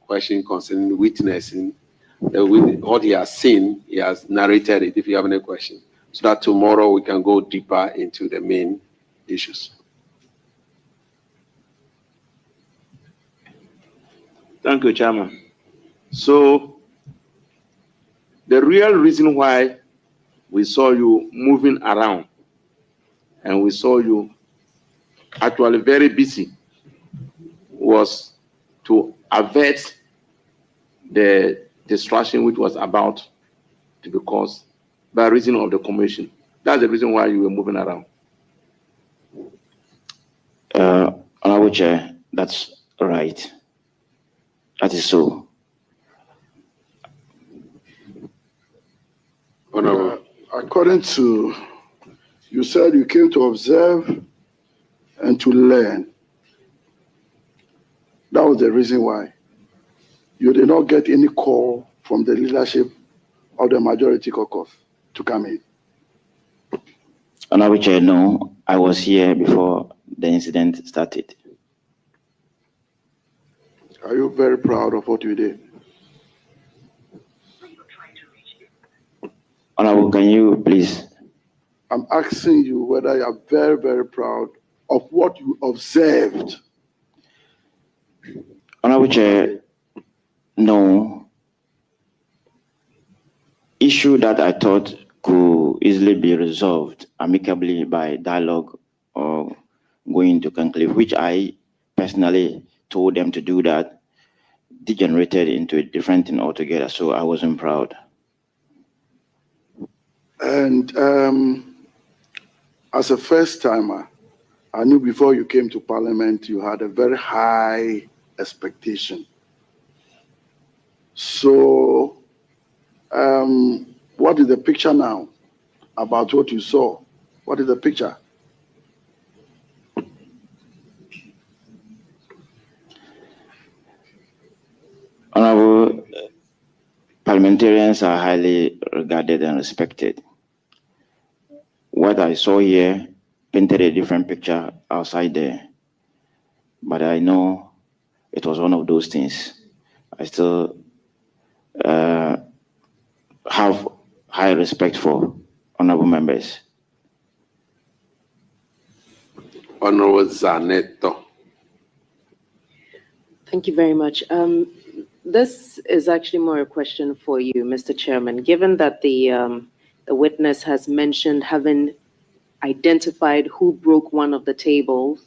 question concerning witnessing, what he has seen, he has narrated it, if you have any question, so that tomorrow we can go deeper into the main issues. Thank you, Chairman. So, the real reason why we saw you moving around and we saw you actually very busy was to avert the distraction which was about to be caused by reason of the commission. That's the reason why you were moving around. Honorable Chair, that's right. That is so. According to, you said you came to observe and to learn. That was the reason why. You did not get any call from the leadership of the majority caucus to come in. Honorable Chair, no, I was here before the incident started. Are you very proud of what you did? Honorable, can you please? I'm asking you whether you are very, very proud of what you observed. Honorable Chair, no. Issue that I thought could easily be resolved amicably by dialogue or going to conclave, which I personally told them to do that, degenerated into a different thing altogether, so I wasn't proud. And as a first-timer, I knew before you came to Parliament, you had a very high expectation. So, what is the picture now about what you saw? What is the picture? Honorable, parliamentarians are highly regarded and respected. What I saw here painted a different picture outside there, but I know it was one of those things. I still have high respect for honorable members. Honorable Zaneto. Thank you very much. This is actually more a question for you, Mr. Chairman. Given that the witness has mentioned having identified who broke one of the table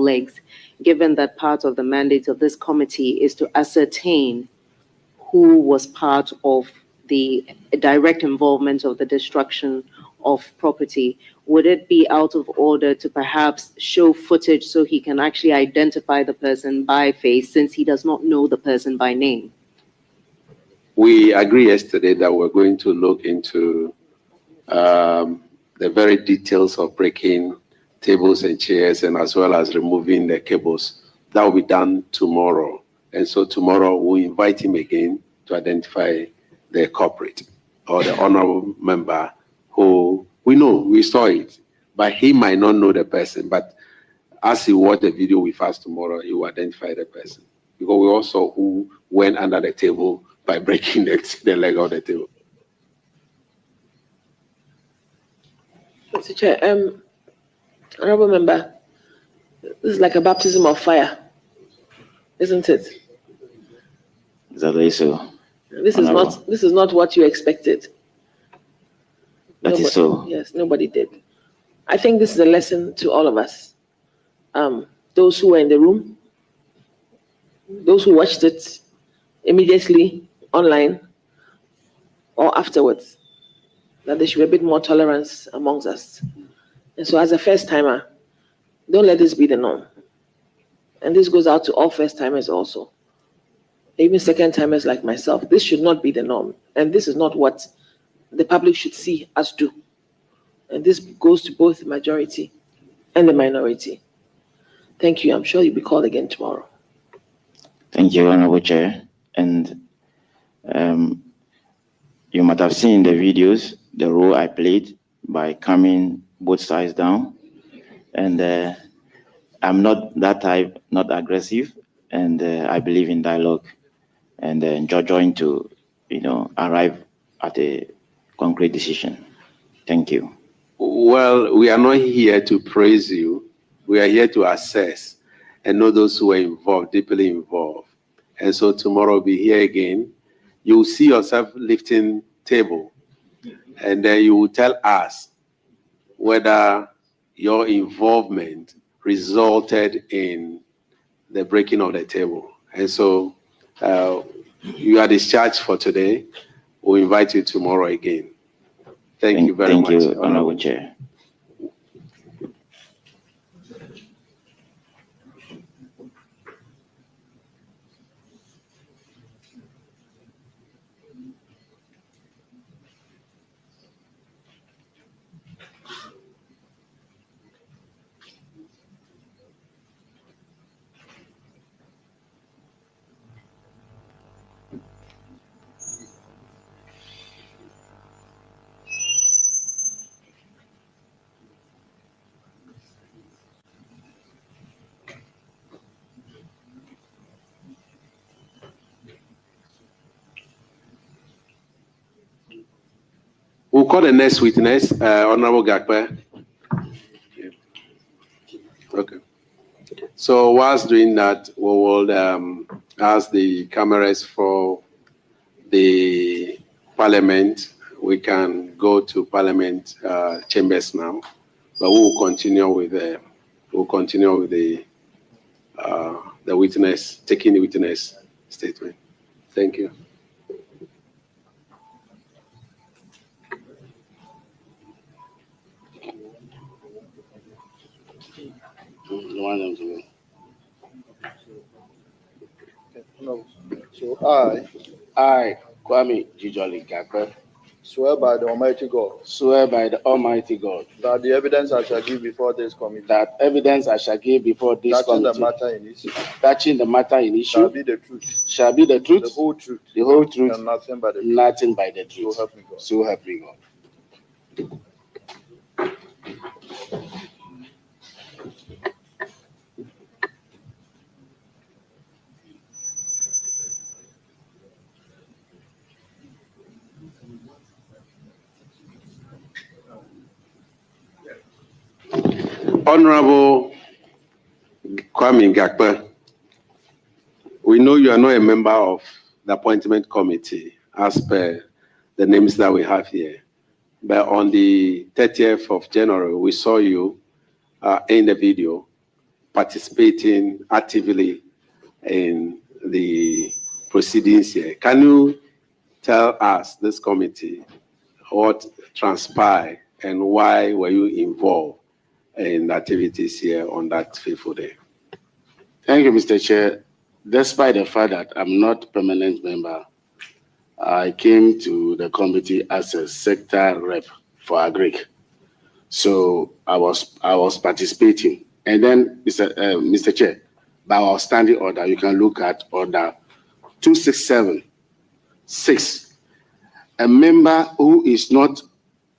legs, given that part of the mandate of this committee is to ascertain who was part of the direct involvement of the destruction of property, would it be out of order to perhaps show footage so he can actually identify the person by face, since he does not know the person by name? We agreed yesterday that we're going to look into the very details of breaking tables and chairs, and as well as removing the cables. That will be done tomorrow. And so tomorrow we'll invite him again to identify the culprit or the honorable member who we saw it, but he might not know the person. But as he watched the video with us tomorrow, he will identify the person, because we also who went under the table by breaking the leg of the table. Mr. Chair, honorable member, this is like a baptism of fire, isn't it? Exactly so. This is not what you expected. That is so. Yes, nobody did. I think this is a lesson to all of us. Those who were in the room, those who watched it immediately online or afterwards, that there should be a bit more tolerance amongst us. And so as a first-timer, don't let this be the norm. And this goes out to all first-timers also. Even second-timers like myself, this should not be the norm. And this is not what the public should see us do. And this goes to both the majority and the minority. Thank you. I'm sure you'll be called again tomorrow. Thank you, Honorable Chair. And you might have seen the videos, the role I played by calming both sides down. And I'm not that type, not aggressive, and I believe in dialogue. and then join to, arrive at a concrete decision. Thank you. Well, we are not here to praise you. We are here to assess and know those who are involved, deeply involved. And so tomorrow we'll be here again. You will see yourself lifting table, and then you will tell us whether your involvement resulted in the breaking of the table. And so you are discharged for today. We'll invite you tomorrow again. Thank you very much. Thank you, Honorable Chair. We'll call the next witness, Honorable Gakpe. Yeah. Okay. So whilst doing that, we will ask the cameras for the Parliament. We can go to Parliament chambers now, but we will continue with the witness, taking the witness statement. Thank you. So I, Kwame Jijoli Gakpe, Swear by the Almighty God swear by the Almighty God that the evidence I shall give before this committee that evidence I shall give before this touching the committee matter in issue touching the matter in shall issue be the truth, shall be the truth, the whole truth, the whole truth, and nothing but the truth. nothing but the So truth. help me God. So help me God. Honorable Kwame Gakpe, we know you are not a member of the appointment committee as per the names that we have here. But on the 30th of January, we saw you in the video participating actively in the proceedings here. Can you tell us, this committee, what transpired and why were you involved in activities here on that fateful day? Thank you, Mr. Chair. Despite the fact that I'm not a permanent member, I came to the committee as a sector rep for Agric. So I was participating. And then, Mr. Chair, by our standing order, you can look at order 2676. A member who is not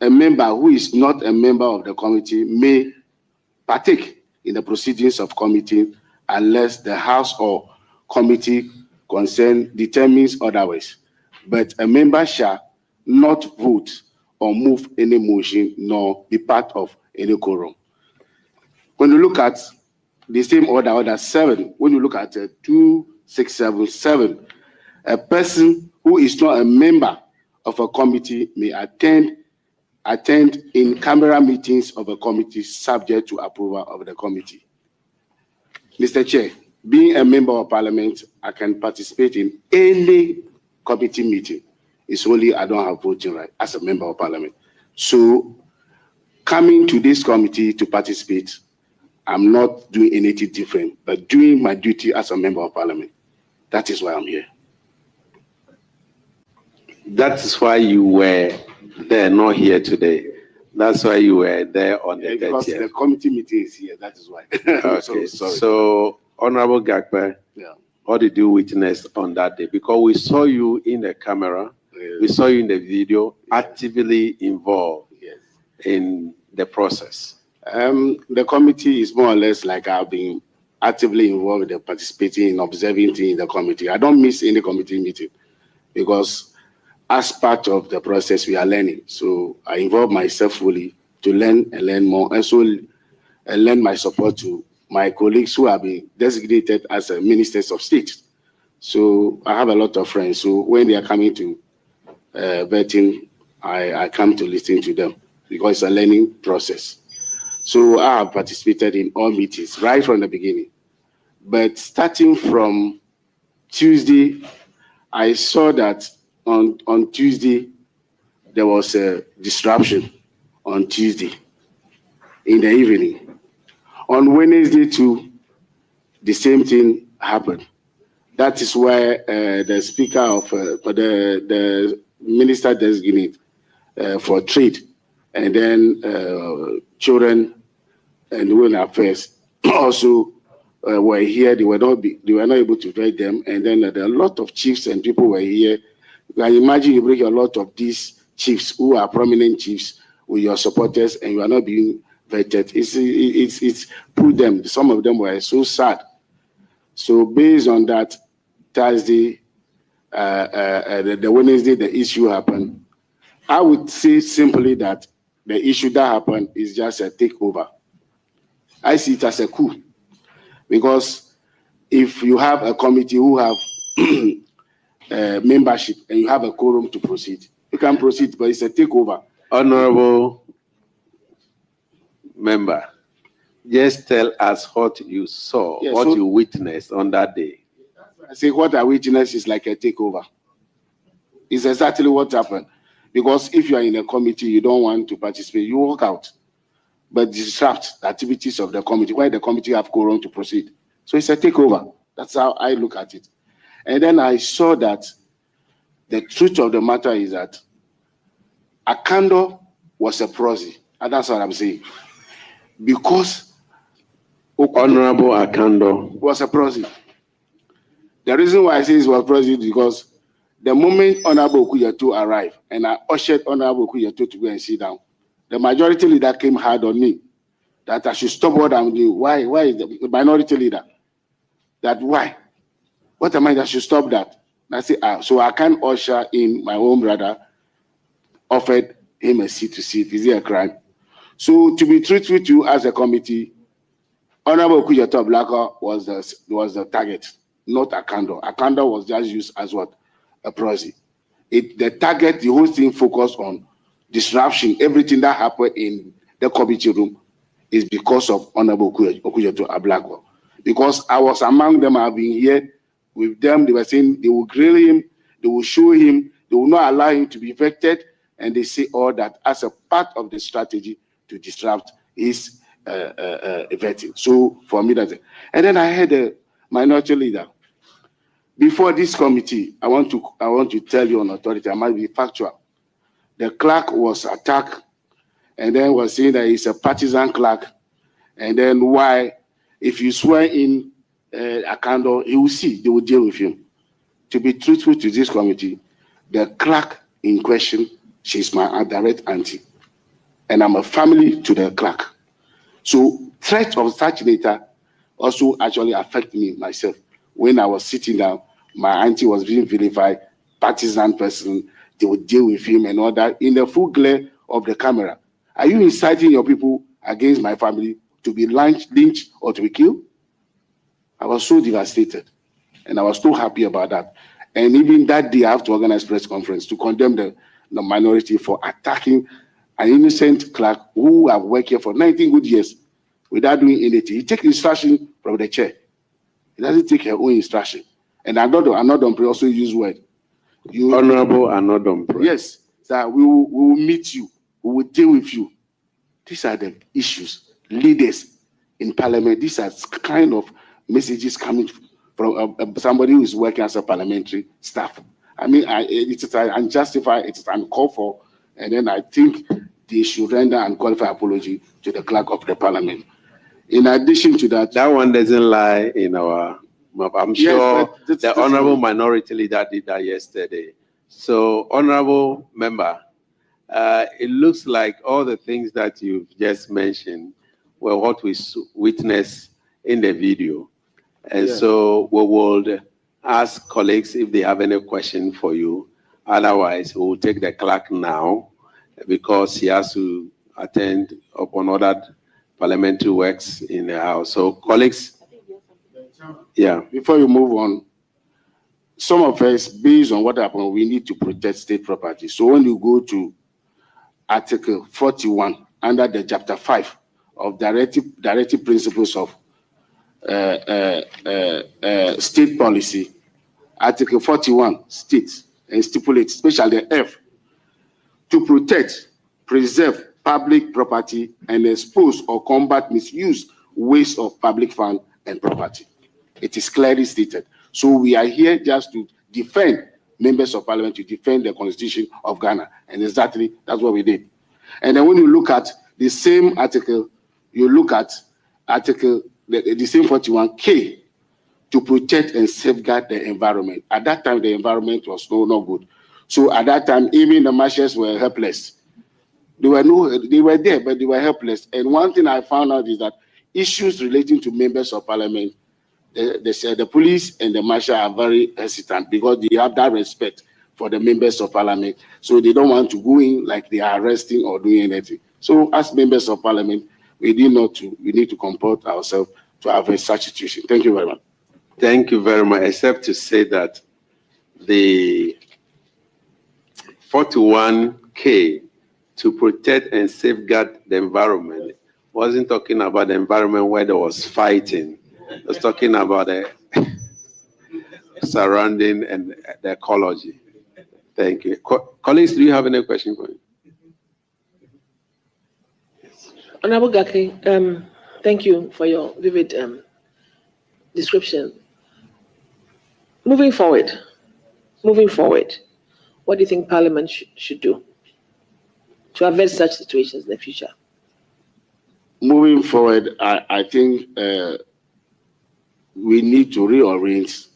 a member of the committee may partake in the proceedings of committee unless the House or committee concerned determines otherwise. But a member shall not vote or move any motion nor be part of any quorum. When you look at the same order 7, when you look at 2677, a person who is not a member of a committee may attend in-camera meetings of a committee subject to approval of the committee. Mr. Chair, being a member of Parliament, I can participate in any committee meeting. It's only I don't have voting right as a member of Parliament. So coming to this committee to participate, I'm not doing anything different, but doing my duty as a member of Parliament. That is why I'm here. That is why you were there, not here today. That's why you were there on the 30th. Because the committee meeting is here, that is why. Okay, sorry. So Honorable Gakpe, Yeah. what did you witness on that day? Because we saw you in the camera, we saw you in the video, actively involved in the process. The committee is more or less like I've been actively involved in participating in observing things in the committee. I don't miss any committee meeting because as part of the process, we are learning. So I involve myself fully to learn and learn more, and so lend my support to my colleagues who have been designated as ministers of state. So I have a lot of friends. So when they are coming to vetting, I come to listen to them because it's a learning process. So I have participated in all meetings right from the beginning. But starting from Tuesday, I saw that on Tuesday, there was a disruption on Tuesday in the evening. On Wednesday too, the same thing happened. That is why the speaker of the minister designate for trade and then children and women affairs also were here. They were not able to vet them, and then there are a lot of chiefs and people were here. You can imagine you bring a lot of these chiefs who are prominent chiefs with your supporters, and you are not being vetted. It's put them. Some of them were so sad. So based on that, Thursday, the Wednesday, the issue happened. I would say simply that the issue that happened is just a takeover. I see it as a coup, because if you have a committee who have membership and you have a quorum to proceed, you can proceed, but it's a takeover. Honorable member, just tell us what you saw, Yeah, what so- you witnessed on that day. I say what I witnessed is like a takeover. It's exactly what happened. Because if you are in a committee, you don't want to participate, you walk out. But disrupt the activities of the committee, why the committee have quorum to proceed. So it's a takeover. That's how I look at it. And then I saw that the truth of the matter is that Akando was a proxy. And that's what I'm saying. Because Honorable Akando. was a proxy. The reason why I say it was proxy is because the moment Honorable Okuyeto arrived and I ushered Honorable Okuyeto to go and sit down, the majority leader came hard on me that I should stop what I'm doing. Why? Why is the minority leader? That why? What am I? I should stop that. And I say, so I can't usher in my own brother, offered him a seat to sit. Is it a crime? So to be truthful to you as a committee, Honorable Okuyeto Blacko was the target, not Akando. Akando was just used as what? A proxy. The target, the whole thing focused on disruption, everything that happened in the committee room is because of Honorable Okuyeto Blacko. Because I was among them, I've been here with them, they were saying they will grill him, they will show him, they will not allow him to be vetted, and they say all that as a part of the strategy to disrupt his vetting. So for me, that's it. And then I had a minority leader. Before this committee, I want to tell you on authority, I might be factual. The clerk was attacked and then was saying that he's a partisan clerk. And then why, if you swear in Akando, he will see, they will deal with him. To be truthful to this committee, the clerk in question, she's my direct auntie. And I'm a family to the clerk. So threat of such data also actually affect me myself. When I was sitting down, my auntie was being vilified, partisan person, they would deal with him and all that in the full glare of the camera. Are you inciting your people against my family to be lynched or to be killed? I was so devastated, and I was so happy about that. And even that day, I have to organize press conference to condemn the minority for attacking an innocent clerk who have worked here for 19 good years without doing anything. He takes instruction from the chair. He doesn't take her own instruction. And Anodom also use word. Honorable Anodom. Yes, sir, we will meet you. We will deal with you. These are the issues. Leaders in parliament, these are kind of messages coming from somebody who is working as a parliamentary staff. I mean, it is unjustified, it is uncalled for, and then I think they should render an unqualified apology to the clerk of the parliament. In addition to that, that one doesn't lie in our map. I'm sure the honorable minority leader did that yesterday. So, honorable member, it looks like all the things that you've just mentioned were what we witnessed in the video. And Yeah. so we will ask colleagues if they have any question for you. Otherwise, we will take the clerk now because he has to attend upon other parliamentary works in the House. So colleagues, yeah. Before you move on, some of us, based on what happened, we need to protect state property. So when you go to Article 41 under the Chapter 5 of Directive Principles of State Policy, Article 41 states and stipulates, especially the F, to protect, preserve public property and expose or combat misuse, waste of public fund and property. It is clearly stated. So we are here just to defend members of parliament, to defend the constitution of Ghana. And exactly that's what we did. And then when you look at the same article, you look at article, the same 41K, to protect and safeguard the environment. At that time, the environment was not good. So at that time, even the marshals were helpless. They were there, but they were helpless. And one thing I found out is that issues relating to members of parliament, the police and the marshal are very hesitant because they have that respect for the members of parliament. So they don't want to go in like they are arresting or doing anything. So as members of parliament, we need to comport ourselves to avoid such situation. Thank you very much. Thank you very much, except to say that the 41K to protect and safeguard the environment wasn't talking about the environment where there was fighting. It was talking about the surrounding and the ecology. Thank you. Colleagues, do you have any question for me? Honorable Gaki, thank you for your vivid description. Moving forward, what do you think Parliament should do to avert such situations in the future? Moving forward, I think we need to reorient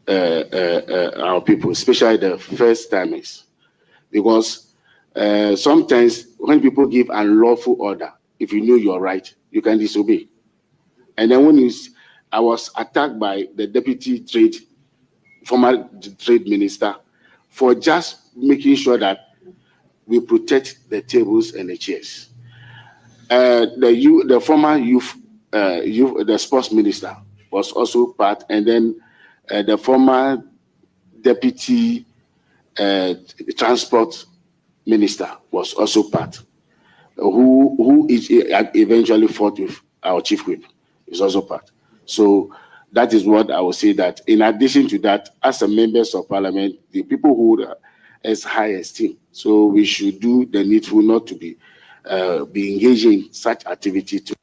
our people, especially the first timers, because sometimes when people give unlawful order, if you know you're right, you can disobey. And then I was attacked by the former trade minister, for just making sure that we protect the tables and the chairs. The former the sports minister was also part, and then the former deputy transport minister was also part, who eventually fought with our chief whip, is also part. So that is what I will say, that in addition to that, as a members of parliament, the people who has high esteem. So we should do the needful not to be engaging in such activity to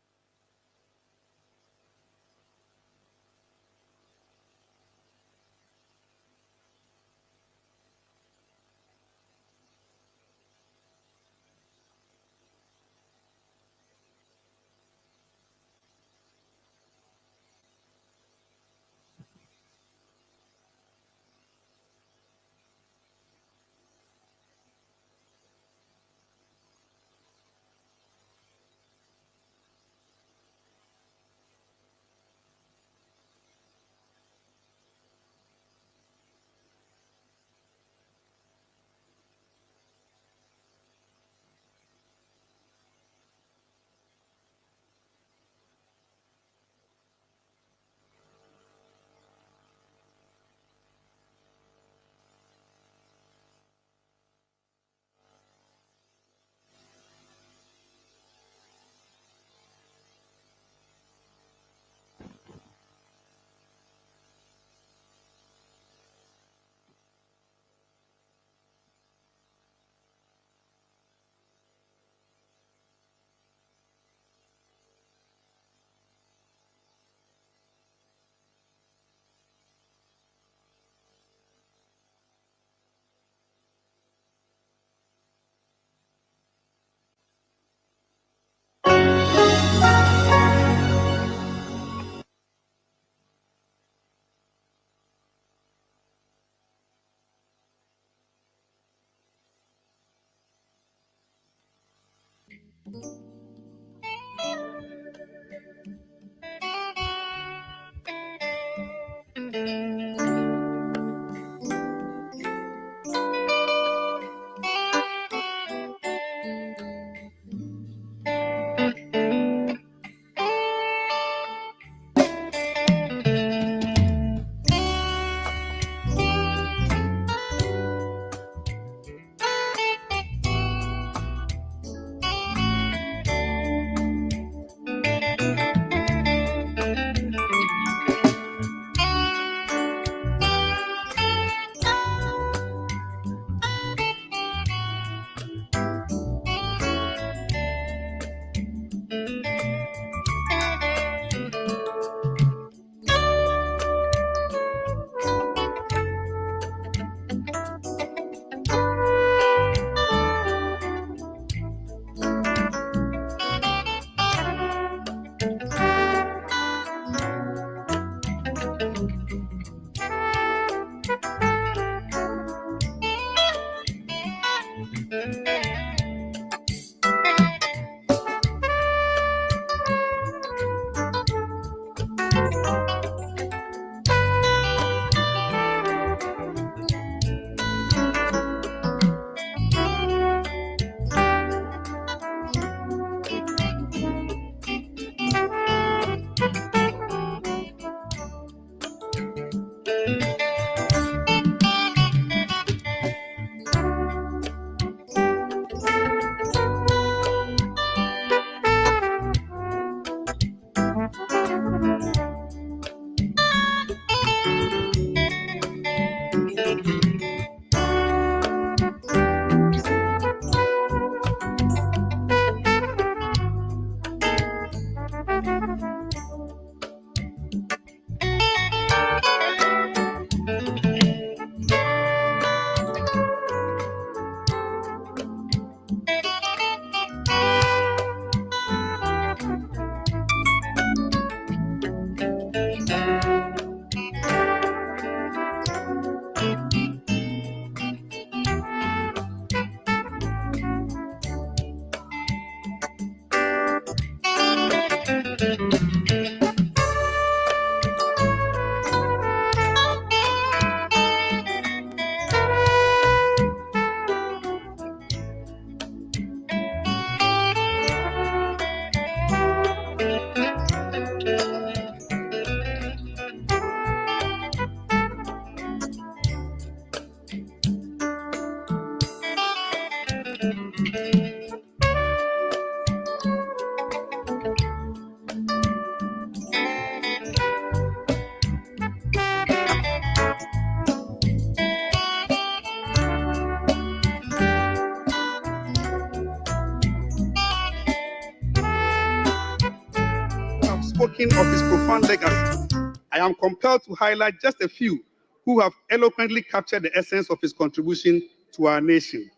thinking of his profound legacy, I am compelled to highlight just a few who have eloquently captured the essence of his contribution to our nation.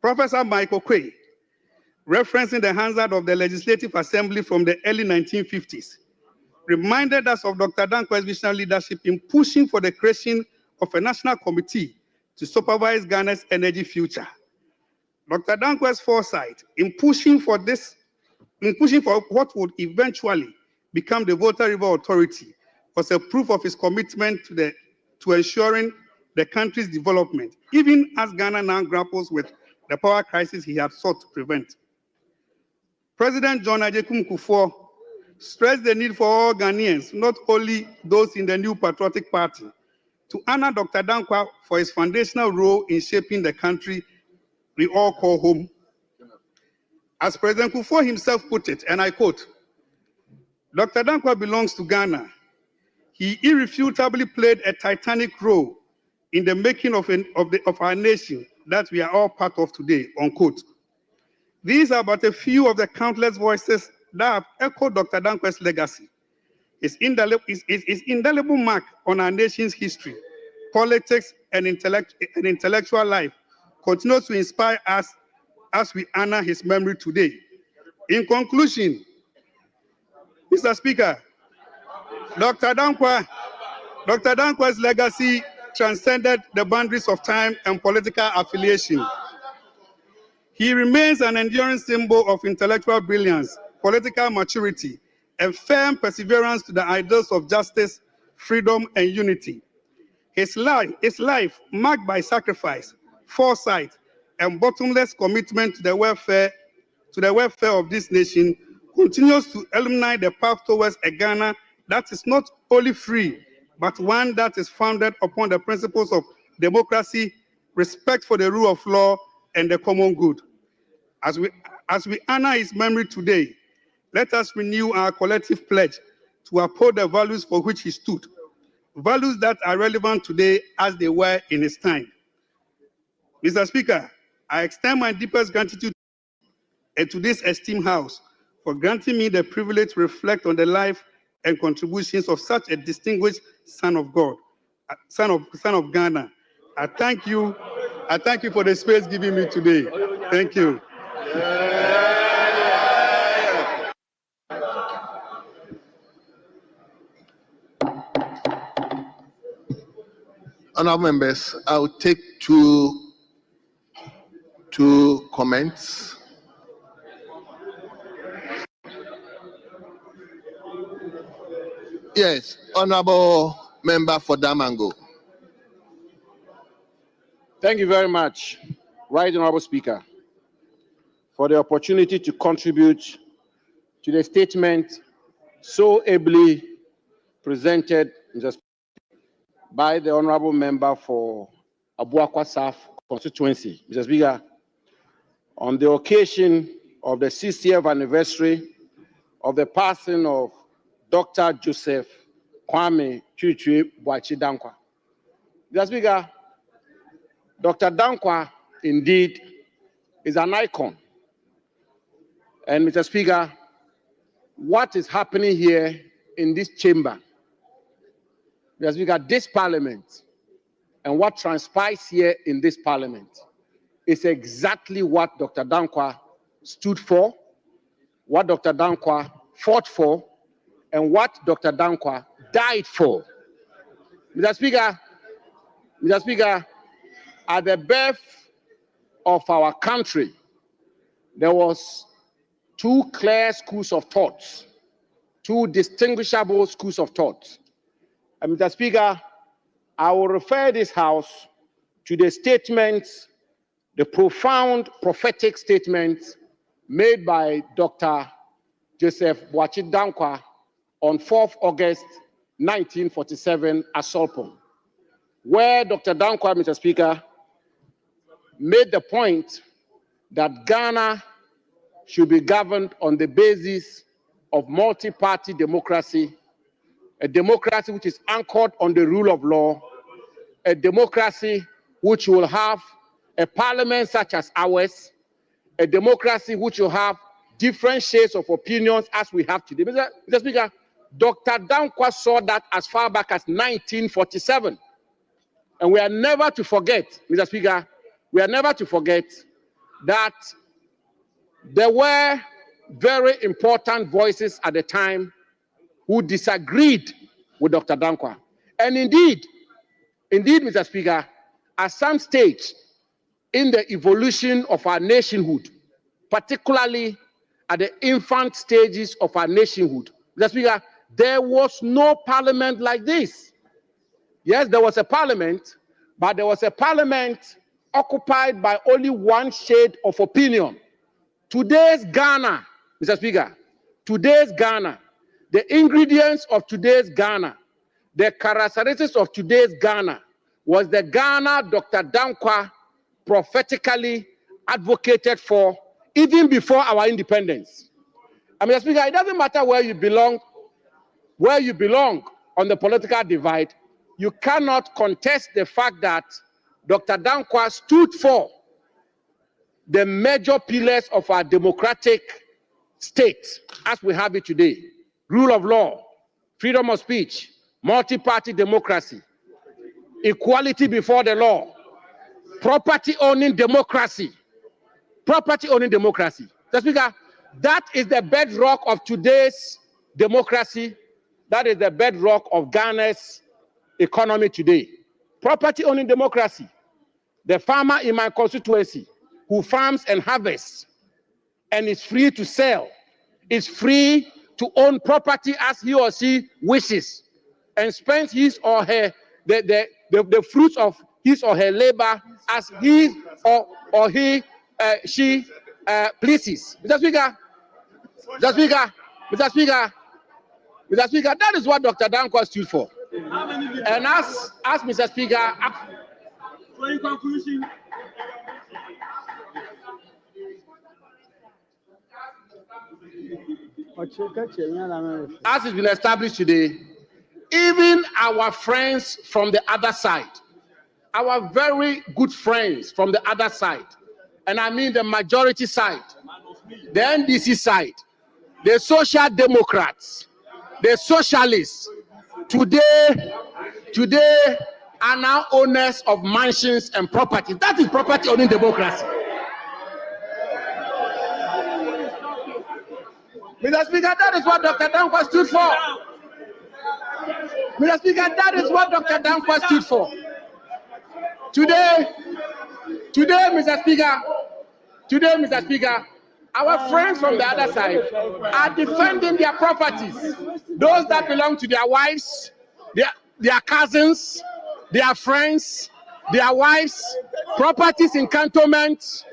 Professor Michael Quay, referencing the Hansard of the Legislative Assembly from the early 1950s, reminded us of Dr. Dankwa's visionary leadership in pushing for the creation of a national committee to supervise Ghana's energy future. Dr. Dankwa's foresight in pushing for what would eventually become the Volta River Authority was a proof of his commitment to ensuring the country's development, even as Ghana now grapples with the power crisis he had sought to prevent. President John Ajekum Kufuor stressed the need for all Ghanaians, not only those in the New Patriotic Party, to honor Dr. Dankwa for his foundational role in shaping the country we all call home. As President Kufuor himself put it, and I quote, Dr. Dankwa belongs to Ghana. He irrefutably played a titanic role in the making of our nation that we are all part of today, unquote. These are but a few of the countless voices that have echoed Dr. Dankwa's legacy. His indelible mark on our nation's history, politics, and intellectual life continues to inspire us as we honor his memory today. In conclusion, Mr. Speaker, Dr. Dankwa's legacy transcended the boundaries of time and political affiliation. He remains an enduring symbol of intellectual brilliance, political maturity, and firm perseverance to the ideals of justice, freedom, and unity. His life marked by sacrifice, foresight, and bottomless commitment to the welfare of this nation continues to illuminate the path towards a Ghana that is not only free, but one that is founded upon the principles of democracy, respect for the rule of law, and the common good. As we honor his memory today, let us renew our collective pledge to uphold the values for which he stood, values that are relevant today as they were in his time. Mr. Speaker, I extend my deepest gratitude to this esteemed House for granting me the privilege to reflect on the life and contributions of such a distinguished son of God, son of Ghana. I thank you for the space given me today. Thank you. Honourable members, I'll take two comments. Yes, Honourable Member for Damango. Thank you very much, Right Honourable Speaker, for the opportunity to contribute to the statement so ably presented by the Honourable Member for Abuakwa South constituency. Mr. Speaker, on the occasion of the 60th anniversary of the passing of Dr. Joseph Kwame Chuchu Boachi Dankwa. Mr. Speaker, Dr. Dankwa indeed is an icon. And Mr. Speaker, what is happening here in this chamber, Mr. Speaker, this parliament, and what transpires here in this parliament is exactly what Dr. Dankwa stood for, what Dr. Dankwa fought for, and what Dr. Dankwa died for. Mr. Speaker, at the birth of our country, there was two clear schools of thought, two distinguishable schools of thought. And Mr. Speaker, I will refer this House to the statements, the profound prophetic statements made by Dr. Joseph Boachi Dankwa on 4th August 1947 at Solpon, where Dr. Dankwa, Mr. Speaker, made the point that Ghana should be governed on the basis of multi-party democracy, a democracy which is anchored on the rule of law, a democracy which will have a parliament such as ours, a democracy which will have different shades of opinions as we have today. Mr. Speaker, Dr. Dankwa saw that as far back as 1947. And we are never to forget, Mr. Speaker, we are never to forget that there were very important voices at the time who disagreed with Dr. Dankwa. And indeed, Mr. Speaker, at some stage in the evolution of our nationhood, particularly at the infant stages of our nationhood, Mr. Speaker, there was no parliament like this. Yes, there was a parliament, but there was a parliament occupied by only one shade of opinion. Today's Ghana, Mr. Speaker, today's Ghana, the ingredients of today's Ghana, the characteristics of today's Ghana was the Ghana Dr. Dankwa prophetically advocated for even before our independence. I mean, Mr. Speaker, it doesn't matter where you belong on the political divide, you cannot contest the fact that Dr. Dankwa stood for the major pillars of our democratic state as we have it today: rule of law, freedom of speech, multi-party democracy, equality before the law, property-owning democracy. Mr. Speaker, that is the bedrock of today's democracy. That is the bedrock of Ghana's economy today. Property-owning democracy. The farmer in my constituency who farms and harvests and is free to sell, is free to own property as he or she wishes, and spends his or her the fruits of his or her labor as he or she pleases. Mr. Speaker, that is what Dr. Dankwa stood for. And as Mr. Speaker, so in conclusion, as it's been established today, even our friends from the other side, our very good friends from the other side, and I mean the majority side, the NDC side, the Social Democrats, the Socialists, today are now owners of mansions and properties. That is property-owning democracy. Mr. Speaker, that is what Dr. Dankwa stood for. Mr. Speaker, that is what Dr. Dankwa stood for. Today, Mr. Speaker, our friends from the other side are defending their properties. Those that belong to their wives, their cousins, their friends, their wives, properties in cantonments,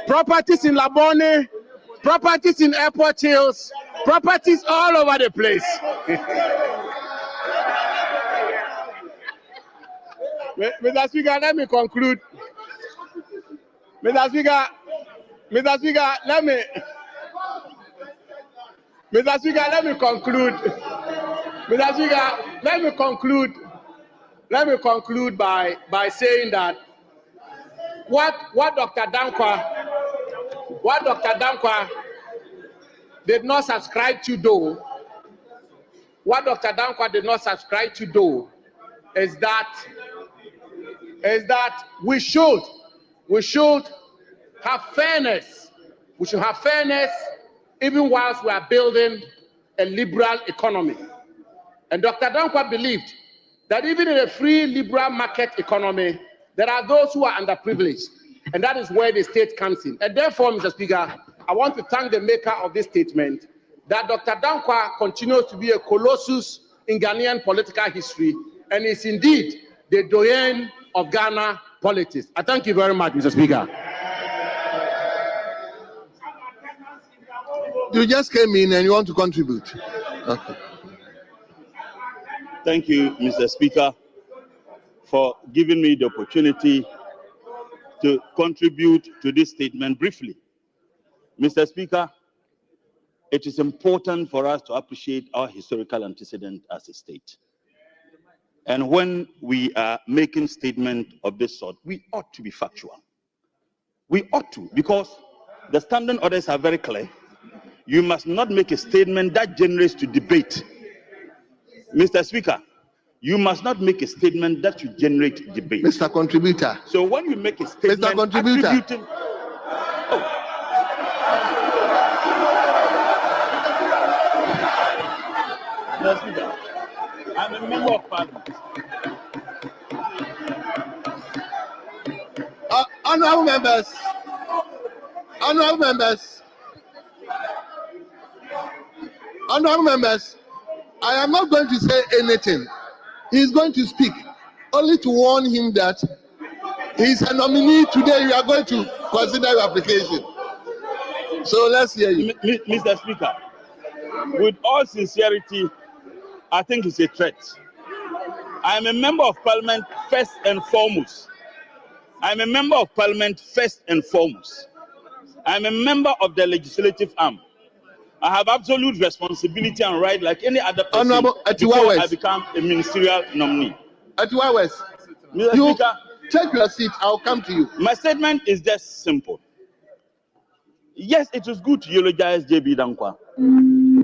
properties in Labone, properties in Airport Hills, properties all over the place. Mr. Speaker, let me conclude. Mr. Speaker, let me conclude. Mr. Speaker, let me conclude by saying that what Dr. Dankwa did not subscribe to do, is that we should have fairness. We should have fairness even whilst we are building a liberal economy. And Dr. Dankwa believed that even in a free liberal market economy, there are those who are underprivileged. And that is where the state comes in. And therefore, Mr. Speaker, I want to thank the maker of this statement that Dr. Dankwa continues to be a colossus in Ghanaian political history and is indeed the doyen of Ghana politics. I thank you very much, Mr. Speaker. You just came in and you want to contribute. Okay. Thank you, Mr. Speaker, for giving me the opportunity to contribute to this statement briefly. Mr. Speaker, it is important for us to appreciate our historical antecedent as a state. And when we are making statements of this sort, we ought to be factual. We ought to, because the standing orders are very clear. you must not make a statement that generates to debate. Mr. Speaker, you must not make a statement that will generate debate. Mr. Contributor. So when you make a statement Contributor. attributing... Mr. Speaker, I'm a member of Parliament. Honorable members. Honorable members. Honorable members. I am not going to say anything. He is going to speak, only to warn him that he is a nominee today. You are going to consider your application. So let's hear you. Mr. Speaker, with all sincerity, I think it's a threat. I am a member of Parliament first and foremost. I am a member of Parliament first and foremost. I am a member of the legislative arm. I have absolute responsibility and right like any other person before I become a ministerial nominee. Mr. Speaker, take your seat. I'll come to you. My statement is just simple. Yes, it is good to eulogize JB Dankwa.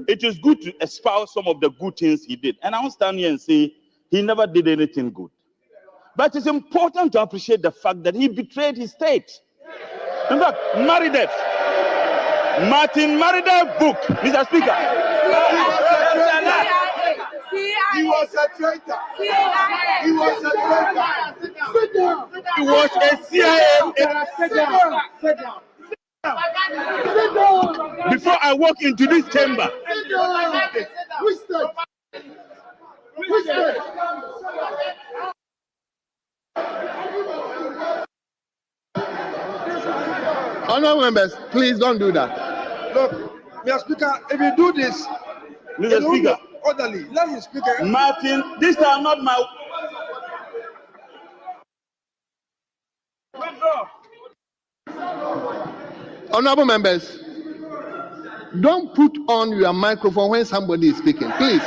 It is good to espouse some of the good things he did. And I won't stand here and say he never did anything good. But it's important to appreciate the fact that he betrayed his state. In fact, Martin Maridev book, Mr. Speaker. He was a traitor. He was a traitor. He was a CIA. Before I walk into this chamber, Honorable members, please don't do that. Look, Mr. Speaker, if you do this, Mr. Speaker, orderly, let the speaker. Martin, these are not my. Honorable members, don't put on your microphone when somebody is speaking, please.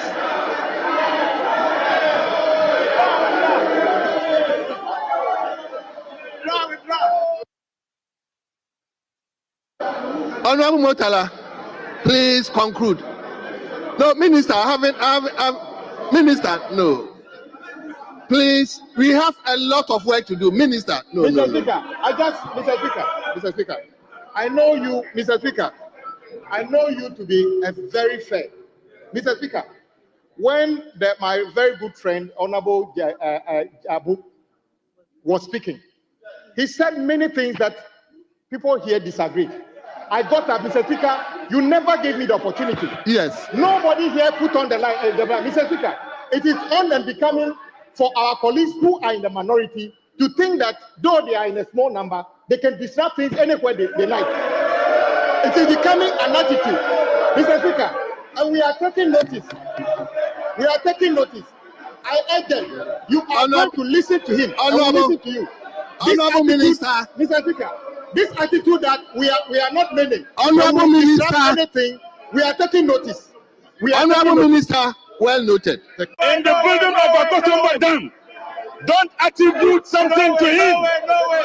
Honorable Motala, please conclude. No, Minister, Minister, no. Please, we have a lot of work to do. Minister, no. Mr. Speaker, Mr. Speaker, I know you, Mr. Speaker, I know you to be a very fair. Mr. Speaker, when my very good friend, Honorable Abu, was speaking, he said many things that people here disagreed. I got up, Mr. Speaker, you never gave me the opportunity. Yes. Nobody here put on the line, Mr. Speaker, it is on and becoming for our colleagues who are in the minority to think that though they are in a small number, they can disrupt things anywhere they like. It is becoming an attitude, Mr. Speaker, and we are taking notice. We are taking notice. I urge them, you are going to listen to him. Listen to you. Honorable Minister, Mr. Speaker, this attitude that we are not meaning. Honorable Minister, anything, we are taking notice. Honorable Minister, well noted. In the building of Akotomba Dam, don't attribute something to him.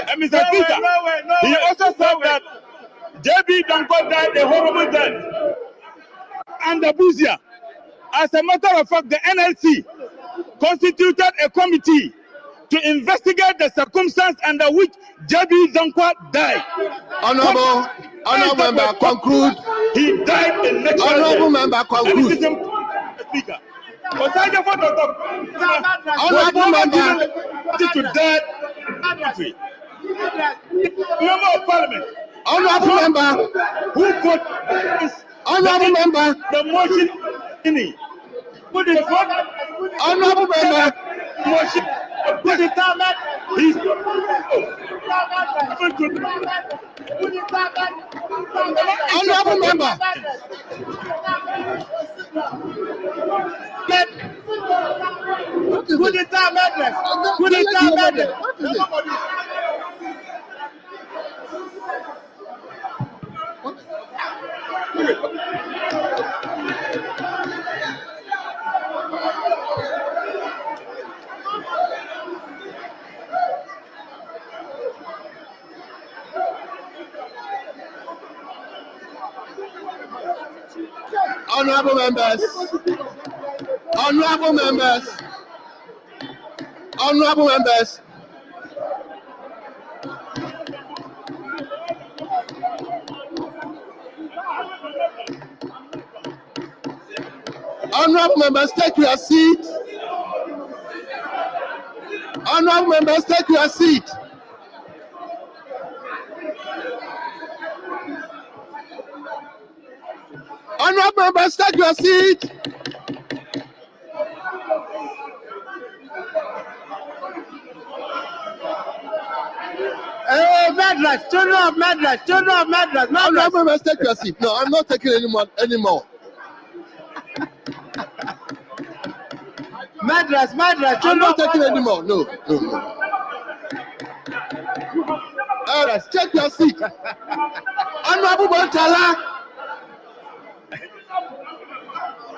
And Mr. Speaker, he also said that JB Dankwa died a horrible death. And the Buzia, as a matter of fact, the NLC constituted a committee to investigate the circumstance under which JB Dankwa died. Honorable member, conclude. He died in natural death. Honorable member, conclude. Speaker. Honorable member, to death. Member of Parliament. Honorable member, who put honorable member, the motion in. Put it forward. Honorable member, motion. Put it down. He's honorable member. Put it down, madness. Put it down, madness. Honorable members. Honorable members. Honorable members. Honorable members, take your seat. Honorable members, take your seat. Honorable members, take your seat. Hey, Madras, children of Madras, children of Madras, Honorable members, take your seat. No, I'm not taking anymore. Madras, Madras, I'm children not of taking Madras. anymore. No. Take your seat. Honorable Bantala.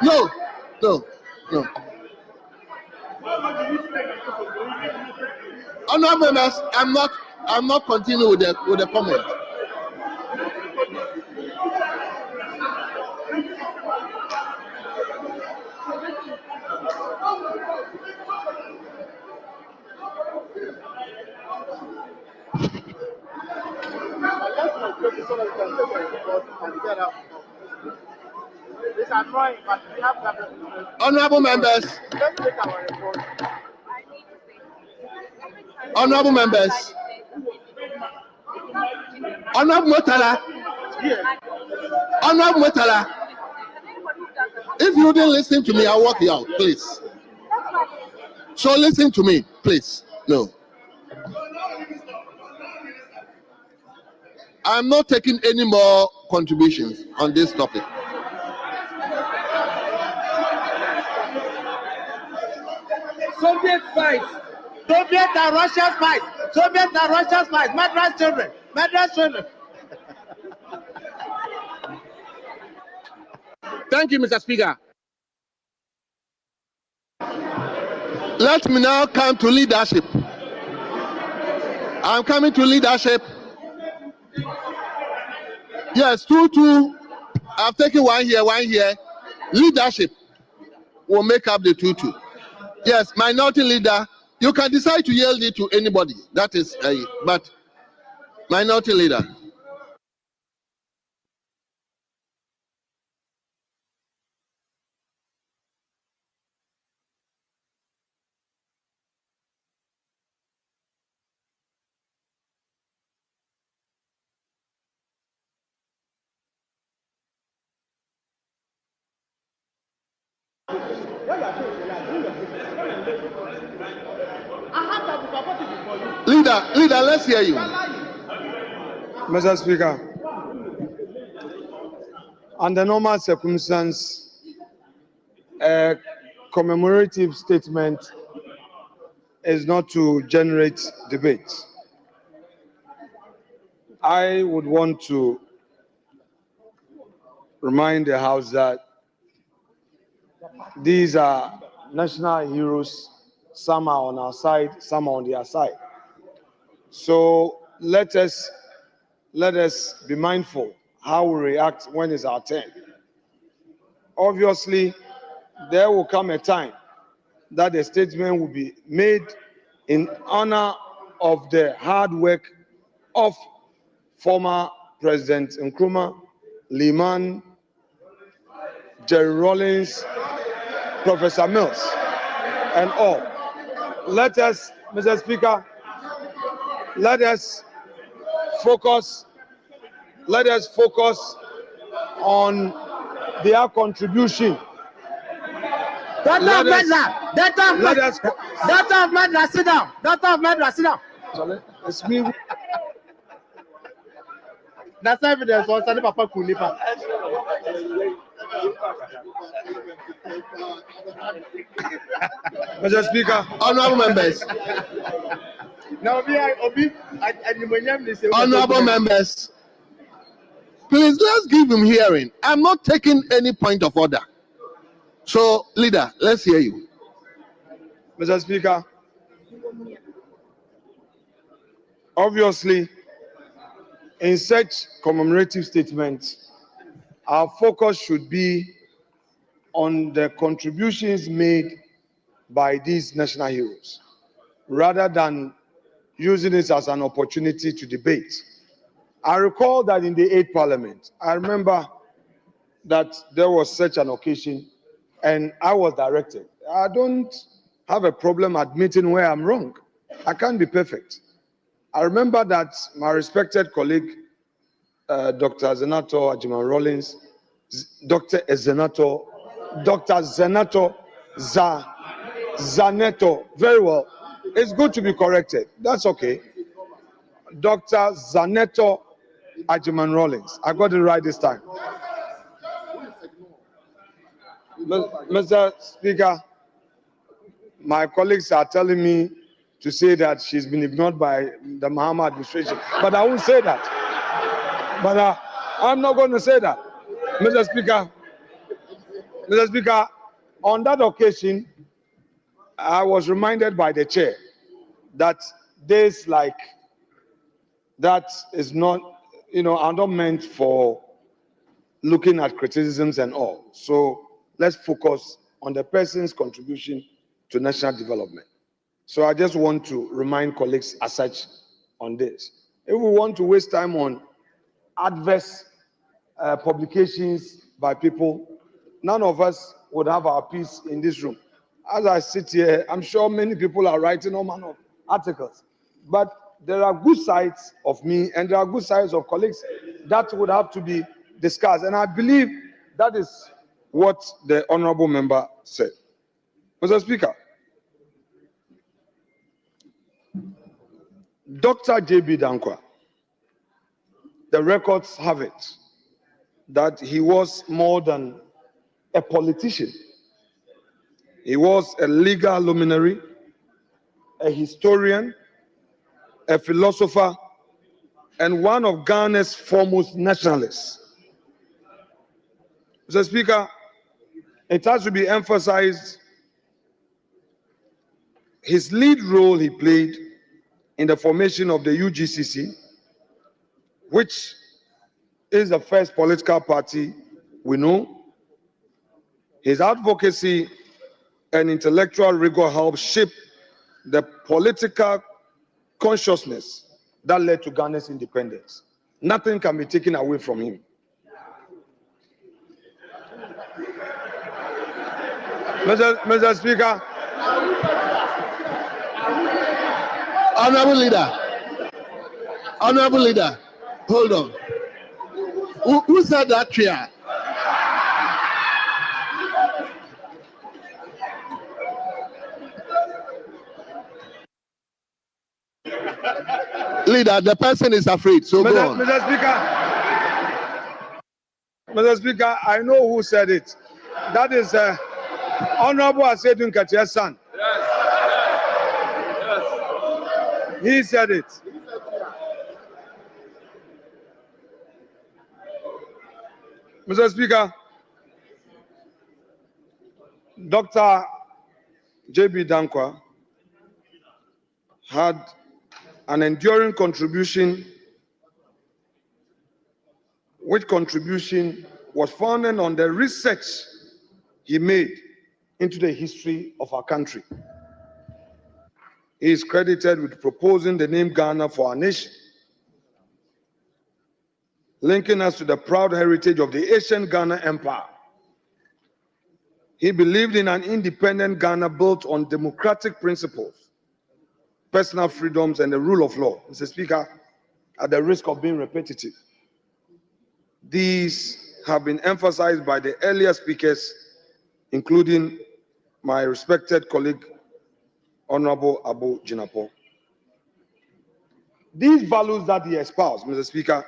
No. Honorable members, I'm not continuing with the comment. Honorable members. Honorable members. Honorable Motala. Honorable Motala. If you didn't listen to me, I'll walk you out, please. So listen to me, please. No. I'm not taking any more contributions on this topic. Soviet spies, Soviet and Russian spies, Soviet and Russian spies, Madras children, Madras children. Thank you, Mr. Speaker. Let me now come to leadership. I'm coming to leadership. Yes, 2-2. I've taken one here. Leadership will make up the 2-2. Yes, minority leader, you can decide to yield it to anybody. That is, but minority leader. Leader, let's hear you. Mr. Speaker, under normal circumstances, a commemorative statement is not to generate debate. I would want to remind the House that these are national heroes. Some are on our side, some are on their side. So let us be mindful how we react when it's our turn. Obviously, there will come a time that a statement will be made in honor of the hard work of former President Nkrumah, Liman, Jerry Rawlings, Professor Mills, and all. Let us, Mr. Speaker, let us focus on their contribution. Daughter of Madras, sit down. Daughter of Madras, sit down. It's me. That's evidence. Also, Papa Kunipa. Mr. Speaker, honorable members. Honorable members, please let's give him hearing. I'm not taking any point of order. So, leader, let's hear you. Mr. Speaker, obviously, in such commemorative statements, our focus should be on the contributions made by these national heroes, rather than using it as an opportunity to debate. I recall that in the 8th Parliament, I remember that there was such an occasion and I was directed. I don't have a problem admitting where I'm wrong. I can't be perfect. I remember that my respected colleague, Dr. Zenato Ajiman Rollins, Dr. Zenato Zaneto, very well. It's good to be corrected. That's okay. Dr. Zaneto Ajiman Rollins. I got it right this time. Mr. Speaker, my colleagues are telling me to say that she's been ignored by the Mahama administration, but I won't say that. But I'm not going to say that. Mr. Speaker, on that occasion, I was reminded by the chair that days like that is not, are not meant for looking at criticisms and all. So let's focus on the person's contribution to national development. So I just want to remind colleagues as such on this. If we want to waste time on adverse publications by people, none of us would have our peace in this room. As I sit here, I'm sure many people are writing all manner of articles, but there are good sides of me and there are good sides of colleagues that would have to be discussed. And I believe that is what the honorable member said. Mr. Speaker, Dr. J.B. Dankwa, the records have it that he was more than a politician. He was a legal luminary, a historian, a philosopher, and one of Ghana's foremost nationalists. Mr. Speaker, it has to be emphasized his lead role he played in the formation of the UGCC, which is the first political party we know. His advocacy and intellectual rigor helped shape the political consciousness that led to Ghana's independence. Nothing can be taken away from him. Mr. Speaker. Honorable Leader, hold on. Who said that here? Leader, the person is afraid, so go on. Mr. Speaker, I know who said it. That is Honorable Asedun Katia's son. Yes. He said it. Mr. Speaker, Dr. J.B. Dankwa had an enduring contribution, which contribution was founded on the research he made into the history of our country. He is credited with proposing the name Ghana for our nation, linking us to the proud heritage of the ancient Ghana Empire. He believed in an independent Ghana built on democratic principles, personal freedoms, and the rule of law. Mr. Speaker, at the risk of being repetitive, these have been emphasized by the earlier speakers, including my respected colleague, Honorable Abu Jinapo. These values that he espoused, Mr. Speaker,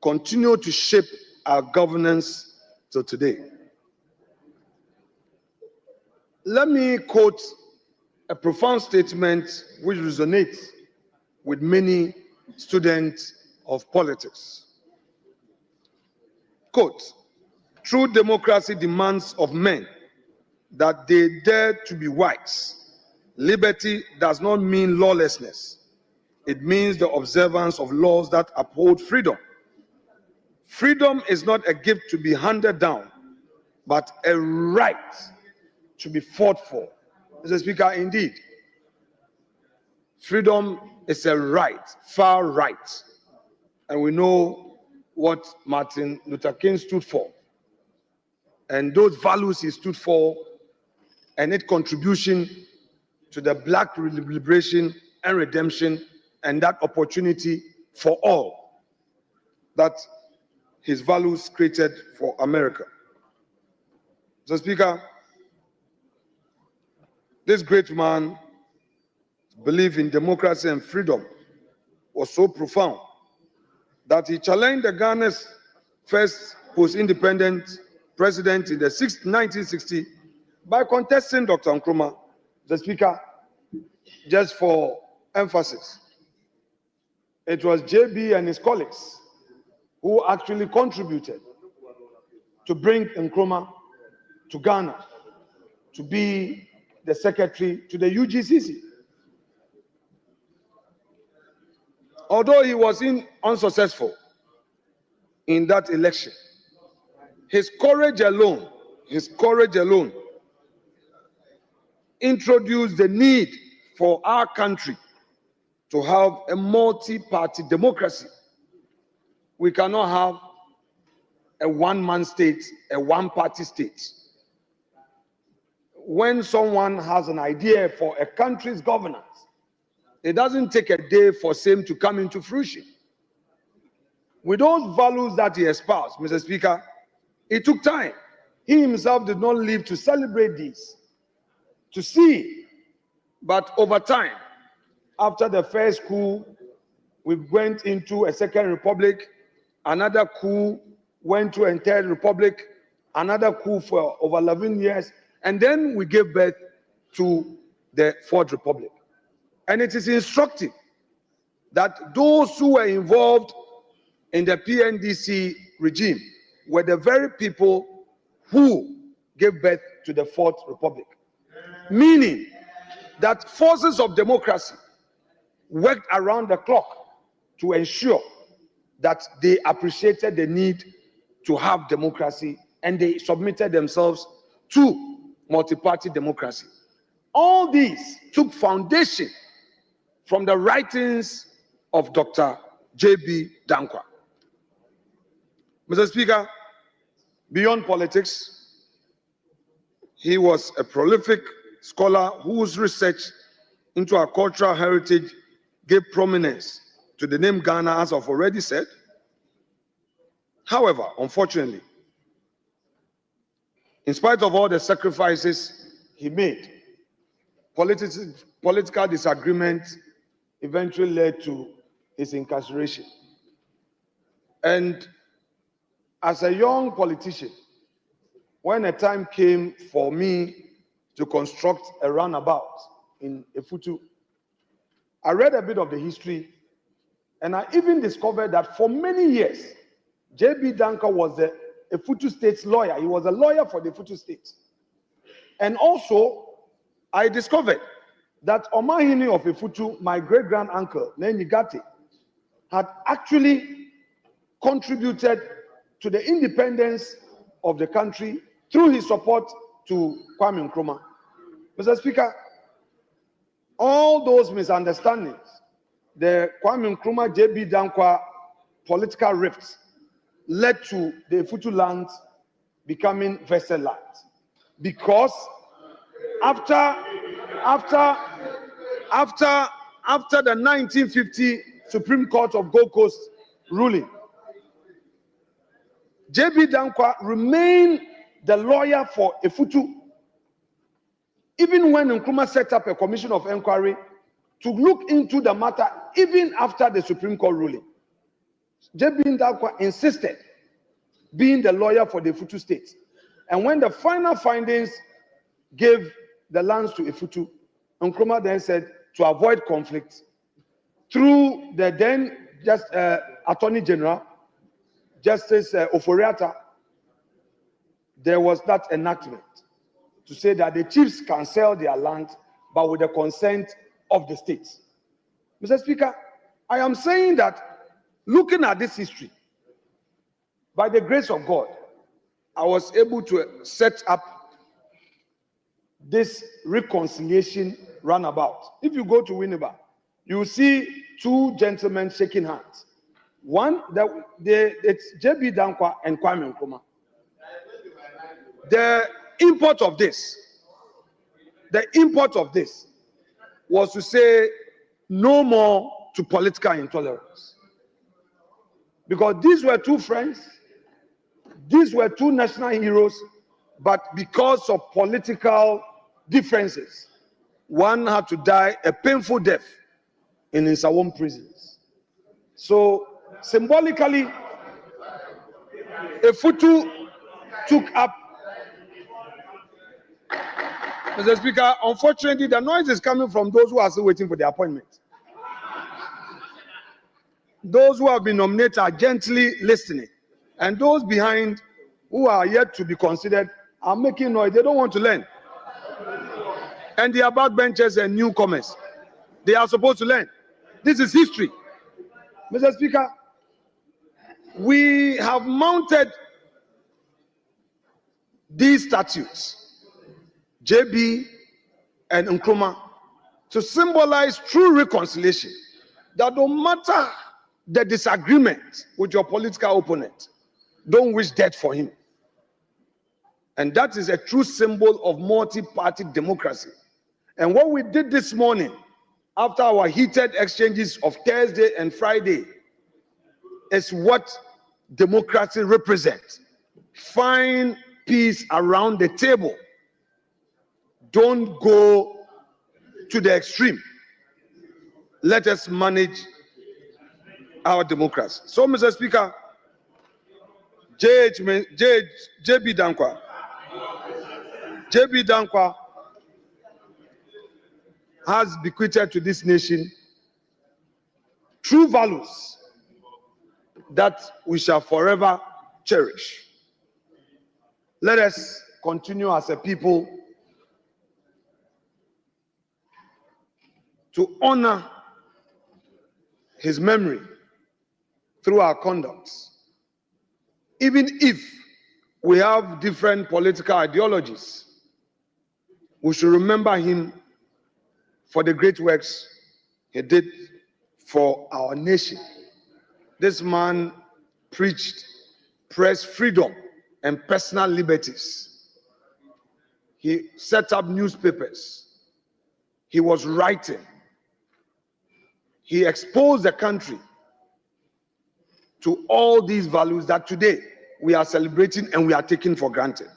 continue to shape our governance till today. Let me quote a profound statement which resonates with many students of politics. Quote, "True democracy demands of men that they dare to be wise. Liberty does not mean lawlessness. It means the observance of laws that uphold freedom. Freedom is not a gift to be handed down. but a right to be fought for. Mr. Speaker, indeed, freedom is a right, far right. And we know what Martin Luther King stood for. And those values he stood for and its contribution to the Black liberation and redemption and that opportunity for all that his values created for America. Mr. Speaker, this great man belief in democracy and freedom was so profound that he challenged the Ghana's first post-independent president in the 1960 by contesting Dr. Nkrumah. The Speaker, just for emphasis, it was JB and his colleagues who actually contributed to bring Nkrumah to Ghana to be the secretary to the UGCC. Although he was unsuccessful in that election, his courage alone introduced the need for our country to have a multi-party democracy. We cannot have a one-man state, a one-party state. When someone has an idea for a country's governance, it doesn't take a day for same to come into fruition. With those values that he espoused, Mr. Speaker, it took time. He himself did not live to celebrate these, to see. But over time, after the first coup, we went into a second republic, another coup went to a third republic, another coup for over 11 years, and then we gave birth to the fourth republic. And it is instructive that those who were involved in the PNDC regime were the very people who gave birth to the Fourth Republic. Meaning that forces of democracy worked around the clock to ensure that they appreciated the need to have democracy and they submitted themselves to multi-party democracy. All these took foundation from the writings of Dr. J.B. Dankwa. Mr. Speaker, beyond politics, he was a prolific scholar whose research into our cultural heritage gave prominence to the name Ghana, as I've already said. However, unfortunately, in spite of all the sacrifices he made, political disagreement eventually led to his incarceration. And as a young politician, when a time came for me to construct a runabout in Efutu, I read a bit of the history, and I even discovered that for many years, J.B. Dankwa was the Efutu State's lawyer. He was a lawyer for the Efutu State. And also, I discovered that Omahini of Efutu, my great-grand-uncle, Nenyi Gate, had actually contributed to the independence of the country through his support to Kwame Nkrumah. Mr. Speaker, all those misunderstandings, the Kwame Nkrumah, J.B. Dankwa political rifts, led to the Efutu lands becoming vested lands. Because after the 1950 Supreme Court of Gold Coast ruling, J.B. Dankwa remained the lawyer for Efutu, even when Nkrumah set up a commission of inquiry to look into the matter, even after the Supreme Court ruling. J.B. Dankwa insisted being the lawyer for the Efutu state. And when the final findings gave the lands to Efutu, Nkrumah then said to avoid conflict, through the then Attorney General, Justice Oforiatta, there was that enactment to say that the chiefs can sell their land, but with the consent of the states. Mr. Speaker, I am saying that looking at this history, by the grace of God, I was able to set up this reconciliation runabout. If you go to Winneba, you will see two gentlemen shaking hands. One, it's JB Dankwa and Kwame Nkrumah. The import of this was to say no more to political intolerance. Because these were two friends, these were two national heroes, but because of political differences, one had to die a painful death in Nsawam prisons. So symbolically, Efutu took up. Mr. Speaker, unfortunately, the noise is coming from those who are still waiting for their appointment. Those who have been nominated are gently listening, and those behind who are yet to be considered are making noise. They don't want to learn. And they are backbenchers and newcomers. They are supposed to learn. This is history. Mr. Speaker, we have mounted these statues, JB and Nkrumah, to symbolize true reconciliation, that no matter the disagreement with your political opponent, don't wish death for him. And that is a true symbol of multi-party democracy. And what we did this morning, after our heated exchanges of Thursday and Friday, is what democracy represents. Find peace around the table. Don't go to the extreme. Let us manage our democracy. So, Mr. Speaker, JB Dankwa has bequeathed to this nation true values that we shall forever cherish. Let us continue as a people to honor his memory through our conduct. Even if we have different political ideologies, we should remember him for the great works he did for our nation. This man preached press freedom and personal liberties. He set up newspapers. He was writing. He exposed the country to all these values that today we are celebrating and we are taking for granted.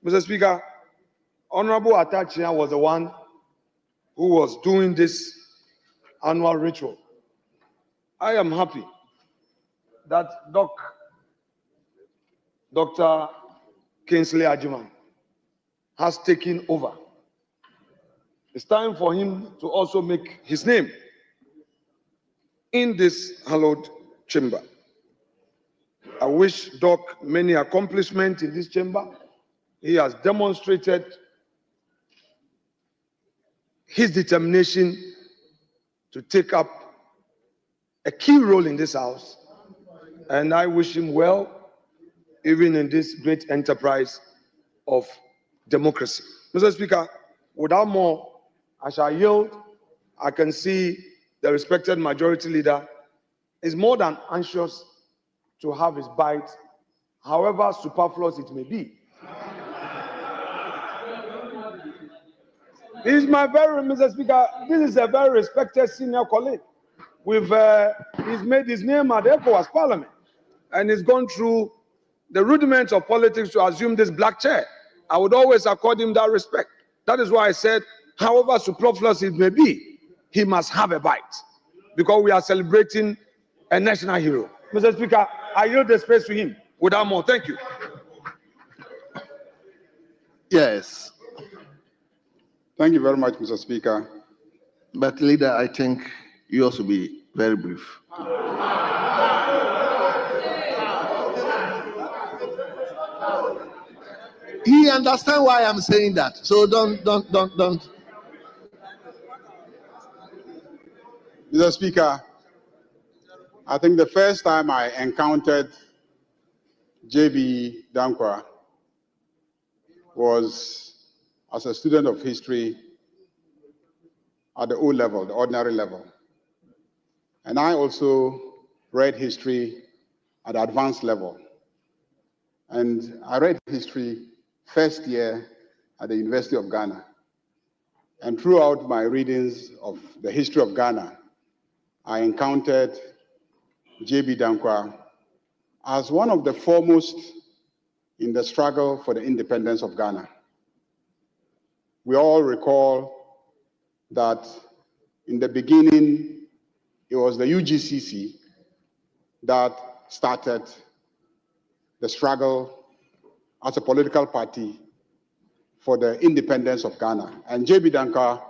Mr. Speaker, Honorable Atachia was the one who was doing this annual ritual. I am happy that Dr. Kingsley Ajiman has taken over. It's time for him to also make his name in this hallowed chamber. I wish Doc many accomplishments in this chamber. He has demonstrated his determination to take up a key role in this house, and I wish him well, even in this great enterprise of democracy. Mr. Speaker, without more, I shall yield. I can see the respected majority leader is more than anxious to have his bite, however superfluous it may be. Mr. Speaker, this is a very respected senior colleague. He's made his name at the ECOWAS Parliament, and he's gone through the rudiments of politics to assume this black chair. I would always accord him that respect. That is why I said, however superfluous it may be, he must have a bite, because we are celebrating a national hero. Mr. Speaker, I yield the space to him without more. Thank you. Yes. Thank you very much, Mr. Speaker. But leader, I think you also be very brief. He understands why I'm saying that. So don't. Mr. Speaker, I think the first time I encountered JB Dankwa was as a student of history at the O level, the ordinary level. And I also read history at the advanced level. And I read history first year at the University of Ghana. And throughout my readings of the history of Ghana, I encountered J.B. Dankwa as one of the foremost in the struggle for the independence of Ghana. We all recall that in the beginning, it was the UGCC that started the struggle as a political party for the independence of Ghana. And J.B. Dankwa,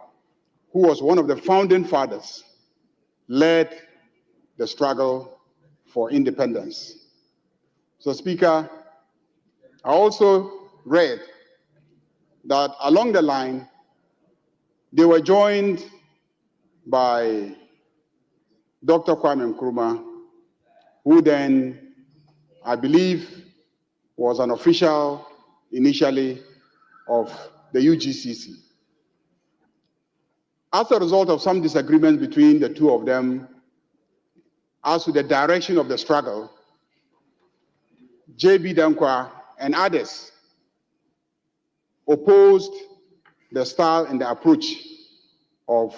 who was one of the founding fathers, led the struggle for independence. So, Speaker, I also read that along the line, they were joined by Dr. Kwame Nkrumah, who then, I believe, was an official initially of the UGCC. As a result of some disagreements between the two of them as to the direction of the struggle, J.B. Dankwa and others opposed the style and the approach of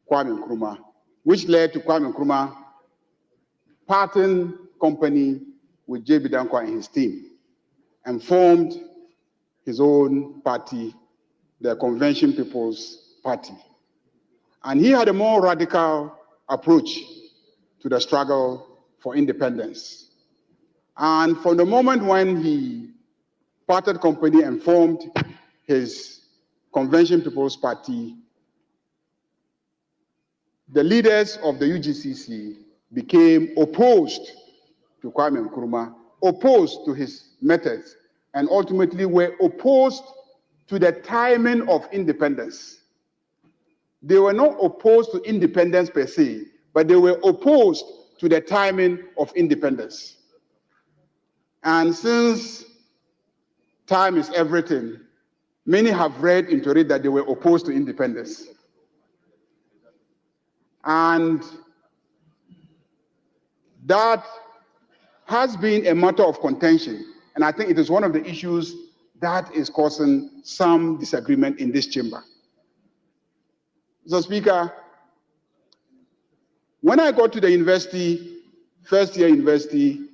Kwame Nkrumah, which led to Kwame Nkrumah parting company with J.B. Dankwa and his team and formed his own party, the Convention People's Party. And he had a more radical approach to the struggle for independence. And from the moment when he parted company and formed his Convention People's Party, the leaders of the UGCC became opposed to Kwame Nkrumah, opposed to his methods, and ultimately were opposed to the timing of independence. They were not opposed to independence per se, but they were opposed to the timing of independence. And since time is everything, many have read into it that they were opposed to independence. And that has been a matter of contention. And I think it is one of the issues that is causing some disagreement in this chamber. So, Speaker, when I got to the university, first year university,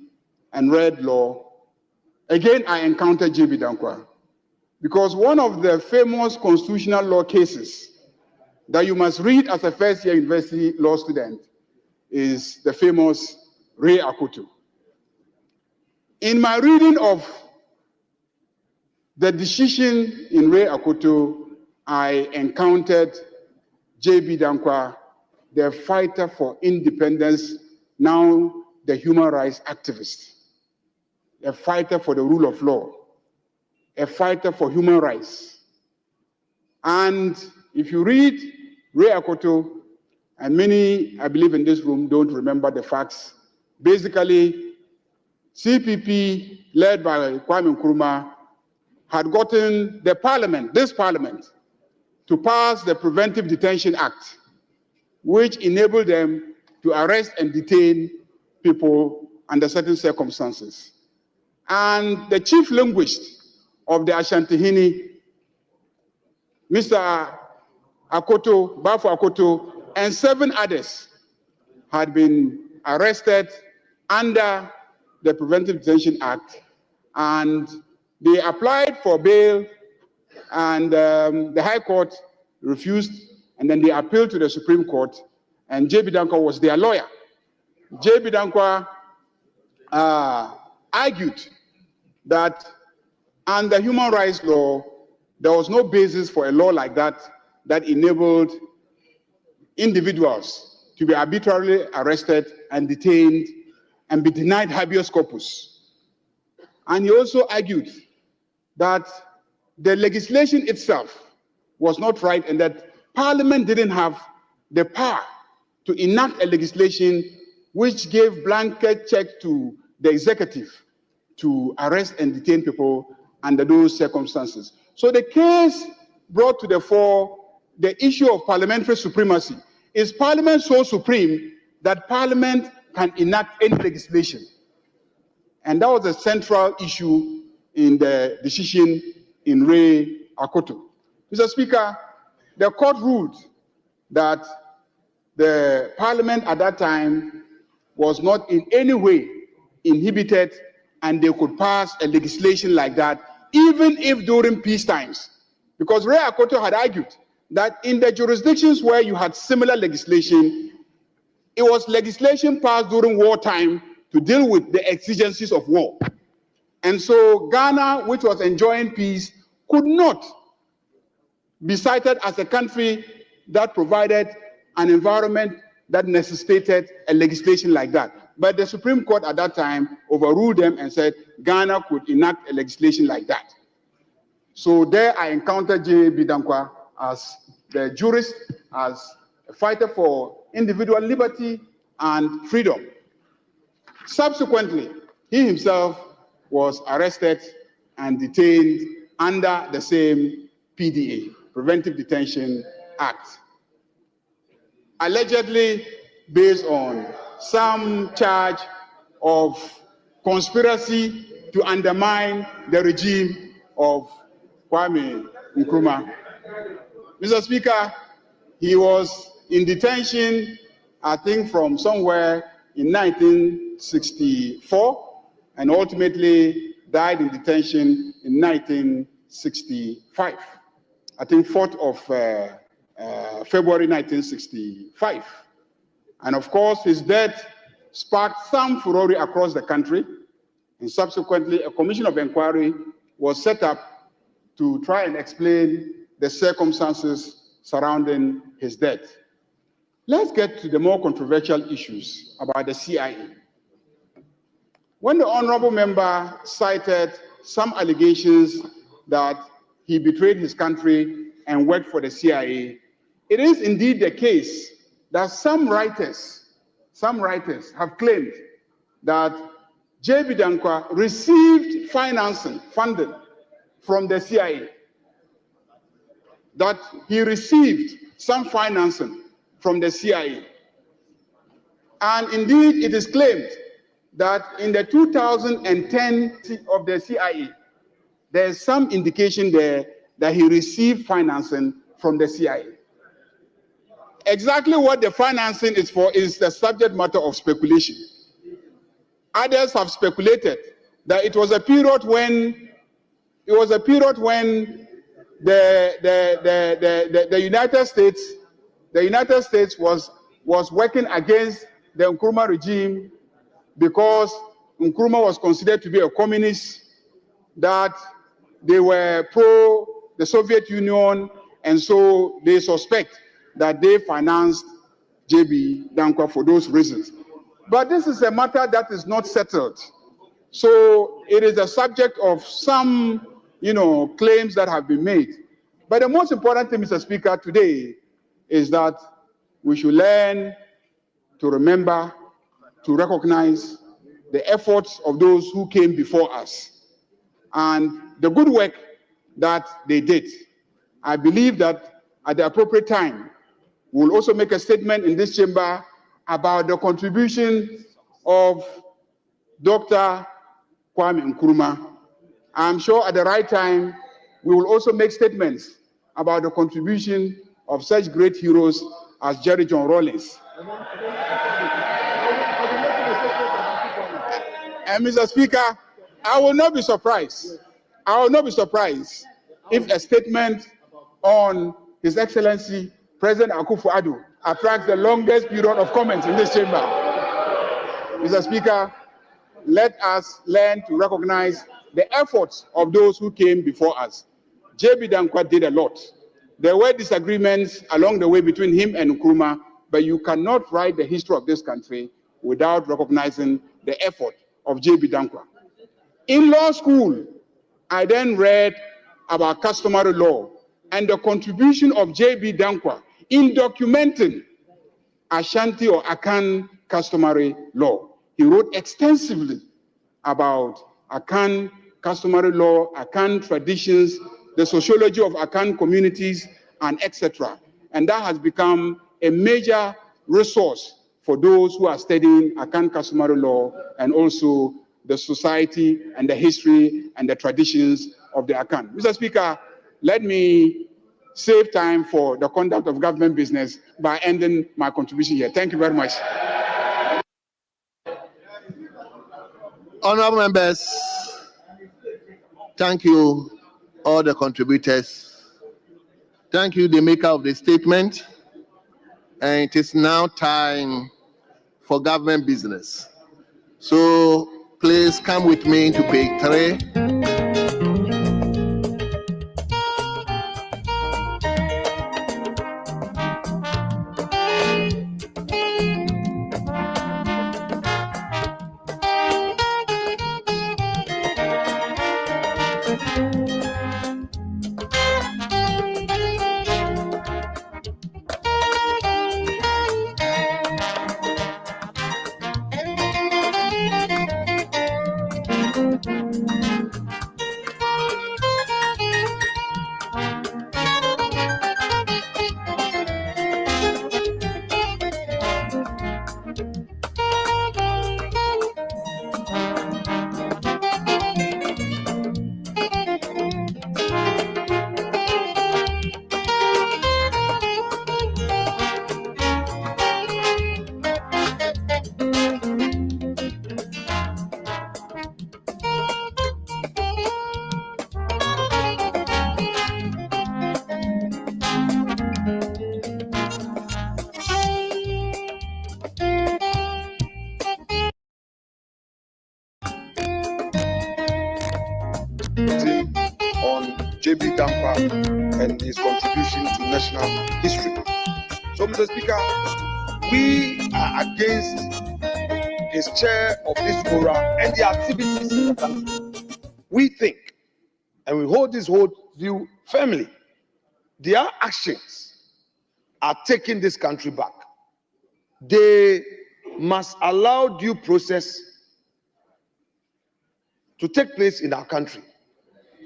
and read law, again I encountered J.B. Dankwa. Because one of the famous constitutional law cases that you must read as a first year university law student is the famous Ray Akoto. In my reading of the decision in Ray Akoto, I encountered J.B. Dankwa, the fighter for independence, now the human rights activist, a fighter for the rule of law, a fighter for human rights. And if you read Ray Akoto, and many, I believe in this room, don't remember the facts, basically, CPP, led by Kwame Nkrumah, had gotten the parliament, this parliament, to pass the Preventive Detention Act, which enabled them to arrest and detain people under certain circumstances. And the chief linguist of the Ashanti, Mr. Akoto, Bafo Akoto, and 7 others had been arrested under the Preventive Detention Act, and they applied for bail, and the High Court refused, and then they appealed to the Supreme Court, and J.B. Dankwa was their lawyer. J.B. Dankwa argued that under human rights law, there was no basis for a law like that that enabled individuals to be arbitrarily arrested and detained and be denied habeas corpus. And he also argued that the legislation itself was not right and that Parliament didn't have the power to enact a legislation which gave blanket check to the executive to arrest and detain people under those circumstances. So the case brought to the fore the issue of parliamentary supremacy. Is Parliament so supreme that Parliament can enact any legislation? And that was the central issue in the decision in Ray Akoto. Mr. Speaker, the court ruled that the Parliament at that time was not in any way inhibited and they could pass a legislation like that, even if during peace times. Because Ray Akoto had argued that in the jurisdictions where you had similar legislation, it was legislation passed during wartime to deal with the exigencies of war. And so Ghana, which was enjoying peace, could not be cited as a country that provided an environment that necessitated a legislation like that. But the Supreme Court at that time overruled them and said Ghana could enact a legislation like that. So there I encountered J.B. Dankwa as the jurist, as a fighter for individual liberty and freedom. Subsequently, he himself was arrested and detained under the same PDA, Preventive Detention Act, allegedly based on some charge of conspiracy to undermine the regime of Kwame Nkrumah. Mr. Speaker, he was in detention, I think, from somewhere in 1964, and ultimately died in detention in 1965. I think 4th of February 1965. And of course, his death sparked some furore across the country, and subsequently a commission of inquiry was set up to try and explain the circumstances surrounding his death. Let's get to the more controversial issues about the CIA. When the honorable member cited some allegations that he betrayed his country and worked for the CIA, it is indeed the case that some writers have claimed that J.B. Dankwa received funding from the CIA, that he received some financing from the CIA. And indeed, it is claimed that in the 2010 of the CIA, there's some indication there that he received financing from the CIA. Exactly what the financing is for is the subject matter of speculation. Others have speculated that it was a period when the United States was working against the Nkrumah regime because Nkrumah was considered to be a communist, that they were pro the Soviet Union, and so they suspect that they financed J.B. Dankwa for those reasons. But this is a matter that is not settled. So it is a subject of some, claims that have been made. But the most important thing, Mr. Speaker, today is that we should learn to remember, to recognize the efforts of those who came before us and the good work that they did. I believe that at the appropriate time, we'll also make a statement in this chamber about the contribution of Dr. Kwame Nkrumah. I'm sure at the right time, we will also make statements about the contribution of such great heroes as Jerry John Rawlings. And Mr. Speaker, I will not be surprised if a statement on His Excellency President Akufo-Addo attracts the longest period of comments in this chamber. Mr. Speaker, let us learn to recognize the efforts of those who came before us. J.B. Dankwa did a lot. There were disagreements along the way between him and Nkrumah, but you cannot write the history of this country without recognizing the effort of J.B. Dankwa. In law school, I then read about customary law and the contribution of J.B. Dankwa in documenting Ashanti or Akan customary law. He wrote extensively about Akan customary law, Akan traditions, the sociology of Akan communities, and etc. And that has become a major resource for those who are studying Akan customary law and also the society and the history and the traditions of the Akan. Mr. Speaker, let me save time for the conduct of government business by ending my contribution here. Thank you very much. Honorable members, thank you, all the contributors. Thank you, the maker of the statement. And it is now time for government business. So please come with me to page 3. On JB Dampa and his contribution to national history. So, Mr. Speaker, we are against his chair of this forum and the activities in the country. We think, and we hold this whole view firmly, their actions are taking this country back. They must allow due process to take place in our country.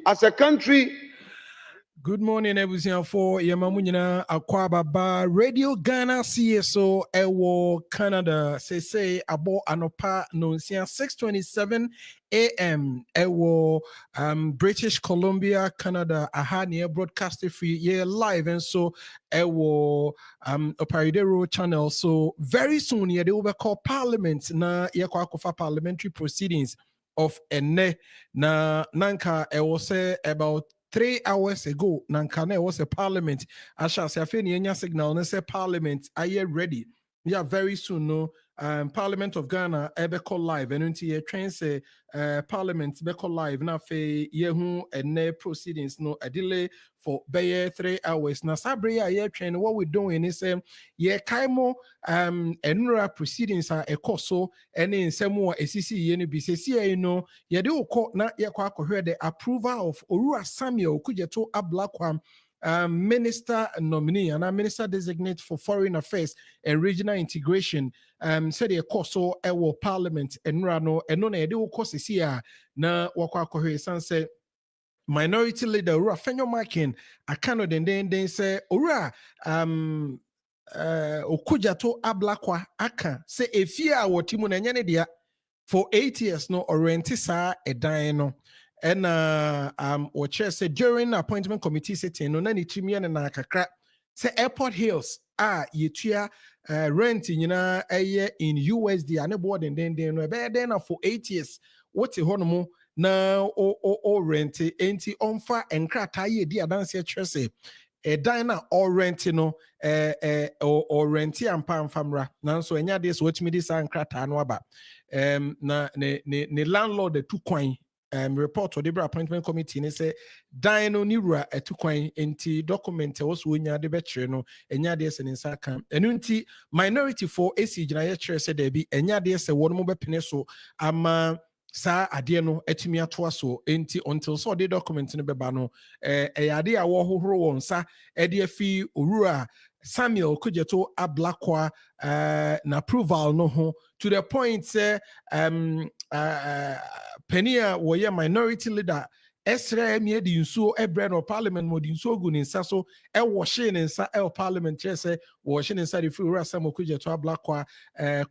As a country. Good morning, Ahiafor. Yamamunyina Akwababa Radio Ghana CSO Ewo Canada. Say abo anopa nonsia 6:27 a.m. Ewo British Columbia, Canada. Aha near broadcasting free live and so Ewo Operadero channel. So very soon they will be called Parliament na yakwakofa parliamentary proceedings of ene na nanka Ewo say about 3 hours ago, Nankane was a parliament. I shall say, I signal and say parliament. Are you ready? Yeah, very soon. No, Parliament of Ghana, Ebeko live, and until you train say Parliament Beko live. Now, fe yehu and proceedings. No, a delay for 3 hours. Now, Sabria, yeah, train. What we're doing is yeah, Kaimo enra proceedings are a coso and in some more ACC BCC. You know, yeah, they will call na yeah hear the approval of Orua Samuel Kujeto Ablakwam. Minister nominee and a minister designate for foreign affairs and regional integration said a course so our parliament and rano and no de course is here na wakwa sunset minority leader Ura Fenyo Makin a cannot then say Ura okujato ablakwa aka say if you are what timu dia for 8 years no orienti sa edan no. And or chair said during appointment committee sitting no nani chimia na kakra say Airport Hills yetua rent in USD and board and then no for 8 years what a honomo na o rent enti onfa enkrata ye di adanse chese a diner or rent no or renti ampa famra nanso enya this what me this ankrata no aba na ne landlord the two coin report or the appointment committee and say dino nira etukwan enti document also nya de betre no enya de se nsa kan enunti minority for AC gina ye chere se there be enya de se won mo bepene so ama sa ade no atumi ato so enti until so the document no beba no ade a wo hohoro won sa ade afi Orua Samuel Kujeto Ablakwa na approval no ho to the point say penny a wɔyɛ minority leader ɛsrɛ mi di nsuo ɛbrɛ no parliament mo di nsuo gu ne nsa so ɛwɔhye ne nsa ɛwɔ parliament kyerɛ sɛ wɔhye ne nsa de firi wura Samuel Okudzeto Ablakwa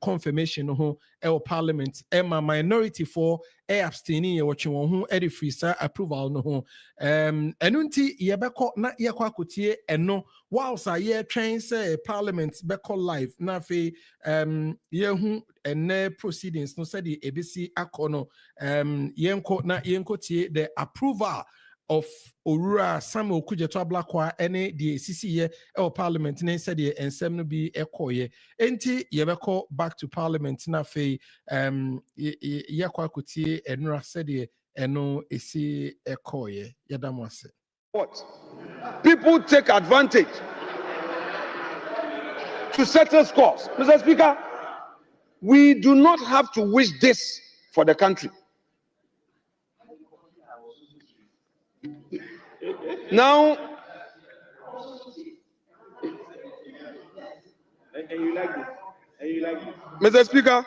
confirmation no ho ɛwɔ parliament ɛma minority for abstaining yɛ wɔtwe wɔn ho ɛde firi sa approval no ho ɛno nti yɛbɛkɔ na yɛkɔ akotie ɛno whilst a yɛtwɛn sɛ parliament bɛkɔ live na afei yɛhu ɛnɛ proceedings no sɛdeɛ ebesi akɔ no yɛnkɔ na yɛnkɔ the approval of Owura Samuel Okudzeto Ablakwa ene the CCE or parliament ne said the ensem no bi ekoye enti yebeko back to parliament na fe yakwa kutie enra said the eno esi ekoye yadamwase. What? People take advantage to settle scores. Mr. Speaker, we do not have to wish this for the country. Now, and you like this, and you like this. Mr. Speaker,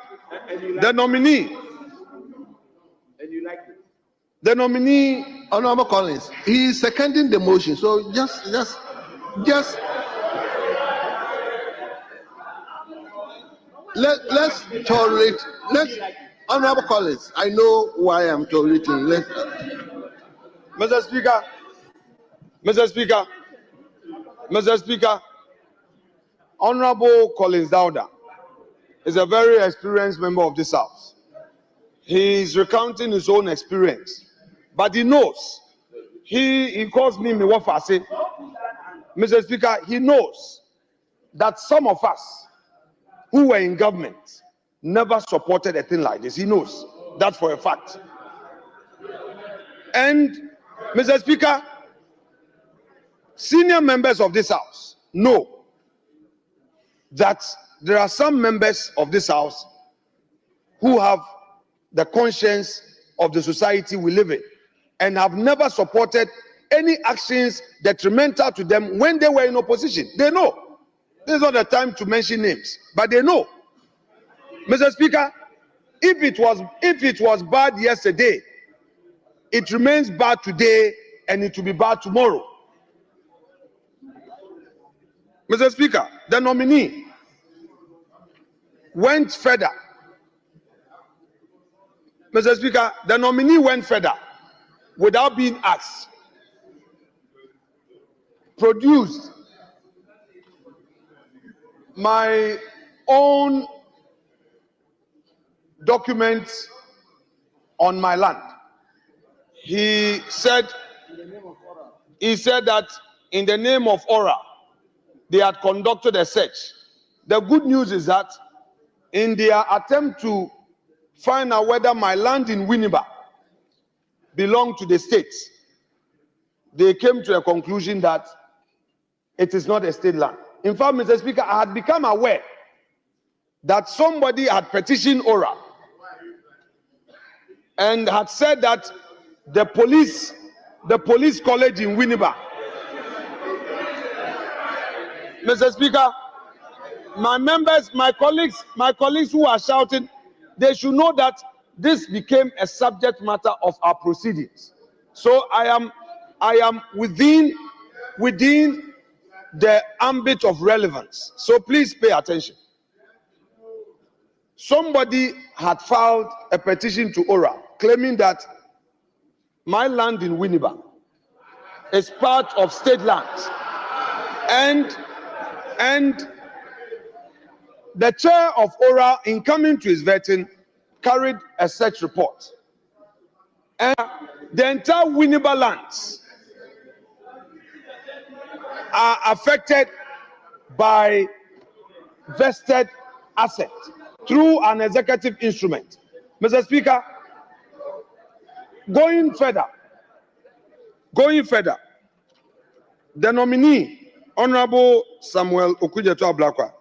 the nominee, And you like it. the nominee, Honorable Collins, he is seconding the motion. So just let's tolerate. Honorable Collins, I know why I'm tolerating. Mr. Speaker, Mr. Speaker, Honorable Collins Dowda is a very experienced member of this House. He is recounting his own experience, but he knows. He calls me Miwafase. Mr. Speaker, he knows that some of us who were in government never supported a thing like this. He knows that for a fact. And Mr. Speaker, senior members of this House know that there are some members of this House who have the conscience of the society we live in and have never supported any actions detrimental to them when they were in opposition. They know. This is not the time to mention names, but they know. Mr. Speaker, if it was bad yesterday, it remains bad today and it will be bad tomorrow. Mr. Speaker, the nominee went further. Mr. Speaker, the nominee went further without being asked. Produced my own documents on my land. He said that in the name of Ora, they had conducted a search. The good news is that in their attempt to find out whether my land in Winneba belonged to the state, they came to a conclusion that it is not a state land. In fact, Mr. Speaker, I had become aware that somebody had petitioned Ora and had said that the police college in Winneba. Mr. Speaker, my members, my colleagues who are shouting, they should know that this became a subject matter of our proceedings. So I am within the ambit of relevance. So please pay attention. Somebody had filed a petition to Ora claiming that my land in Winneba is part of state lands. And the chair of Ora, in coming to his vetting, carried a search report. And the entire Winneba lands are affected by vested asset through an executive instrument. Mr. Speaker, going further, the nominee, Honorable Samuel Okudzeto Ablakwa,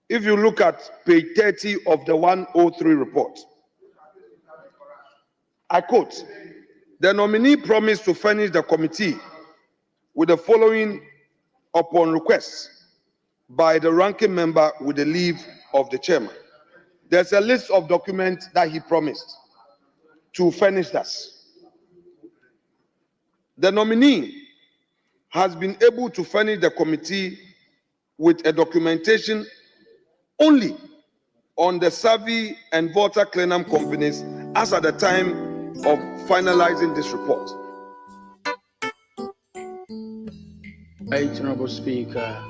if you look at page 30 of the 103 report, I quote, the nominee promised to furnish the committee with the following upon request by the ranking member with the leave of the chairman. there's a list of documents that he promised to furnish us. The nominee has been able to furnish the committee with a documentation only on the survey and voter cleanup companies as at the time of finalizing this report. Right, Honorable Speaker,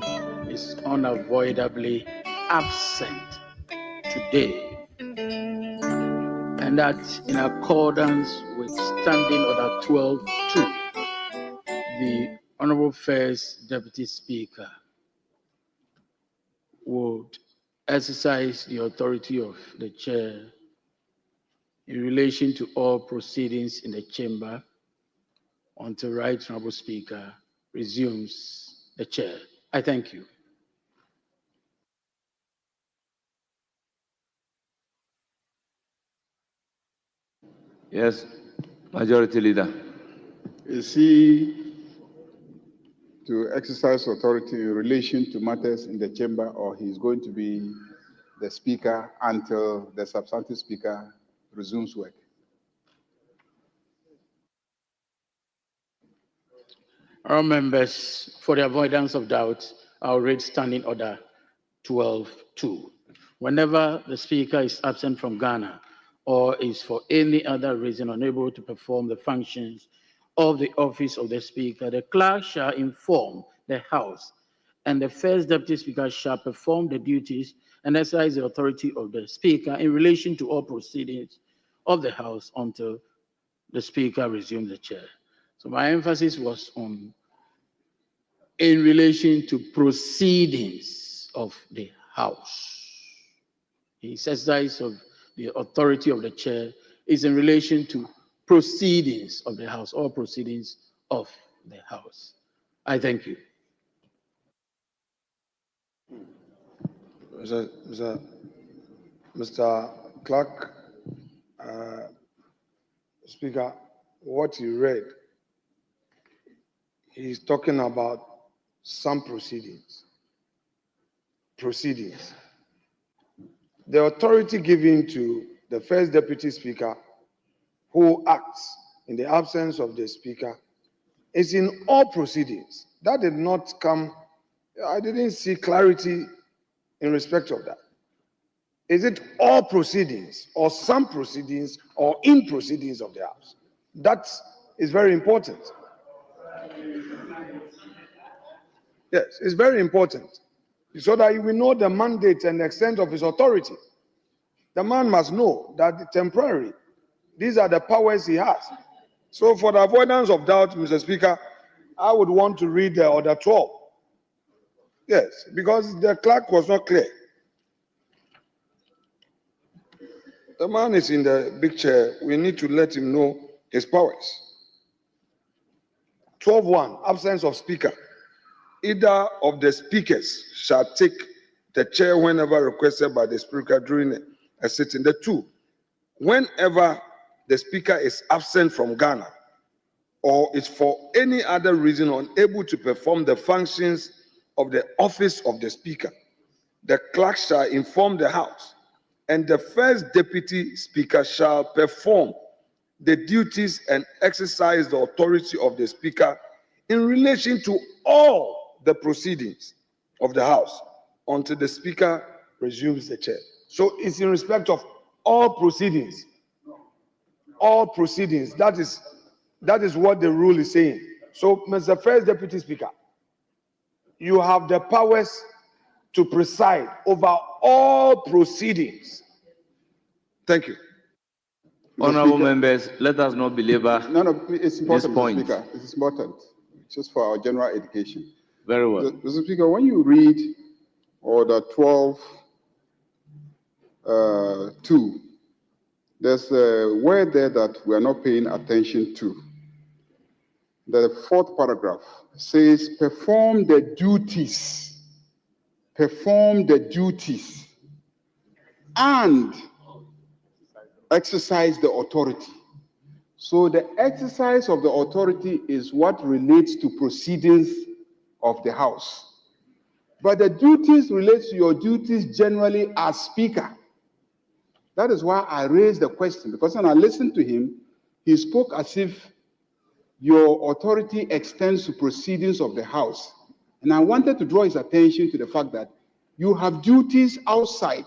is unavoidably absent today, and that in accordance with Standing Order 12.2, the Honorable First Deputy Speaker would exercise the authority of the Chair in relation to all proceedings in the chamber until Right Honorable Speaker resumes the Chair. I thank you. Yes, Majority Leader. Is he to exercise authority in relation to matters in the chamber, or he's going to be the speaker until the substantive speaker resumes work? All members, for the avoidance of doubt, I'll read Standing Order 12.2. Whenever the speaker is absent from Ghana or is for any other reason unable to perform the functions of the office of the speaker, the clerk shall inform the House, and the first deputy speaker shall perform the duties and exercise the authority of the speaker in relation to all proceedings of the House until the speaker resumes the chair. So my emphasis was on in relation to proceedings of the House. The exercise of the authority of the chair is in relation to proceedings of the House, or proceedings of the House. I thank you. Mr. Clerk, Speaker, what you read, he's talking about some proceedings. The authority given to the first deputy speaker who acts in the absence of the speaker is in all proceedings. That did not come, I didn't see clarity in respect of that. Is it all proceedings or some proceedings or in proceedings of the House? That is very important. Yes, it's very important so that you will know the mandate and extent of his authority. The man must know that temporary, these are the powers he has. So for the avoidance of doubt, Mr. Speaker, I would want to read the Order 12. Yes, because the clerk was not clear. The man is in the big chair. We need to let him know his powers. 12.1, absence of speaker. Either of the speakers shall take the chair whenever requested by the speaker during a sitting. The 2, whenever the speaker is absent from Ghana or is for any other reason unable to perform the functions of the office of the speaker, the clerk shall inform the House, and the first deputy speaker shall perform the duties and exercise the authority of the speaker in relation to all the proceedings of the House until the speaker resumes the chair. So it's in respect of all proceedings. All proceedings. That is what the rule is saying. So, Mr. First Deputy Speaker, you have the powers to preside over all proceedings. Thank you. Honorable members, let us not belabor it's important, this point. Mr. Speaker. It's important, just for our general education. Very well. Mr. Speaker, when you read Order 12.2, there's a word there that we are not paying attention to. The 4th paragraph says, perform the duties, and exercise the authority. So the exercise of the authority is what relates to proceedings of the House. But the duties relate to your duties generally as Speaker. That is why I raised the question, because when I listened to him, he spoke as if your authority extends to proceedings of the House. And I wanted to draw his attention to the fact that you have duties outside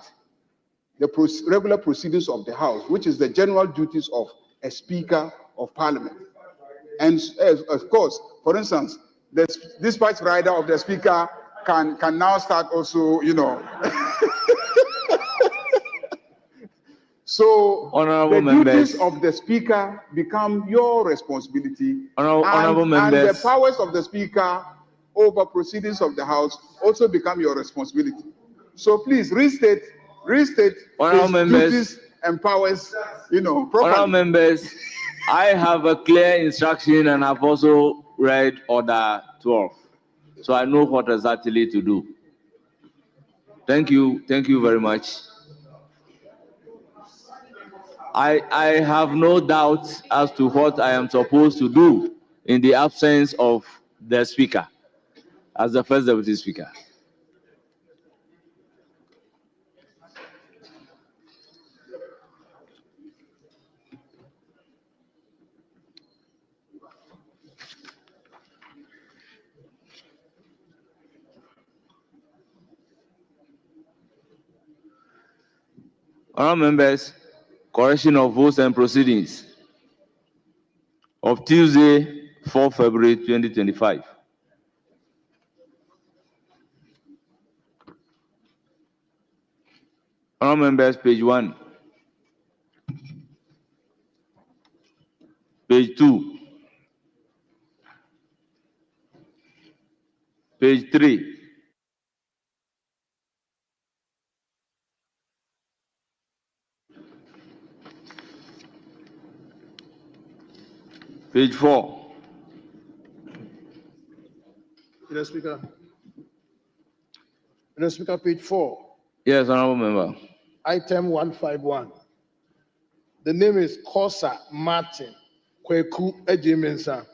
the regular proceedings of the House, which is the general duties of a Speaker of Parliament. And of course, for instance, the dispatch rider of the Speaker can now start also, So Honorable the members, duties of the Speaker become your responsibility, honorable and members, the powers of the Speaker over proceedings of the House also become your responsibility. So please restate honorable his members, duties and powers, honorable properly. members, I have a clear instruction and I've also read Order 12. So I know what exactly to do. Thank you very much. I have no doubt as to what I am supposed to do in the absence of the Speaker, as the First Deputy Speaker. Honourable members, correction of votes and proceedings of Tuesday, 4 February 2025. Honourable members, page 1, page 2, page 3, page 4. Mr. Speaker. Mr. Speaker, page 4. Yes, honourable member. Item 151. The name is Kosa Martin Kweku Ejimensa.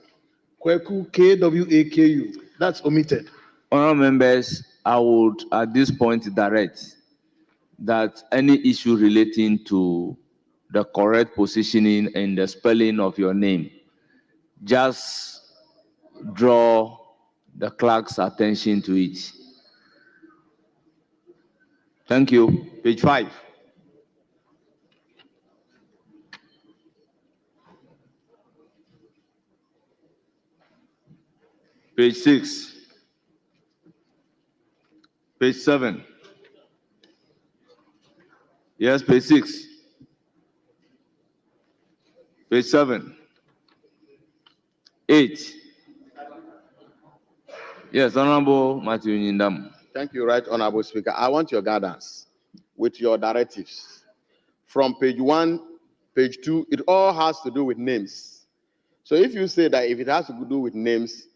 Kweku Kwaku. That's omitted. Honourable members, I would at this point direct that any issue relating to the correct positioning and the spelling of your name, just draw the clerk's attention to it. Thank you. Page 5. Page 6. Page 7. Yes, page 6. Page 7. 8. Yes, Honorable Matthew Nyindam. Thank you, Right Honorable Speaker. I want your guidance with your directives. From page 1, page 2, it all has to do with names. So if you say that if it has to do with names,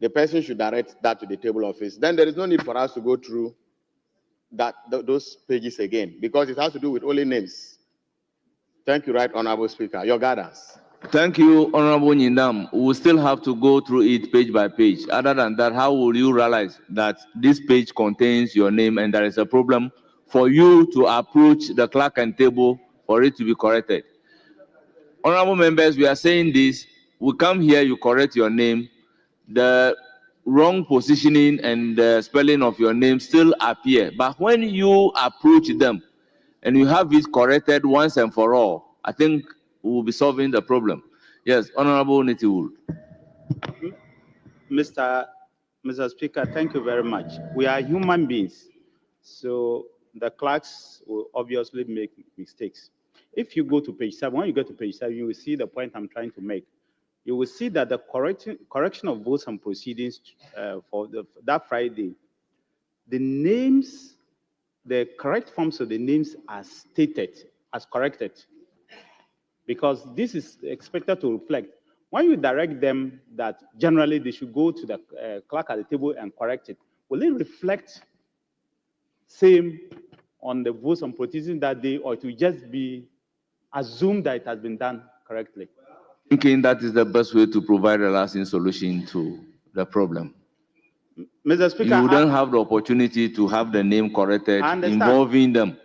the person should direct that to the table office, then there is no need for us to go through those pages again, because it has to do with only names. Thank you, Right Honorable Speaker. Your guidance. Thank you, Honorable Nyindam. We will still have to go through it page by page. Other than that, how will you realize that this page contains your name and there is a problem for you to approach the clerk and table for it to be corrected? Honorable members, we are saying this. We come here, you correct your name. The wrong positioning and the spelling of your name still appear. But when you approach them and you have it corrected once and for all, I think we will be solving the problem. Yes, Honorable Nitiwul. Mr. Speaker, thank you very much. We are human beings, so the clerks will obviously make mistakes. If you go to page 7, when you go to page 7, you will see the point I'm trying to make. You will see that the correction of votes and proceedings for that Friday, the names, the correct forms of the names are stated as corrected, because this is expected to reflect. When you direct them that generally they should go to the clerk at the table and correct it, will it reflect same on the votes and proceedings that day, or it will just be assumed that it has been done correctly? Thinking that is the best way to provide a lasting solution to the problem. Mr. Speaker, you wouldn't have the opportunity to have the name corrected involving them.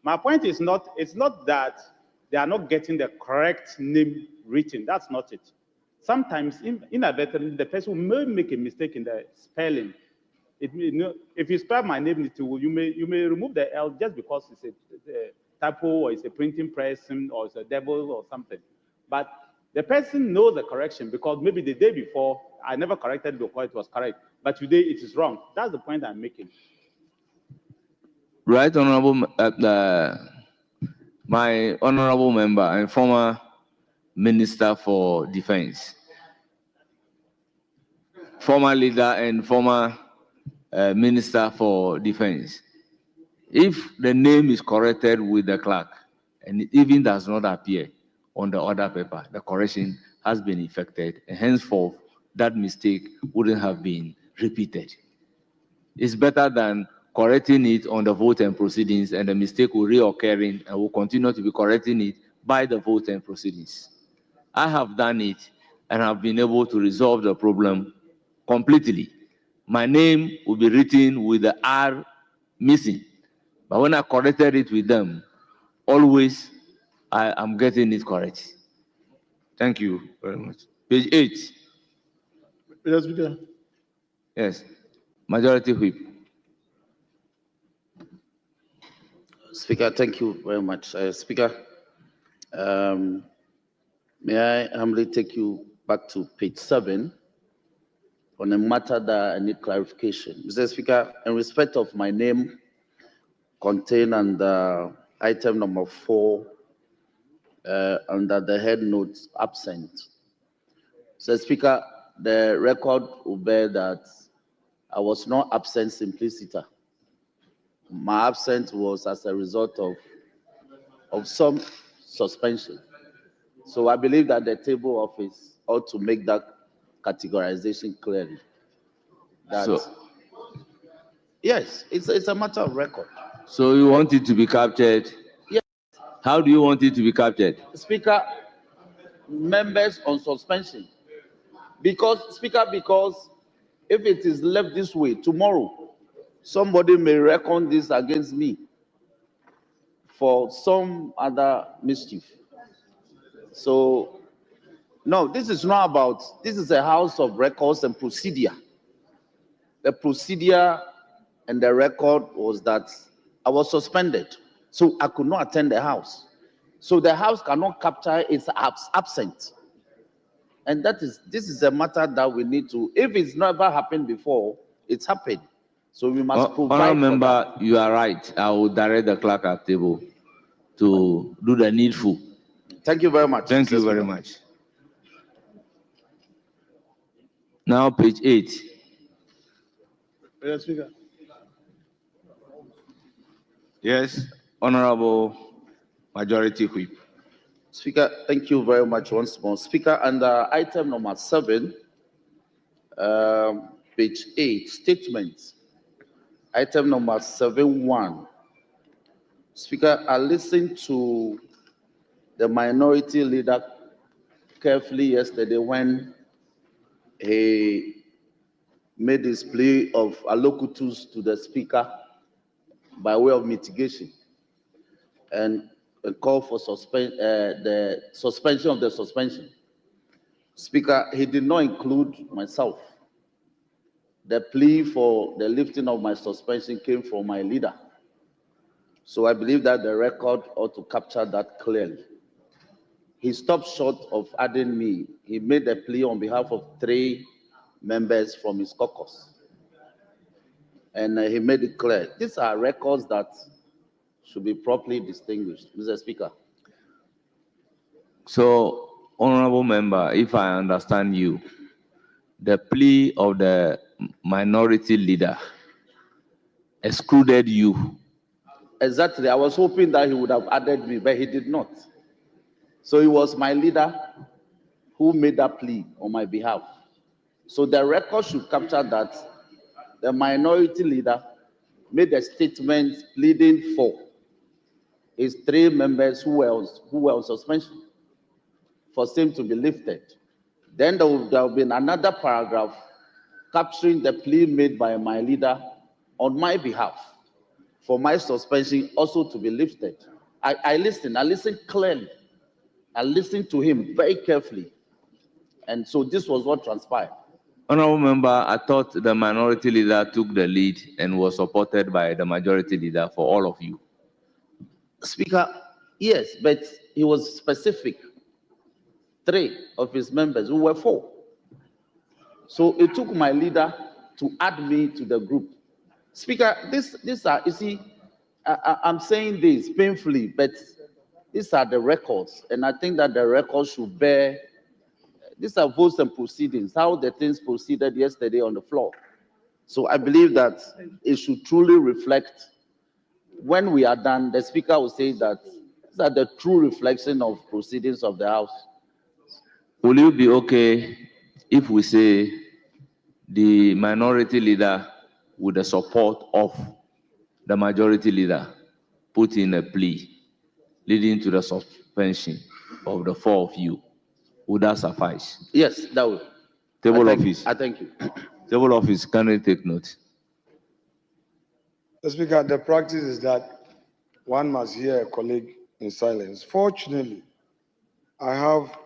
My point is not, it's not that they are not getting the correct name written. That's not it. Sometimes, inadvertently, the person may make a mistake in the spelling. If you spell my name, you may remove the L just because it's a typo or it's a printing press or it's a devil or something. But the person knows the correction because maybe the day before I never corrected it because it was correct, but today it is wrong. That's the point I'm making. Right, Honorable, my honorable member and former Minister for Defense, former leader and former Minister for Defense. If the name is corrected with the clerk and it even does not appear on the order paper, the correction has been effected, and henceforth that mistake wouldn't have been repeated. It's better than correcting it on the vote and proceedings, and the mistake will reoccurring and will continue to be correcting it by the vote and proceedings. I have done it and have been able to resolve the problem completely. My name will be written with the R missing, but when I corrected it with them, always I am getting it correct. Thank you very much. Page 8. Mr. Speaker. Yes, Majority Whip. Speaker, thank you very much. Speaker, may I humbly take you back to page 7 on a matter that I need clarification. Mr. Speaker, in respect of my name contained under item number 4 under the head notes absent. Mr. Speaker, the record will bear that I was not absent simpliciter. My absence was as a result of some suspension. So I believe that the table office ought to make that categorization clearly. Yes, it's a matter of record. So you want it to be captured? Yes. How do you want it to be captured? Speaker, members on suspension. Because if it is left this way, tomorrow, somebody may reckon this against me for some other mischief. So, no, this is not about, this is a house of records and procedure. The procedure and the record was that I was suspended, so I could not attend the house. So the house cannot capture its absent. And this is a matter that we need to, if it's never happened before, it's happened. So we must provide. Honourable member, you are right. I will direct the clerk at table to do the needful. Thank you very much. Thank you very much. Now, page 8. Mr. Speaker. Yes, Honourable Majority Whip. Speaker, thank you very much once more. Speaker, under item number 7, page 8, statements. Item number 7.1. Speaker, I listened to the minority leader carefully yesterday when he made his plea of allocutus to the speaker by way of mitigation and a call for the suspension of the suspension. Speaker, he did not include myself. The plea for the lifting of my suspension came from my leader. So I believe that the record ought to capture that clearly. He stopped short of adding me. He made a plea on behalf of 3 members from his caucus. And he made it clear. These are records that should be properly distinguished, Mr. Speaker. So, honourable member, if I understand you, the plea of the minority leader excluded you. Exactly. I was hoping that he would have added me, but he did not. So it was my leader who made that plea on my behalf. So the record should capture that the minority leader made a statement pleading for his 3 members who were on suspension for same to be lifted. Then there will have been another paragraph capturing the plea made by my leader on my behalf for my suspension also to be lifted. I listened clearly. I listened to him very carefully. And so this was what transpired. Honorable member, I thought the minority leader took the lead and was supported by the majority leader for all of you. Speaker, yes, but he was specific. 3 of his members, we were 4. So it took my leader to add me to the group. Speaker, these are, you see, I'm saying this painfully, but these are the records, and I think that the records should bear. These are votes and proceedings, how the things proceeded yesterday on the floor. So I believe that it should truly reflect. When we are done, the speaker will say that these are the true reflection of proceedings of the House. Will you be okay if we say the minority leader, with the support of the majority leader, put in a plea leading to the suspension of the 4 of you? Would that suffice? Yes, that will. Table office. I thank you. Table office, can you take note? Mr. Speaker, the practice is that one must hear a colleague in silence. Fortunately, I have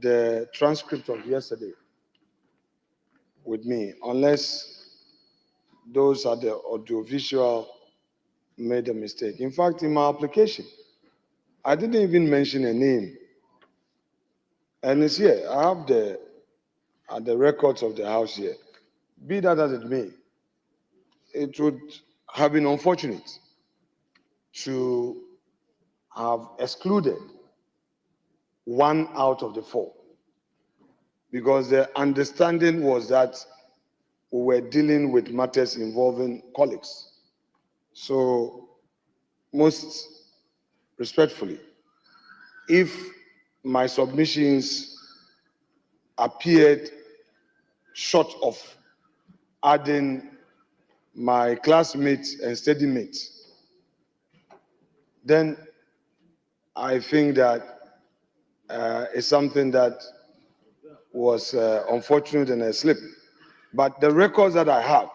the transcript of yesterday with me, unless those are the audiovisual made a mistake. In fact, in my application, I didn't even mention a name. And it's here. I have the records of the House here. Be that as it may, it would have been unfortunate to have excluded 1 out of the 4, because the understanding was that we were dealing with matters involving colleagues. So, most respectfully, if my submissions appeared short of adding my classmates and study mates, then I think that it's something that was unfortunate and a slip. But the records that I have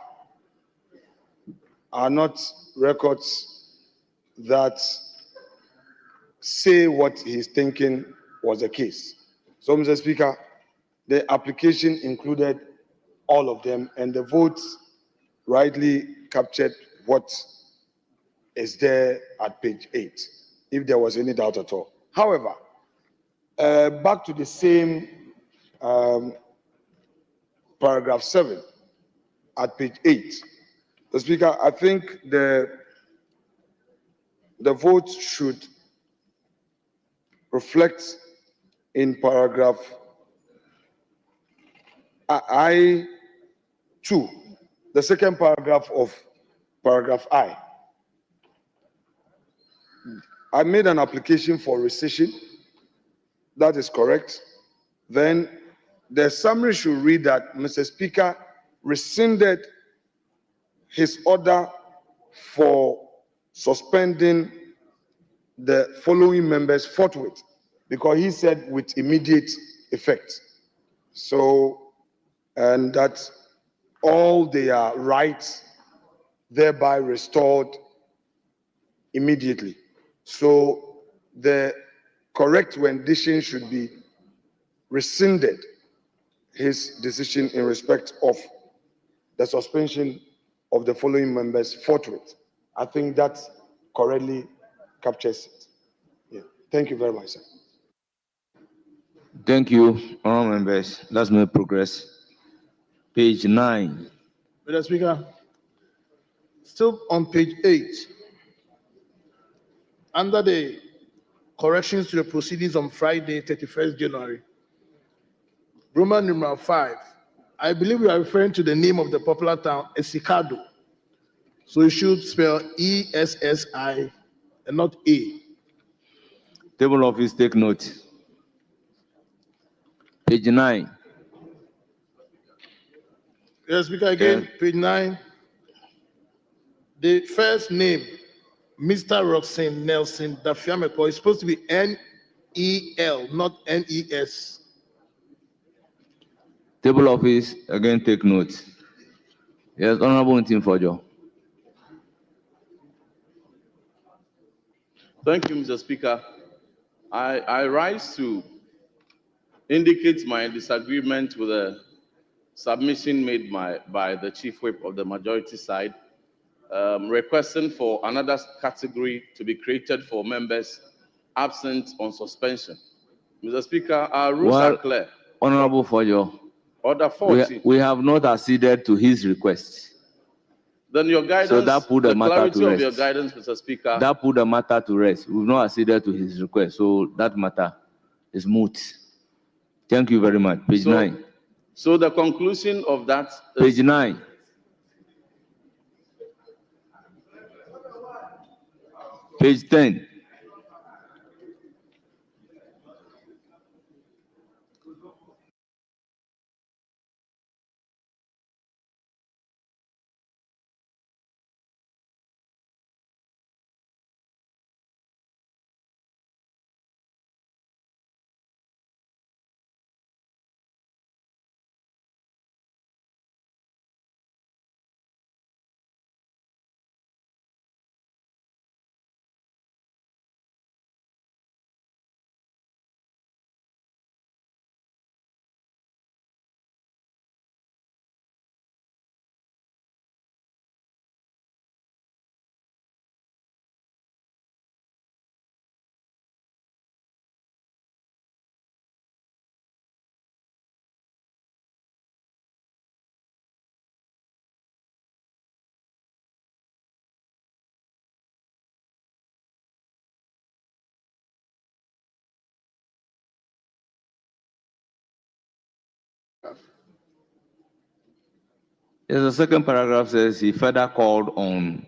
are not records that say what he's thinking was the case. So, Mr. Speaker, the application included all of them, and the votes rightly captured what is there at page 8, if there was any doubt at all. However, back to the same paragraph 7 at page 8. The Speaker, I think the vote should reflect in paragraph I2, the second paragraph of paragraph I. I made an application for rescission. That is correct. Then the summary should read that Mr. Speaker rescinded his order for suspending the following members forthwith, because he said with immediate effect. So, and that all their rights thereby restored immediately. So the correct rendition should be rescinded his decision in respect of the suspension of the following members forthwith. I think that correctly captures it. Yeah. Thank you very much, sir. Thank you, honorable members. Let's make progress. Page 9. Mr. Speaker, still on page 8, under the corrections to the proceedings on Friday, 31st January, Roman numeral 5, I believe we are referring to the name of the popular town, Esikado. So you should spell E-S-S-I and not A. Table office, take note. Page 9. Yes, Speaker, again, page 9. The first name, Mr. Roxanne Nelson Dafiamepo, is supposed to be N-E-L, not N-E-S. Table office, again, take note. Yes, Honorable Ntim Fojo. Thank you, Mr. Speaker. I rise to indicate my disagreement with the submission made by the Chief Whip of the majority side, requesting for another category to be created for members absent on suspension. Mr. Speaker, our rules are clear. Honorable Fojo, Order 14. we have not acceded to his request. Then your guidance, So that put the matter clarity to of your rest. guidance, Mr. Speaker. That put the matter to rest. We've not acceded to his request, so that matter is moot. Thank you very much. Page 9. So the conclusion of that Page 9. Page 10. Yes, the second paragraph says he further called on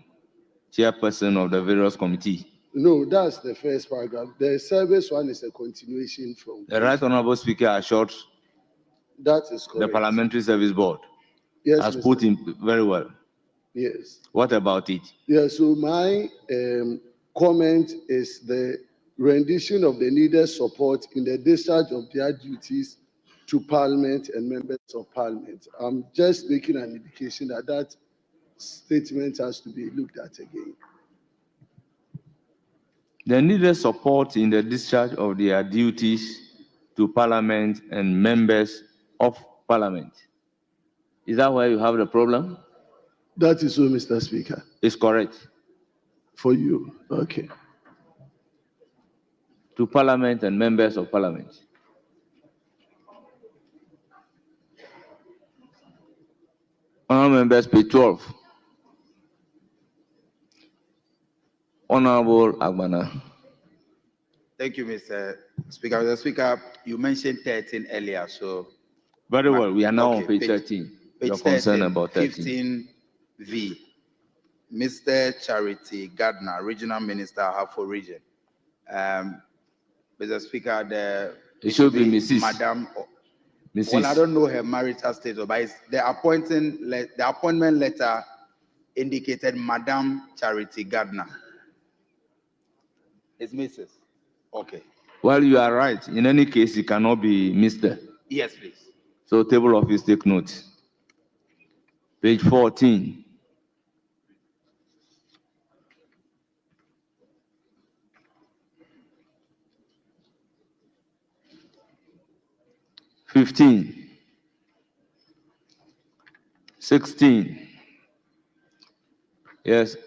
chairperson of the various committee. No, that's the first paragraph. The service one is a continuation from. The Right Honorable Speaker assured That is correct. the Parliamentary Service Board Yes, has Mr. put in very well. Yes. What about it? Yeah, so my comment is the rendition of the needed support in the discharge of their duties to Parliament and members of Parliament. I'm just making an indication that that statement has to be looked at again. The needed support in the discharge of their duties to Parliament and members of Parliament. Is that where you have the problem? That is so, Mr. Speaker. It's correct. For you, okay. To Parliament and members of Parliament. Honourable members, page 12. Honourable Agbana. Thank you, Mr. Speaker. Mr. Speaker, you mentioned 13 earlier, so. Very well, we are now on page 13. Your concern about 13. 15V. Mr. Charity Gardner, Regional Minister, Ahiafor Region. Mr. Speaker, it should be Mrs. Madam. Mrs. Well, I don't know her marital status, but it's the appointment letter indicated Madam Charity Gardner. It's Mrs. Okay. Well, you are right. In any case, it cannot be Mr. Yes, please. So, table office, take note. Page 14. (15) 16. Yes,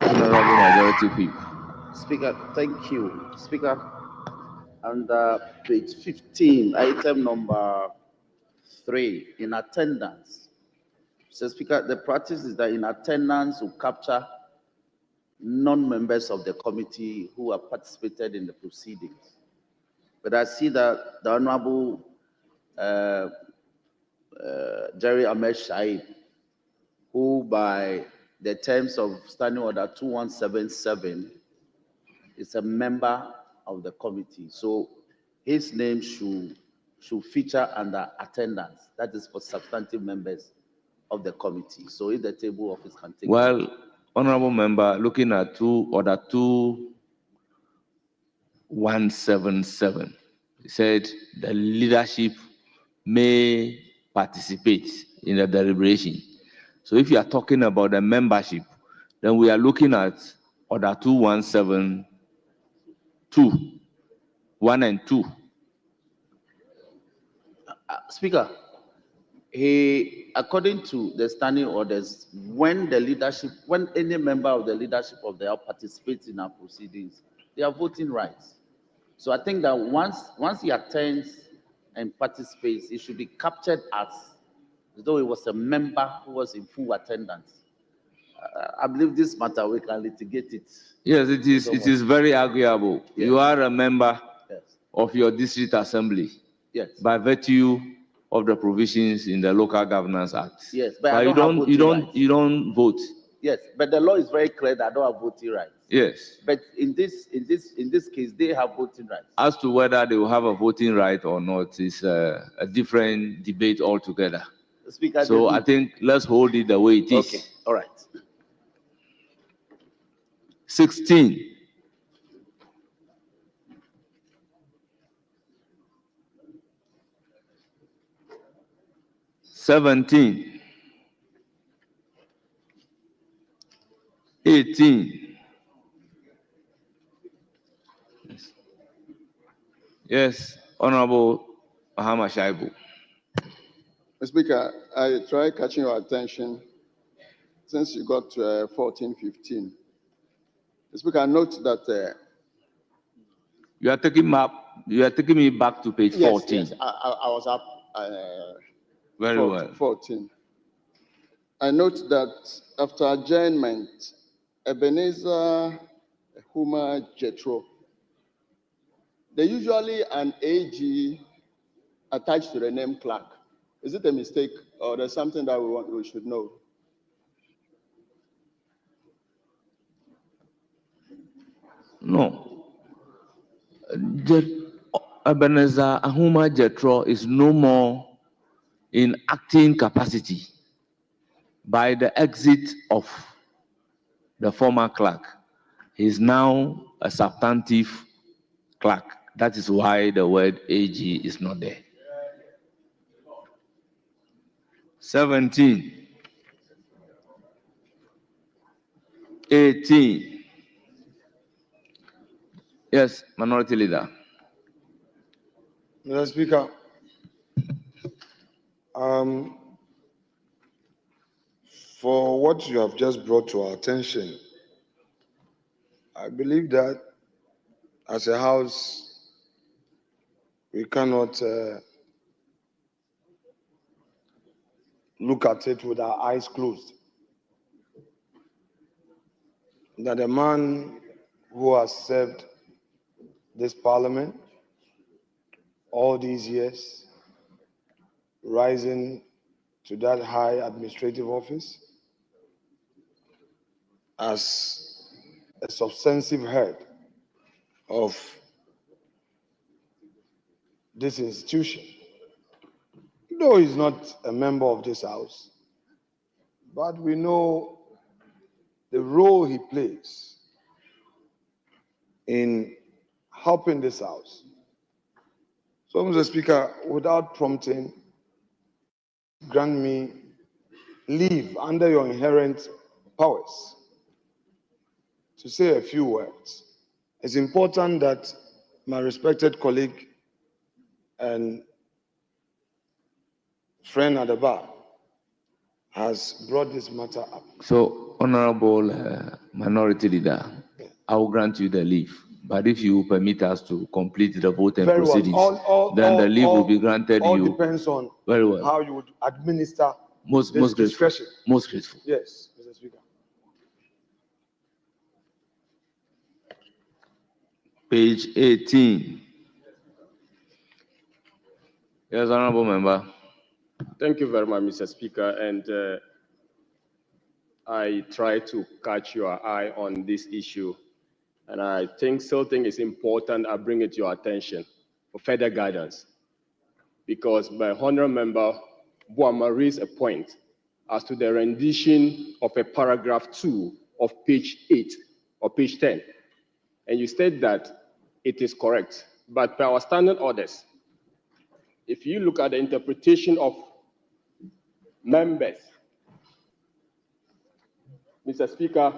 Honorable Majority Whip. Speaker, thank you. Speaker, under page 15, item number 3, in attendance. So, Speaker, the practice is that in attendance will capture non-members of the committee who have participated in the proceedings. But I see that the Honorable Jerry Ahmed Shaib, who by the terms of Standing Order 2177 is a member of the committee. So his name should feature under attendance. That is for substantive members of the committee. So if the table office can take. Well, Honorable Member, looking at Order 2177, he said the leadership may participate in the deliberation. So if you are talking about the membership, then we are looking at Order 2177 2, 1 and 2. Speaker, according to the standing orders, when any member of the leadership of the House participates in our proceedings, they have voting rights. So I think that once he attends and participates, it should be captured as though he was a member who was in full attendance. I believe this matter we can litigate it. Yes, it is. It is very arguable. Yes. You are a member Yes. of your district assembly. Yes. By virtue of the provisions in the Local Governance Act. Yes, but But I don't have voting rights. you don't vote. Yes, but the law is very clear that I don't have voting rights. Yes. But in this case, they have voting rights. As to whether they will have a voting right or not is a different debate altogether. Speaker, So I think let's hold it the way it is. Okay, all right. 16. Seventeen, 18. Yes, Honorable Mahama Shaibu. Mr. Speaker, I try catching your attention since you got to 14, 15. Mr. Speaker, I note that You are taking me back to page 14. Yes, I was up. Very well. 14. I note that after adjournment, Ebenezer Huma Jetro, there's usually an AG attached to the name clerk. Is it a mistake or there's something that we should know? No. Ebenezer Ahuma Jetro is no more in acting capacity by the exit of the former clerk. He is now a substantive clerk. That is why the word AG is not there. 17. 18. Yes, Minority Leader. Mr. Speaker, for what you have just brought to our attention, I believe that as a house, we cannot look at it with our eyes closed. That a man who has served this parliament all these years, rising to that high administrative office as a substantive head of this institution, though he's not a member of this house, but we know the role he plays in helping this house. So, Mr. Speaker, without prompting, grant me leave under your inherent powers to say a few words. It's important that my respected colleague and friend at the bar has brought this matter up. So, Honorable Minority Leader, I will grant you the leave. But if you permit us to complete the vote and Very well. proceedings, then the leave will be granted all you. Depends on very well. How you would administer Most this grateful. discretion. Most grateful. Yes, Mr. Speaker. Page 18. Yes, Honorable Member. Thank you very much, Mr. Speaker. And I try to catch your eye on this issue. And I still think it's important I bring it to your attention for further guidance. Because my honorable member, Boama, raised a point as to the rendition of a paragraph 2 of page 8 or page 10. And you state that it is correct. But by our standard orders, if you look at the interpretation of members, Mr. Speaker,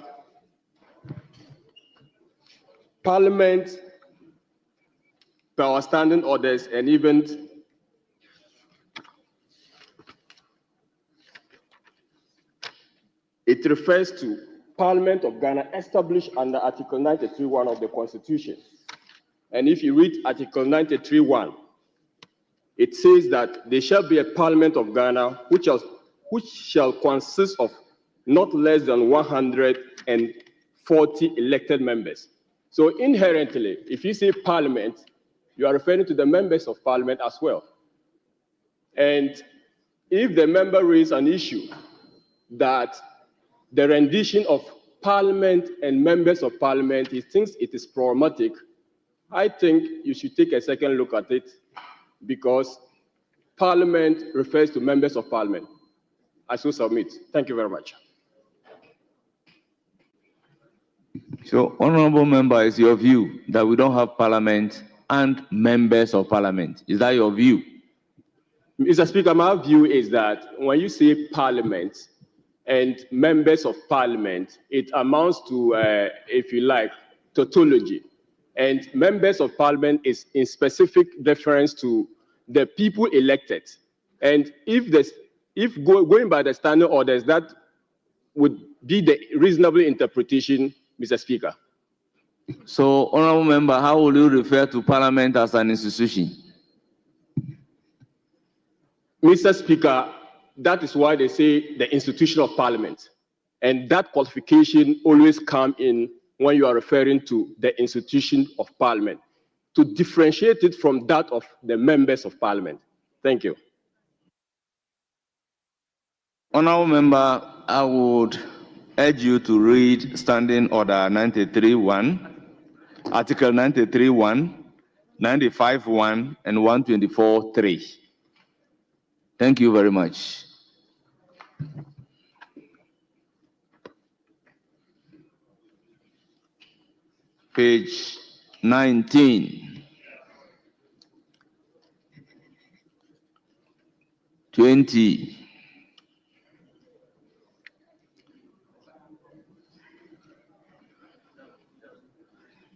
Parliament per our standing orders and even it refers to Parliament of Ghana established under Article 93(1) of the Constitution. And if you read Article 93(1), it says that there shall be a Parliament of Ghana which shall consist of not less than 140 elected members. So inherently, if you say Parliament, you are referring to the members of Parliament as well. And if the member raises an issue that the rendition of Parliament and members of Parliament, he thinks it is problematic, I think you should take a second look at it, because Parliament refers to members of Parliament. I so submit. Thank you very much. So, honorable member, is your view that we don't have Parliament and members of Parliament? Is that your view? Mr. Speaker, my view is that when you say Parliament and members of Parliament, it amounts to, if you like, tautology. And members of Parliament is in specific reference to the people elected. And if going by the standing orders, that would be the reasonable interpretation, Mr. Speaker. So, honorable member, how will you refer to Parliament as an institution? Mr. Speaker, that is why they say the institution of Parliament. And that qualification always comes in when you are referring to the institution of Parliament, to differentiate it from that of the members of Parliament. Thank you. Honorable member, I would urge you to read Standing Order 93(1), Article 93(1), 95(1), and 124(3). Thank you very much. Page 19, 20.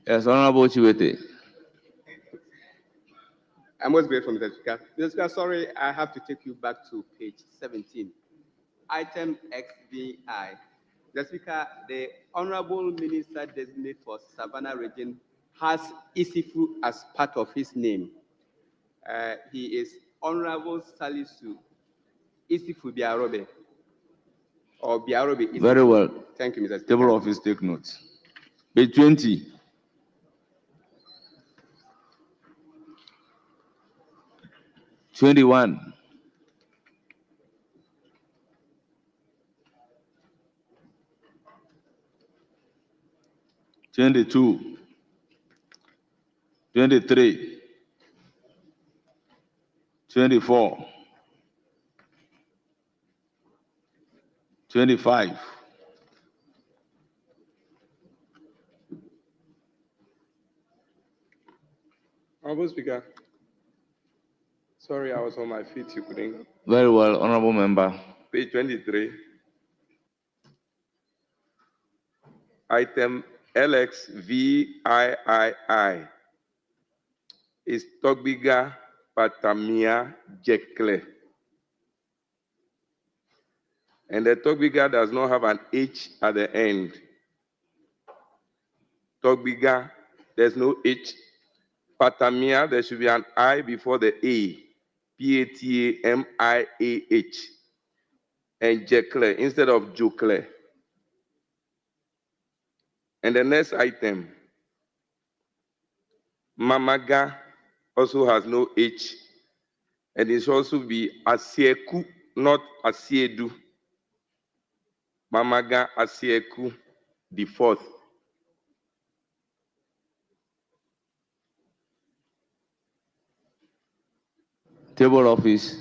Yes, Honorable Chiwete. I'm most grateful, Mr. Speaker. Mr. Speaker, sorry, I have to take you back to page 17. Item XVI. Mr. Speaker, the Honorable Minister Designate for Savannah Region has Isifu as part of his name. He is Honorable Salisu Isifu Biarobe. Or Biarobe Isifu. Very well. Thank you, Mr. Speaker. Table office, take note. Page 20. '21. '22. '23. '24. '25. Honorable Speaker, sorry, I was on my feet, you couldn't. Very well, honorable member. Page 23. Item LXVIII is Togbiga Patamia Jekle. And the Togbiga does not have an H at the end. Togbiga, there's no H. Patamia, there should be an I before the A. P-A-T-A-M-I-A-H. And Jekle instead of Jokle. And the next item, Mamaga also has no H. And it should also be Asieku, not Asiedu. Mamaga Asieku, the fourth. Table office,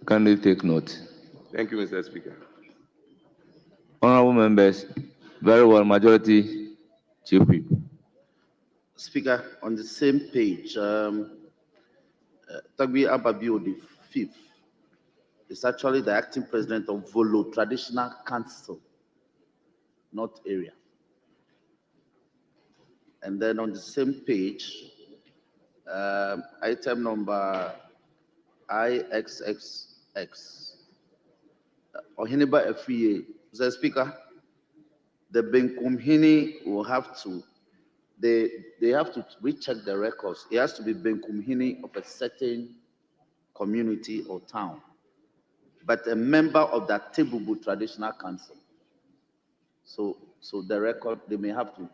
kindly take note. Thank you, Mr. Speaker. Honorable members, very well, majority, chief whip. Speaker, on the same page, Tagbi Ababio, the fifth, is actually the acting president of Volo Traditional Council, North Area. And then on the same page, Item number IXXX. Ohiniba Efriye, Mr. Speaker, the Benkumhini will have to, they have to recheck the records. It has to be Benkumhini of a certain community or town, but a member of that Tebubu Traditional Council. So the record, they may have to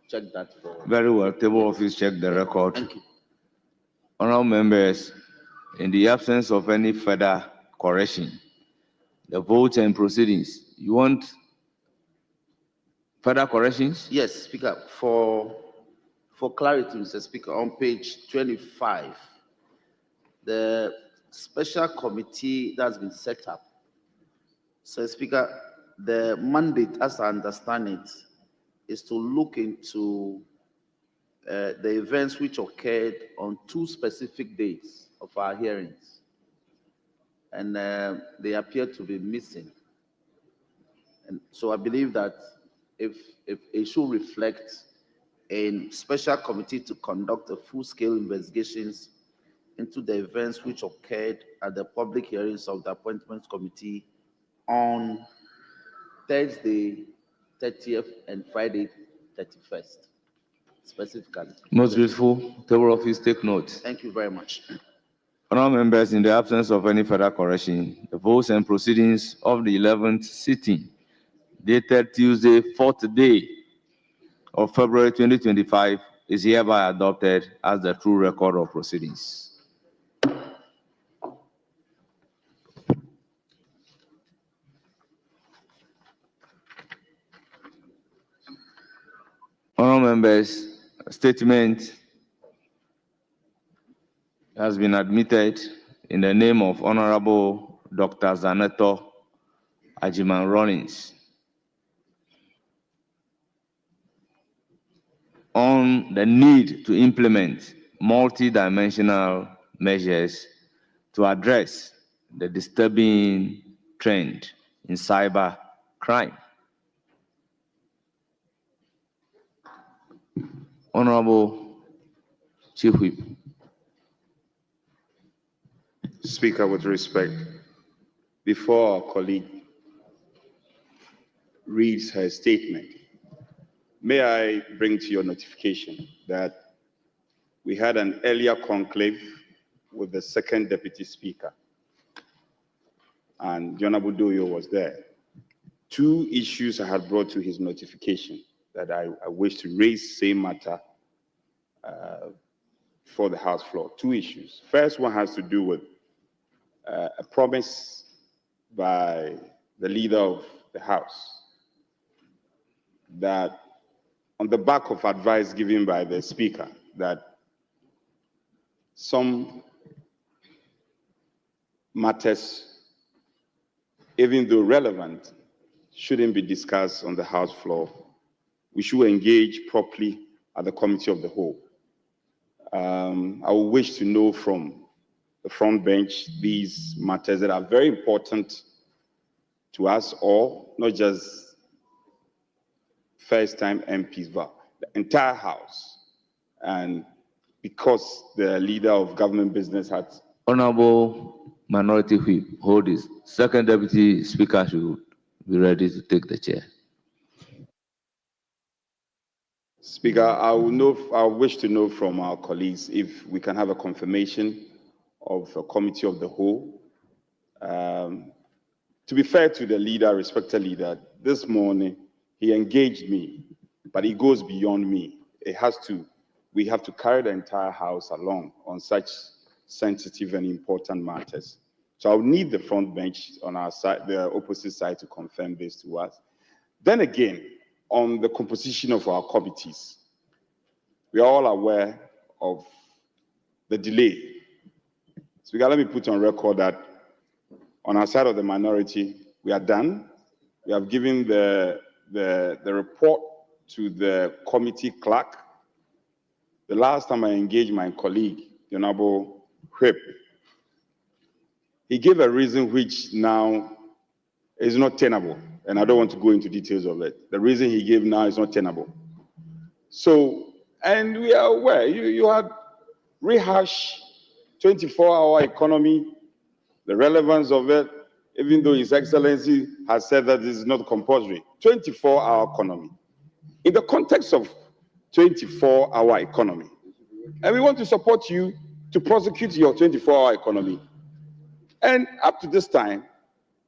check that for. Very well. Table office check the record. Thank you. Honorable members, in the absence of any further correction, the vote and proceedings. You want further corrections? Yes, Speaker, for clarity, Mr. Speaker, on page 25, the special committee that's been set up. So, Speaker, the mandate, as I understand it, is to look into the events which occurred on 2 specific days of our hearings. And they appear to be missing. And so I believe that if it should reflect a special committee to conduct a full-scale investigations into the events which occurred at the public hearings of the Appointments Committee on Thursday 30th and Friday 31st, specifically. Most grateful. Table office take note. Thank you very much. Honorable members, in the absence of any further correction, the votes and proceedings of the 11th sitting, dated Tuesday, 4th day of February 2025, is hereby adopted as the true record of proceedings. Honorable members, a statement has been admitted in the name of Honorable Dr. Zaneto Ajiman Rollins on the need to implement multidimensional measures to address the disturbing trend in cyber crime. Honorable Chief Whip. Speaker, with respect, before our colleague reads her statement, may I bring to your notification that we had an earlier conclave with the second Deputy Speaker, and Honorable Doyo was there. 2 issues I had brought to his notification that I wish to raise, same matter, for the House floor. 2 issues. First one has to do with a promise by the leader of the House that on the back of advice given by the Speaker that some matters, even though relevant, shouldn't be discussed on the House floor. We should engage properly at the Committee of the Whole. I would wish to know from the front bench these matters that are very important to us all, not just first-time MPs, but the entire House. And because the leader of government business had... Honorable Minority Whip, hold this. Second Deputy Speaker should be ready to take the chair. Speaker, I wish to know from our colleagues if we can have a confirmation of a Committee of the Whole. To be fair to the leader, respected leader, this morning he engaged me, but it goes beyond me. We have to carry the entire House along on such sensitive and important matters. So I'll need the front bench on our side, the opposite side, to confirm this to us. Then again, on the composition of our committees, we are all aware of the delay. Speaker, let me put on record that on our side of the minority, we are done. We have given the report to the committee clerk. The last time I engaged my colleague, the Honorable Whip, he gave a reason which now is not tenable, and I don't want to go into details of it. The reason he gave now is not tenable. So, and we are aware, you had rehash 24-hour economy, the relevance of it, even though His Excellency has said that this is not compulsory. 24-hour economy. In the context of 24-hour economy, and we want to support you to prosecute your 24-hour economy. And up to this time,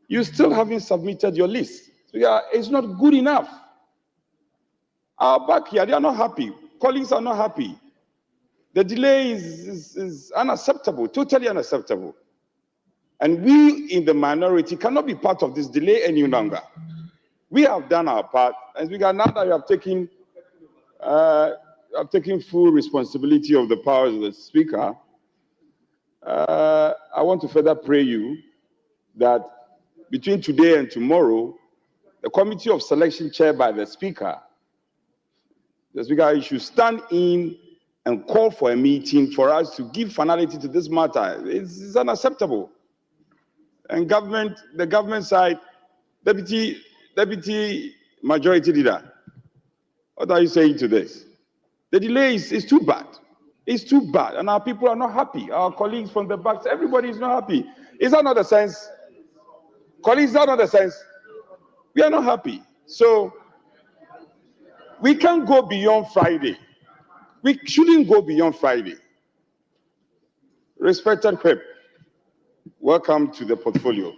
you still haven't submitted your list. So yeah, it's not good enough. Our back here, they are not happy. Colleagues are not happy. The delay is unacceptable, totally unacceptable. And we in the minority cannot be part of this delay any longer. We have done our part, and now that you have taken full responsibility of the powers of the Speaker, I want to further pray you that between today and tomorrow, the committee of selection chaired by the Speaker should stand in and call for a meeting for us to give finality to this matter. It's unacceptable. And the government side, deputy majority leader, what are you saying to this? The delay is too bad. It's too bad, and our people are not happy. Our colleagues from the back, everybody is not happy. Is that not the sense? Colleagues, is that not the sense? We are not happy. So we can't go beyond Friday. We shouldn't go beyond Friday. Respected Whip, welcome to the portfolio.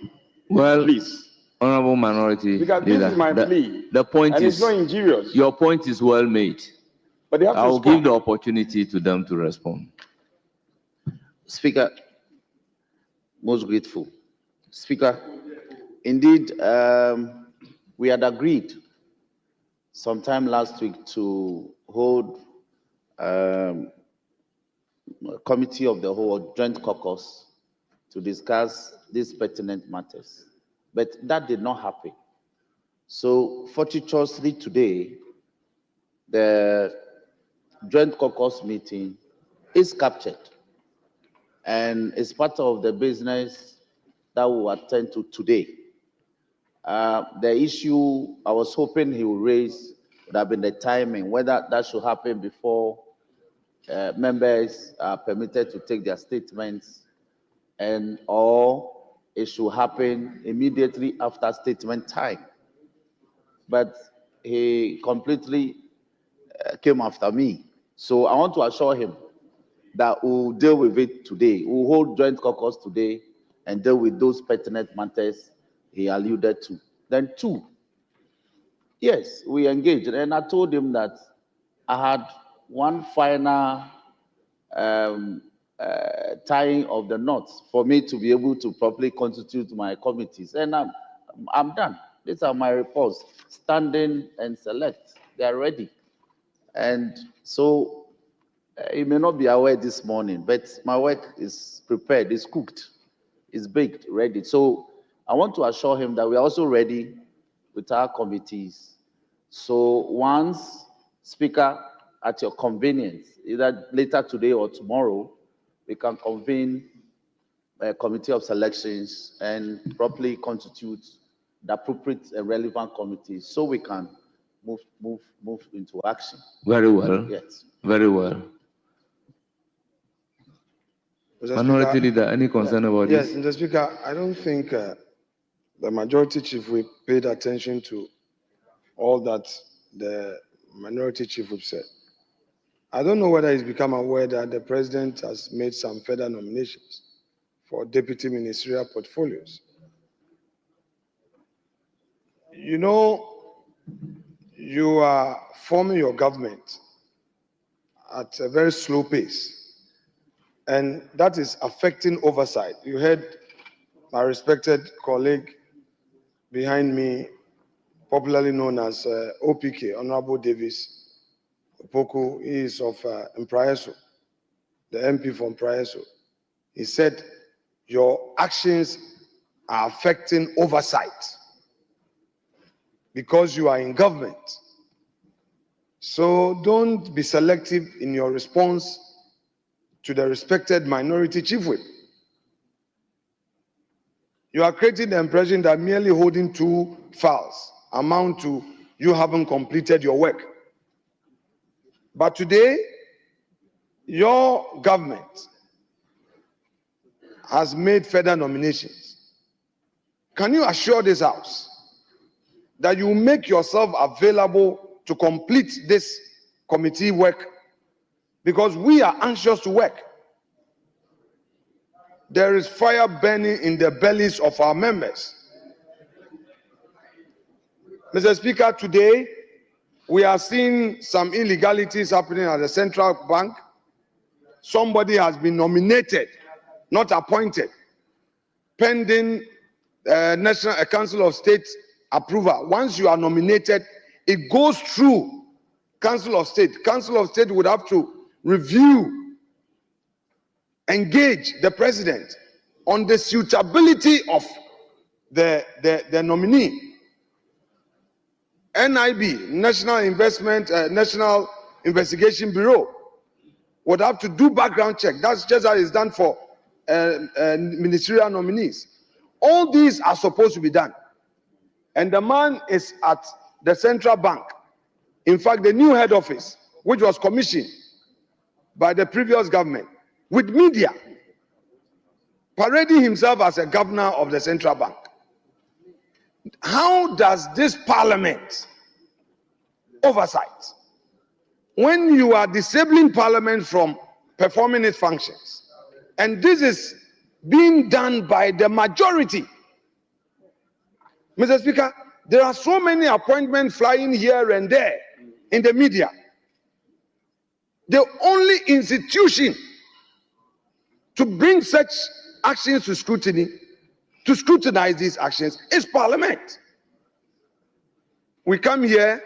Well, please. Honorable Minority Because Leader, this is my plea. the point And is, it's not injurious. your point is well made. But they have to I will respond. give the opportunity to them to respond. Speaker, most grateful. Speaker, indeed, we had agreed sometime last week to hold a committee of the whole joint caucus to discuss these pertinent matters. But that did not happen. So fortuitously today, the joint caucus meeting is captured and is part of the business that we'll attend to today. The issue I was hoping he would raise would have been the timing, whether that should happen before members are permitted to take their statements, and or it should happen immediately after statement time. But he completely came after me. So I want to assure him that we'll deal with it today. We'll hold joint caucus today and deal with those pertinent matters he alluded to. Then two, yes, we engaged. And I told him that I had one final tying of the knots for me to be able to properly constitute my committees. And I'm done. These are my reports, standing and select. They are ready. And so you may not be aware this morning, but my work is prepared, it's cooked, it's baked, ready. So I want to assure him that we are also ready with our committees. So once, Speaker, at your convenience, either later today or tomorrow, we can convene a committee of selections and properly constitute the appropriate and relevant committees so we can move into action. Very well. Yes. Very well. Mr. Minority Speaker, Leader, any concern about yes, this? Mr. Speaker, I don't think the majority chief whip paid attention to all that the minority chief whip said. I don't know whether he's become aware that the president has made some further nominations for deputy ministerial portfolios. You know, you are forming your government at a very slow pace, and that is affecting oversight. You heard my respected colleague behind me, popularly known as OPK, Honorable Davis Opoku. He is of Mpraeso, the MP from Mpraeso. He said, your actions are affecting oversight because you are in government. So don't be selective in your response to the respected minority chief whip. You are creating the impression that merely holding two files amount to you haven't completed your work. But today, Your government has made further nominations. Can you assure this House that you make yourself available to complete this committee work? Because we are anxious to work. There is fire burning in the bellies of our members. Mr. Speaker, today we are seeing some illegalities happening at the central bank. Somebody has been nominated, not appointed, pending National Council of State approval. Once you are nominated, it goes through Council of State. Council of State would have to review, engage the president on the suitability of the nominee. NIB, National Investigation Bureau, would have to do background check. That's just how it's done for ministerial nominees. All these are supposed to be done. And the man is at the central bank. In fact, the new head office, which was commissioned by the previous government, with media, parading himself as a governor of the central bank. How does this parliament oversight when you are disabling parliament from performing its functions? And this is being done by the majority. Mr. Speaker, there are so many appointments flying here and there in the media. The only institution to bring such actions to scrutiny, to scrutinize these actions, is Parliament. We come here,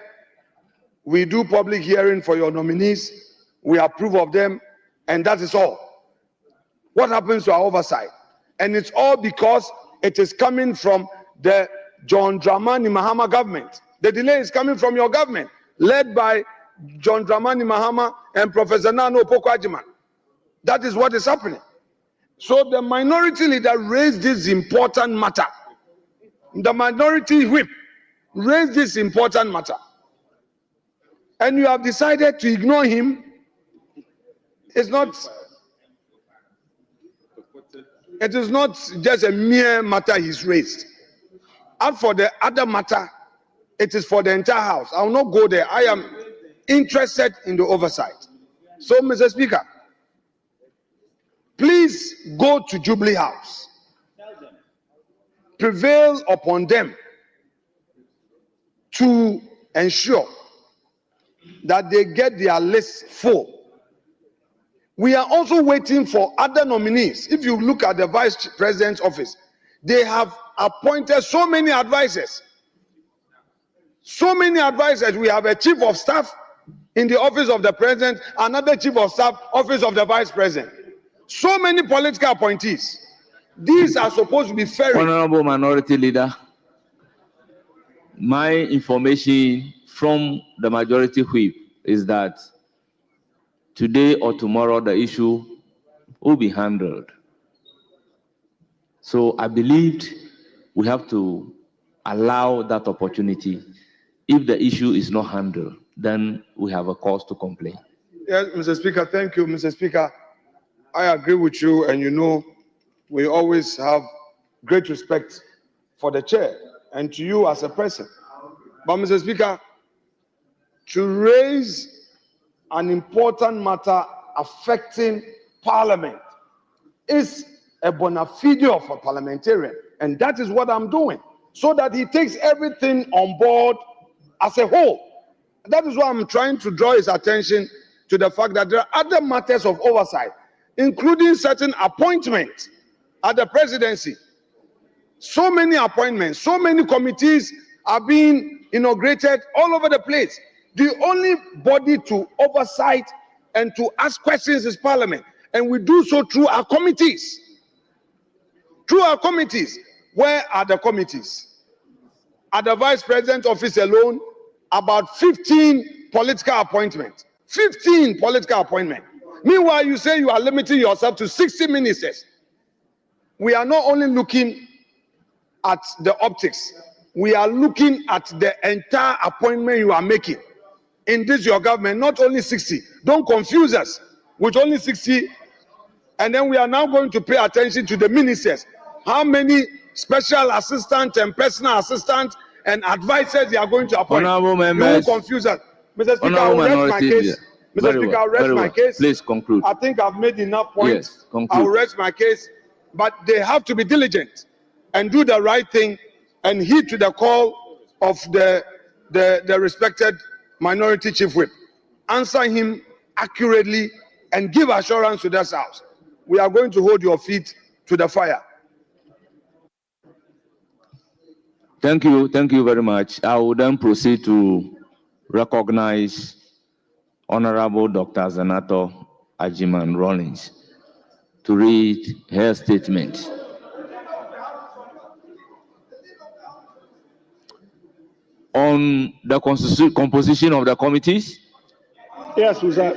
we do public hearing for your nominees, we approve of them, and that is all. What happens to our oversight? And it's all because it is coming from the John Dramani Mahama government. The delay is coming from your government, led by John Dramani Mahama and Professor Nano Opoku-Agyeman. That is what is happening. So the minority leader raised this important matter. The minority whip raised this important matter. And you have decided to ignore him. It is not just a mere matter he's raised. And for the other matter, it is for the entire House. I will not go there. I am interested in the oversight. So, Mr. Speaker, please go to Jubilee House. Prevail upon them to ensure that they get their list full. We are also waiting for other nominees. If you look at the Vice President's office, they have appointed so many advisors. So many advisors. We have a Chief of Staff in the office of the President, another Chief of Staff, office of the Vice President. So many political appointees. These are supposed to be fair. Honorable Minority Leader, my information from the majority whip is that today or tomorrow the issue will be handled. So I believed we have to allow that opportunity. If the issue is not handled, then we have a cause to complain. Yes, Mr. Speaker, thank you, Mr. Speaker. I agree with you, and you know, we always have great respect for the chair and to you as a person. But, Mr. Speaker, to raise an important matter affecting Parliament is a bona fide of a parliamentarian, and that is what I'm doing, so that he takes everything on board as a whole. That is why I'm trying to draw his attention to the fact that there are other matters of oversight, including certain appointments at the presidency. So many appointments, so many committees are being inaugurated all over the place. The only body to oversight and to ask questions is Parliament, and we do so through our committees. Through our committees. Where are the committees? At the Vice President's office alone, about 15 political appointments. 15 political appointments. Meanwhile, you say you are limiting yourself to 60 ministers. We are not only looking at the optics, we are looking at the entire appointment you are making in this your government, not only 60. Don't confuse us. with only 60. And then we are now going to pay attention to the ministers. How many special assistants and personal assistants and advisors they are going to appoint? Honorable You members. won't confuse us. Mr. Speaker, I Honorable will rest my Minority case. Leader. Mr. Very Speaker, well, I'll rest very my well. case. Please conclude. I think I've made enough points. Yes, conclude. I'll rest my case. But they have to be diligent and do the right thing and heed to the call of the respected minority chief whip. Answer him accurately and give assurance to this house. We are going to hold your feet to the fire. Thank you very much. I will then proceed to recognize Honorable Dr. Zanato Ajiman Rollins to read her statement. On the composition of the committees. Yes, Mr.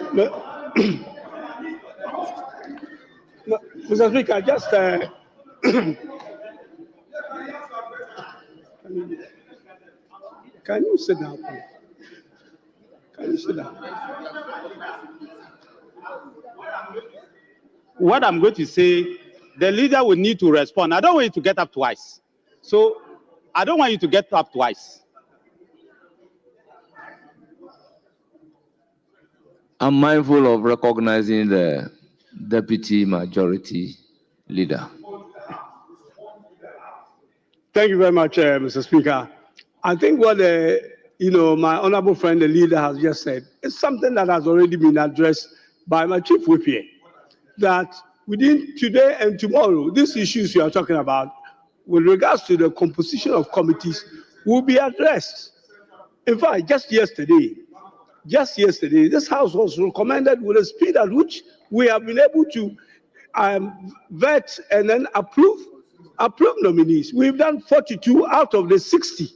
Mr. Speaker, just can you sit down, please? Can you sit down? What I'm going to say, the leader will need to respond. I don't want you to get up twice. So I don't want you to get up twice. I'm mindful of recognizing the Deputy Majority Leader. Thank you very much, Mr. Speaker. I think what my honorable friend, the leader, has just said is something that has already been addressed by my chief whip here. That within today and tomorrow, these issues you are talking about, with regards to the composition of committees, will be addressed. In fact, just yesterday, this house was recommended with a speed at which we have been able to vet and then approve nominees. We've done 42 out of the 60,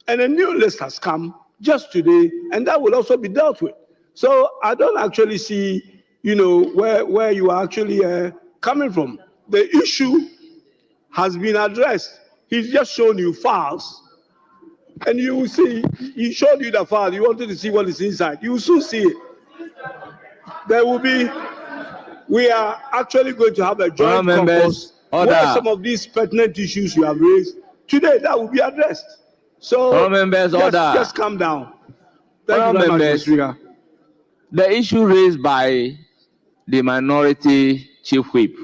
and a new list has come just today, and that will also be dealt with. So I don't actually see, where you are actually coming from. The issue has been addressed. He's just shown you files, and you will see. He showed you the file. You wanted to see what is inside. You will soon see it. We are actually going to have a joint caucus where some of these pertinent issues you have raised today, that will be addressed. So just calm down. Thank you very much, Mr. Speaker. The issue raised by the minority chief whip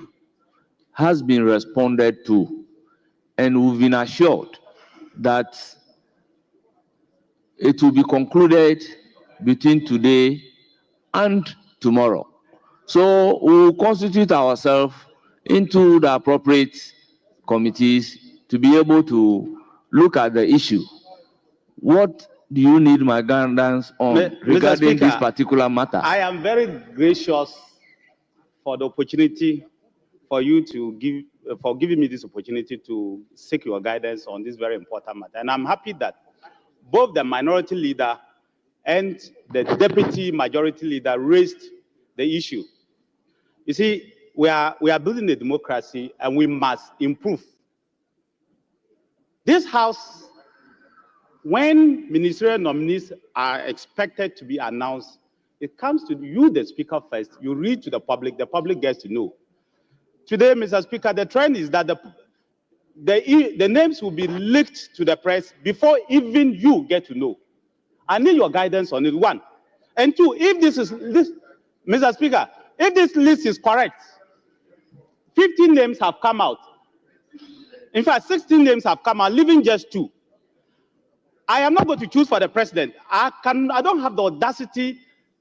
has been responded to, and we've been assured that it will be concluded between today and tomorrow. So we will constitute ourselves into the appropriate committees to be able to look at the issue. What do you need my guidance on regarding this particular matter? I am very gracious for the opportunity for you to giving me this opportunity to seek your guidance on this very important matter. And I'm happy that both the minority leader and the deputy majority leader raised the issue. You see, we are building a democracy, and we must improve. This house, when ministerial nominees are expected to be announced, it comes to you, the speaker, first. You read to the public gets to know. Today, Mr. Speaker, the trend is that the names will be leaked to the press before even you get to know. I need your guidance on it, one. And two, if Mr. Speaker, if this list is correct, 15 names have come out. In fact, 16 names have come out, leaving just 2. I am not going to choose for the president. I don't have the audacity,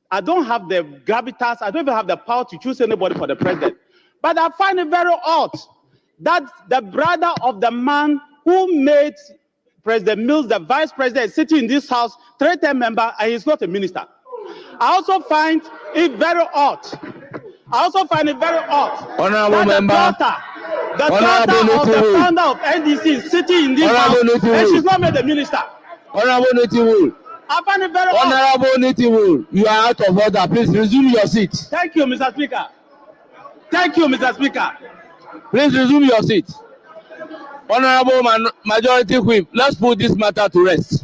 I don't have the gravitas, I don't even have the power to choose anybody for the president. But I find it very odd that the brother of the man who made President Mills the vice president sitting in this house, 3-term member, and he's not a minister. I also find it very odd. Honorable member, the daughter of the founder of NDC is sitting in this house, and she's not made a minister. Honorable Nitiwul. I find it very odd. Honorable Nitiwul, you are out of order. Please resume your seat. Thank you, Mr. Speaker. Thank you, Mr. Speaker. Please resume your seat. Honorable Majority Whip, let's put this matter to rest.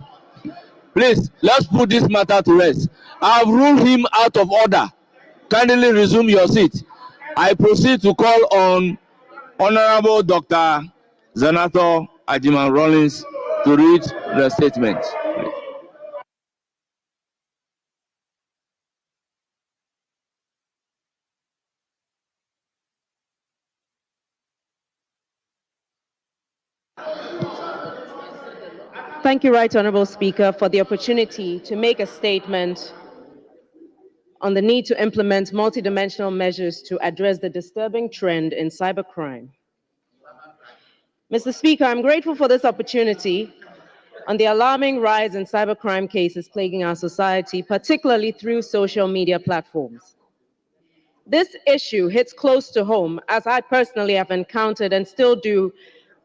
Please, let's put this matter to rest. I have ruled him out of order. kindly resume your seat. I proceed to call on Honorable Dr. Zanato Ajiman Rollins to read the statement. Thank you, Right Honorable Speaker, for the opportunity to make a statement on the need to implement multidimensional measures to address the disturbing trend in cybercrime. Mr. Speaker, I'm grateful for this opportunity on the alarming rise in cybercrime cases plaguing our society, particularly through social media platforms. This issue hits close to home, as I personally have encountered and still do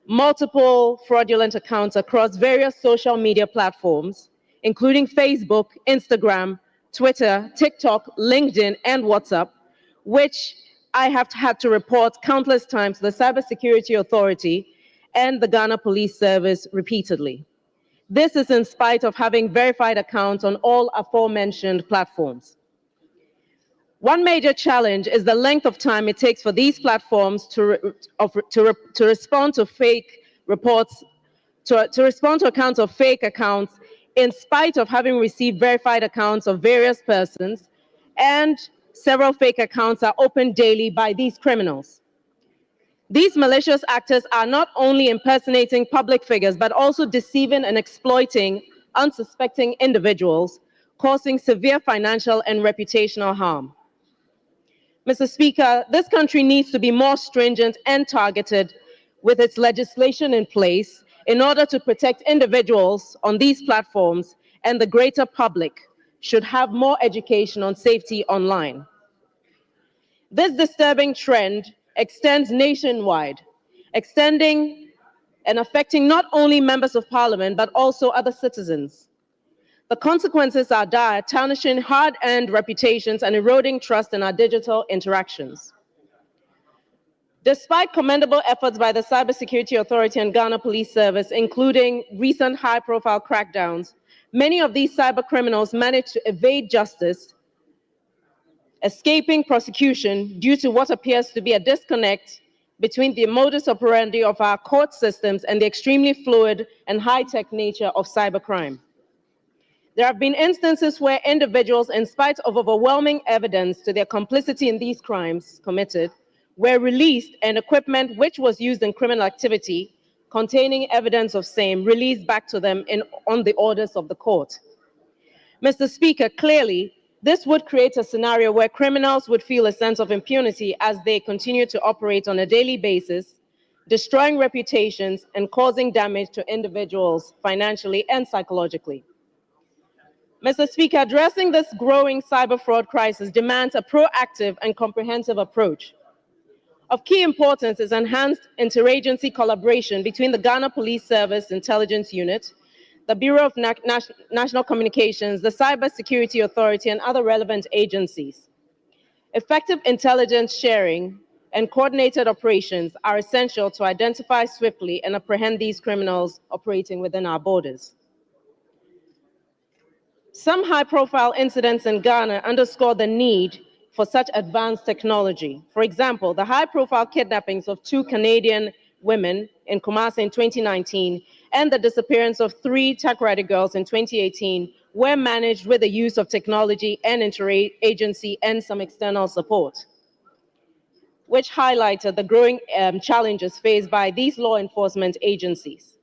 multiple fraudulent accounts across various social media platforms, including Facebook, Instagram, Twitter, TikTok, LinkedIn, and WhatsApp, which I have had to report countless times to the Cybersecurity Authority and the Ghana Police Service repeatedly. This is in spite of having verified accounts on all aforementioned platforms. One major challenge is the length of time it takes for these platforms to respond to fake reports, to respond to accounts of fake accounts, in spite of having received verified accounts of various persons, and several fake accounts are opened daily by these criminals. These malicious actors are not only impersonating public figures, but also deceiving and exploiting unsuspecting individuals, causing severe financial and reputational harm. Mr. Speaker, this country needs to be more stringent and targeted with its legislation in place in order to protect individuals on these platforms, and the greater public should have more education on safety online. This disturbing trend extends nationwide, extending and affecting not only members of parliament, but also other citizens. The consequences are dire, tarnishing hard-earned reputations and eroding trust in our digital interactions. Despite commendable efforts by the Cybersecurity Authority and Ghana Police Service, including recent high-profile crackdowns, many of these cyber criminals manage to evade justice, escaping prosecution due to what appears to be a disconnect between the modus operandi of our court systems and the extremely fluid and high-tech nature of cybercrime. There have been instances where individuals, in spite of overwhelming evidence to their complicity in these crimes committed, were released, and equipment which was used in criminal activity containing evidence of same released back to them on the orders of the court. Mr. Speaker, clearly, this would create a scenario where criminals would feel a sense of impunity as they continue to operate on a daily basis, destroying reputations and causing damage to individuals financially and psychologically. Mr. Speaker, addressing this growing cyber fraud crisis demands a proactive and comprehensive approach. Of key importance is enhanced interagency collaboration between the Ghana Police Service Intelligence Unit, the Bureau of National Communications, the Cybersecurity Authority, and other relevant agencies. Effective intelligence sharing and coordinated operations are essential to identify swiftly and apprehend these criminals operating within our borders. Some high-profile incidents in Ghana underscore the need for such advanced technology. For example, the high-profile kidnappings of 2 Canadian women in Kumasi in 2019 and the disappearance of 3 Takoradi girls in 2018 were managed with the use of technology and interagency and some external support, which highlighted the growing challenges faced by these law enforcement agencies.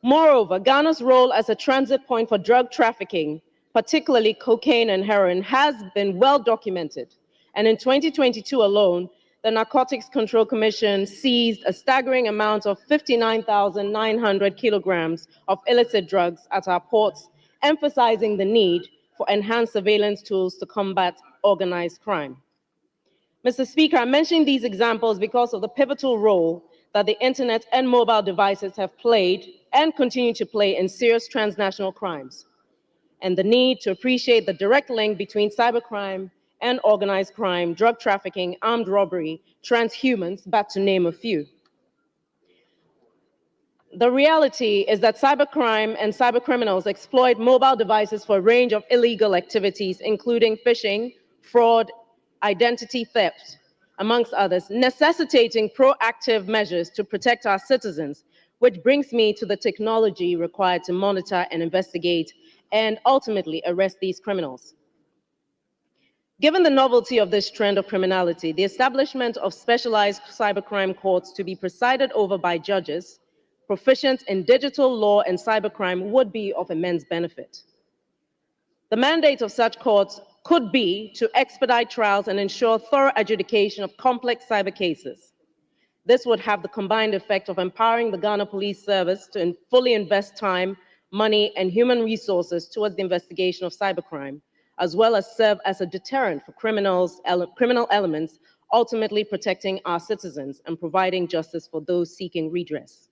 Moreover, Ghana's role as a transit point for drug trafficking, particularly cocaine and heroin, has been well documented. And in 2022 alone, the Narcotics Control Commission seized a staggering amount of 59,900 kilograms of illicit drugs at our ports, emphasizing the need for enhanced surveillance tools to combat organized crime. Mr. Speaker, I'm mentioning these examples because of the pivotal role that the internet and mobile devices have played and continue to play in serious transnational crimes, and the need to appreciate the direct link between cybercrime and organized crime, drug trafficking, armed robbery, transhumance, but to name a few. The reality is that cybercrime and cybercriminals exploit mobile devices for a range of illegal activities, including phishing, fraud, identity theft, amongst others, necessitating proactive measures to protect our citizens, which brings me to the technology required to monitor and investigate and ultimately arrest these criminals. Given the novelty of this trend of criminality, the establishment of specialized cybercrime courts to be presided over by judges proficient in digital law and cybercrime would be of immense benefit. The mandate of such courts could be to expedite trials and ensure thorough adjudication of complex cyber cases. This would have the combined effect of empowering the Ghana Police Service to fully invest time, money, and human resources towards the investigation of cybercrime, as well as serve as a deterrent for criminal elements, ultimately protecting our citizens and providing justice for those seeking redress.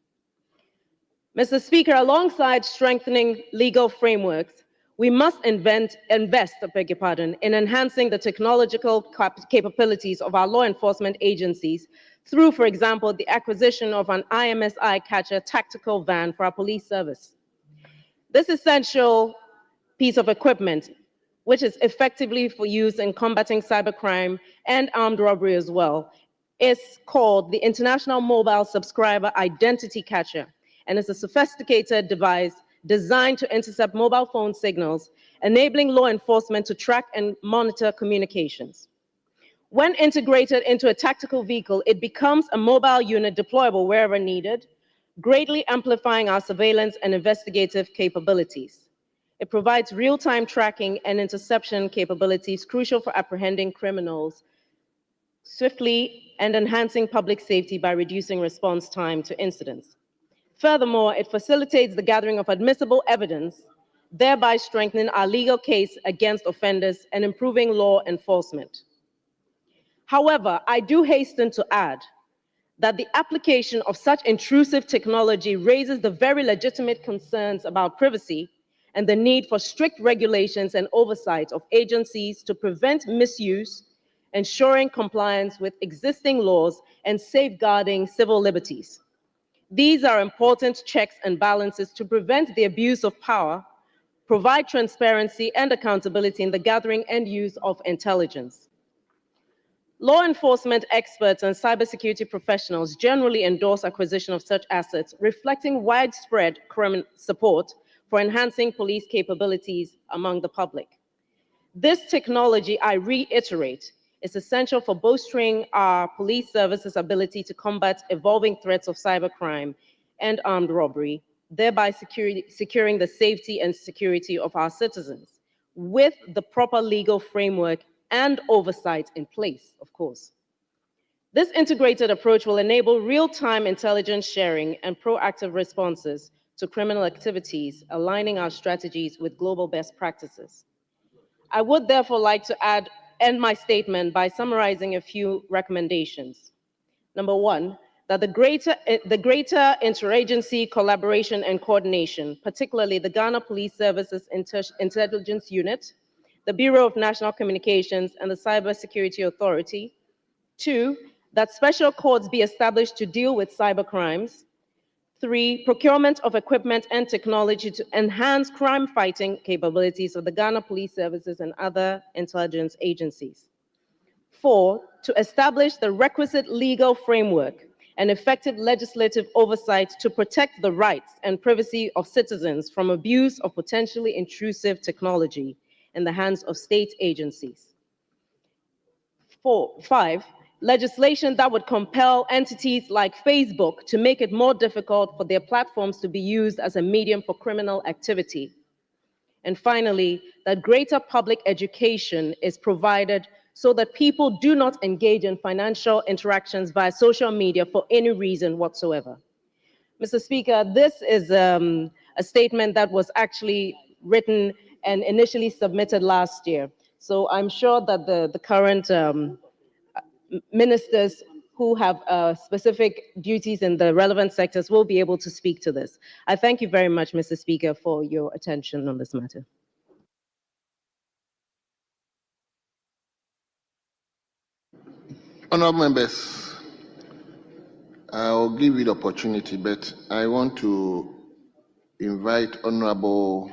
Mr. Speaker, alongside strengthening legal frameworks, we must invest, in enhancing the technological capabilities of our law enforcement agencies through, for example, the acquisition of an IMSI catcher tactical van for our police service. This essential piece of equipment, which is effectively for use in combating cybercrime and armed robbery as well, is called the International Mobile Subscriber Identity Catcher, and is a sophisticated device designed to intercept mobile phone signals, enabling law enforcement to track and monitor communications. When integrated into a tactical vehicle, it becomes a mobile unit deployable wherever needed, greatly amplifying our surveillance and investigative capabilities. It provides real-time tracking and interception capabilities crucial for apprehending criminals swiftly and enhancing public safety by reducing response time to incidents. Furthermore, it facilitates the gathering of admissible evidence, thereby strengthening our legal case against offenders and improving law enforcement. However, I do hasten to add that the application of such intrusive technology raises the very legitimate concerns about privacy and the need for strict regulations and oversight of agencies to prevent misuse, ensuring compliance with existing laws, and safeguarding civil liberties. These are important checks and balances to prevent the abuse of power, provide transparency and accountability in the gathering and use of intelligence. Law enforcement experts and cybersecurity professionals generally endorse acquisition of such assets, reflecting widespread support for enhancing police capabilities among the public. This technology, I reiterate, is essential for bolstering our police services' ability to combat evolving threats of cybercrime and armed robbery, thereby securing the safety and security of our citizens, with the proper legal framework and oversight in place, of course. This integrated approach will enable real-time intelligence sharing and proactive responses to criminal activities, aligning our strategies with global best practices. I would therefore like to end my statement by summarizing a few recommendations. Number one, that the greater interagency collaboration and coordination, particularly the Ghana Police Services Intelligence Unit, the Bureau of National Communications, and the Cybersecurity Authority. Two, that special courts be established to deal with cyber crimes. Three, procurement of equipment and technology to enhance crime-fighting capabilities of the Ghana Police Services and other intelligence agencies. Four, to establish the requisite legal framework and effective legislative oversight to protect the rights and privacy of citizens from abuse of potentially intrusive technology in the hands of state agencies. Five, legislation that would compel entities like Facebook to make it more difficult for their platforms to be used as a medium for criminal activity. And finally, that greater public education is provided so that people do not engage in financial interactions via social media for any reason whatsoever. Mr. Speaker, this is a statement that was actually written and initially submitted last year. So I'm sure that the current ministers who have specific duties in the relevant sectors will be able to speak to this. I thank you very much, Mr. Speaker, for your attention on this matter. Honourable members, I'll give you the opportunity, but I want to invite Honourable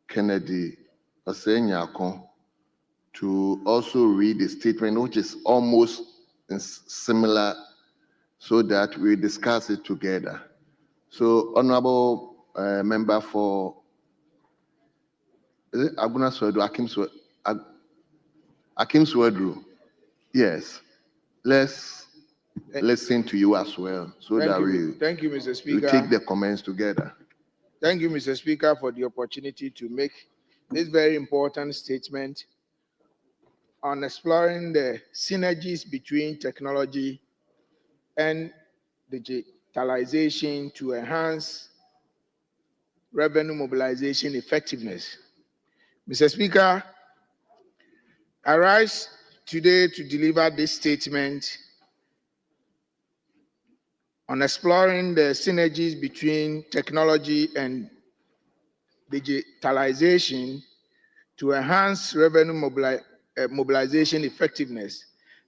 Kennedy Osenyako to also read the statement, which is almost similar, so that we discuss it together. So, Honorable Member for is it Aguna Swedru, Akim Swedru? Yes. Let's listen to you as well, so Thank that you. Thank you, Mr. we Speaker. take the comments together. Thank you, Mr. Speaker, for the opportunity to make this very important statement on exploring the synergies between technology and digitalization to enhance revenue mobilization effectiveness. Mr. Speaker, I rise today to deliver this statement on exploring the synergies between technology and digitalization to enhance revenue mobilization effectiveness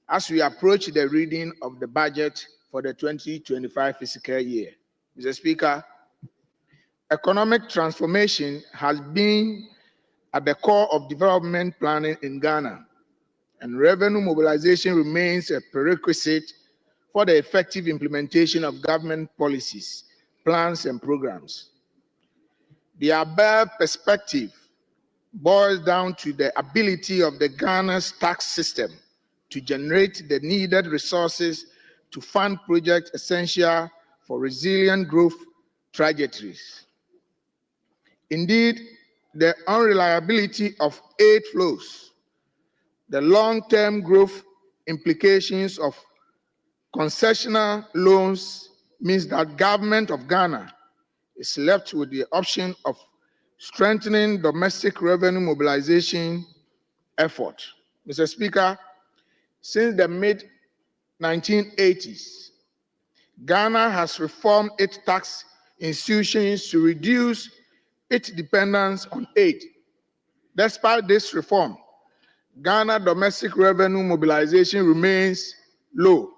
as we approach the reading of the budget for the 2025 fiscal year. Mr. Speaker, economic transformation has been at the core of development planning in Ghana, and revenue mobilization remains a prerequisite for the effective implementation of government policies, plans, and programs. The above perspective boils down to the ability of the Ghana's tax system to generate the needed resources to fund projects essential for resilient growth trajectories. Indeed, the unreliability of aid flows, the long-term growth implications of concessional loans means that government of Ghana is left with the option of strengthening domestic revenue mobilization effort. Mr. Speaker, since the mid-1980s, Ghana has reformed its tax institutions to reduce its dependence on aid. Despite this reform, Ghana domestic revenue mobilization remains low.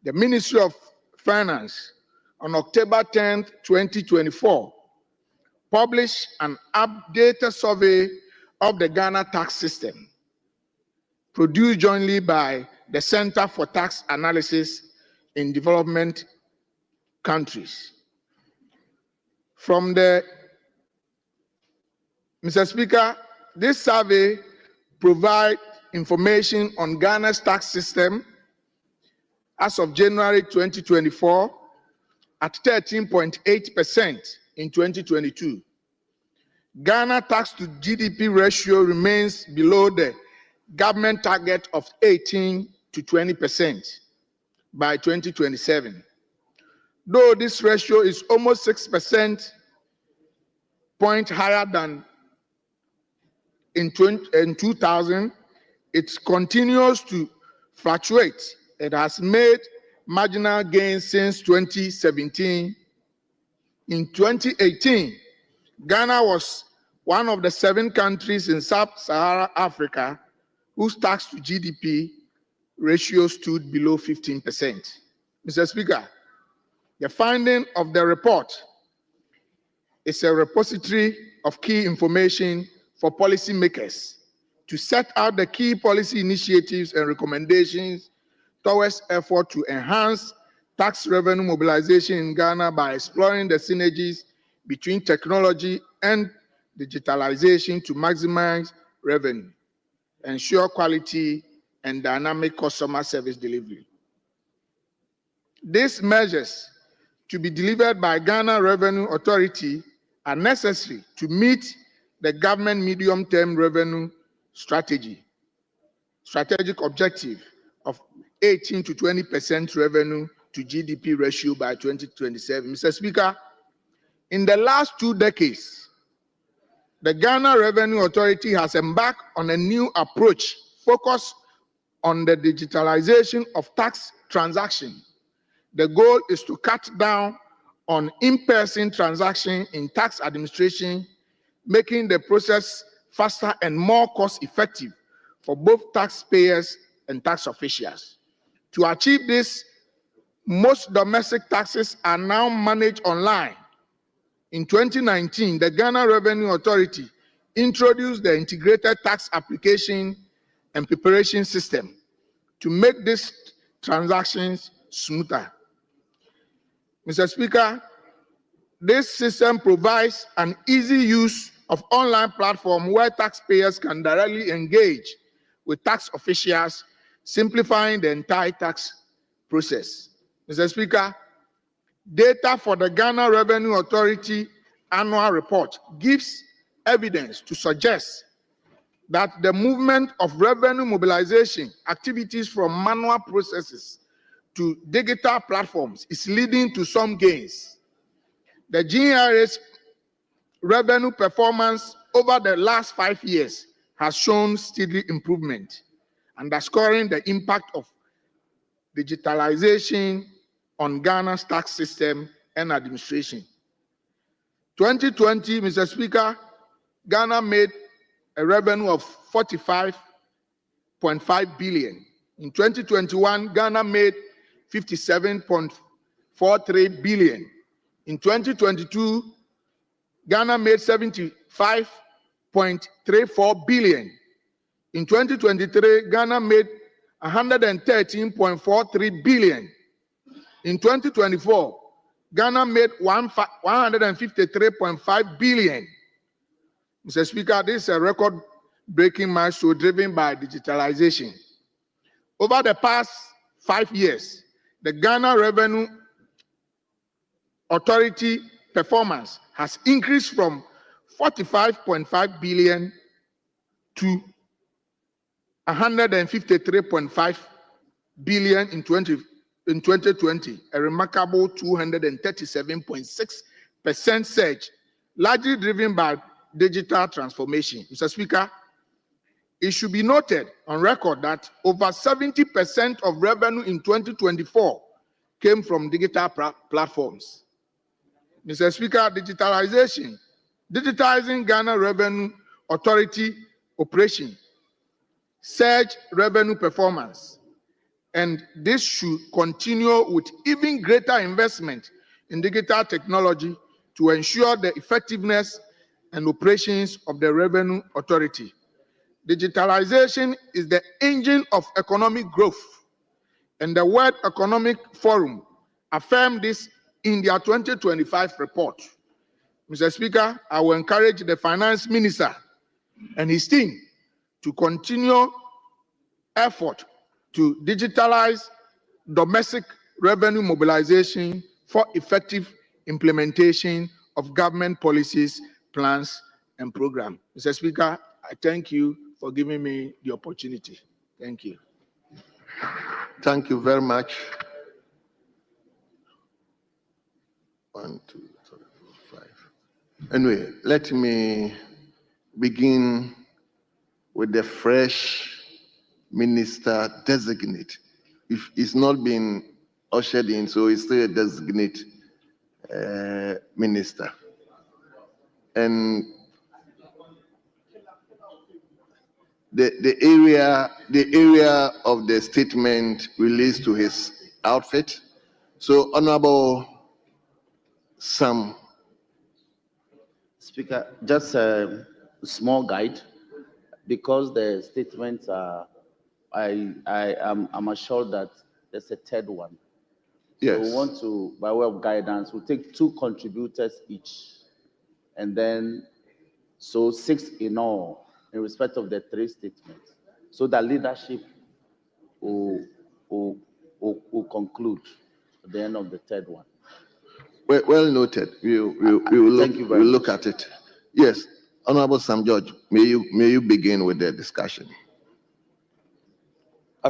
The Ministry of Finance on October 10, 2024, published an updated survey of the Ghana tax system, produced jointly by the Center for Tax Analysis in Development Countries. Mr. Speaker, this survey provides information on Ghana's tax system as of January 2024 at 13.8% in 2022. Ghana tax to GDP ratio remains below the government target of 18 to 20% by 2027. Though this ratio is almost 6% point higher than in 2000, it continues to fluctuate. It has made marginal gains since 2017. In 2018, Ghana was one of the 7 countries in Sub-Saharan Africa whose tax to GDP ratio stood below 15%. Mr. Speaker, the finding of the report is a repository of key information for policymakers to set out the key policy initiatives and recommendations towards effort to enhance tax revenue mobilization in Ghana by exploring the synergies between technology and digitalization to maximize revenue, ensure quality, and dynamic customer service delivery. These measures to be delivered by Ghana Revenue Authority are necessary to meet the government medium-term revenue strategic objective of 18 to 20% revenue to GDP ratio by 2027. Mr. Speaker, in the last 2 decades, the Ghana Revenue Authority has embarked on a new approach focused on the digitalization of tax transactions. The goal is to cut down on in-person transactions in tax administration, making the process faster and more cost-effective for both taxpayers and tax officials. To achieve this, most domestic taxes are now managed online. In 2019, the Ghana Revenue Authority introduced the integrated tax application and preparation system to make these transactions smoother. Mr. Speaker, this system provides an easy use of online platform where taxpayers can directly engage with tax officials, simplifying the entire tax process. Mr. Speaker, data for the Ghana Revenue Authority annual report gives evidence to suggest that the movement of revenue mobilization activities from manual processes to digital platforms is leading to some gains. The GRA's revenue performance over the last 5 years has shown steady improvement, underscoring the impact of digitalization on Ghana's tax system and administration. 2020, Mr. Speaker, Ghana made a revenue of 45.5 billion. In 2021, Ghana made 57.43 billion. In 2022, Ghana made 75.34 billion. In 2023, Ghana made 113.43 billion. In 2024, Ghana made 153.5 billion. Mr. Speaker, this is a record-breaking milestone driven by digitalization. Over the past 5 years, the Ghana Revenue Authority performance has increased from 45.5 billion to 153.5 billion in 2020, a remarkable 237.6% surge, largely driven by digital transformation. Mr. Speaker, it should be noted on record that over 70% of revenue in 2024 came from digital platforms. Mr. Speaker, digitizing Ghana Revenue Authority operation, surge revenue performance, and this should continue with even greater investment in digital technology to ensure the effectiveness and operations of the Revenue Authority. Digitalization is the engine of economic growth, and the World Economic Forum affirmed this in their 2025 report. Mr. Speaker, I will encourage the Finance Minister and his team to continue effort to digitalize domestic revenue mobilization for effective implementation of government policies, plans, and programs. Mr. Speaker, I thank you for giving me the opportunity. Thank you. Thank you very much. 1, 2, 3, 4, 5. Anyway, let me begin with the fresh minister designate. If it's not been ushered in, so it's still a designate minister. And the area of the statement relates to his outfit. So, Honorable Sam. Speaker, just a small guide, because the statements are, I'm assured that there's a third one. Yes. So we want to, by way of guidance, we'll take 2 contributors each, and then, so 6 in all, in respect of the 3 statements, so that leadership will conclude at the end of the third one. Well noted. We'll look at it. Yes, Honorable Sam George, may you begin with the discussion.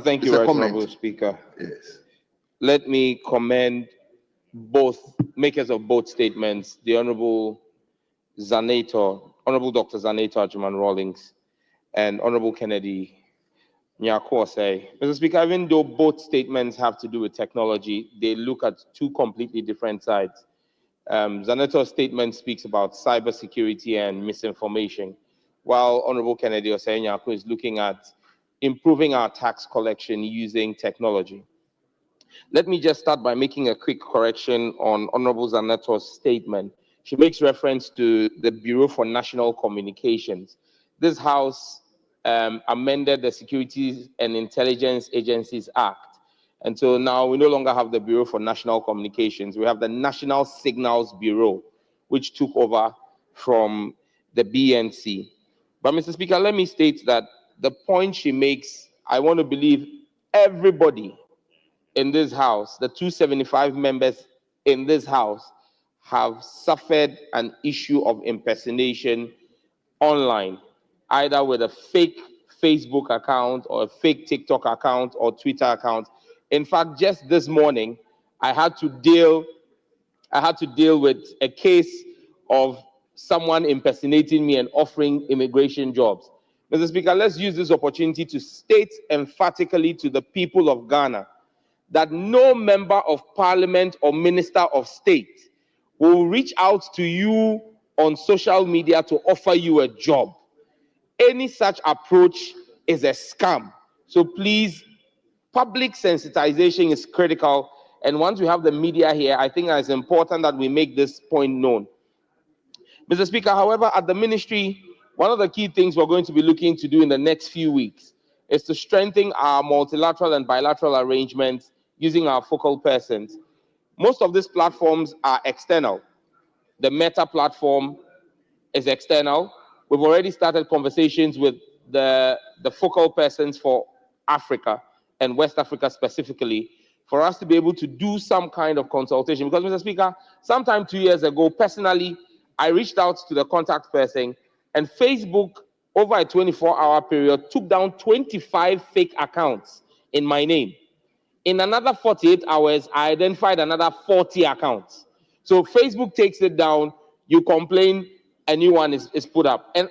Thank you, Right Honorable Speaker. Yes. Let me commend both makers of both statements, the Honorable Dr. Zanator Ajuman Rawlings and Honorable Kennedy Nyakwose. Mr. Speaker, even though both statements have to do with technology, they look at 2 completely different sides. Zanator's statement speaks about cybersecurity and misinformation, while Honorable Kennedy Nyako is looking at improving our tax collection using technology. Let me just start by making a quick correction on Honorable Zanator's statement. she makes reference to the Bureau for National Communications. This House amended the Securities and Intelligence Agencies Act. And so now we no longer have the Bureau for National Communications. We have the National Signals Bureau, which took over from the BNC. But Mr. Speaker, let me state that the point she makes, I want to believe everybody in this House, the 275 members in this House, have suffered an issue of impersonation online, either with a fake Facebook account or a fake TikTok account or Twitter account. In fact, just this morning, I had to deal with a case of someone impersonating me and offering immigration jobs. Mr. Speaker, let's use this opportunity to state emphatically to the people of Ghana that no member of parliament or minister of state will reach out to you on social media to offer you a job. Any such approach is a scam. So please, public sensitization is critical. And once we have the media here, I think it's important that we make this point known. Mr. Speaker, however, at the ministry, one of the key things we're going to be looking to do in the next few weeks is to strengthen our multilateral and bilateral arrangements using our focal persons. Most of these platforms are external. The Meta platform is external. We've already started conversations with the focal persons for Africa and West Africa specifically, for us to be able to do some kind of consultation. Because, Mr. Speaker, sometime 2 years ago, personally, I reached out to the contact person, and Facebook, over a 24-hour period, took down 25 fake accounts in my name. In another 48 hours, I identified another 40 accounts. So Facebook takes it down, you complain, a new one is put up. And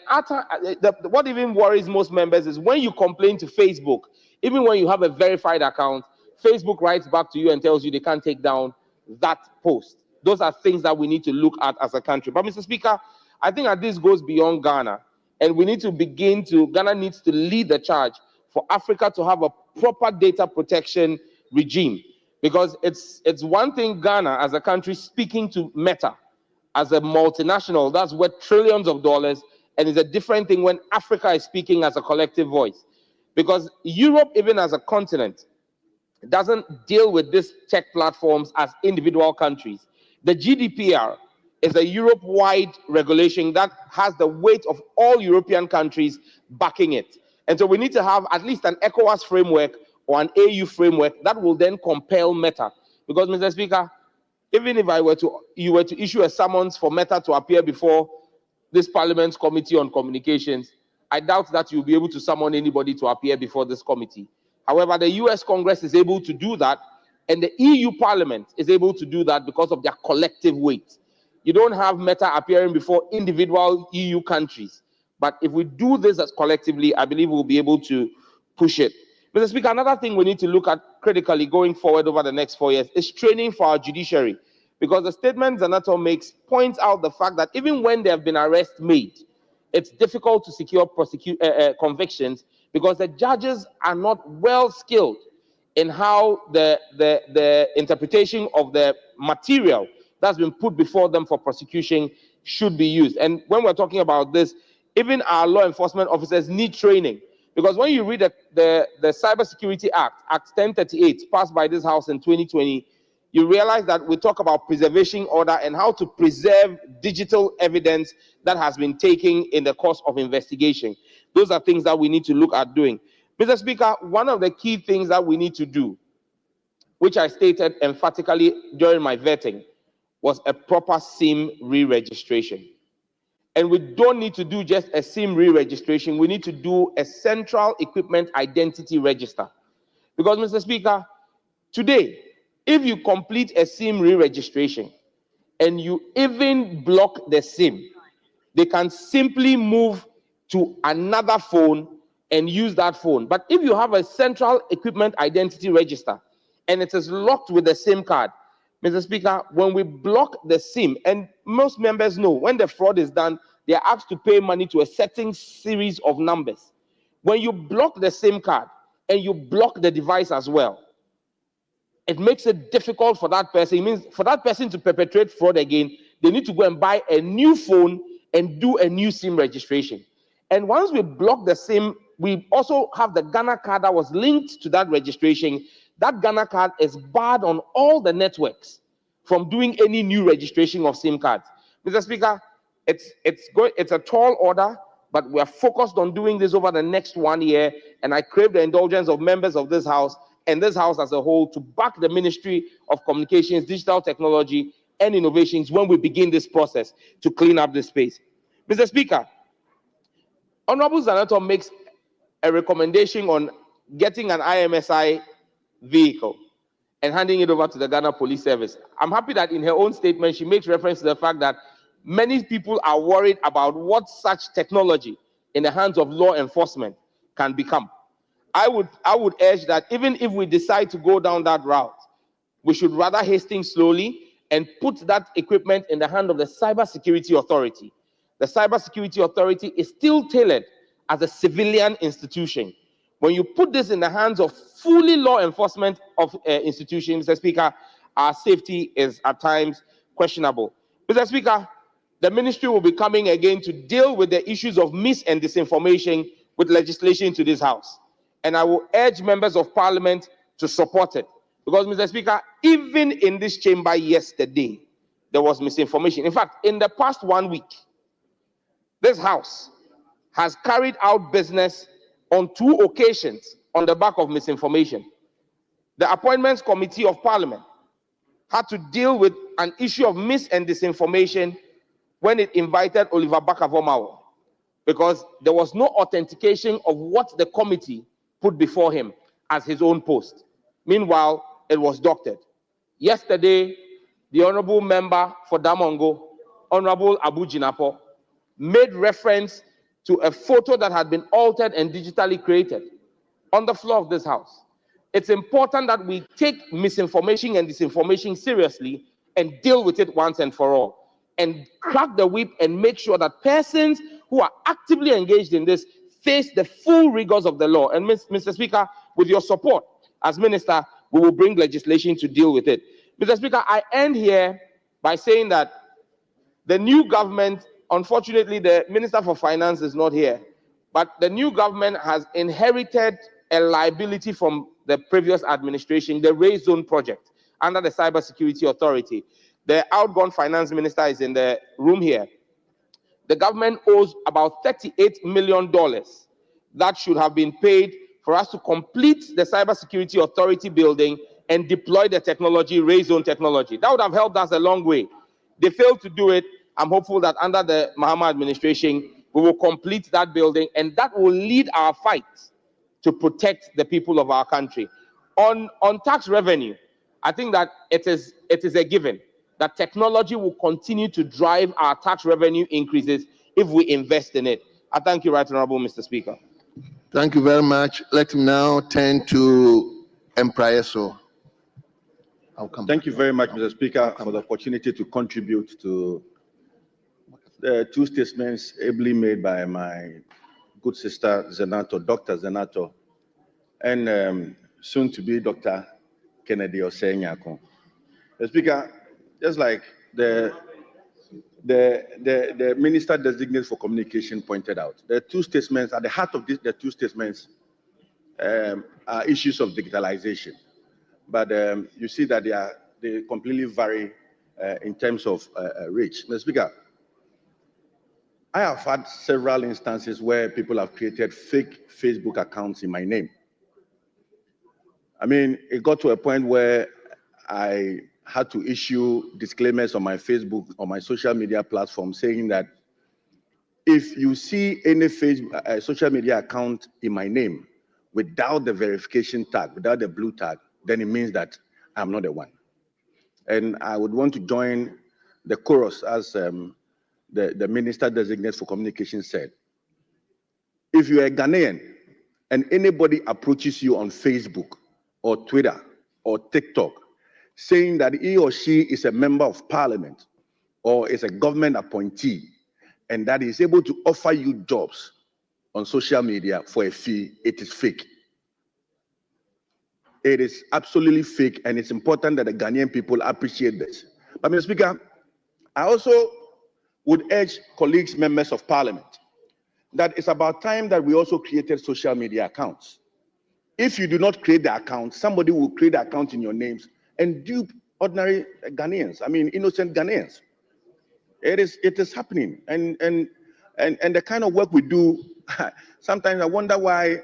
what even worries most members is when you complain to Facebook, even when you have a verified account, Facebook writes back to you and tells you they can't take down that post. Those are things that we need to look at as a country. But Mr. Speaker, I think that this goes beyond Ghana, and we need to Ghana needs to lead the charge for Africa to have a proper data protection regime. Because it's one thing Ghana as a country speaking to Meta as a multinational, that's worth trillions of dollars, and it's a different thing when Africa is speaking as a collective voice. Because Europe, even as a continent, doesn't deal with these tech platforms as individual countries. The GDPR is a Europe-wide regulation that has the weight of all European countries backing it. And so we need to have at least an ECOWAS framework or an AU framework that will then compel Meta. Because, Mr. Speaker, even if you were to issue a summons for Meta to appear before this Parliament's Committee on Communications, I doubt that you'll be able to summon anybody to appear before this committee. However, the US Congress is able to do that, and the EU Parliament is able to do that because of their collective weight. You don't have Meta appearing before individual EU countries. But if we do this as collectively, I believe we'll be able to push it. Mr. Speaker, another thing we need to look at critically going forward over the next 4 years is training for our judiciary. Because the statement Zanato makes points out the fact that even when there have been arrests made, it's difficult to secure convictions because the judges are not well skilled in how the interpretation of the material that's been put before them for prosecution should be used. And when we're talking about this, even our law enforcement officers need training. Because when you read the Cybersecurity Act, Act 1038, passed by this House in 2020, you realize that we talk about preservation order and how to preserve digital evidence that has been taken in the course of investigation. Those are things that we need to look at doing. Mr. Speaker, one of the key things that we need to do, which I stated emphatically during my vetting, was a proper SIM re-registration. And we don't need to do just a SIM re-registration. We need to do a central equipment identity register. Because, Mr. Speaker, today, if you complete a SIM re-registration and you even block the SIM, they can simply move to another phone and use that phone. But if you have a central equipment identity register and it is locked with the SIM card, Mr. Speaker, when we block the SIM, and most members know when the fraud is done, they are asked to pay money to a certain series of numbers. When you block the SIM card and you block the device as well, it makes it difficult for that person. It means for that person to perpetrate fraud again, they need to go and buy a new phone and do a new SIM registration. And once we block the SIM, we also have the Ghana card that was linked to that registration. That Ghana card is barred on all the networks from doing any new registration of SIM cards. Mr. Speaker, it's a tall order, but we are focused on doing this over the next 1 year, and I crave the indulgence of members of this House and this House as a whole to back the Ministry of Communications, Digital Technology, and Innovations when we begin this process to clean up this space. Mr. Speaker, Honorable Senator makes a recommendation on getting an IMSI vehicle and handing it over to the Ghana Police Service. I'm happy that in her own statement, she makes reference to the fact that many people are worried about what such technology in the hands of law enforcement can become. I would urge that even if we decide to go down that route, we should rather hasten slowly and put that equipment in the hand of the Cybersecurity Authority. The Cybersecurity Authority is still tailored as a civilian institution. When you put this in the hands of fully law enforcement of institutions, Mr. Speaker, our safety is at times questionable. Mr. Speaker, the ministry will be coming again to deal with the issues of mis and disinformation with legislation to this House. And I will urge members of Parliament to support it. Because, Mr. Speaker, even in this chamber yesterday, there was misinformation. In fact, in the past 1 week, this House has carried out business on 2 occasions on the back of misinformation. The Appointments Committee of Parliament had to deal with an issue of mis and disinformation when it invited Oliver Bakavomawo, because there was no authentication of what the committee put before him as his own post. Meanwhile, it was doctored. Yesterday, the Honorable Member for Damongo, Honorable Abu Jinapo, made reference to a photo that had been altered and digitally created on the floor of this House. It's important that we take misinformation and disinformation seriously and deal with it once and for all, and crack the whip and make sure that persons who are actively engaged in this face the full rigors of the law. And Mr. Speaker, with your support as Minister, we will bring legislation to deal with it. Mr. Speaker, I end here by saying that the new government, unfortunately, the Minister for Finance is not here, but the new government has inherited a liability from the previous administration, the Race Zone project, under the Cybersecurity Authority. The outgone Finance Minister is in the room here. The government owes about $38 million that should have been paid for us to complete the Cybersecurity Authority building and deploy the technology, Race Zone technology. That would have helped us a long way. They failed to do it. I'm hopeful that under the Mahama administration, we will complete that building, and that will lead our fight to protect the people of our country. On tax revenue, I think that it is a given that technology will continue to drive our tax revenue increases if we invest in it. I thank you, Right Honorable Mr. Speaker. Thank you very much. Let me now turn to Empraeso. Thank you very much, Mr. Speaker, for the opportunity to contribute to the 2 statements ably made by my good sister, Zenato, Dr. Zenato, and soon to be Dr. Kennedy Osenyako. Mr. Speaker, just like the Minister Designated for Communication pointed out, the 2 statements, at the heart of the 2 statements are issues of digitalization. But you see that they completely vary in terms of reach. Mr. Speaker, I have had several instances where people have created fake Facebook accounts in my name. I mean, it got to a point where I had to issue disclaimers on my Facebook, on my social media platform, saying that if you see any Facebook, social media account in my name without the verification tag, without the blue tag, then it means that I'm not the one. And I would want to join the chorus as the Minister Designated for Communication said. If you're a Ghanaian and anybody approaches you on Facebook or Twitter or TikTok saying that he or she is a member of parliament or is a government appointee and that is able to offer you jobs on social media for a fee, it is fake. It is absolutely fake, and it's important that the Ghanaian people appreciate this. But Mr. Speaker, I also would urge colleagues, members of parliament, that it's about time that we also created social media accounts. If you do not create the account, somebody will create the account in your names and dupe ordinary Ghanaians, I mean, innocent Ghanaians. It is happening. And the kind of work we do, sometimes I wonder why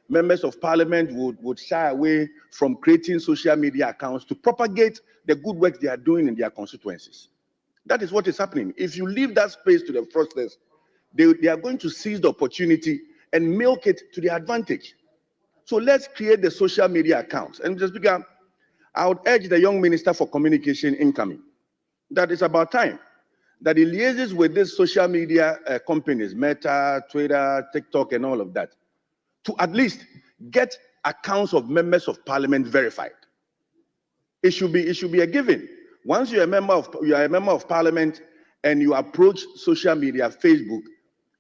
members of parliament would shy away from creating social media accounts to propagate the good work they are doing in their constituencies. That is what is happening. If you leave that space to the fraudsters, they are going to seize the opportunity and milk it to their advantage. So let's create the social media accounts. And Mr. Speaker, I would urge the young Minister for Communication incoming that it's about time that he liaises with these social media companies, Meta, Twitter, TikTok, and all of that, to at least get accounts of members of parliament verified. It should be a given. Once you are a member of parliament and you approach social media, Facebook,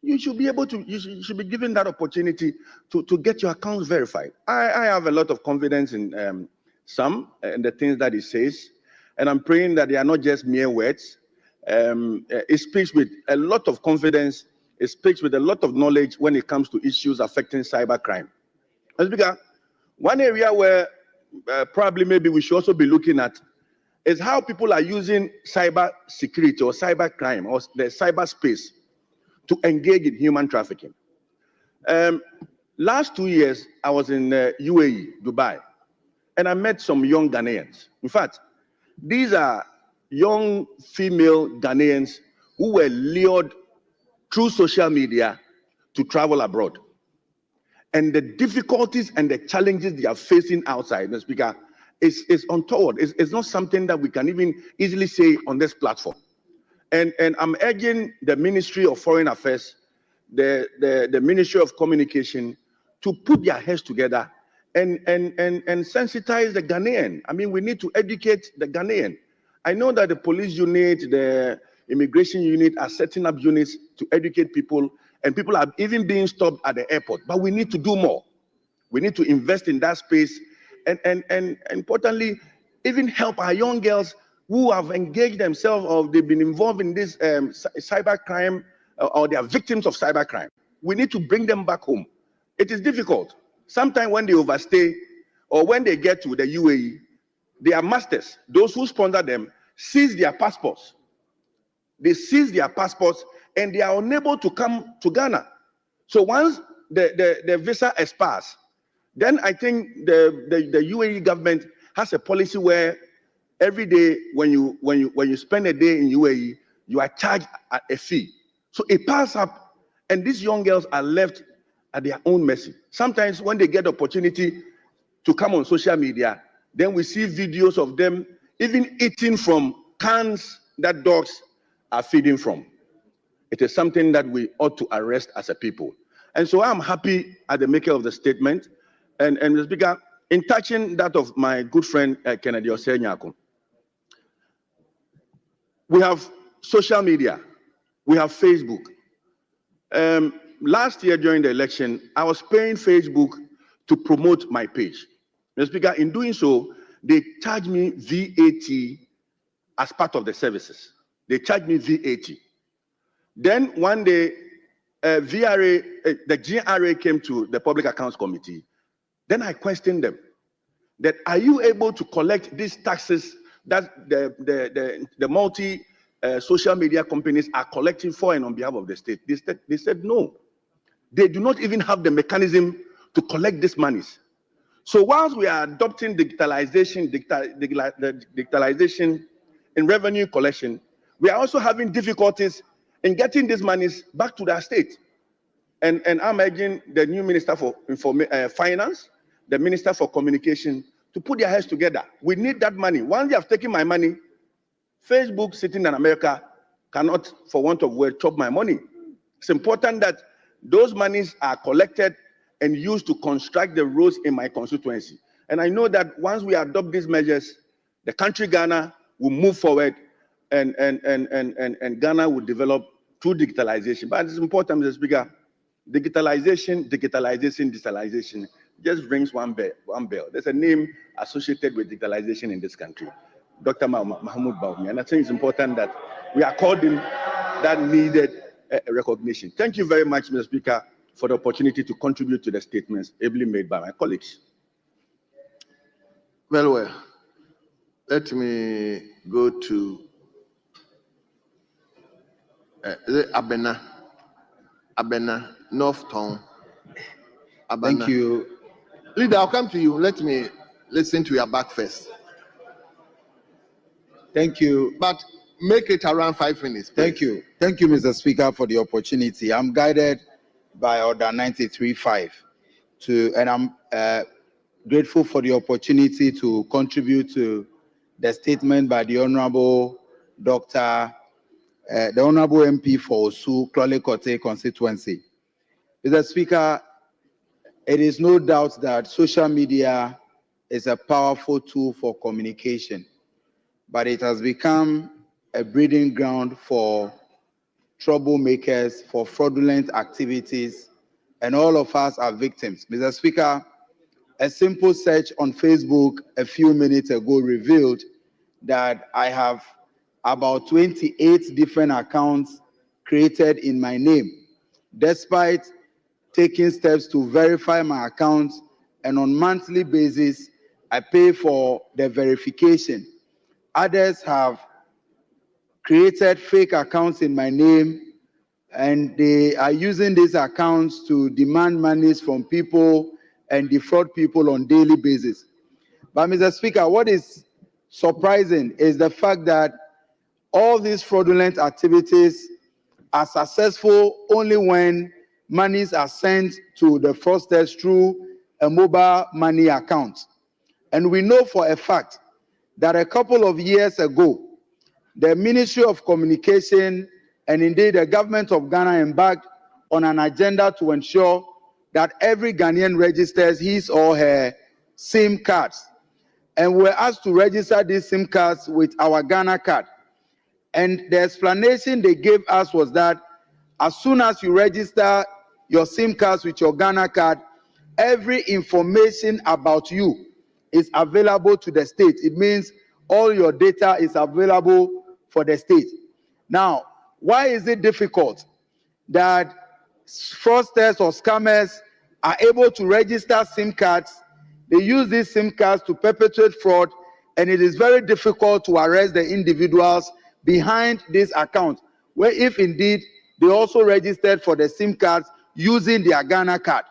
you should be given that opportunity to get your accounts verified. I have a lot of confidence in the things that he says, and I'm praying that they are not just mere words. It speaks with a lot of confidence. It speaks with a lot of knowledge when it comes to issues affecting cybercrime. Mr. Speaker, one area where probably maybe we should also be looking at is how people are using cyber security or cyber crime or the cyberspace to engage in human trafficking. Last 2 years, I was in UAE, Dubai, and I met some young Ghanaians. In fact, these are young female Ghanaians who were lured through social media to travel abroad. And the difficulties and the challenges they are facing outside, Mr. Speaker, is untoward. It's not something that we can even easily say on this platform. And I'm urging the Ministry of Foreign Affairs, the Ministry of Communication, to put their heads together and sensitize the Ghanaian. I mean, we need to educate the Ghanaian. I know that the police unit, the immigration unit are setting up units to educate people, and people are even being stopped at the airport. But we need to do more. We need to invest in that space, and importantly, even help our young girls who have engaged themselves or they've been involved in this cybercrime or they are victims of cybercrime. We need to bring them back home. It is difficult. Sometimes when they overstay or when they get to the UAE, their masters, those who sponsor them, seize their passports. They seize their passports and they are unable to come to Ghana. So once the visa expires, then I think the UAE government has a policy where every day when you spend a day in UAE, you are charged a fee. So it piles up, and these young girls are left at their own mercy. Sometimes when they get the opportunity to come on social media, then we see videos of them even eating from cans that dogs are feeding from. It is something that we ought to arrest as a people. And so I'm happy at the maker of the statement. And Mr. Speaker, in touching that of my good friend Kennedy Osenyako, we have social media, we have Facebook. Last year during the election, I was paying Facebook to promote my page. Mr. Speaker, in doing so, they charged me VAT as part of the services. They charged me VAT. Then one day, the GRA came to the Public Accounts Committee. Then I questioned them that, are you able to collect these taxes that the multi social media companies are collecting for and on behalf of the state? They said no. They do not even have the mechanism to collect these monies. So whilst we are adopting digitalization in revenue collection, we are also having difficulties in getting these monies back to their state. And I'm urging the new Minister for Finance, the Minister for Communication, to put their heads together. We need that money. Once they have taken my money, Facebook sitting in America cannot, for want of word, chop my money. It's important that those monies are collected and used to construct the roads in my constituency. And I know that once we adopt these measures, the country Ghana will move forward and Ghana will develop through digitalization. But it's important, Mr. Speaker, digitalization just rings one bell. There's a name associated with digitalization in this country, Dr. Mahmoud Bawumia. And I think it's important that we accord him that needed recognition. Thank you very much, Mr. Speaker, for the opportunity to contribute to the statements ably made by my colleagues. Well. Let me go to Abena, North Town. Abena. Thank you. Leader, I'll come to you. Let me listen to your back first. Thank you. But make it around 5 minutes. Please. Thank you. Thank you, Mr. Speaker, for the opportunity. I'm guided by Order 93.5 and I'm grateful for the opportunity to contribute to the statement by the Honorable Dr. The Honorable MP for Osu Klole-Kote constituency. Mr. Speaker, it is no doubt that social media is a powerful tool for communication, but it has become a breeding ground for troublemakers, for fraudulent activities, and all of us are victims. Mr. Speaker, a simple search on Facebook a few minutes ago revealed that I have about 28 different accounts created in my name, despite taking steps to verify my accounts, and on a monthly basis, I pay for the verification. Others have created fake accounts in my name, and they are using these accounts to demand monies from people and defraud people on a daily basis. But Mr. Speaker, what is surprising is the fact that all these fraudulent activities are successful only when monies are sent to the fraudsters through a mobile money account. And we know for a fact that a couple of years ago, the Ministry of Communication and indeed the government of Ghana embarked on an agenda to ensure that every Ghanaian registers his or her SIM cards. And we're asked to register these SIM cards with our Ghana card. And the explanation they gave us was that as soon as you register your SIM cards with your Ghana card, every information about you is available to the state. It means all your data is available for the state. Now, why is it difficult that fraudsters or scammers are able to register SIM cards? They use these SIM cards to perpetrate fraud, and it is very difficult to arrest the individuals behind these accounts, where if indeed they also registered for the SIM cards using their Ghana card.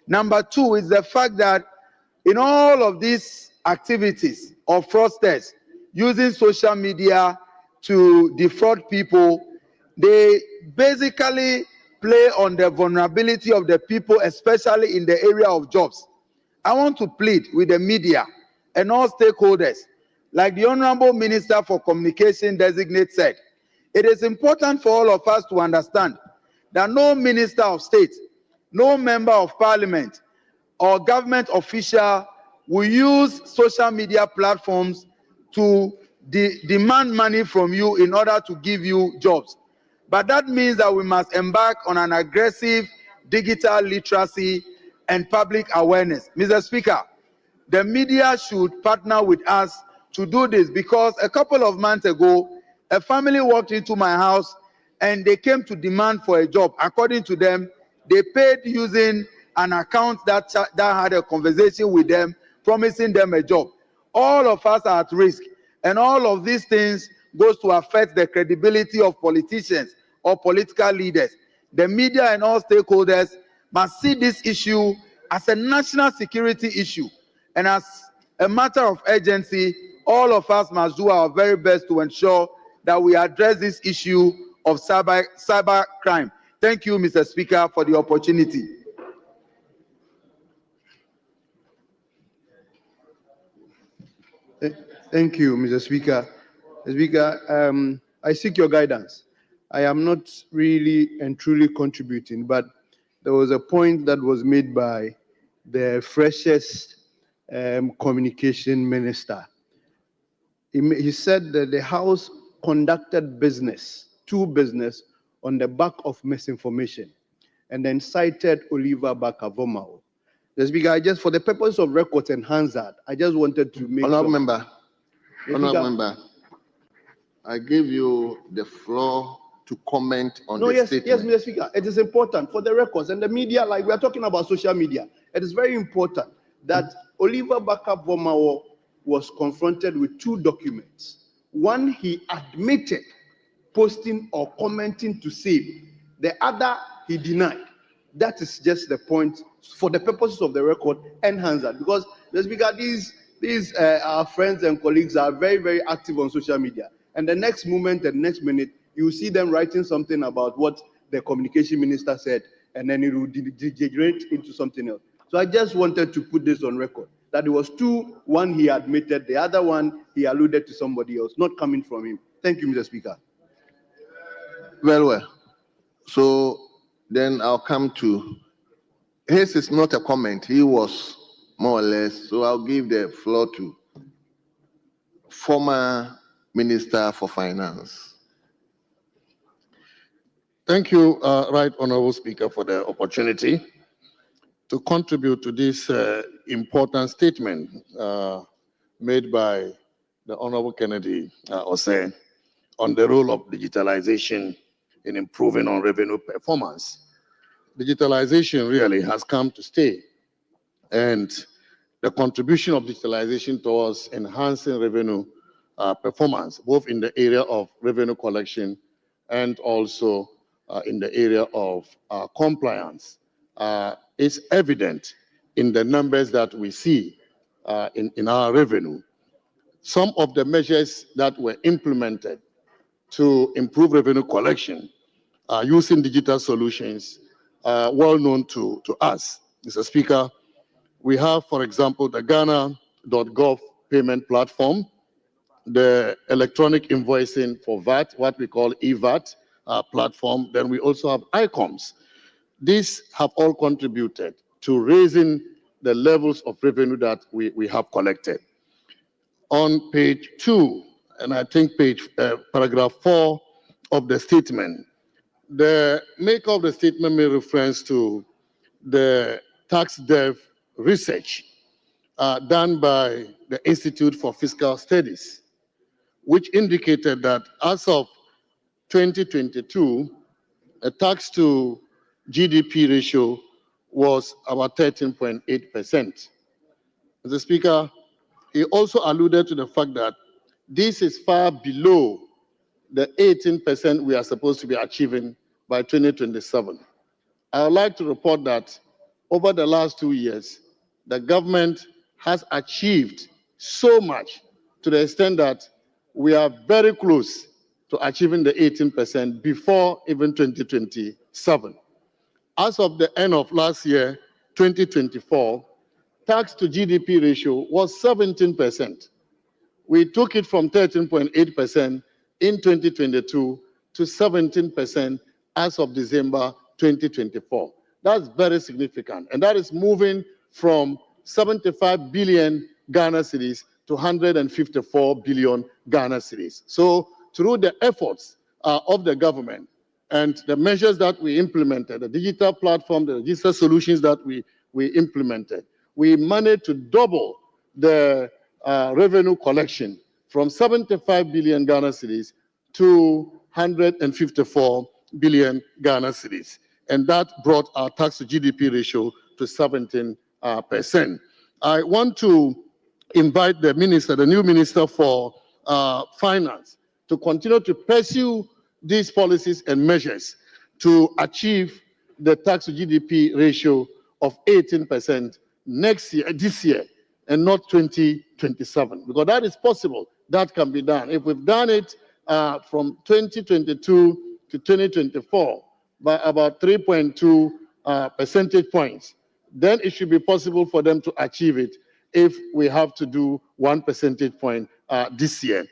Number two is the fact that in all of these activities of fraudsters using social media to defraud people, they basically play on the vulnerability of the people, especially in the area of jobs. I want to plead with the media and all stakeholders, like the Honorable Minister for Communication designate said, it is important for all of us to understand that no minister of state, no member of parliament, or government official will use social media platforms to demand money from you in order to give you jobs. But that means that we must embark on an aggressive digital literacy and public awareness. Mr. Speaker, the media should partner with us to do this, because a couple of months ago, a family walked into my house and they came to demand for a job. According to them, they paid using an account that had a conversation with them, promising them a job. All of us are at risk, and all of these things goes to affect the credibility of politicians or political leaders. The media and all stakeholders must see this issue as a national security issue, and as a matter of urgency, all of us must do our very best to ensure that we address this issue of cyber crime. Thank you, Mr. Speaker, for the opportunity. Thank you, Mr. Speaker. Mr. Speaker, I seek your guidance. I am not really and truly contributing, but there was a point that was made by the freshest communication minister. He said that the House conducted business on the back of misinformation, and then cited Oliver Barker-Vormawor. The Speaker, just for the purpose of records and Hansard, I just wanted to make Honourable Member. I give you the floor to comment on No, the yes, statement. Mr. Speaker. It is important for the records and the media, like we are talking about social media. It is very important that Oliver Baka-Bomawo was confronted with two documents. One, he admitted posting or commenting to save. The other, he denied. That is just the point for the purposes of the record. Enhance that, because Mr. Speaker, these our friends and colleagues are very, very active on social media. And the next moment and next minute, you see them writing something about what the communication minister said, and then it will degenerate into something else. So I just wanted to put this on record, that it was two, one he admitted, the other one he alluded to somebody else, not coming from him. Thank you, Mr. Speaker. Very well. So then I'll come to, his is not a comment, he was more or less, so I'll give the floor to former Minister for Finance. Thank you, Right Honorable Speaker, for the opportunity to contribute to this important statement made by the Honorable Kennedy Osei on the role of digitalization in improving on revenue performance. Digitalization really has come to stay, and the contribution of digitalization towards enhancing revenue performance, both in the area of revenue collection and also in the area of compliance, is evident in the numbers that we see in our revenue. Some of the measures that were implemented to improve revenue collection using digital solutions well known to us. Mr. Speaker, we have, for example, the Ghana.gov payment platform, the electronic invoicing for VAT, what we call EVAT platform. Then we also have ICOMS. These have all contributed to raising the levels of revenue that we have collected. On page 2, and I think paragraph 4 of the statement, the maker of the statement made reference to the tax dev research done by the Institute for Fiscal Studies, which indicated that as of 2022, a tax to GDP ratio was about 13.8%. Mr. Speaker, he also alluded to the fact that this is far below the 18% we are supposed to be achieving by 2027. I would like to report that over the last 2 years, the government has achieved so much to the extent that we are very close to achieving the 18% before even 2027. As of the end of last year, 2024, tax to GDP ratio was 17%. We took it from 13.8% in 2022 to 17% as of December 2024. That's very significant. And that is moving from 75 billion Ghana cedis to 154 billion Ghana cedis. So through the efforts of the government and the measures that we implemented, the digital platform, the digital solutions that we implemented, we managed to double the revenue collection from 75 billion Ghana cedis to 154 billion Ghana cedis. And that brought our tax to GDP ratio to 17%. I want to invite the minister, the new minister for finance, to continue to pursue these policies and measures to achieve the tax to GDP ratio of 18% this year, and not 2027, because that is possible. That can be done. If we've done it from 2022 to 2024 by about 3.2 percentage points, then it should be possible for them to achieve it if we have to do 1 percentage point this year.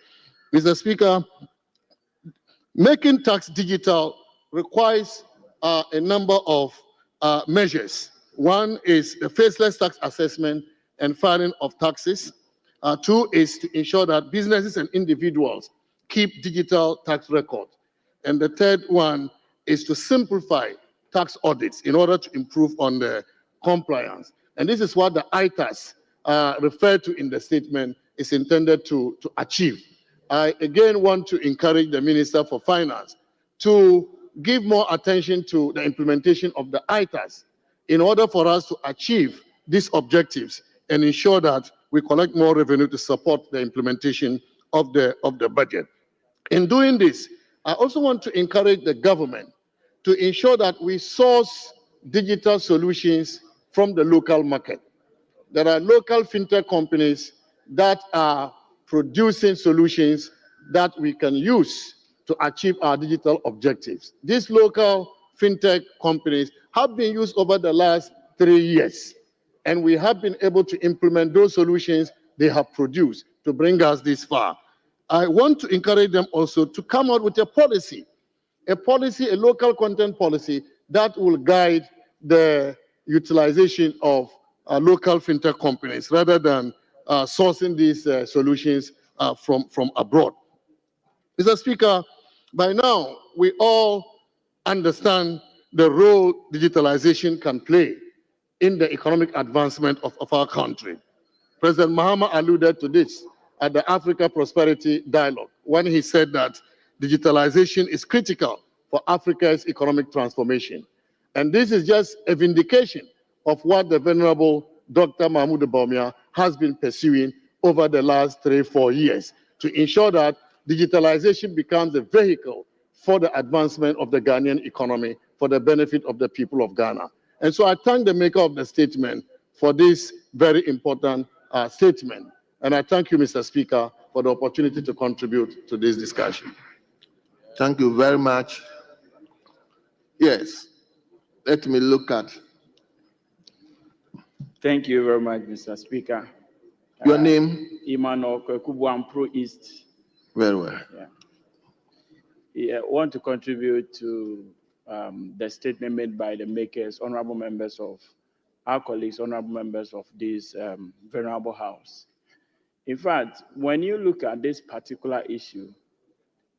Mr. Speaker, making tax digital requires a number of measures. One is the faceless tax assessment and filing of taxes. 2 is to ensure that businesses and individuals keep digital tax records. And the third one is to simplify tax audits in order to improve on the compliance. And this is what the ITAS referred to in the statement is intended to achieve. I again want to encourage the Minister for Finance to give more attention to the implementation of the ITAS in order for us to achieve these objectives and ensure that we collect more revenue to support the implementation of the budget. In doing this, I also want to encourage the government to ensure that we source digital solutions from the local market. There are local fintech companies that are producing solutions that we can use to achieve our digital objectives. These local fintech companies have been used over the last 3 years, and we have been able to implement those solutions they have produced to bring us this far. I want to encourage them also to come out with a policy, a local content policy that will guide the utilization of local fintech companies rather than sourcing these solutions from abroad. Mr. Speaker, by now we all understand the role digitalization can play in the economic advancement of our country. President Mahama alluded to this at the Africa Prosperity Dialogue when he said that digitalization is critical for Africa's economic transformation. And this is just a vindication of what the Venerable Dr. Mahmoud Bawumia has been pursuing over the last 3-4 years to ensure that digitalization becomes a vehicle for the advancement of the Ghanaian economy for the benefit of the people of Ghana. And so I thank the maker of the statement for this very important statement. And I thank you, Mr. Speaker, for the opportunity to contribute to this discussion. Thank you very much. Yes, let me look at Thank you very much, Mr. Speaker. your name. Emmanuel Kwekubu, Pro East. Very well. I want to contribute to the statement made by the makers, honorable members of our colleagues, honorable members of this venerable house. In fact, when you look at this particular issue,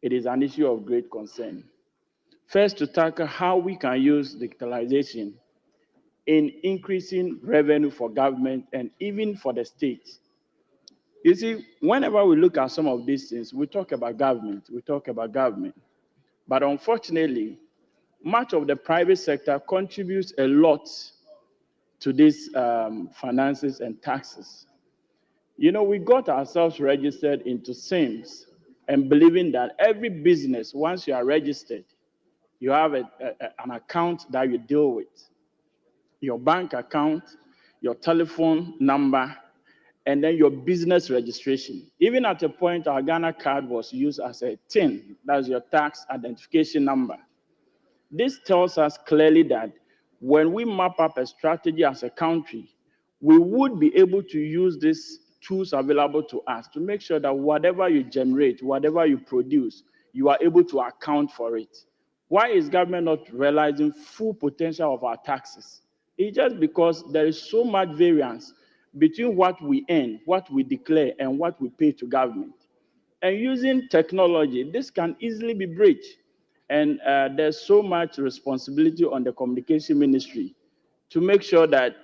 it is an issue of great concern. First, to tackle how we can use digitalization in increasing revenue for government and even for the state. You see, whenever we look at some of these things, we talk about government. But unfortunately, much of the private sector contributes a lot to these finances and taxes. You know, we got ourselves registered into SIMS and believing that every business, once you are registered, you have an account that you deal with. Your bank account, your telephone number, and then your business registration. Even at a point, our Ghana card was used as a TIN, that's your tax identification number. This tells us clearly that when we map up a strategy as a country, we would be able to use these tools available to us to make sure that whatever you generate, whatever you produce, you are able to account for it. Why is government not realizing full potential of our taxes? It's just because there is so much variance between what we earn, what we declare, and what we pay to government. And using technology, this can easily be breached. And there's so much responsibility on the communication ministry to make sure that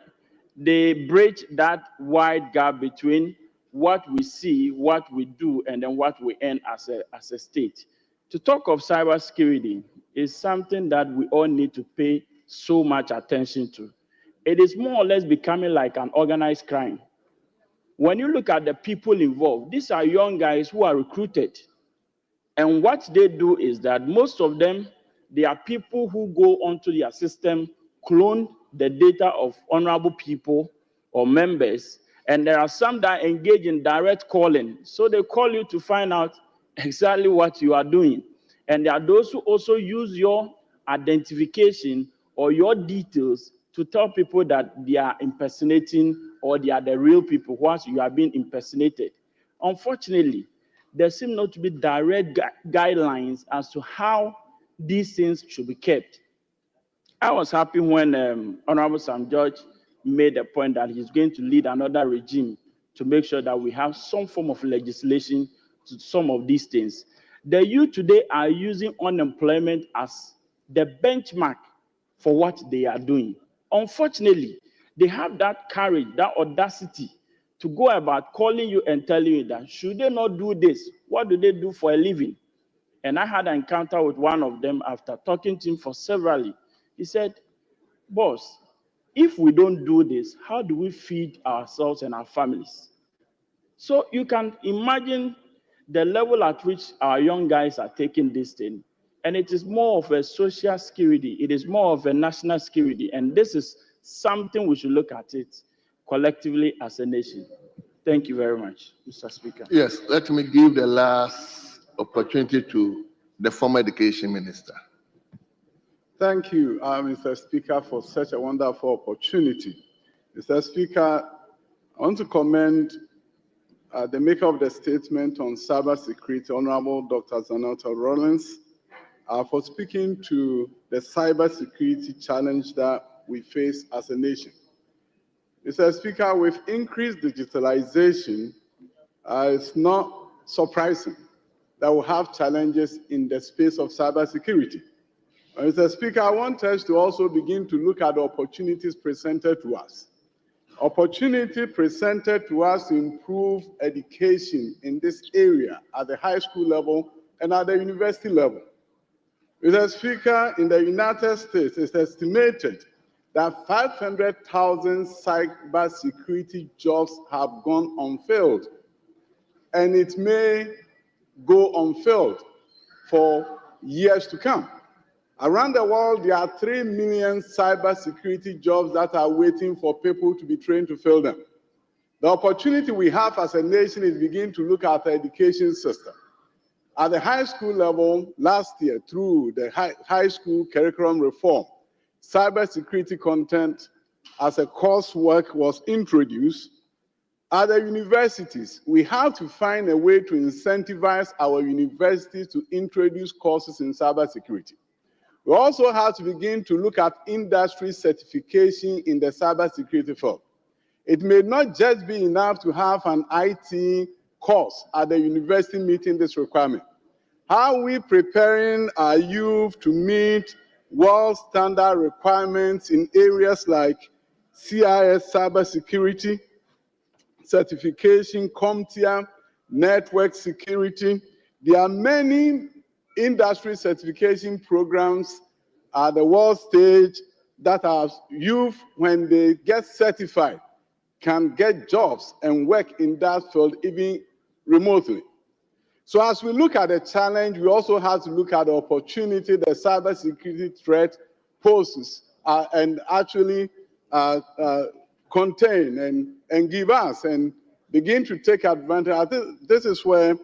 they bridge that wide gap between what we see, what we do, and then what we earn as a state. To talk of cybersecurity is something that we all need to pay so much attention to. It is more or less becoming like an organized crime. When you look at the people involved, these are young guys who are recruited. And what they do is that most of them, they are people who go onto their system, clone the data of honorable people or members, and there are some that engage in direct calling. So they call you to find out exactly what you are doing. And there are those who also use your identification or your details to tell people that they are impersonating or they are the real people once you are being impersonated. Unfortunately, there seem not to be direct guidelines as to how these things should be kept. I was happy when Honorable Sam George made the point that he's going to lead another regime to make sure that we have some form of legislation to some of these things. The youth today are using unemployment as the benchmark for what they are doing. Unfortunately, they have that courage, that audacity to go about calling you and telling you that should they not do this? What do they do for a living? And I had an encounter with one of them after talking to him for severally. He said, boss, if we don't do this, how do we feed ourselves and our families? So you can imagine the level at which our young guys are taking this thing. And it is more of a social security. It is more of a national security. And this is something we should look at it collectively as a nation. Thank you very much, Mr. Speaker. Yes, let me give the last opportunity to the former education minister. Thank you, Mr. Speaker, for such a wonderful opportunity. Mr. Speaker, I want to commend the maker of the statement on cybersecurity, Honorable Dr. Zanetor Rawlings, for speaking to the cybersecurity challenge that we face as a nation. Mr. Speaker, with increased digitalization, it's not surprising that we have challenges in the space of cybersecurity. Mr. Speaker, I want us to also begin to look at the opportunities presented to us. Opportunity presented to us to improve education in this area at the high school level and at the university level. Mr. Speaker, in the United States, it's estimated that 500,000 cybersecurity jobs have gone unfilled, and it may go unfilled for years to come. Around the world, there are 3 million cybersecurity jobs that are waiting for people to be trained to fill them. The opportunity we have as a nation is begin to look at the education system. At the high school level, last year, through the high school curriculum reform, cybersecurity content as a coursework was introduced. At the universities, we have to find a way to incentivize our universities to introduce courses in cybersecurity. We also have to begin to look at industry certification in the cybersecurity field. It may not just be enough to have an IT course at the university meeting this requirement. How are we preparing our youth to meet world standard requirements in areas like CIS cybersecurity, certification, CompTIA, network security? There are many industry certification programs at the world stage that our youth, when they get certified, can get jobs and work in that field even remotely. So as we look at the challenge, we also have to look at the opportunity the cybersecurity threat poses and actually contain and give us and begin to take advantage. I think this is where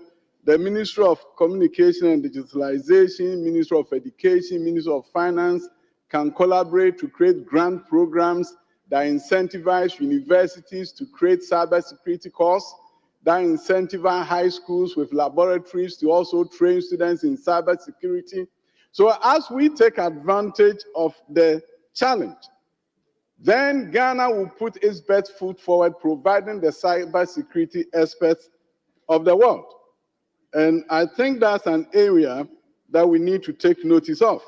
the Ministry of Communication and Digitalization, Ministry of Education, Ministry of Finance can collaborate to create grant programs that incentivize universities to create cybersecurity courses, that incentivize high schools with laboratories to also train students in cybersecurity. So as we take advantage of the challenge, then Ghana will put its best foot forward, providing the cybersecurity experts of the world. And I think that's an area that we need to take notice of.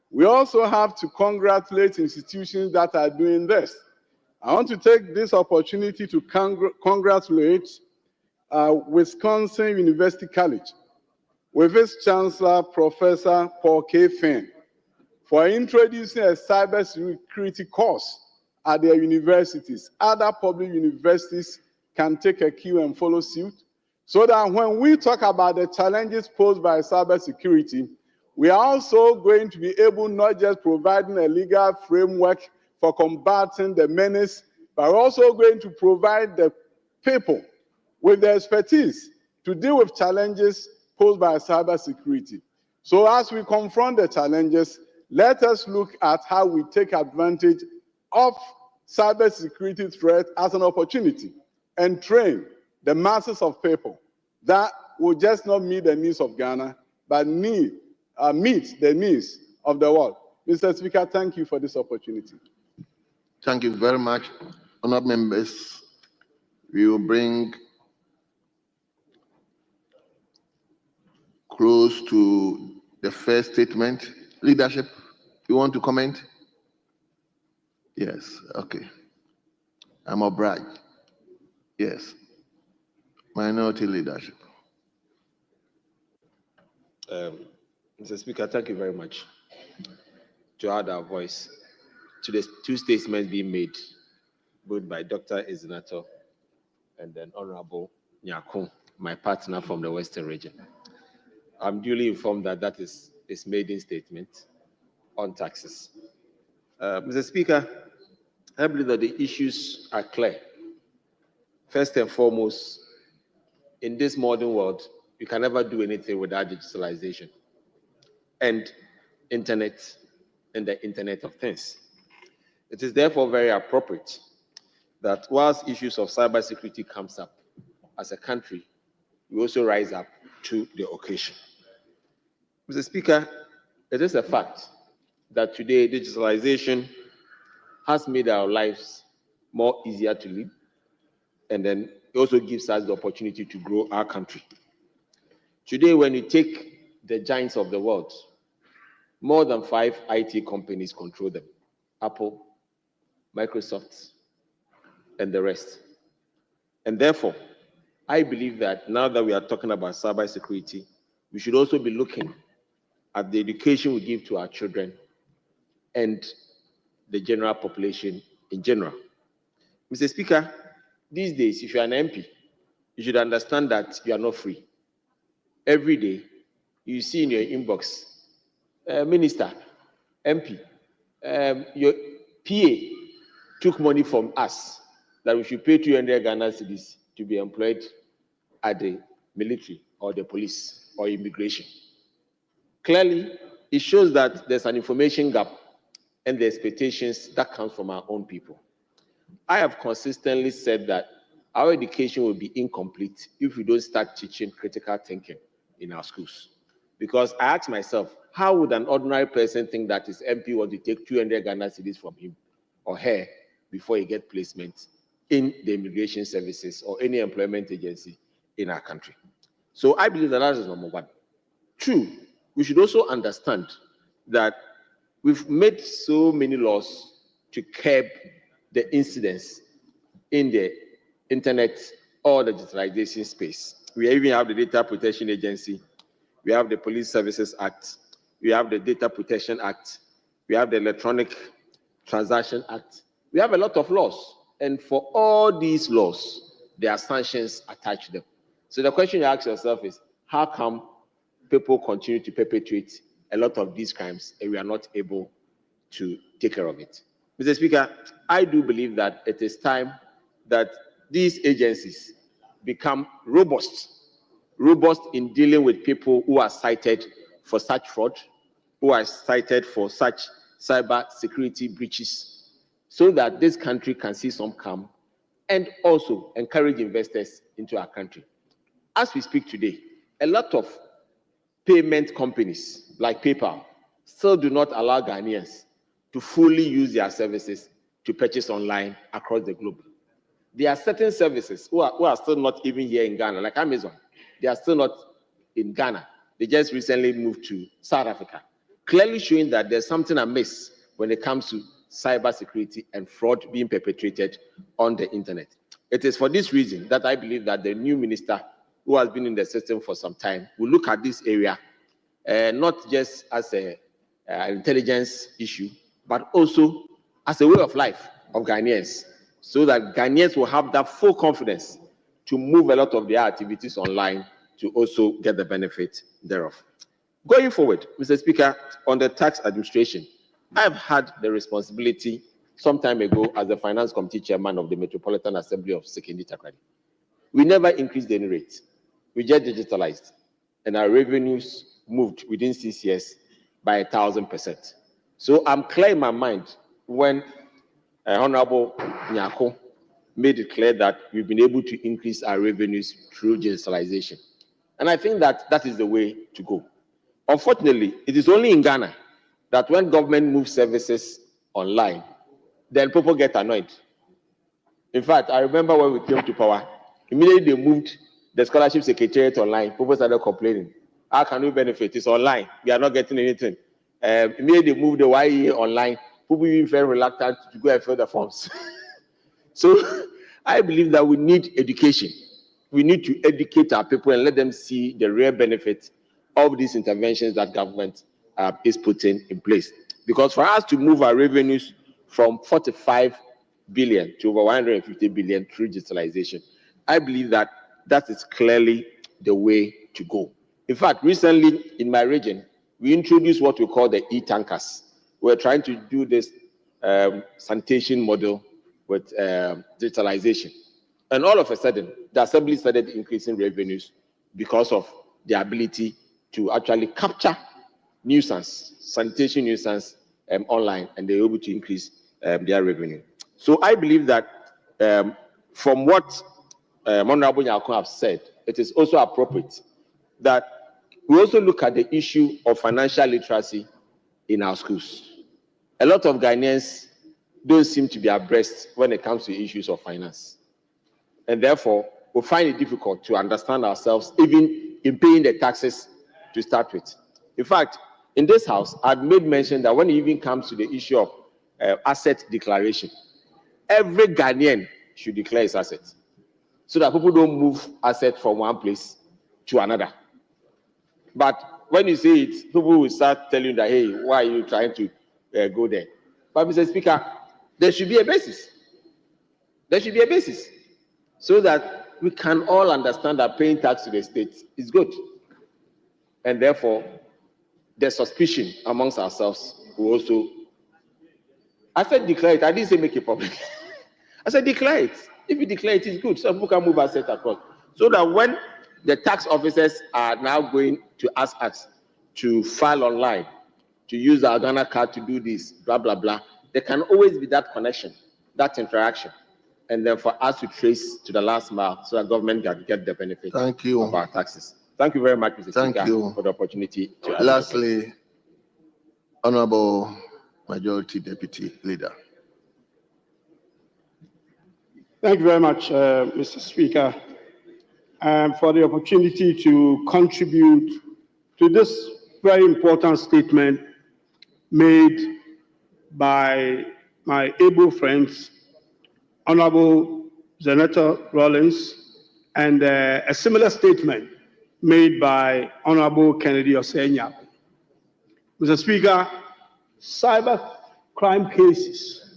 We also have to congratulate institutions that are doing this. I want to take this opportunity to congratulate Wisconsin University College with its Chancellor, Professor Paul K. Finn, for introducing a cybersecurity course at their universities. Other public universities can take a cue and follow suit, so that when we talk about the challenges posed by cybersecurity, we are also going to be able not just providing a legal framework for combating the menace, but also going to provide the people with the expertise to deal with challenges posed by cybersecurity. So as we confront the challenges, let us look at how we take advantage of cybersecurity threat as an opportunity and train the masses of people that will just not meet the needs of Ghana, but meet the needs of the world. Mr. Speaker, thank you for this opportunity. Thank you very much. Honourable members, we will bring close to the first statement. Leadership, you want to comment? Yes, okay. I'm obliged. Yes. Minority leadership. Mr. Speaker, thank you very much. To add our voice to the two statements being made, both by Dr. Izinato and then Honorable Nyako, my partner from the Western region. I'm duly informed that that is his maiden statement on taxes. Mr. Speaker, I believe that the issues are clear. First and foremost, in this modern world, you can never do anything without digitalization and internet and the Internet of Things. It is therefore very appropriate that whilst issues of cybersecurity comes up as a country, we also rise up to the occasion. Mr. Speaker, it is a fact that today digitalization has made our lives more easier to live, and then it also gives us the opportunity to grow our country. Today, when you take the giants of the world, more than 5 IT companies control them: Apple, Microsoft, and the rest. And therefore, I believe that now that we are talking about cybersecurity, we should also be looking at the education we give to our children and the general population in general. Mr. Speaker, these days, if you are an MP, you should understand that you are not free. Every day, you see in your inbox, Minister, MP, your PA took money from us that we should pay 200 Ghana cedis to be employed at the military or the police or immigration. Clearly, it shows that there's an information gap and the expectations that come from our own people. I have consistently said that our education will be incomplete if we don't start teaching critical thinking in our schools. Because I ask myself, how would an ordinary person think that his MP want to take 200 Ghana cedis from him or her before he gets placement in the immigration services or any employment agency in our country? So I believe that is number one. Two, we should also understand that we've made so many laws to curb the incidents in the internet or the digitalization space. We even have the Data Protection Agency, we have the Police Services Act, we have the Data Protection Act, we have the Electronic Transaction Act. We have a lot of laws, and for all these laws, there are sanctions attached to them. So the question you ask yourself is, how come people continue to perpetrate a lot of these crimes and we are not able to take care of it? Mr. Speaker, I do believe that it is time that these agencies become robust in dealing with people who are cited for such fraud, who are cited for such cyber security breaches, so that this country can see some calm and also encourage investors into our country. As we speak today, a lot of payment companies like PayPal still do not allow Ghanaians to fully use their services to purchase online across the globe. There are certain services who are still not even here in Ghana, like Amazon. They are still not in Ghana. They just recently moved to South Africa, clearly showing that there's something amiss when it comes to cybersecurity and fraud being perpetrated on the internet. It is for this reason that I believe that the new minister, who has been in the system for some time, will look at this area not just as an intelligence issue, but also as a way of life of Ghanaians, so that Ghanaians will have that full confidence to move a lot of their activities online to also get the benefit thereof. Going forward, Mr. Speaker, on the tax administration, I've had the responsibility some time ago as the Finance Committee Chairman of the Metropolitan Assembly of Sekindi Takrady. We never increased any rate. We just digitalized, and our revenues moved within 6 years by 1,000%. So I'm clear in my mind when Honorable Nyako made it clear that we've been able to increase our revenues through digitalization. And I think that that is the way to go. Unfortunately, it is only in Ghana that when government moves services online, then people get annoyed. In fact, I remember when we came to power, immediately they moved the scholarship secretariat online. People started complaining. How can we benefit? It's online. We are not getting anything. Immediately they moved the YE online. People even felt reluctant to go and fill the forms. So I believe that we need education. We need to educate our people and let them see the real benefits of these interventions that government is putting in place. Because for us to move our revenues from 45 billion to over 150 billion through digitalization, I believe that that is clearly the way to go. In fact, recently in my region, we introduced what we call the e-tankers. We're trying to do this sanitation model with digitalization. And all of a sudden, the assembly started increasing revenues because of the ability to actually capture nuisance, sanitation nuisance online, and they were able to increase their revenue. So I believe that from what Honorable Nyako have said, it is also appropriate that we also look at the issue of financial literacy in our schools. A lot of Ghanaians don't seem to be abreast when it comes to issues of finance. And therefore, we find it difficult to understand ourselves even in paying the taxes to start with. In fact, in this house, I've made mention that when it even comes to the issue of asset declaration, every Ghanaian should declare his assets so that people don't move assets from one place to another. But when you say it, people will start telling you that, hey, why are you trying to go there? But Mr. Speaker, there should be a basis. There should be a basis so that we can all understand that paying tax to the state is good. And therefore, the suspicion amongst ourselves will also. I said declare it. I didn't say make it public. I said declare it. If you declare it, it's good. So people can move assets across. So that when the tax officers are now going to ask us to file online, to use our Ghana card to do this, blah, blah, blah, there can always be that connection, that interaction. And then for us to trace to the last mile so that government can get the benefit of our taxes. Thank you very much, Mr. Speaker, for the opportunity to ask. Lastly, Honorable Majority Deputy Leader. Thank you very much, Mr. Speaker, for the opportunity to contribute to this very important statement made by my able friends, Honorable Senator Rawlings, and a similar statement made by Honorable Kennedy Osenya. Mr. Speaker, cyber crime cases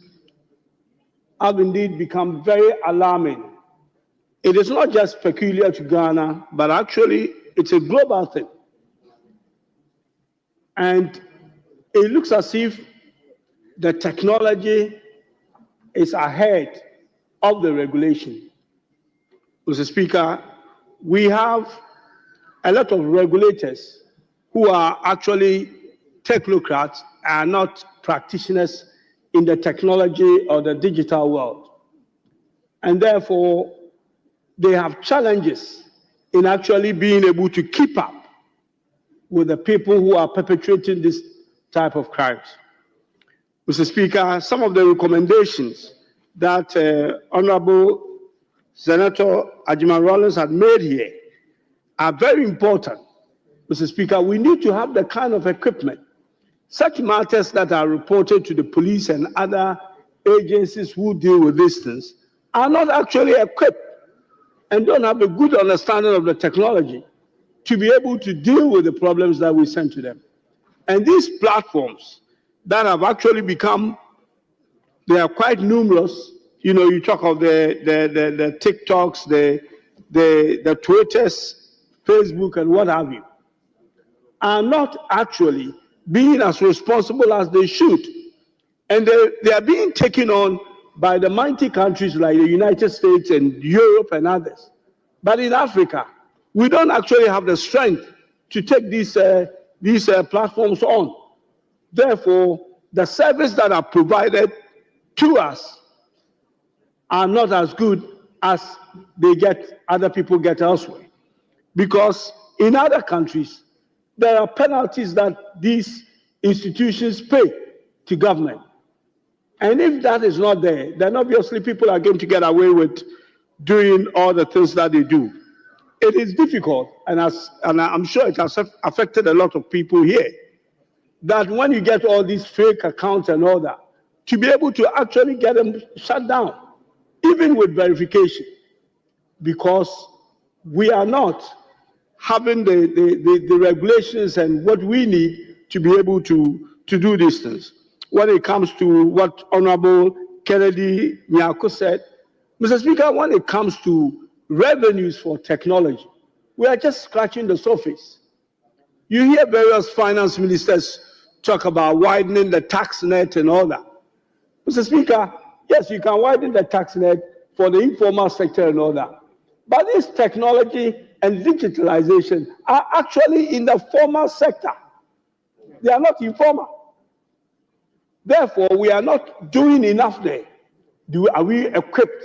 have indeed become very alarming. It is not just peculiar to Ghana, but actually it's a global thing. And it looks as if the technology is ahead of the regulation. Mr. Speaker, we have a lot of regulators who are actually technocrats and not practitioners in the technology or the digital world. And therefore, they have challenges in actually being able to keep up with the people who are perpetrating this type of crimes. Mr. Speaker, some of the recommendations that Honorable Senator Ajiman Rawlings had made here are very important. Mr. Speaker, we need to have the kind of equipment. Such matters that are reported to the police and other agencies who deal with these things are not actually equipped and don't have a good understanding of the technology to be able to deal with the problems that we send to them. And these platforms that have actually become, they are quite numerous. You know, you talk of the TikToks, the Twitters, Facebook, and what have you, are not actually being as responsible as they should. And they are being taken on by the mighty countries like the United States and Europe and others. But in Africa, we don't actually have the strength to take these platforms on. Therefore, the service that are provided to us are not as good as other people get elsewhere. Because in other countries, there are penalties that these institutions pay to government. And if that is not there, then obviously people are going to get away with doing all the things that they do. It is difficult, and I'm sure it has affected a lot of people here, that when you get all these fake accounts and all that, to be able to actually get them shut down even with verification, because we are not having the regulations and what we need to be able to do these things. When it comes to what Honorable Kennedy Nyako said, Mr. Speaker, when it comes to revenues for technology, we are just scratching the surface. You hear various finance ministers talk about widening the tax net and all that. Mr. Speaker, yes, you can widen the tax net for the informal sector and all that. But this technology and digitalization are actually in the formal sector. They are not informal. Therefore, we are not doing enough there. Are we equipped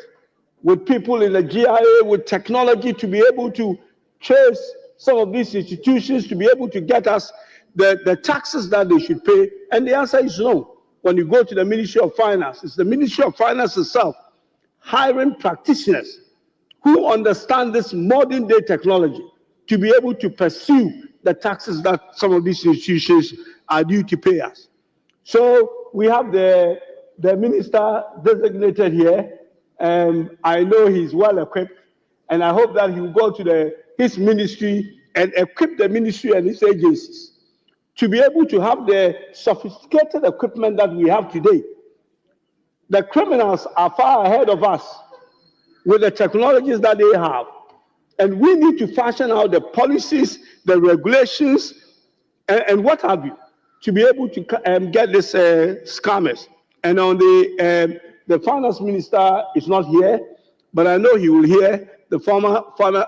with people in the GIA, with technology to be able to trace some of these institutions, to be able to get us the taxes that they should pay? And the answer is no. When you go to the Ministry of Finance, it's the Ministry of Finance itself hiring practitioners who understand this modern day technology to be able to pursue the taxes that some of these institutions are due to pay us. So we have the minister designated here, and I know he's well equipped, and I hope that he will go to his ministry and equip the ministry and its agencies to be able to have the sophisticated equipment that we have today. The criminals are far ahead of us with the technologies that they have. And we need to fashion out the policies, the regulations, and what have you, to be able to get this scammers. And on the finance minister is not here, but I know he will hear. The former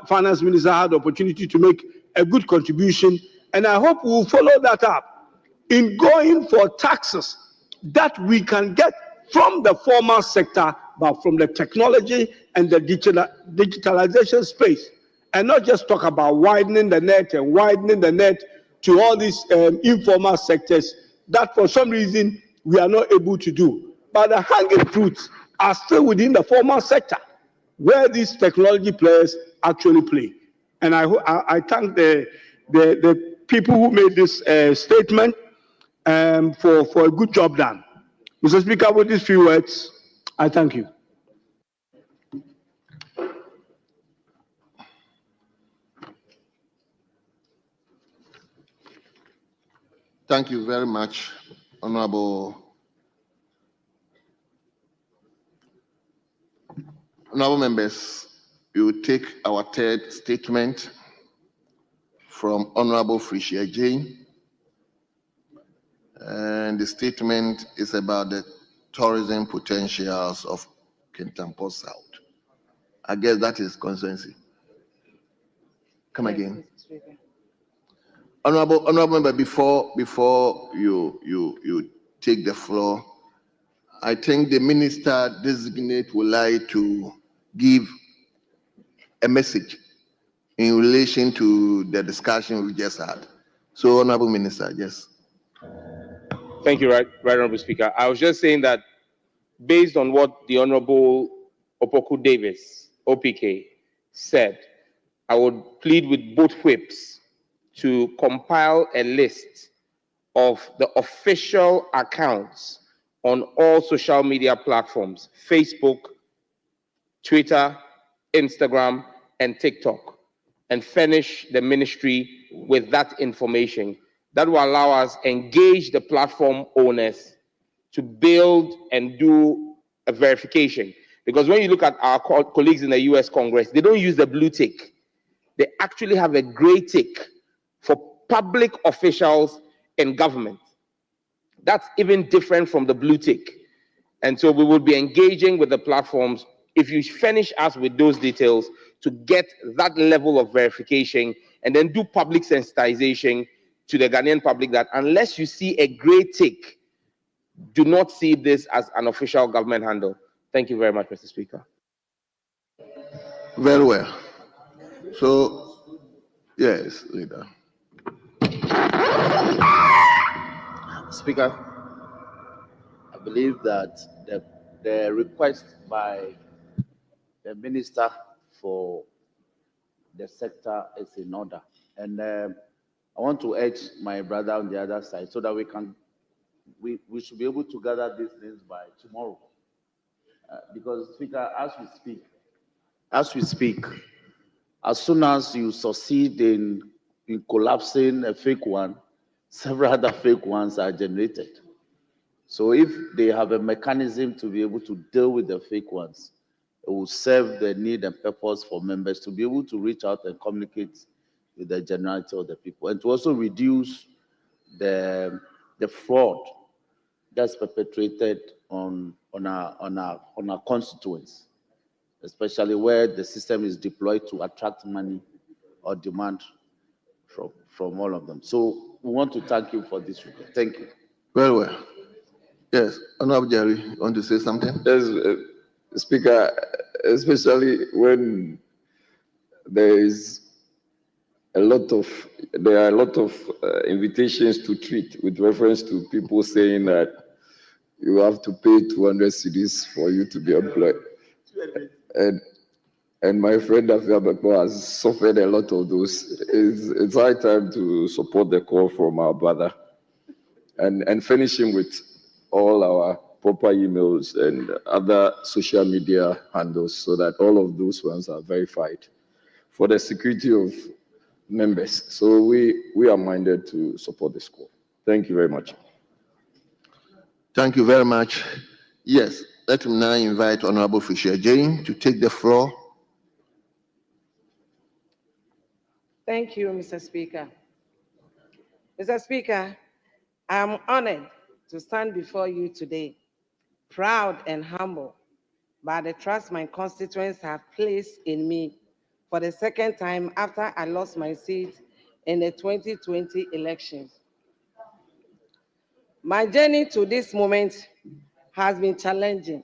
finance minister had the opportunity to make a good contribution, and I hope we will follow that up in going for taxes that we can get from the formal sector, but from the technology and the digitalization space, and not just talk about widening the net and widening the net to all these informal sectors that for some reason we are not able to do. But the hanging fruits are still within the formal sector, where these technology players actually play. And I thank the people who made this statement for a good job done. Mr. Speaker, with these few words, I thank you. Thank you very much, Honorable members. We will take our third statement from Honorable Frisia Jane. And the statement is about the tourism potentials of Kintampo South. I guess that is consensus. Come again. Honorable member, before you take the floor, I think the minister designate would like to give a message in relation to the discussion we just had. So, Honorable Minister, yes. Thank you, right Honorable Speaker. I was just saying that based on what the Honorable Opoku Davis, OPK, said, I would plead with both whips to compile a list of the official accounts on all social media platforms, Facebook, Twitter, Instagram, and TikTok, and furnish the ministry with that information. That will allow us engage the platform owners to build and do a verification. Because when you look at our colleagues in the US Congress, they don't use the blue tick. They actually have a gray tick for public officials in government. That's even different from the blue tick. And so we will be engaging with the platforms if you furnish us with those details to get that level of verification and then do public sensitization to the Ghanaian public that unless you see a gray tick, do not see this as an official government handle. Thank you very much, Mr. Speaker. Very well. So, yes, Leader. Speaker, I believe that the request by the Minister for the sector is in order. And I want to urge my brother on the other side so that we should be able to gather these things by tomorrow. Because Speaker, as we speak, as soon as you succeed in collapsing a fake one, several other fake ones are generated. So if they have a mechanism to be able to deal with the fake ones, it will serve the need and purpose for members to be able to reach out and communicate with the generality of the people, and to also reduce the fraud that's perpetrated on our constituents, especially where the system is deployed to attract money or demand from all of them. So we want to thank you for this report. Thank you. Very well. Yes, Honorable Jerry, you want to say something? Yes, Speaker, especially when there are a lot of invitations to treat with reference to people saying that you have to pay 200 cedis for you to be employed. And my friend Ahiafor has suffered a lot of those. It's high time to support the call from our brother and finishing with all our proper emails and other social media handles so that all of those ones are verified for the security of members. So we are minded to support this call. Thank you very much. Thank you very much. Yes, let me now invite Honorable Fisher Jane to take the floor. Thank you, Mr. Speaker. Mr. Speaker, I am honored to stand before you today, proud and humble by the trust my constituents have placed in me for the second time after I lost my seat in the 2020 elections. My journey to this moment has been challenging,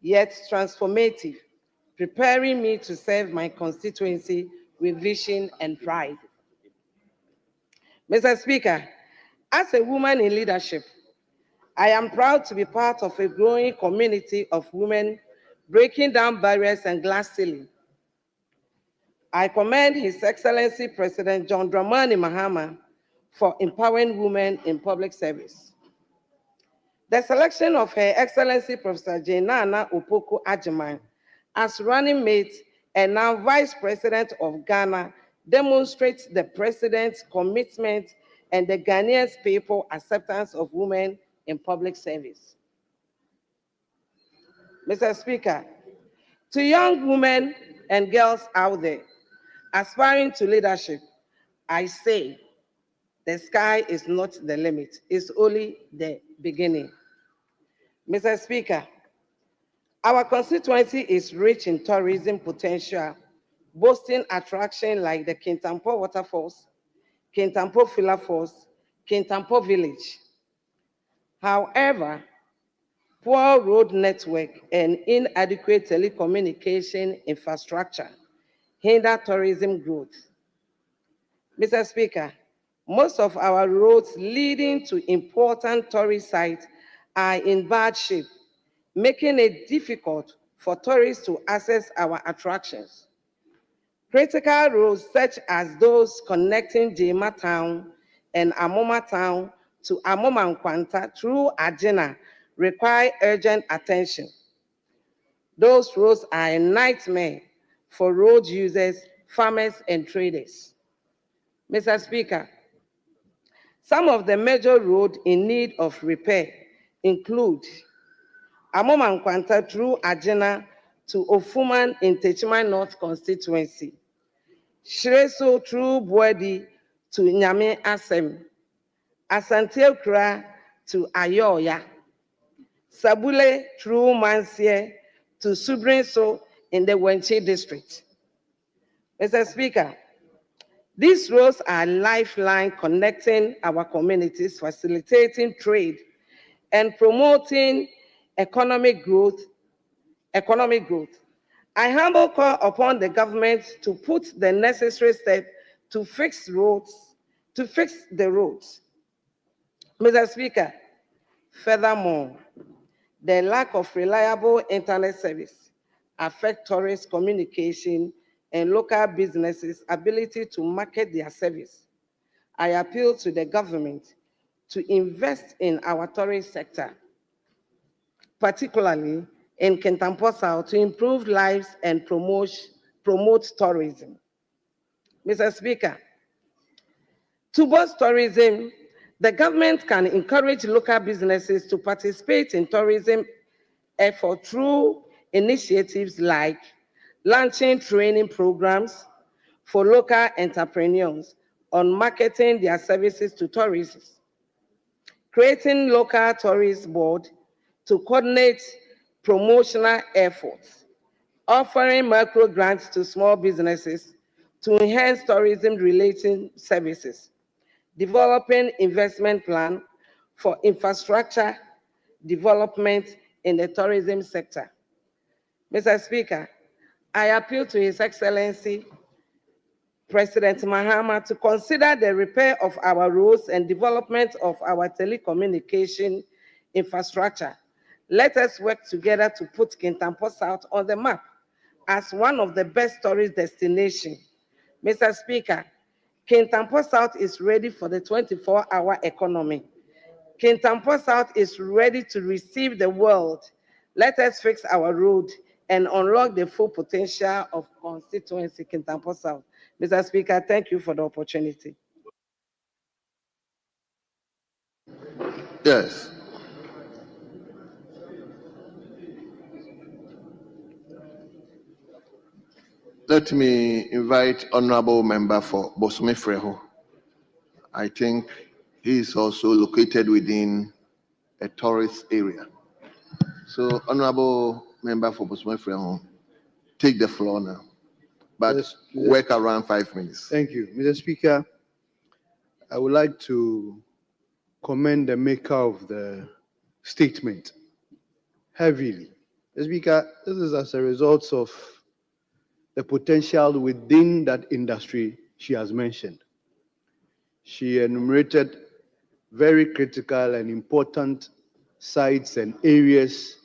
yet transformative, preparing me to serve my constituency with vision and pride. Mr. Speaker, as a woman in leadership, I am proud to be part of a growing community of women breaking down barriers and glass ceiling. I commend His Excellency President John Dramani Mahama for empowering women in public service. The selection of Her Excellency Professor Jainana Opoku Ajiman as running mate and now Vice President of Ghana demonstrates the President's commitment and the Ghanaians' people's acceptance of women in public service. Mr. Speaker, to young women and girls out there aspiring to leadership, I say the sky is not the limit, it's only the beginning. Mr. Speaker, our constituency is rich in tourism potential, boasting attractions like the Kintampo Waterfalls, Kintampo Fila Falls, Kintampo Village. However, poor road network and inadequate telecommunication infrastructure hinder tourism growth. Mr. Speaker, most of our roads leading to important tourist sites are in bad shape, making it difficult for tourists to access our attractions. Critical roads such as those connecting Jema Town and Amoma Town to Amoma Nkwanta through Agena require urgent attention. Those roads are a nightmare for road users, farmers, and traders. Mr. Speaker, some of the major roads in need of repair include Amoma Nkwanta through Agena to Ofuman in Techiman North constituency, Shreso through Bwedi to Nyame Asem, Asante Okra to Ayoya, Sabule through Mansie to Subrinso in the Wenche district. Mr. Speaker, these roads are a lifeline connecting our communities, facilitating trade, and promoting economic growth. I humbly call upon the government to put the necessary steps to fix the roads. Mr. Speaker, furthermore, the lack of reliable internet service affects tourist communication and local businesses' ability to market their service. I appeal to the government to invest in our tourist sector, particularly in Kintampo South to improve lives and promote tourism. Mr. Speaker, to boost tourism, the government can encourage local businesses to participate in tourism effort through initiatives like launching training programs for local entrepreneurs on marketing their services to tourists, creating local tourist board to coordinate promotional efforts, offering micro grants to small businesses to enhance tourism-related services, developing investment plan for infrastructure development in the tourism sector. Mr. Speaker, I appeal to His Excellency President Mahama to consider the repair of our roads and development of our telecommunication infrastructure. Let us work together to put Kintampo South on the map as one of the best tourist destinations. Mr. Speaker, Kintampo South is ready for the 24-hour economy. Kintampo South is ready to receive the world. Let us fix our road and unlock the full potential of constituency Kintampo South. Mr. Speaker, thank you for the opportunity. Yes. Let me invite Honorable Member for Bosome Freho. I think he is also located within a tourist area. So, Honorable Member for Bosome Freho, take the floor now, but work around 5 minutes. Thank you. Mr. Speaker, I would like to commend the maker of the statement heavily. Mr. Speaker, this is as a result of the potential within that industry she has mentioned. She enumerated very critical and important sites and areas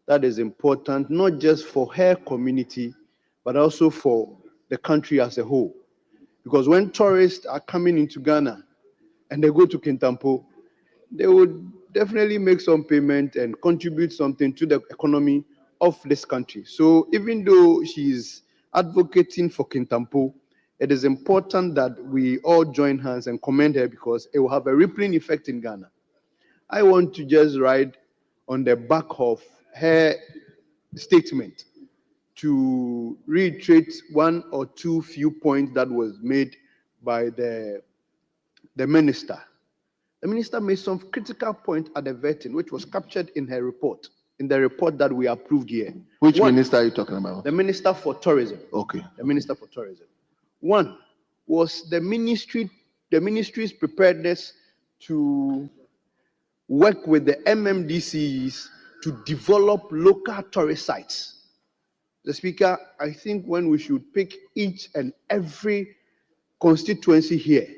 that is important, not just for her community, but also for the country as a whole. Because when tourists are coming into Ghana and they go to Kintampo, they would definitely make some payment and contribute something to the economy of this country. So even though she's advocating for Kintampo, it is important that we all join hands and commend her because it will have a rippling effect in Ghana. I want to just ride on the back of her statement to reiterate one or two few points that was made by the minister. The minister made some critical point at the vetting, which was captured in her report, in the report that we approved here. Which minister are you talking about? The Minister for Tourism. Okay. The Minister for Tourism. One was the ministry's preparedness to work with the MMDCs to develop local tourist sites. The Speaker, I think when we should pick each and every constituency here,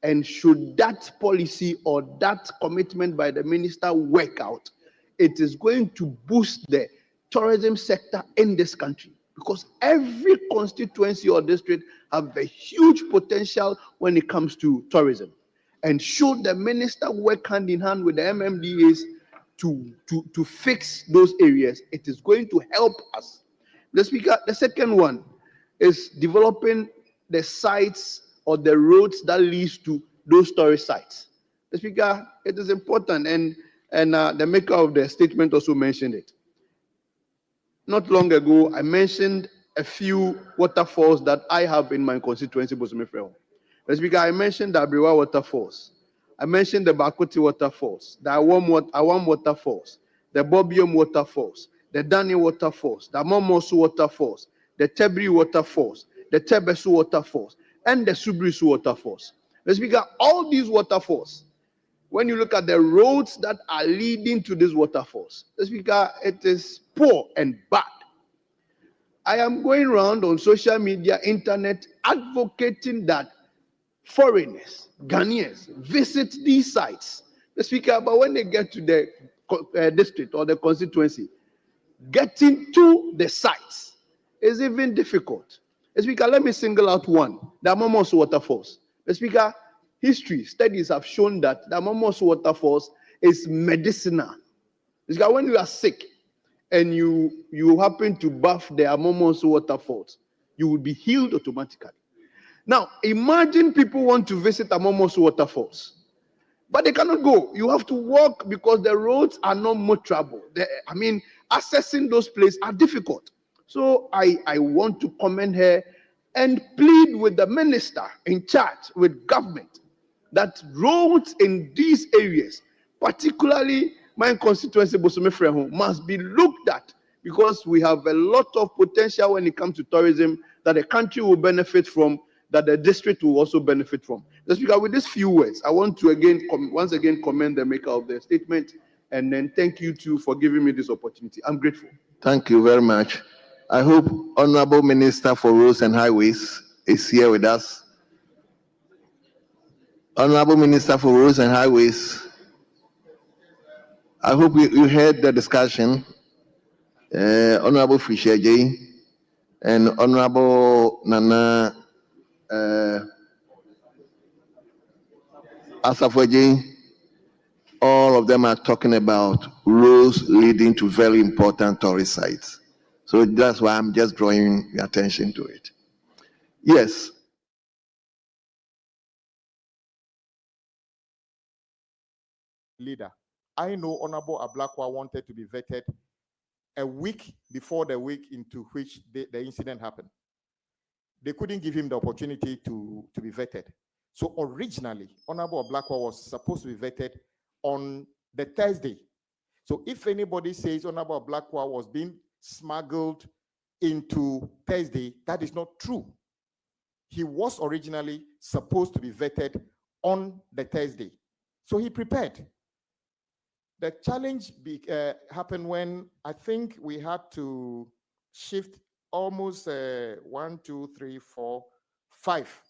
and should that policy or that commitment by the minister work out, it is going to boost the tourism sector in this country, because every constituency or district have a huge potential when it comes to tourism. And should the minister work hand in hand with the MMDAs to fix those areas, it is going to help us. The Speaker, the second one is developing the sites or the roads that leads to those tourist sites. The Speaker, it is important, and the maker of the statement also mentioned it. Not long ago, I mentioned a few waterfalls that I have in my constituency, Bosome Freo. The Speaker, I mentioned the Abriwa waterfalls. I mentioned the Bakoti waterfalls, the Awam waterfalls, the Bobium waterfalls, the Dani waterfalls, the Momosu waterfalls, the Tebri waterfalls, the Tebesu waterfalls, and the Subrisu waterfalls. The Speaker, all these waterfalls, when you look at the roads that are leading to these waterfalls, the Speaker, it is poor and bad. I am going around on social media, internet, advocating that foreigners, Ghanaians, visit these sites. The Speaker, but when they get to the district or the constituency, getting to the sites is even difficult. The Speaker, let me single out one, the Momos waterfalls. The Speaker, history studies have shown that the Momos waterfalls is medicinal. The Speaker, when you are sick and you happen to bath the Amomoso waterfalls, you will be healed automatically. Now, imagine people want to visit Amomoso waterfalls, but they cannot go. You have to walk because the roads are not motorable. Accessing those places are difficult. So I want to commend her and plead with the minister in charge with government that roads in these areas, particularly my constituency, Bosomefreho, must be looked at because we have a lot of potential when it comes to tourism that the country will benefit from, that the district will also benefit from. Mr. Speaker, with these few words, I want to once again commend the maker of the statement and then thank you too for giving me this opportunity. I'm grateful. Thank you very much. I hope Honorable Minister for Roads and Highways is here with us. Honorable Minister for Roads and Highways, I hope you heard the discussion. Honorable Fisher-J and Honorable Nana Ahiafor, all of them are talking about roads leading to very important tourist sites. So that's why I'm just drawing your attention to it. Yes. Leader. I know Honorable Ablakwa wanted to be vetted a week before the week into which the incident happened. They couldn't give him the opportunity to be vetted. So originally, Honorable Ablakwa was supposed to be vetted on the Thursday. So if anybody says Honorable Ablakwa was being smuggled into Thursday, that is not true. He was originally supposed to be vetted on the Thursday. So he prepared. The challenge happened when I think we had to shift almost 1, 2, 3, 4, 5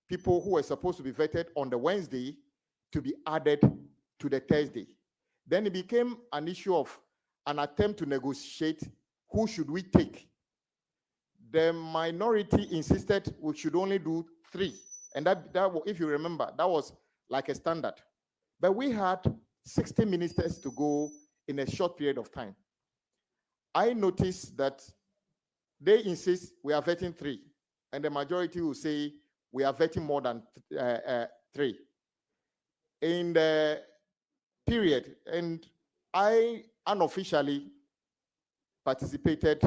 people who were supposed to be vetted on the Wednesday to be added to the Thursday. Then it became an issue of an attempt to negotiate who should we take. The minority insisted we should only do 3. And that if you remember, that was like a standard. But we had 60 ministers to go in a short period of time. I noticed that they insist we are vetting 3, and the majority will say we are vetting more than 3 in the period. And I unofficially participated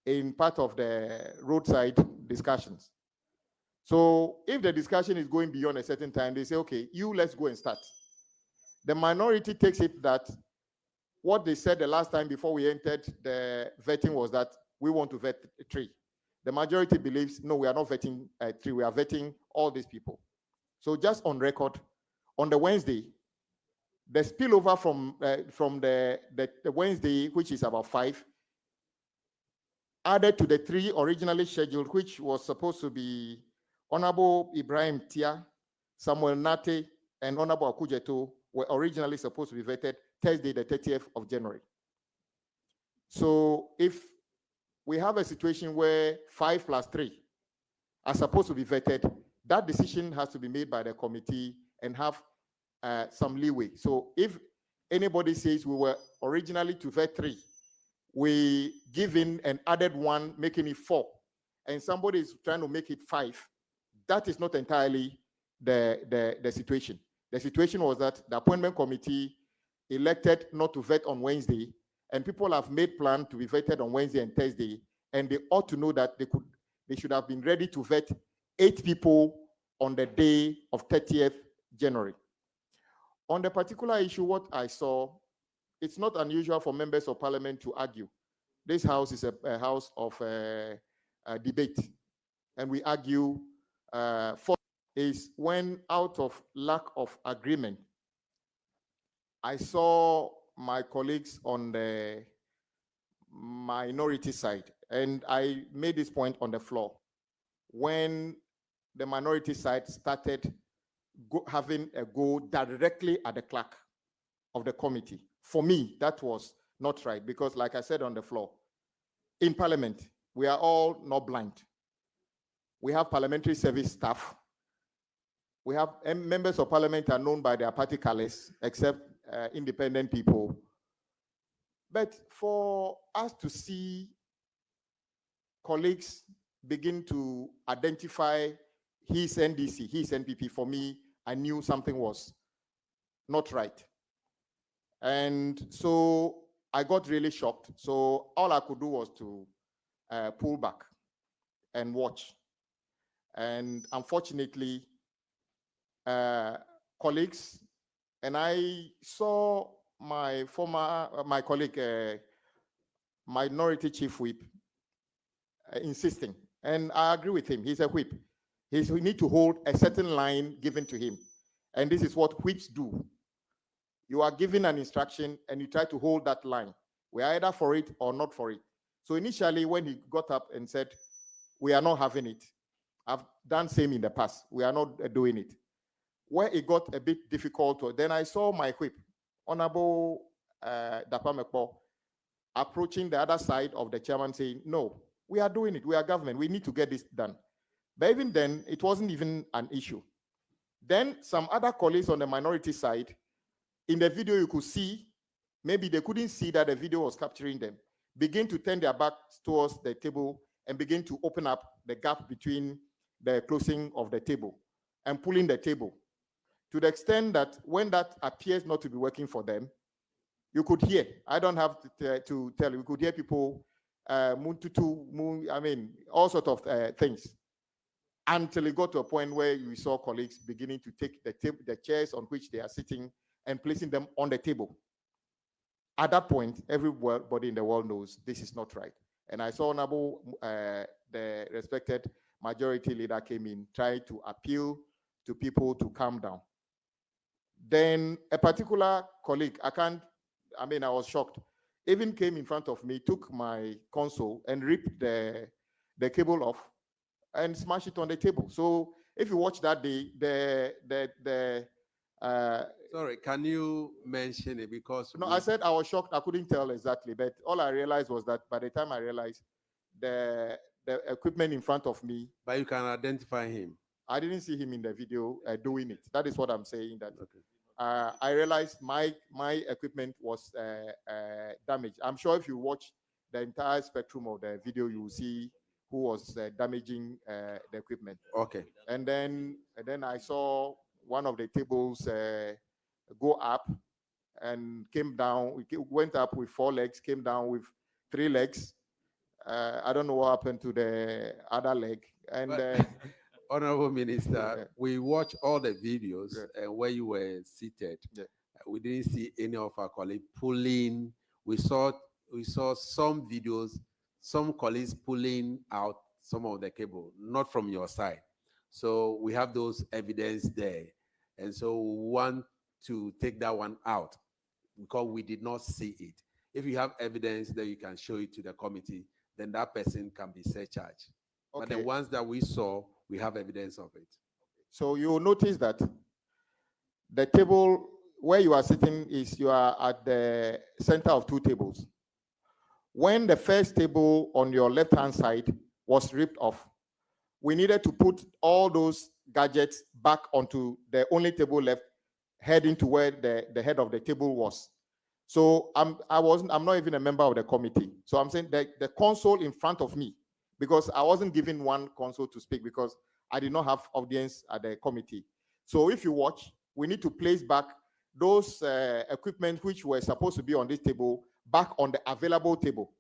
in part of the roadside discussions. So if the discussion is going beyond a certain time, they say, okay, let's go and start. The minority takes it that what they said the last time before we entered the vetting was that we want to vet 3. The majority believes, no, we are not vetting 3, we are vetting all these people. So just on record, on the Wednesday, the spillover from the Wednesday, which is about 5, added to the 3 originally scheduled, which was supposed to be Honorable Ibrahim Tia, Samuel Nate, and Honorable Akujeto were originally supposed to be vetted Thursday, the 30th of January. So if we have a situation where 5 plus 3 are supposed to be vetted, that decision has to be made by the committee and have some leeway. So if anybody says we were originally to vet 3, we give in an added 1, making it 4, and somebody is trying to make it 5, that is not entirely the situation. The situation was that the appointment committee elected not to vet on Wednesday, and people have made plans to be vetted on Wednesday and Thursday, and they ought to know that they should have been ready to vet 8 people on the day of 30th January. On the particular issue, what I saw, it's not unusual for members of parliament to argue. This house is a house of debate, and we argue for is when out of lack of agreement, I saw my colleagues on the minority side, and I made this point on the floor. When the minority side started having a go directly at the clerk of the committee, for me, that was not right, because like I said on the floor, in parliament, we are all not blind. We have parliamentary service staff. We have members of parliament are known by their party colors, except independent people. But for us to see colleagues begin to identify his NDC, his NPP, for me, I knew something was not right. And so I got really shocked. So all I could do was to pull back and watch. And unfortunately, colleagues, and I saw my my colleague, Minority Chief Whip, insisting, and I agree with him. He's a whip. We need to hold a certain line given to him, and this is what whips do. You are given an instruction, and you try to hold that line. We are either for it or not for it. So initially, when he got up and said, "We are not having it," I've done same in the past. We are not doing it. Where it got a bit difficult, then I saw my whip, Honorable Dapamekpo, approaching the other side of the chairman saying, "No, we are doing it. We are government. We need to get this done." But even then, it wasn't even an issue. Then some other colleagues on the minority side, in the video you could see, maybe they couldn't see that the video was capturing them, begin to turn their backs towards the table and begin to open up the gap between the closing of the table and pulling the table, to the extent that when that appears not to be working for them, you could hear, I don't have to tell you, you could hear people, I mean, all sorts of things, until it got to a point where we saw colleagues beginning to take the chairs on which they are sitting and placing them on the table. At that point, everybody in the world knows this is not right. And I saw Honorable, the respected majority leader came in, tried to appeal to people to calm down. Then a particular colleague, I was shocked, even came in front of me, took my console and ripped the cable off and smashed it on the table. So if you watch that day, sorry, can you mention it? Because no, I said I was shocked. I couldn't tell exactly, but all I realized was that by the time I realized the equipment in front of me. But you can identify him. I didn't see him in the video doing it. That is what I'm saying. That okay. I realized my equipment was damaged. I'm sure if you watch the entire spectrum of the video, you will see who was damaging the equipment. Okay. And then I saw one of the tables go up and came down. It went up with 4 legs, came down with 3 legs. I don't know what happened to the other leg. And Honorable Minister, we watched all the videos where you were seated. We didn't see any of our colleagues pulling. We saw some videos, some colleagues pulling out some of the cable, not from your side. So we have those evidence there. And so we want to take that one out because we did not see it. If you have evidence that you can show it to the committee, then that person can be surcharged. Okay. But the ones that we saw, we have evidence of it. So you will notice that the table where you are sitting you are at the center of 2 tables. When the first table on your left-hand side was ripped off, we needed to put all those gadgets back onto the only table left, heading to where the head of the table was. So I'm not even a member of the committee. So I'm saying that the console in front of me, because I wasn't given one console to speak because I did not have audience at the committee. So if you watch, we need to place back those equipment which were supposed to be on this table back on the available table.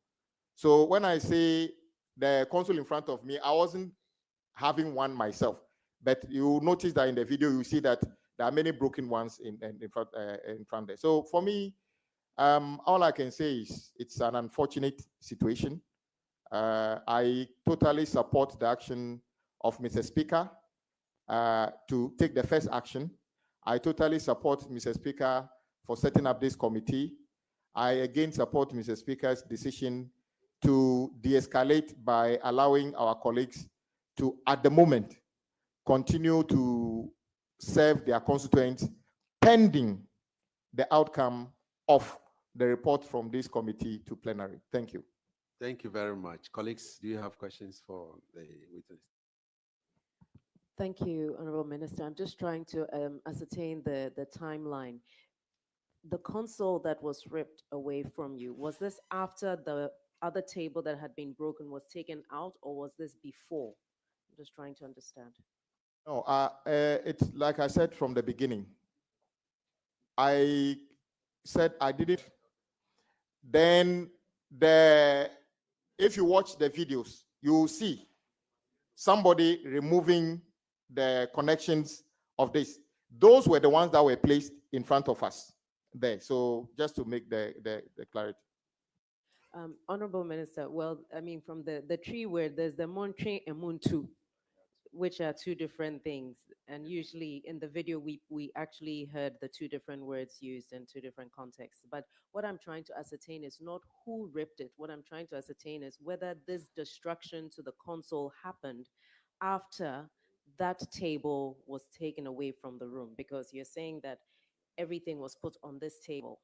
So when I say the console in front of me, I wasn't having one myself, but you notice that in the video, you see that there are many broken ones in front there. So for me, all I can say is it's an unfortunate situation. I totally support the action of Mr. Speaker to take the first action. I totally support Mr. Speaker for setting up this committee. I again support Mr. Speaker's decision to de-escalate by allowing our colleagues to, at the moment, continue to serve their constituents pending the outcome of the report from this committee to plenary. Thank you. Thank you very much. Colleagues, do you have questions for the witness? Thank you, Honorable Minister. I'm just trying to ascertain the timeline. the console that was ripped away from you, was this after the other table that had been broken was taken out, or was this before? I'm just trying to understand. No, it's like I said from the beginning. I said I did it. Then if you watch the videos, you will see somebody removing the connections of this. Those were the ones that were placed in front of us there. So just to make the clarity. Honorable Minister, well, I mean, from the tree where there's the Montre and Muntu, which are two different things. And usually in the video, we actually heard the two different words used in two different contexts. But what I'm trying to ascertain is not who ripped it. What I'm trying to ascertain is whether this destruction to the console happened after that table was taken away from the room, because you're saying that everything was put on this table.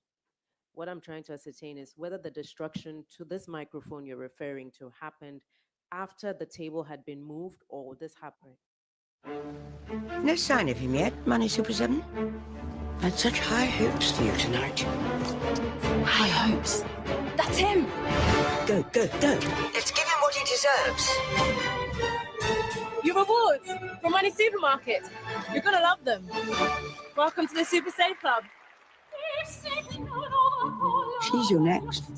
What I'm trying to ascertain is whether the destruction to this microphone you're referring to happened after the table had been moved, or this happened. No sign of him yet, Money Super 7. I had such high hopes for you tonight. High hopes? That's him! Go, go, go. Let's give him what he deserves. Your rewards from Money Supermarket. You're gonna love them. Welcome to the Super Safe Club. She's your next.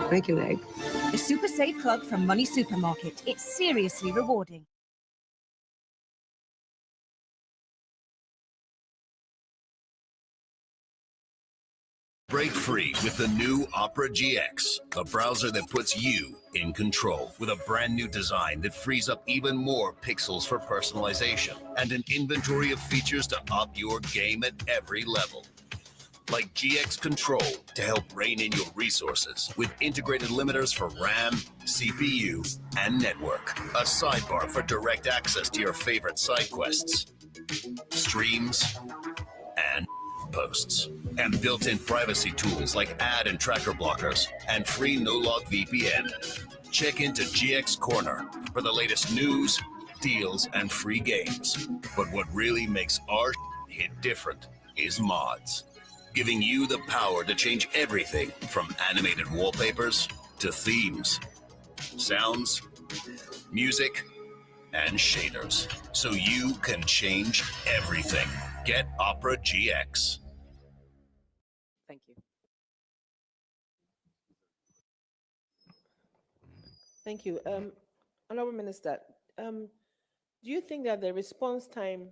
Break a leg. The Super Safe Club from Money Supermarket. It's seriously rewarding. Break free with the new Opera GX, a browser that puts you in control with a brand new design that frees up even more pixels for personalization and an inventory of features to up your game at every level. Like GX Control to help rein in your resources with integrated limiters for RAM, CPU, and network. A sidebar for direct access to your favorite side quests, streams, and posts. And built-in privacy tools like ad and tracker blockers and free no-log VPN. Check into GX Corner for the latest news, deals, and free games. But what really makes our hit different is mods, giving you the power to change everything from animated wallpapers to themes, sounds, music, and shaders, so you can change everything. Get Opera GX. Thank you. Thank you. Honorable Minister, do you think that the response time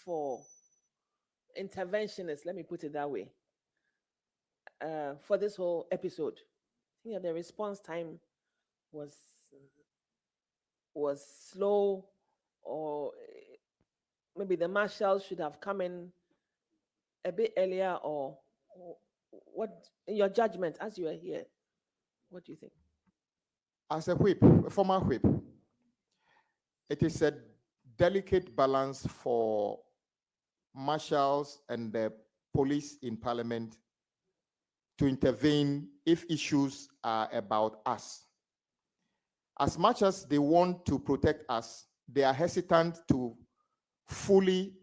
for interventionists, let me put it that way, for this whole episode, I think that the response time was slow, or maybe the marshals should have come in a bit earlier, or what, in your judgment, as you are here, what do you think? As a whip, a former whip, it is a delicate balance for marshals and the police in parliament to intervene if issues are about us. As much as they want to protect us, they are hesitant to fully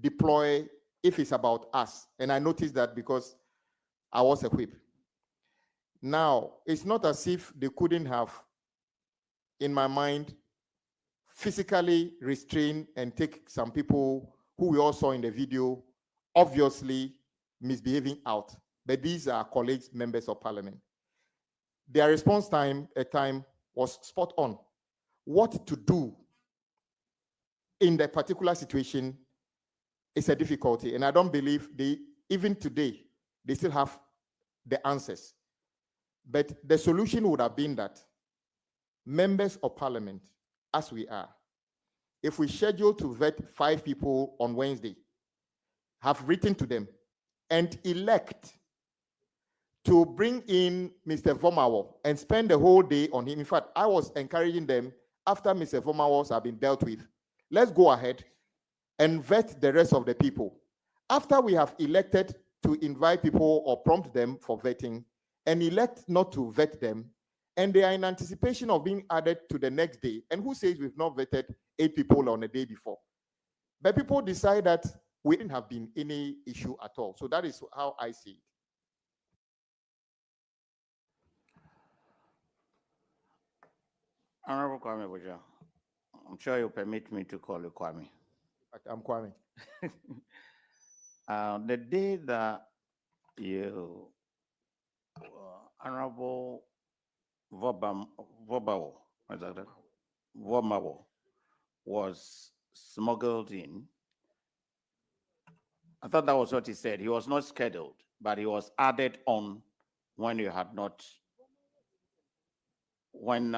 deploy if it's about us. And I noticed that because I was a whip. Now, it's not as if they couldn't have, in my mind, physically restrain and take some people who we all saw in the video, obviously misbehaving out. But these are colleagues, members of parliament. Their response time at time was spot on. What to do in that particular situation is a difficulty. And I don't believe even today, they still have the answers. But the solution would have been that members of parliament, as we are, if we schedule to vet 5 people on Wednesday, have written to them and elect to bring in Mr. Vomawo and spend the whole day on him. In fact, I was encouraging them, after Mr. Vomawo have been dealt with, let's go ahead and vet the rest of the people. After we have elected to invite people or prompt them for vetting and elect not to vet them, and they are in anticipation of being added to the next day, and who says we've not vetted 8 people on a day before? But people decide that we didn't have been any issue at all. So that is how I see it. Honorable Kwame Boja, I'm sure you'll permit me to call you Kwame. I'm Kwame. The day that you, Honorable Vobawo was smuggled in, I thought that was what he said. He was not scheduled, but he was added on when you had not, when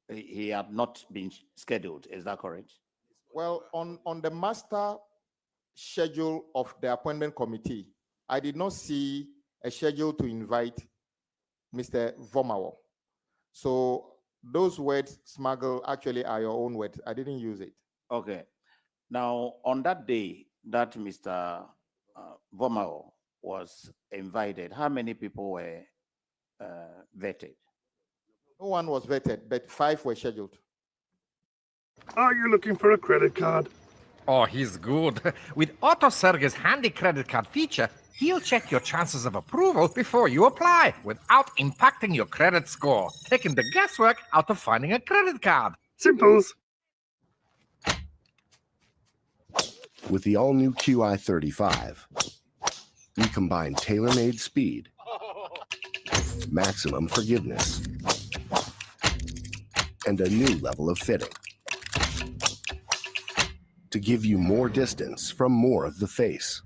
he had not been scheduled. Is that correct? Well, on the master schedule of the appointment committee, I did not see a schedule to invite Mr. Vomawo. So those words, smuggle, actually are your own words. I didn't use it. Okay. Now, on that day that Mr. Vomawo was invited, how many people were vetted? No one was vetted, but 5 were scheduled. Are you looking for a credit card? Oh, he's good. With AutoSerge's handy credit card feature, he'll check your chances of approval before you apply without impacting your credit score, taking the guesswork out of finding a credit card. Simples. With the all-new QI35, we combine tailor-made speed, maximum forgiveness, and a new level of fitting to give you more distance from more of the face.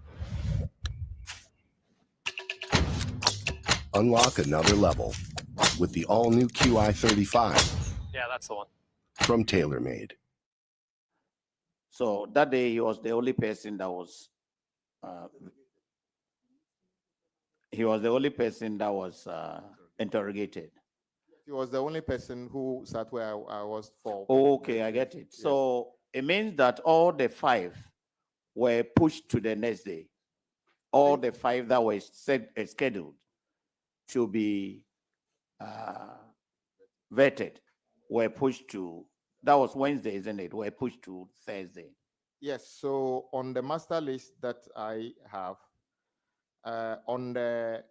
Unlock another level with the all-new QI35. Yeah, that's the one. From TaylorMade. So that day he was the only person that was interrogated. He was the only person who sat where I was for. Okay, I get it. Yes. So it means that all the 5 were pushed to the next day. All the 5 that were scheduled to be vetted were pushed to, that was Wednesday, isn't it? Were pushed to Thursday. Yes, so on the master list that I have, on the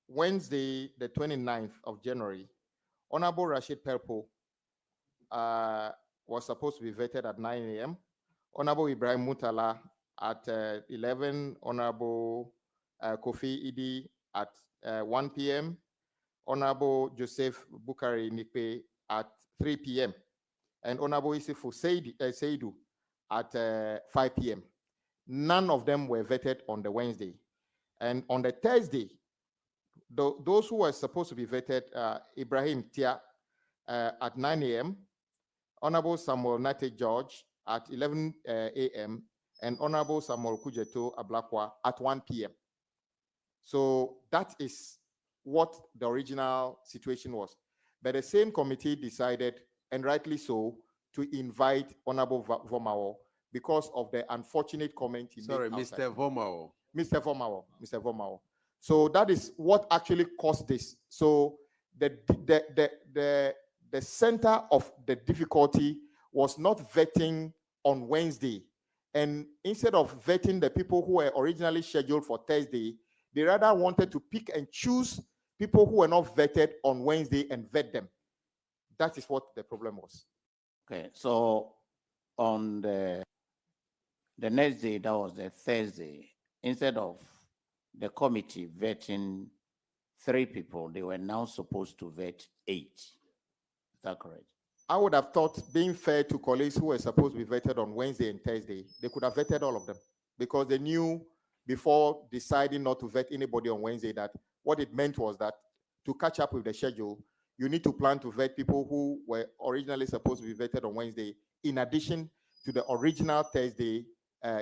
Wednesday, the 29th of January, Honorable Rashid Perpo was supposed to be vetted at 9 a.m. Honorable Ibrahim Mutala at 11, Honorable Kofi Idi at 1 p.m., Honorable Joseph Bukari Nikpe at 3 p.m., and Honorable Isifu Seidu at 5 p.m. None of them were vetted on the Wednesday. And on the Thursday, those who were supposed to be vetted, Ibrahim Tia at 9 a.m., Honorable Samuel Nate George at 11 a.m., and Honorable Samuel Kujeto Ablakwa at 1 p.m. So that is what the original situation was. But the same committee decided, and rightly so, to invite Honorable Vomawo because of the unfortunate comment he made. Mr. Vomawo. Mr. Vomawo. So that is what actually caused this. So the center of the difficulty was not vetting on Wednesday. And instead of vetting the people who were originally scheduled for Thursday, they rather wanted to pick and choose people who were not vetted on Wednesday and vet them. That is what the problem was. Okay, so on the next day, that was the Thursday, instead of the committee vetting 3 people, they were now supposed to vet 8. Is that correct? I would have thought, being fair to colleagues who were supposed to be vetted on Wednesday and Thursday, they could have vetted all of them because they knew before deciding not to vet anybody on Wednesday that what it meant was that to catch up with the schedule, you need to plan to vet people who were originally supposed to be vetted on Wednesday, in addition to the original Thursday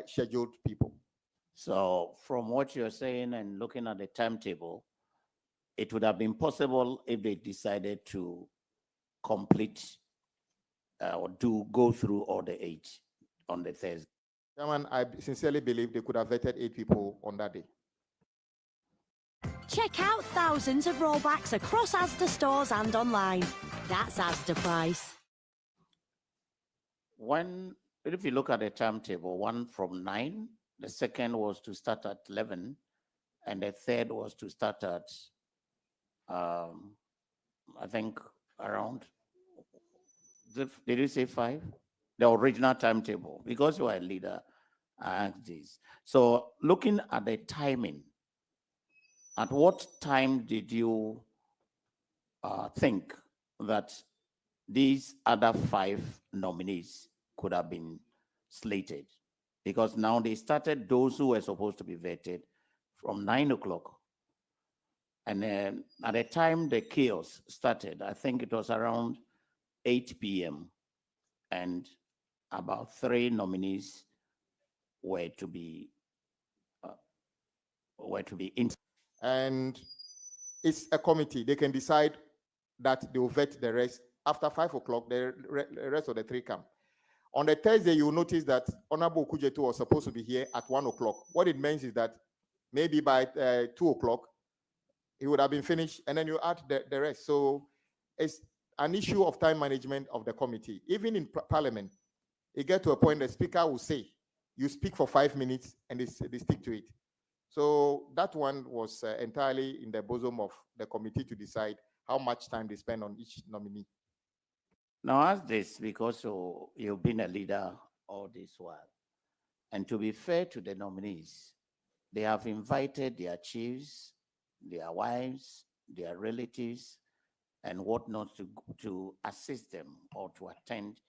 scheduled people. So from what you're saying and looking at the timetable, it would have been possible if they decided to complete or go through all the 8 on the Thursday. Chairman, I sincerely believe they could have vetted 8 people on that day. Check out thousands of rollbacks across Asda stores and online. That's Asda price. When if you look at the timetable, one from 9, the second was to start at 11, and the third was to start at, I think, around, did you say 5? The original timetable, because you are a leader, I asked this. So looking at the timing, at what time did you think that these other 5 nominees could have been slated? Because now they started those who were supposed to be vetted from 9 o'clock. And then at the time the chaos started, I think it was around 8 p.m. and about 3 nominees were to be and it's a committee. They can decide that they will vet the rest. After 5 o'clock, the rest of the 3 come. On the Thursday, you will notice that Honorable Kujetu was supposed to be here at 1 o'clock. What it means is that maybe by 2 o'clock, he would have been finished, and then you add the rest. So it's an issue of time management of the committee. Even in Parliament, it gets to a point the Speaker will say, you speak for 5 minutes, and they stick to it. So that one was entirely in the bosom of the committee to decide how much time they spend on each nominee. Now ask this, because you've been a leader all this while. And to be fair to the nominees, they have invited their chiefs, their wives, their relatives, and whatnot to assist them or to attend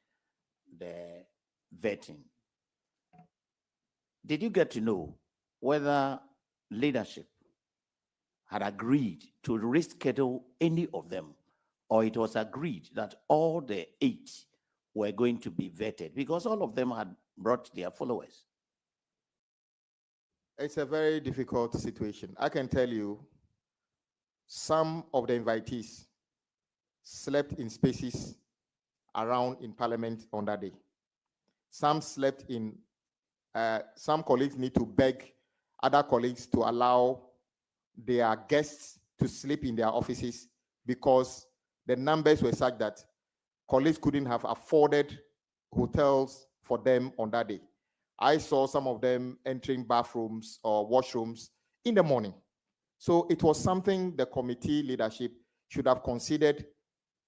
the vetting. Did you get to know whether leadership had agreed to reschedule any of them, or it was agreed that all the 8 were going to be vetted, because all of them had brought their followers? It's a very difficult situation. I can tell you, some of the invitees slept in spaces around in Parliament on that day. Some slept in, some colleagues need to beg other colleagues to allow their guests to sleep in their offices because the numbers were such that colleagues couldn't have afforded hotels for them on that day. I saw some of them entering bathrooms or washrooms in the morning. So it was something the committee leadership should have considered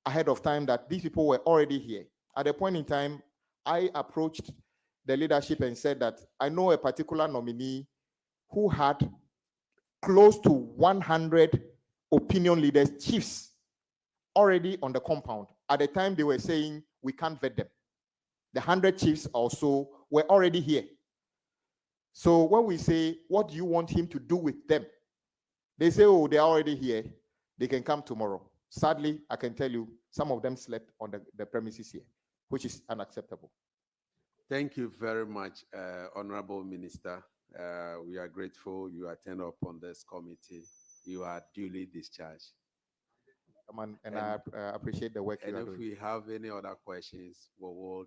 ahead of time, that these people were already here. At a point in time, I approached the leadership and said that I know a particular nominee who had close to 100 opinion leaders, chiefs, already on the compound. At the time, they were saying, we can't vet them. The 100 chiefs also were already here. So when we say, what do you want him to do with them? They say, oh, they're already here. They can come tomorrow. Sadly, I can tell you, some of them slept on the premises here, which is unacceptable. Thank you very much, Honorable Minister. We are grateful you attend up on this committee. You are duly discharged. And I appreciate the work you are doing. And if we have any other questions, we will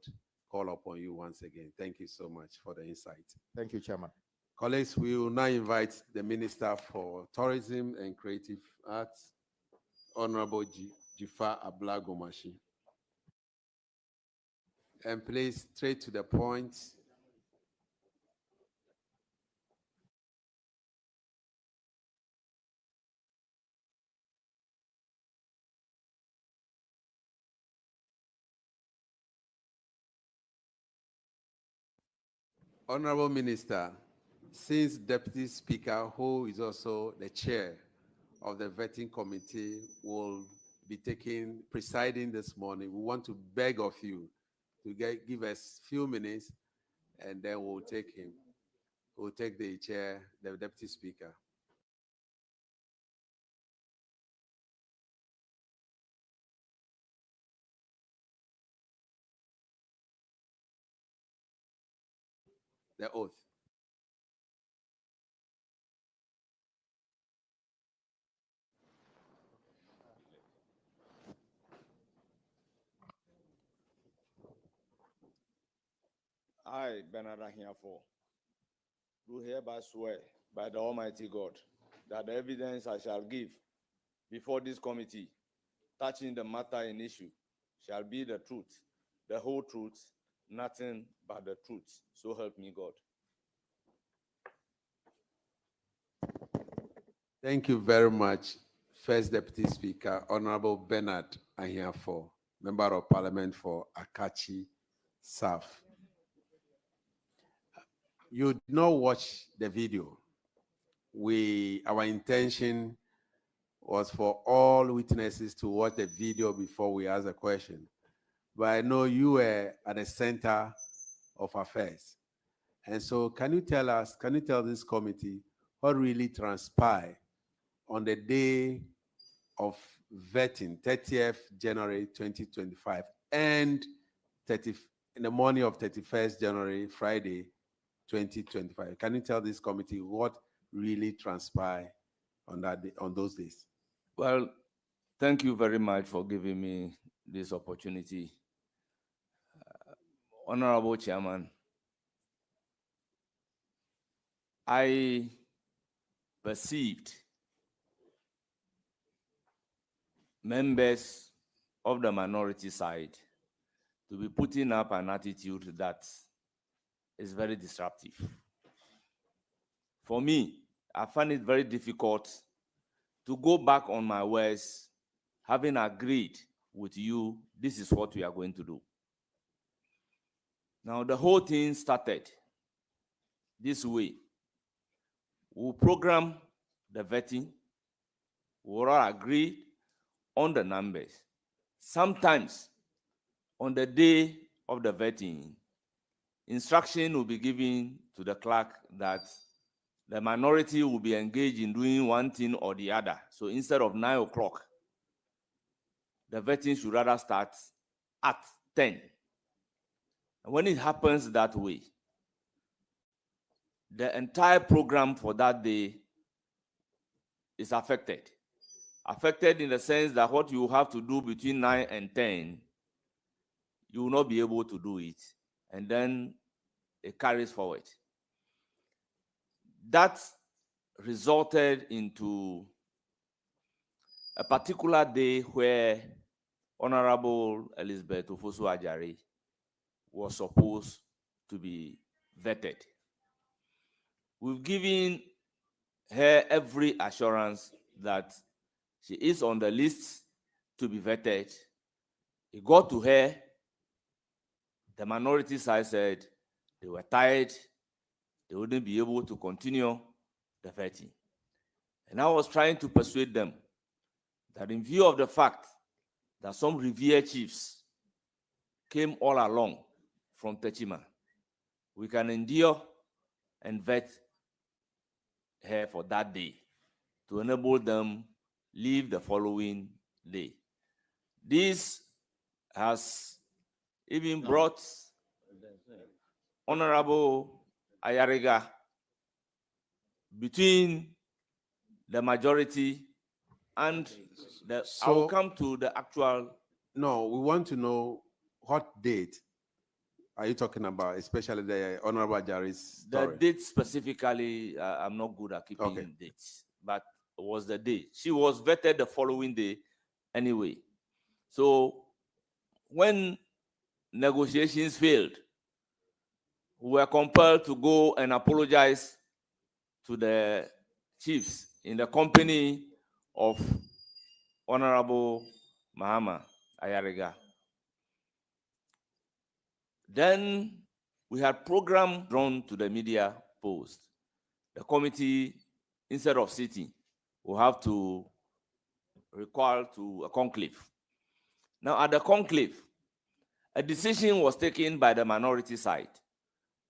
call upon you once again. Thank you so much for the insight. Thank you, Chairman. Colleagues, we will now invite the Minister for Tourism and Creative Arts, Honorable Jifa Ablagomashi. And please, straight to the point. Honorable Minister, since Deputy Speaker, who is also the chair of the vetting committee, will be presiding this morning, we want to beg of you to give us a few minutes, and then we'll take him. We'll take the chair, the Deputy Speaker. The oath. I, Bernard Ahiafor, do hereby swear by the Almighty God that the evidence I shall give before this committee touching the matter in issue shall be the truth, the whole truth, nothing but the truth. So help me God. Thank you very much, First Deputy Speaker, Honorable Bernard Ahiafor, Member of Parliament for Akachi South. You did not watch the video. Our intention was for all witnesses to watch the video before we ask a question. But I know you were at the center of affairs. And so can you tell this committee what really transpired on the day of vetting, 30th January 2025, and in the morning of 31st January, Friday, 2025? Can you tell this committee what really transpired on that day, on those days? Well, thank you very much for giving me this opportunity. Honorable Chairman, I perceived members of the minority side to be putting up an attitude that is very disruptive. For me, I find it very difficult to go back on my words, having agreed with you, this is what we are going to do. Now, the whole thing started this way. We'll program the vetting, we'll all agree on the numbers. Sometimes, on the day of the vetting, instruction will be given to the clerk that the minority will be engaged in doing one thing or the other. So instead of 9 o'clock, the vetting should rather start at 10. And when it happens that way, the entire program for that day is affected. Affected in the sense that what you have to do between 9 and 10, you will not be able to do it. And then it carries forward. That resulted into a particular day where Honorable Elizabeth Ofosu-Ajare was supposed to be vetted. We've given her every assurance that she is on the list to be vetted. It got to her. The minority side said they were tired, they wouldn't be able to continue the vetting. And I was trying to persuade them that in view of the fact that some revered chiefs came all along from Techima, we can endure and vet her for that day to enable them leave the following day. This has even brought Honorable Ayariga between the majority and the, I will come to the actual. No, we want to know what date are you talking about, especially the Honorable Ajare's story? The date specifically, I'm not good at keeping dates, but it was the day. She was vetted the following day anyway. So when negotiations failed, we were compelled to go and apologize to the chiefs in the company of Honorable Mahama Ayariga. Then we had program drawn to the media post. The committee, instead of sitting, will have to recall to a conclave. Now at the conclave, a decision was taken by the minority side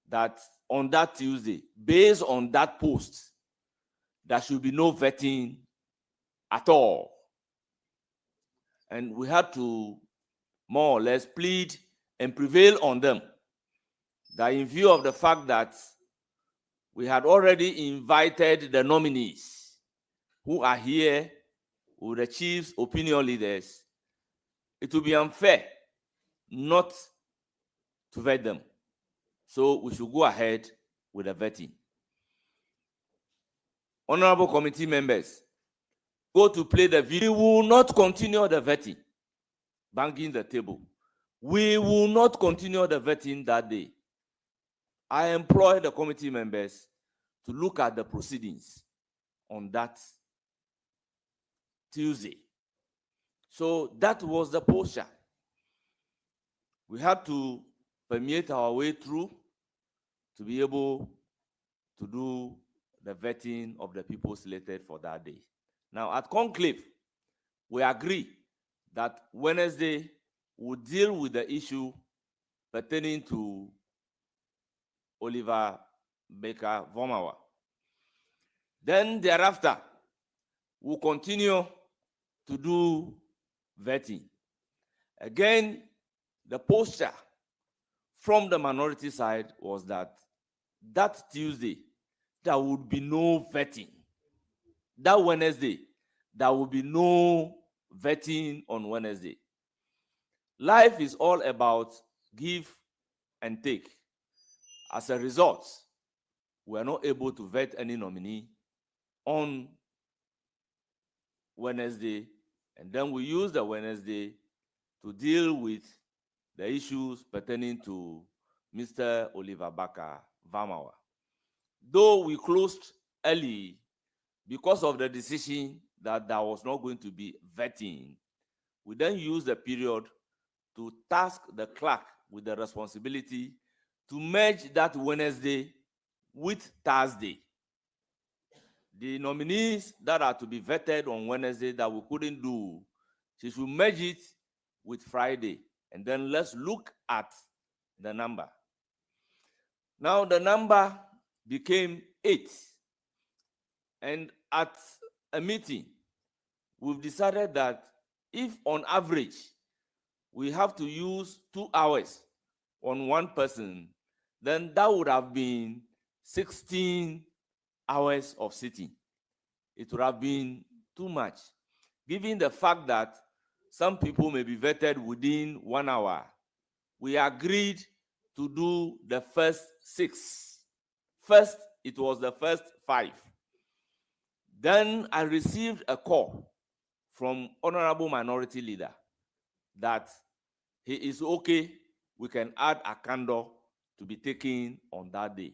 that on that Tuesday, based on that post, there should be no vetting at all. And we had to more or less plead and prevail on them that in view of the fact that we had already invited the nominees who are here with the chiefs, opinion leaders, it would be unfair not to vet them. So we should go ahead with the vetting. Honorable committee members, go to play the video. We will not continue the vetting, banging the table. we will not continue the vetting that day. I employ the committee members to look at the proceedings on that Tuesday. So that was the posture. We had to permeate our way through to be able to do the vetting of the people selected for that day. Now at conclave, we agree that Wednesday will deal with the issue pertaining to Oliver Baker Vomawa. Then thereafter, we'll continue to do vetting. Again, the posture from the minority side was that Tuesday, there would be no vetting. That Wednesday, there will be no vetting on Wednesday. Life is all about give and take. As a result, we are not able to vet any nominee on Wednesday, and then we use the Wednesday to deal with the issues pertaining to Mr. Oliver Baker Vamawa. Though we closed early because of the decision that there was not going to be vetting, we then used the period to task the clerk with the responsibility to merge that Wednesday with Thursday. The nominees that are to be vetted on Wednesday that we couldn't do, she should merge it with Friday. And then let's look at the number. Now the number became 8. And at a meeting, we've decided that if on average we have to use 2 hours on one person, then that would have been 16 hours of sitting. It would have been too much, given the fact that some people may be vetted within 1 hour. We agreed to do the first 6. First, it was the first 5. Then I received a call from Honorable Minority Leader that he is okay, we can add a candle to be taken on that day.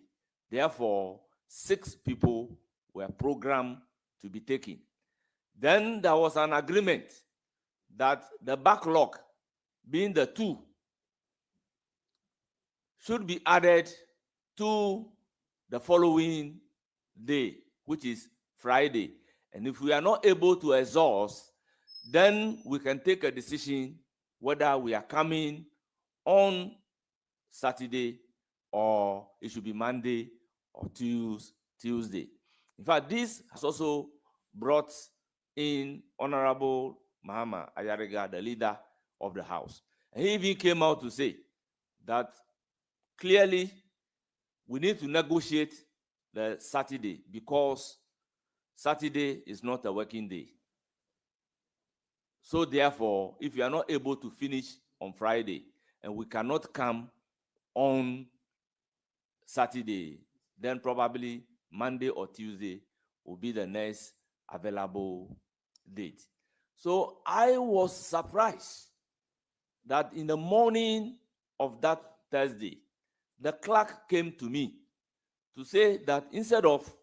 Therefore, 6 people were programmed to be taken. Then there was an agreement that the backlog, being the 2, should be added to the following day, which is Friday. And if we are not able to exhaust, then we can take a decision whether we are coming on Saturday or it should be Monday or Tuesday. In fact, this has also brought in Honorable Mahama Ayariga, the leader of the House. And he even came out to say that clearly we need to negotiate the Saturday because Saturday is not a working day. So therefore, if you are not able to finish on Friday and we cannot come on Saturday, then probably Monday or Tuesday will be the next available date. So I was surprised that in the morning of that Thursday, the clerk came to me to say that instead of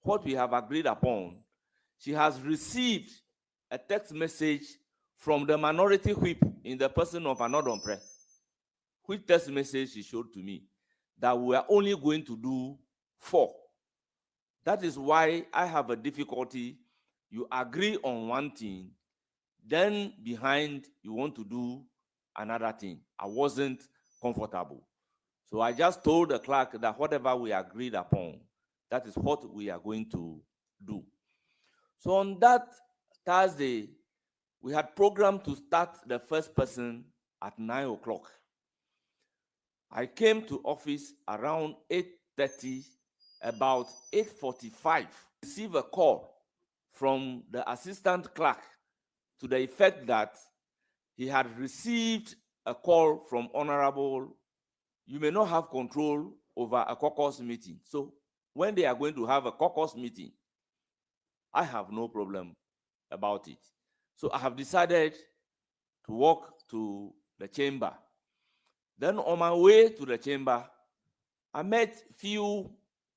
what we have agreed upon, she has received a text message from the minority whip in the person of Anodompre, which text message she showed to me that we are only going to do 4. That is why I have a difficulty. You agree on one thing, then behind you want to do another thing. I wasn't comfortable. So I just told the clerk that whatever we agreed upon, that is what we are going to do. So on that Thursday, we had programmed to start the first person at 9 o'clock. I came to office around 8:30, about 8:45, received a call from the assistant clerk to the effect that he had received a call from Honorable, you may not have control over a caucus meeting. So when they are going to have a caucus meeting, I have no problem about it. So I have decided to walk to the chamber Then on my way to the chamber, I met few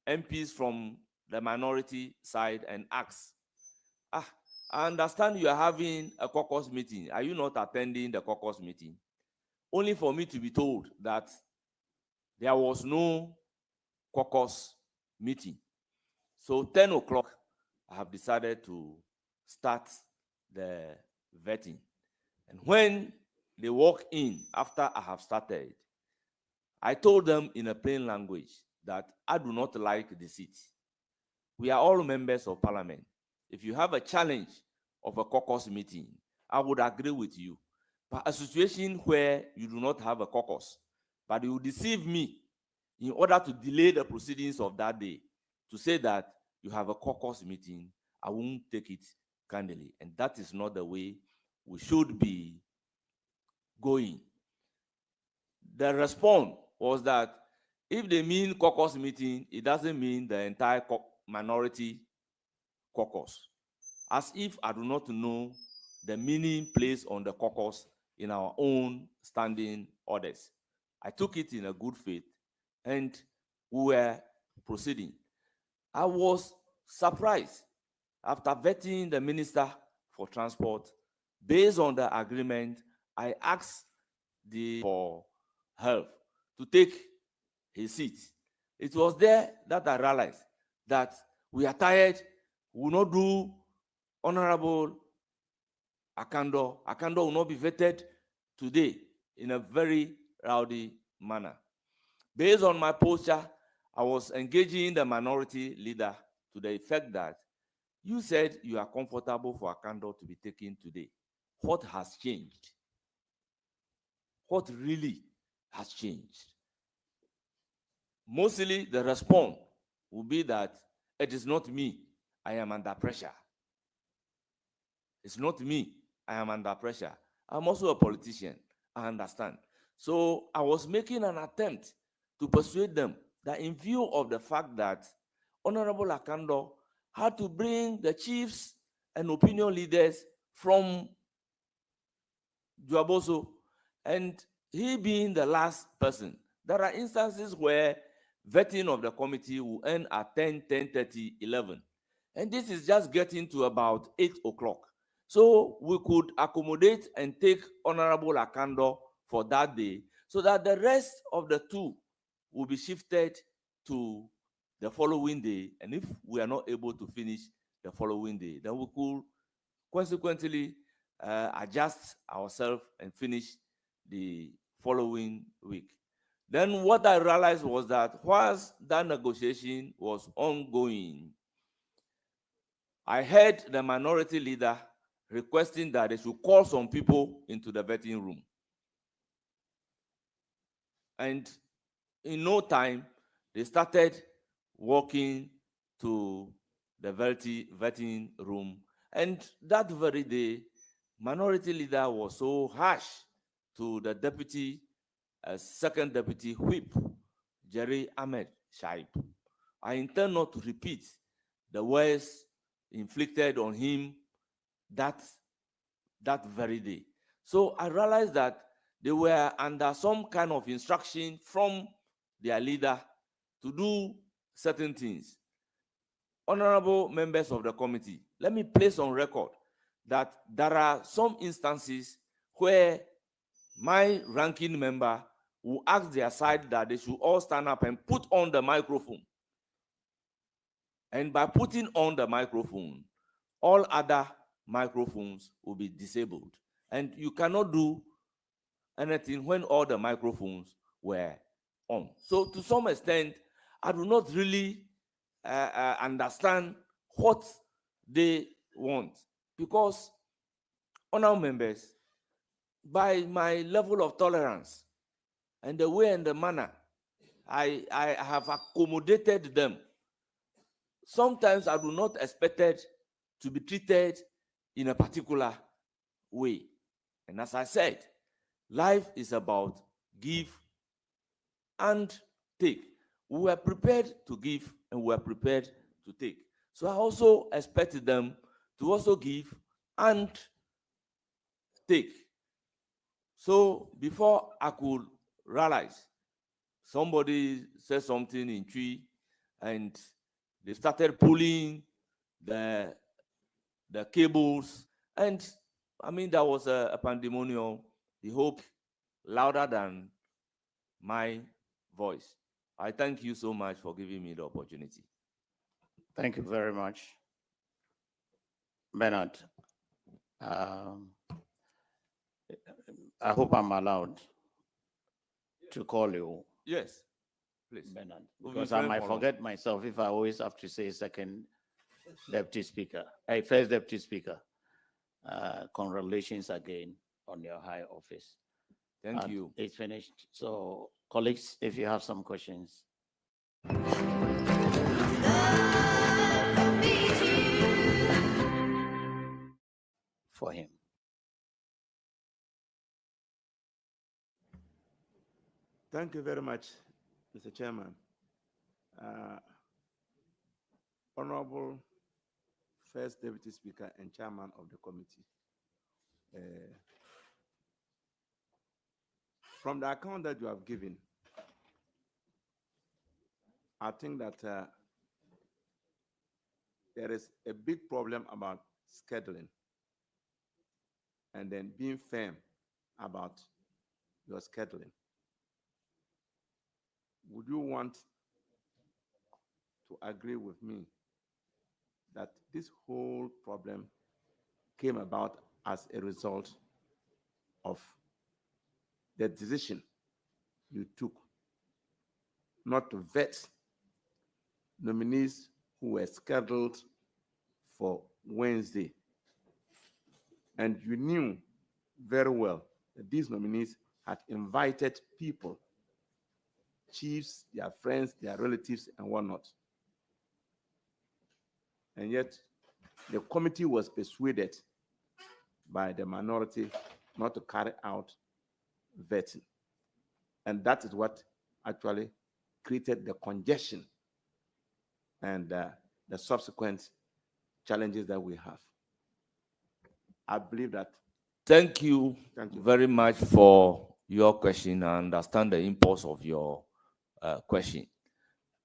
MPs from the minority side and asked, I understand you are having a caucus meeting. Are you not attending the caucus meeting? Only for me to be told that there was no caucus meeting. So 10 o'clock, I have decided to start the vetting. And when they walk in after I have started, I told them in a plain language that I do not like the seat. We are all members of parliament. If you have a challenge of a caucus meeting, I would agree with you. But a situation where you do not have a caucus, but you deceive me in order to delay the proceedings of that day, to say that you have a caucus meeting, I won't take it kindly. And that is not the way we should be going. The response was that if they mean caucus meeting, it doesn't mean the entire minority caucus. As if I do not know the meaning placed on the caucus in our own standing orders. I took it in a good faith and we were proceeding. I was surprised after vetting the Minister for Transport. Based on the agreement, I asked for help to take his seat. It was there that I realized that we are tired, we will not do Honorable Akando. Akando will not be vetted today in a very rowdy manner. Based on my posture, I was engaging the minority leader to the effect that you said you are comfortable for Akando to be taken today. What has changed? What really has changed? Mostly the response will be that it is not me, I am under pressure. It's not me, I am under pressure. I'm also a politician, I understand. So I was making an attempt to persuade them that in view of the fact that Honorable Akando had to bring the chiefs and opinion leaders from Juaboso, and he being the last person, there are instances where vetting of the committee will end at 10, 10:30, 11. And this is just getting to about 8 o'clock. So we could accommodate and take Honorable Akando for that day so that the rest of the two will be shifted to the following day. And if we are not able to finish the following day, then we could consequently adjust ourselves and finish the following week. Then what I realized was that whilst that negotiation was ongoing, I heard the minority leader requesting that they should call some people into the vetting room. And in no time, they started walking to the vetting room. And that very day, minority leader was so harsh to the deputy, second deputy whip, Jerry Ahmed Shaib. I intend not to repeat the words inflicted on him that very day. So I realized that they were under some kind of instruction from their leader to do certain things. Honorable members of the committee, let me place on record that there are some instances where my ranking member will ask their side that they should all stand up and put on the microphone. And by putting on the microphone, all other microphones will be disabled. And you cannot do anything when all the microphones were on. So to some extent, I do not really understand what they want, because honorable members, by my level of tolerance and the way and the manner I have accommodated them, sometimes I do not expect to be treated in a particular way. And as I said, life is about give and take. We were prepared to give and we were prepared to take. So I also expected them to also give and take. So before I could realize somebody said something in tree, and they started pulling the cables, and I mean there was a pandemonium. The hope louder than my voice. I thank you so much for giving me the opportunity. Thank you very much, Bernard. I hope I'm allowed to call you. Yes, please. Bernard, We've because been I friends might for long. forget myself if I always have to say second deputy speaker. Hey, first deputy speaker. Congratulations again on your high office. Thank you. It's finished. So, colleagues, if you have some questions. For him. Thank you very much, Mr. Chairman. Honorable First Deputy Speaker and Chairman of the committee. From the account that you have given, I think that there is a big problem about scheduling and then being firm about your scheduling. Would you want to agree with me that this whole problem came about as a result of the decision you took not to vet nominees who were scheduled for Wednesday? And you knew very well that these nominees had invited people, chiefs, their friends, their relatives, and whatnot. And yet, the committee was persuaded by the minority not to carry out vetting. And that is what actually created the congestion and the subsequent challenges that we have. I believe that. Thank you very much for your question. I understand the impulse of your question.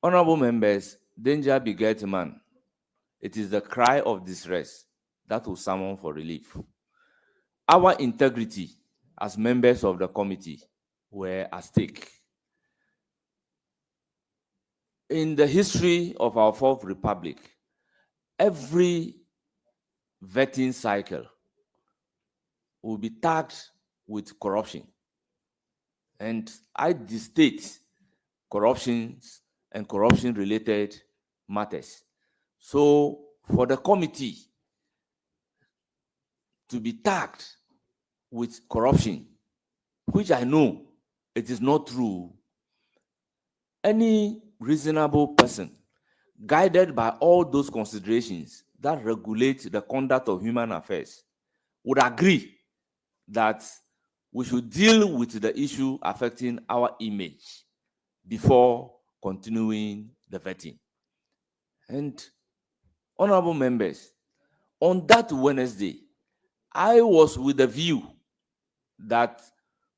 Honorable members, danger beget man. It is the cry of distress that will summon for relief. Our integrity as members of the committee were at stake. In the history of our Fourth Republic, every vetting cycle will be tagged with corruption. And I state corruptions and corruption-related matters. So for the committee to be tagged with corruption, which I know it is not true, any reasonable person guided by all those considerations that regulate the conduct of human affairs would agree that we should deal with the issue affecting our image before continuing the vetting. And honorable members, on that Wednesday, I was with the view that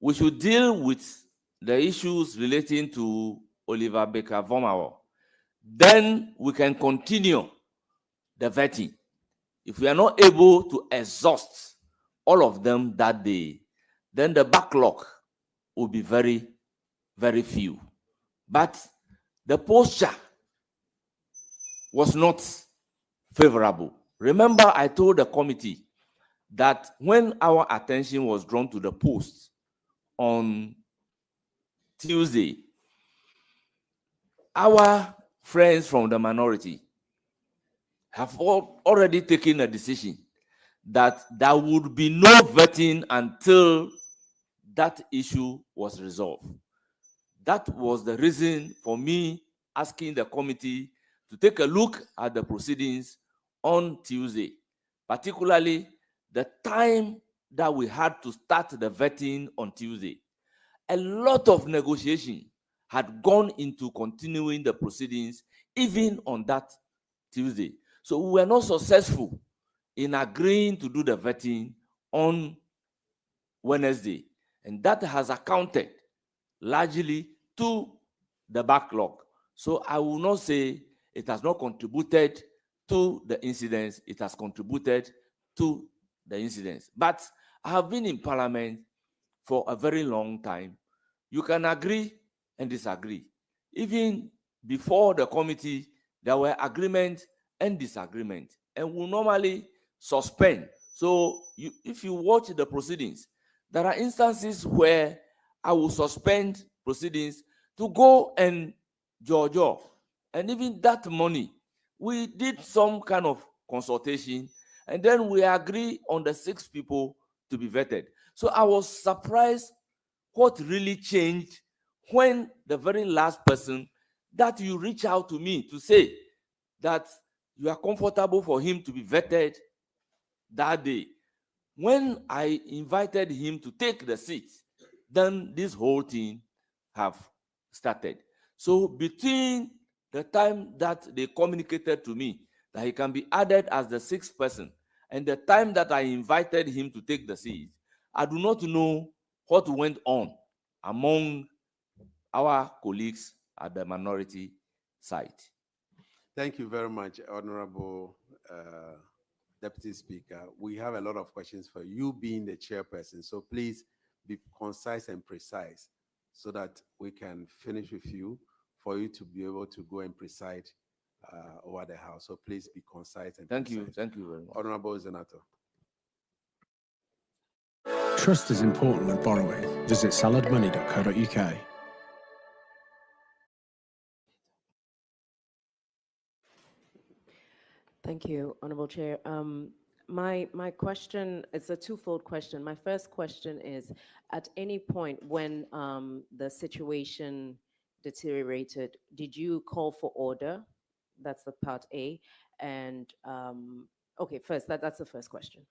we should deal with the issues relating to Oliver Baker-Vormawor. Then we can continue the vetting. If we are not able to exhaust all of them that day, then the backlog will be very, very few. But the posture was not favorable. Remember, I told the committee that when our attention was drawn to the post on Tuesday, our friends from the minority have already taken a decision that there would be no vetting until that issue was resolved. That was the reason for me asking the committee to take a look at the proceedings on Tuesday, particularly the time that we had to start the vetting on Tuesday. A lot of negotiation had gone into continuing the proceedings even on that Tuesday. So we were not successful in agreeing to do the vetting on Wednesday. And that has accounted largely to the backlog. So I will not say it has not contributed to the incidents, it has contributed to the incidents. But I have been in Parliament for a very long time. You can agree and disagree. Even before the committee, there were agreement and disagreement, and we normally suspend. So if you watch the proceedings, there are instances where I will suspend proceedings to go and judge. And even that money, we did some kind of consultation, and then we agree on the 6 people to be vetted. So I was surprised what really changed when the very last person that you reach out to me to say that you are comfortable for him to be vetted that day. When I invited him to take the seat, then this whole thing have started. So between the time that they communicated to me that he can be added as the 6th person and the time that I invited him to take the seat, I do not know what went on among our colleagues at the minority side. Thank you very much, Honorable Deputy Speaker. We have a lot of questions for you being the chairperson, so please be concise and precise so that we can finish with you for you to be able to go and preside over the House. So please be concise and Thank precise. you. Thank you very much. Honorable Senator. Trust is important when borrowing. Visit saladmoney.co.uk. Thank you, Honorable Chair. My question is a twofold question. My first question is, at any point when the situation deteriorated, did you call for order? That's the part A. And okay, first, that's the first question.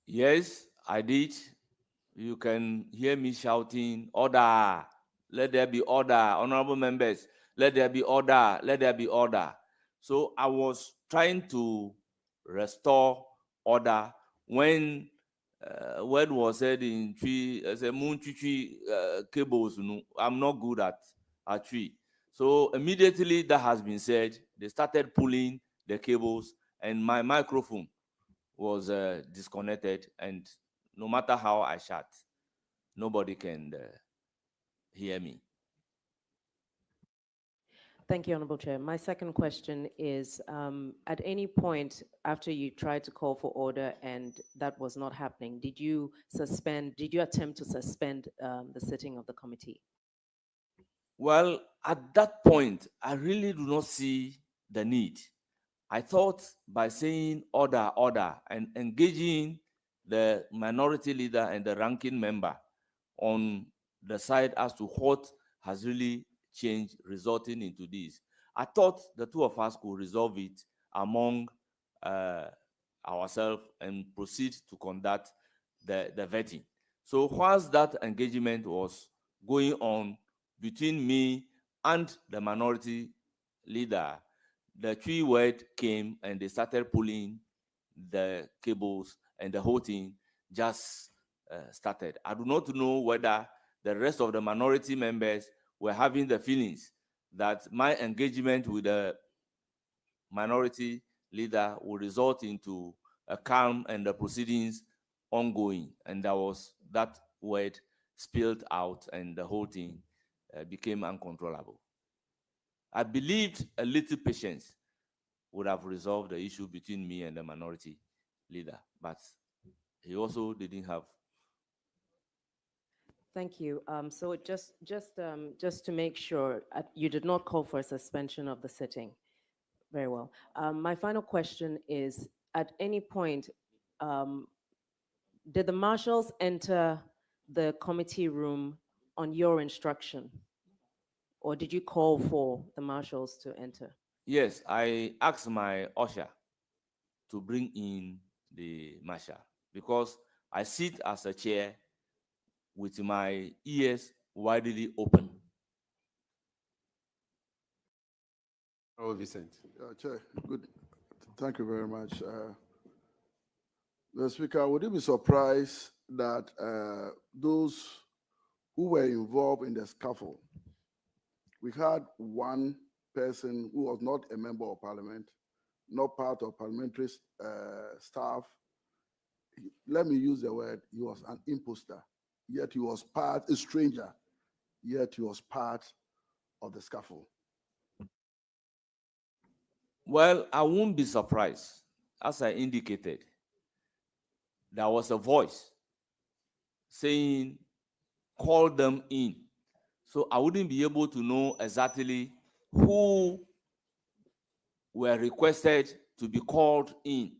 Yes, I did. You can hear me shouting, order, let there be order, honorable members, let there be order, let there be order. So I was trying to restore order when word was said in tree, as a moon tree cables. I'm not good at tree. So immediately that has been said, they started pulling the cables and my microphone was disconnected, and no matter how I shout, nobody can hear me. Thank you, Honorable Chair. My second question is, at any point after you tried to call for order and that was not happening, did you attempt to suspend the sitting of the committee? Well, at that point, I really do not see the need. I thought by saying order, order, and engaging the minority leader and the ranking member on the side as to what has really changed, resulting into this, I thought the two of us could resolve it among ourselves and proceed to conduct the vetting. So whilst that engagement was going on between me and the minority leader, the tree word came and they started pulling the cables and the whole thing just started. I do not know whether the rest of the minority members were having the feelings that my engagement with the minority leader will result into a calm and the proceedings ongoing. And there was that word spilled out and the whole thing became uncontrollable. I believed a little patience would have resolved the issue between me and the minority leader, but he also didn't have. Thank you. So just to make sure, you did not call for a suspension of the sitting. Very well. My final question is, at any point, did the marshals enter the committee room on your instruction? Or did you call for the marshals to enter? Yes, I asked my usher to bring in the marshal because I sit as a chair with my ears widely open. Oh, Vincent. Chair, good. Thank you very much. The Speaker, would you be surprised that those who were involved in the scuffle. We had one person who was not a member of parliament, not part of parliamentary staff. Let me use the word, he was an imposter, yet he was a stranger, yet he was part of the scuffle. Well, I won't be surprised. As I indicated, there was a voice saying, call them in. So I wouldn't be able to know exactly who were requested to be called in.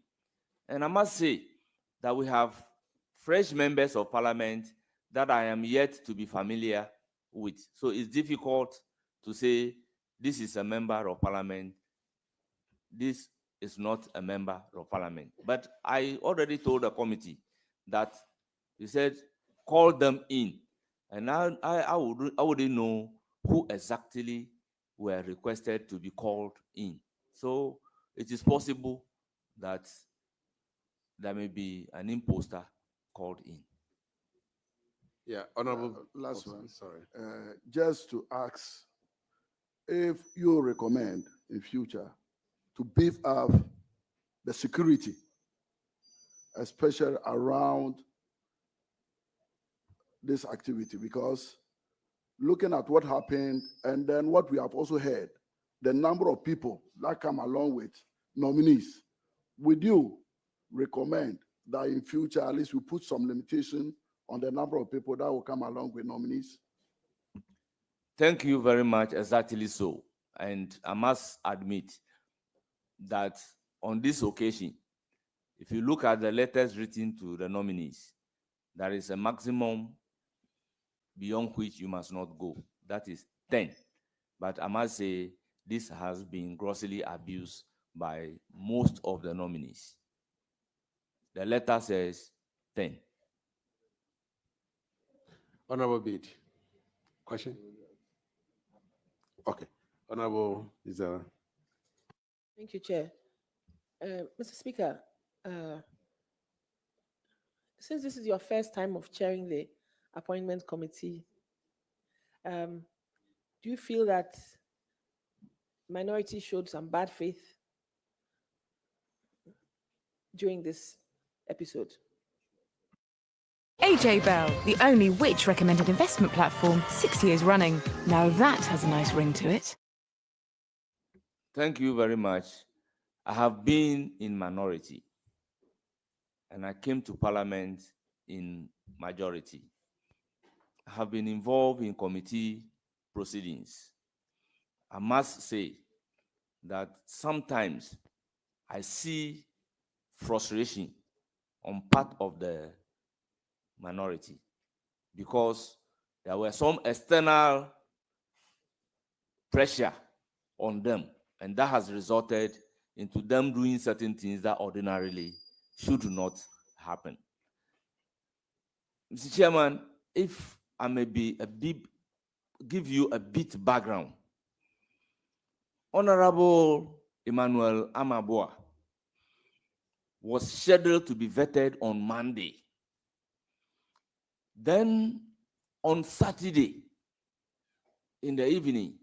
And I must say that we have fresh members of parliament that I am yet to be familiar with. So it's difficult to say this is a member of parliament, this is not a member of parliament. But I already told the committee that he said, call them in. And I wouldn't know who exactly were requested to be called in. So it is possible that there may be an imposter called in. Yeah, Honorable. Last one. Sorry. Just to ask if you recommend in future to beef up the security, especially around this activity, because looking at what happened and then what we have also heard, the number of people that come along with nominees, would you recommend that in future at least we put some limitation on the number of people that will come along with nominees? Thank you very much. Exactly so. And I must admit that on this occasion, if you look at the letters written to the nominees, there is a maximum beyond which you must not go. That is 10. But I must say, this has been grossly abused by most of the nominees. The letter says 10. Honorable Bid. Question? Okay. Honorable Izara. Thank you, Chair. Mr. Speaker, since this is your first time of chairing the appointment committee, do you feel that minority showed some bad faith during this episode? AJ Bell, the only witch recommended investment platform 6 years running. Now that has a nice ring to it. Thank you very much. I have been in minority, and I came to parliament in majority. I have been involved in committee proceedings. I must say that sometimes I see frustration on part of the minority because there were some external pressure on them, and that has resulted into them doing certain things that ordinarily should not happen. Mr. Chairman, if I may give you a bit background. Honorable Emmanuel Amaboa was scheduled to be vetted on Monday. Then on Saturday in the evening,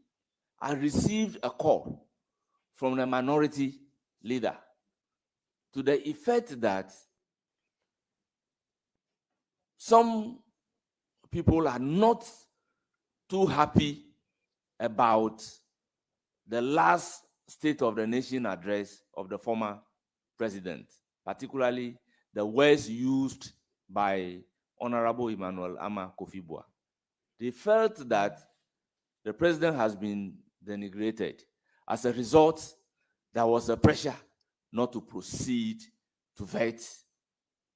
I received a call from the minority leader to the effect that some people are not too happy about the last State of the Nation address of the former president, particularly the words used by Honorable Emmanuel Ama Kofi-Boa. They felt that the president has been denigrated. As a result, there was a pressure not to proceed to vet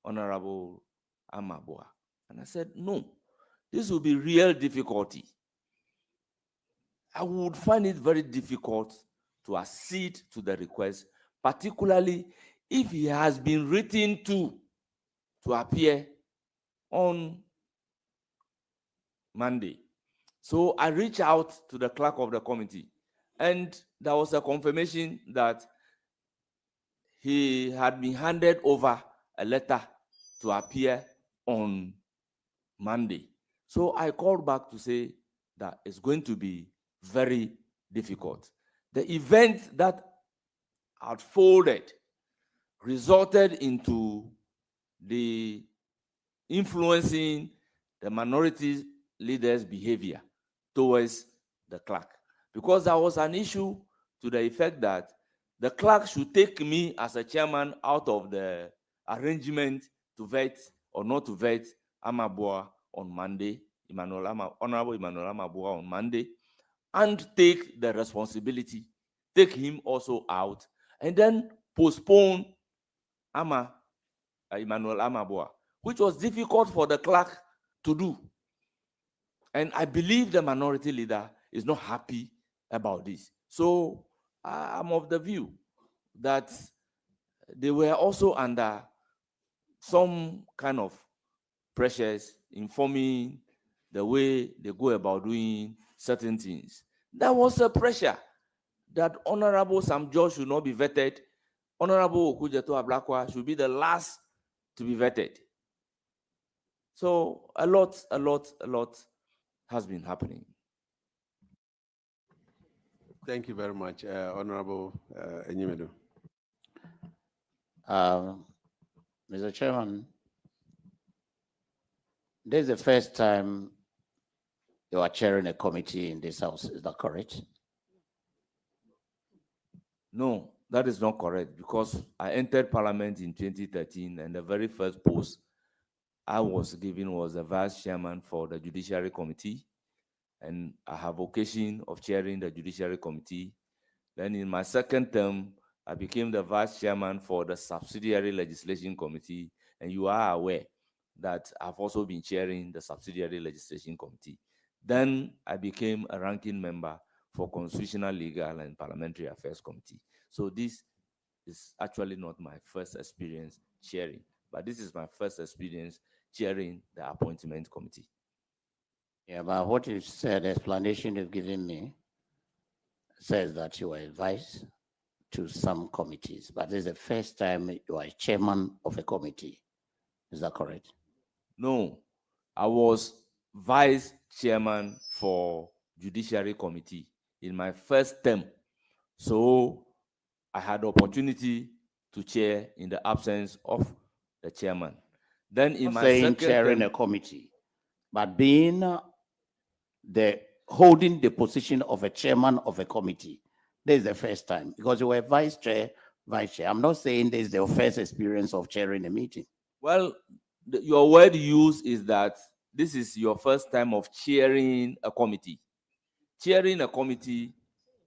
Honorable Amaboa. And I said, no, this will be real difficulty. I would find it very difficult to accede to the request, particularly if he has been written to appear on Monday. So I reached out to the clerk of the committee, and there was a confirmation that he had been handed over a letter to appear on Monday. So I called back to say that it's going to be very difficult. The event that unfolded resulted into the influencing the minority leaders' behavior towards the clerk, because there was an issue to the effect that the clerk should take me as a chairman out of the arrangement to vet or not to vet Amabua on Monday, Honorable Emmanuel Amabua on Monday, and take the responsibility, take him also out, and then postpone Emmanuel Amabua, which was difficult for the clerk to do. And I believe the minority leader is not happy about this. So I'm of the view that they were also under some kind of pressures informing the way they go about doing certain things. There was a pressure that Honorable Sam George should not be vetted. Honorable Okujeto Ablakwa should be the last to be vetted. So a lot has been happening. Thank you very much, Honorable Enyimedu. Mr. Chairman, this is the first time you are chairing a committee in this house. Is that correct? No, that is not correct, because I entered Parliament in 2013, and the very first post I was given was the Vice Chairman for the Judiciary Committee, and I have occasion of chairing the Judiciary Committee. Then in my second term, I became the Vice Chairman for the Subsidiary Legislation Committee, and you are aware that I've also been chairing the Subsidiary Legislation Committee. Then I became a ranking member for Constitutional, Legal, and Parliamentary Affairs Committee. So this is actually not my first experience chairing, but this is my first experience chairing the Appointment Committee. Yeah, but what you said, the explanation you've given me, says that you were advised to some committees, but this is the first time you are chairman of a committee. Is that correct? No, I was vice chairman for Judiciary Committee in my first term. So I had the opportunity to chair in the absence of the chairman. Then in my second chairing term, a committee, but being holding the position of a chairman of a committee. This is the first time, because you were vice chair. I'm not saying this is the first experience of chairing a meeting. well, your word used is that this is your first time of chairing a committee. Chairing a committee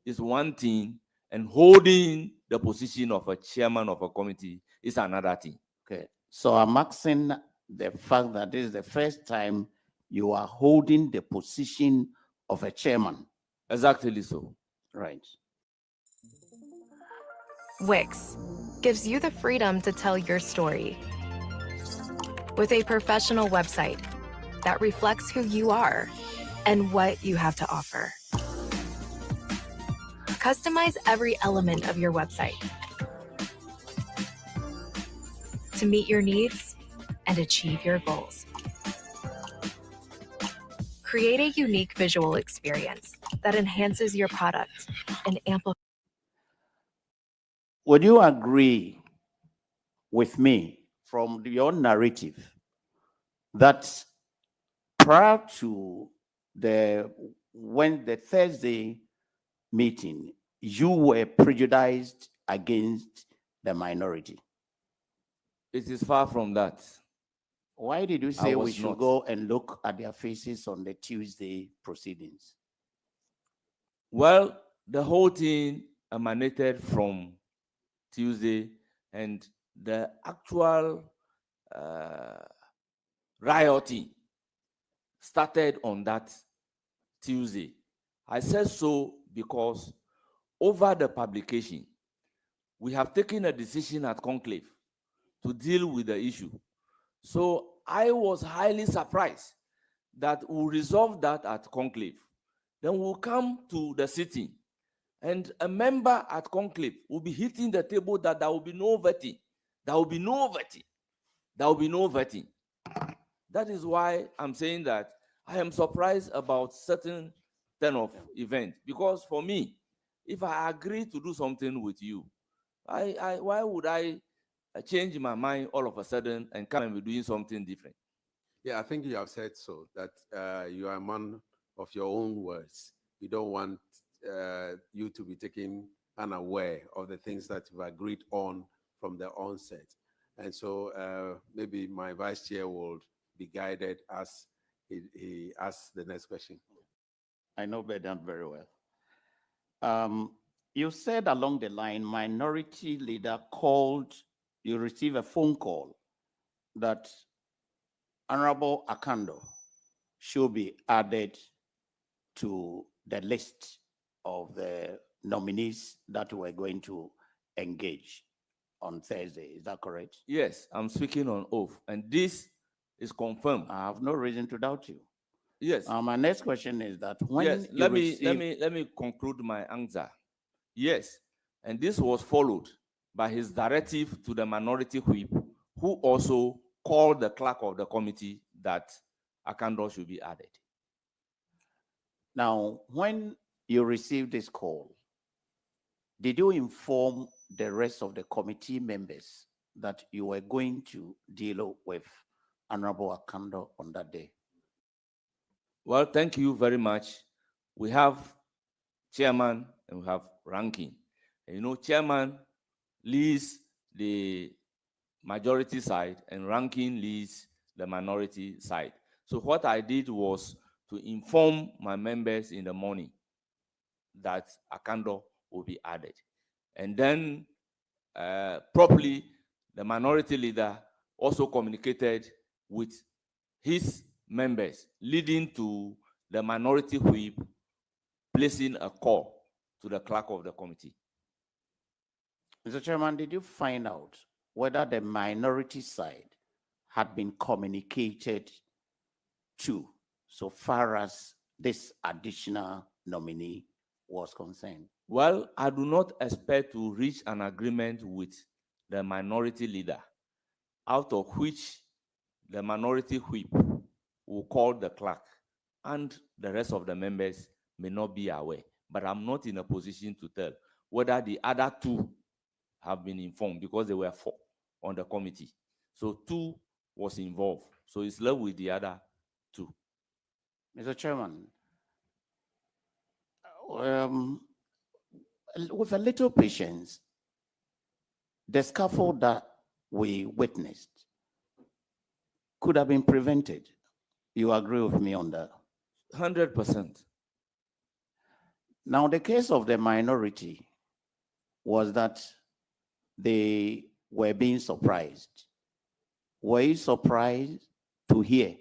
is one thing, and holding the position of a chairman of a committee is another thing. Okay, so I'm asking the fact that this is the first time you are holding the position of a chairman. Exactly so. Right. Wix gives you the freedom to tell your story with a professional website that reflects who you are and what you have to offer. Customize every element of your website to meet your needs and achieve your goals. Create a unique visual experience that enhances your product and amplifies. Would you agree with me from your narrative that prior to the Thursday meeting, you were prejudiced against the minority? It is far from that. Why did you say we should go and look at their faces on the Tuesday proceedings? Well, the whole thing emanated from Tuesday, and the actual rioting started on that Tuesday. I said so because over the publication, we have taken a decision at conclave to deal with the issue. So I was highly surprised that we'll resolve that at conclave. Then we'll come to the sitting, and a member at conclave will be hitting the table that there will be no vetting. There will be no vetting. There will be no vetting. That is why I'm saying that I am surprised about certain turn of event, because for me, if I agree to do something with you, why would I change my mind all of a sudden and come and be doing something different? Yeah, I think you have said so, that you are a man of your own words. You don't want you to be taken unaware of the things that you've agreed on from the onset. And so maybe my vice chair will be guided as he asks the next question. I know Bedan very well. You said along the line, minority leader called, you received a phone call that Honorable Akando should be added to the list of the nominees that we're going to engage on Thursday. Is that correct? Yes, I'm speaking on oath, and this is confirmed. I have no reason to doubt you. Yes. My next question is that when yes, you let me conclude my answer. Yes, and this was followed by his directive to the minority whip, who also called the clerk of the committee that Akando should be added. Now, when you received this call, did you inform the rest of the committee members that you were going to deal with Honorable Akando on that day? Well, thank you very much. We have chairman and we have ranking. And you know, chairman leads the majority side and ranking leads the minority side. So what I did was to inform my members in the morning that Akando will be added. And then properly, the minority leader also communicated with his members, leading to the minority whip placing a call to the clerk of the committee. Mr. Chairman, did you find out whether the minority side had been communicated to so far as this additional nominee was concerned? Well, I do not expect to reach an agreement with the minority leader, out of which the minority whip will call the clerk, and the rest of the members may not be aware. But I'm not in a position to tell whether the other two have been informed, because there were 4 on the committee. So 2 was involved. So it's left with the other 2. Mr. Chairman, with a little patience, the scaffold that we witnessed could have been prevented. You agree with me on that? 100%. Now, the case of the minority was that they were being surprised. Were you surprised to hear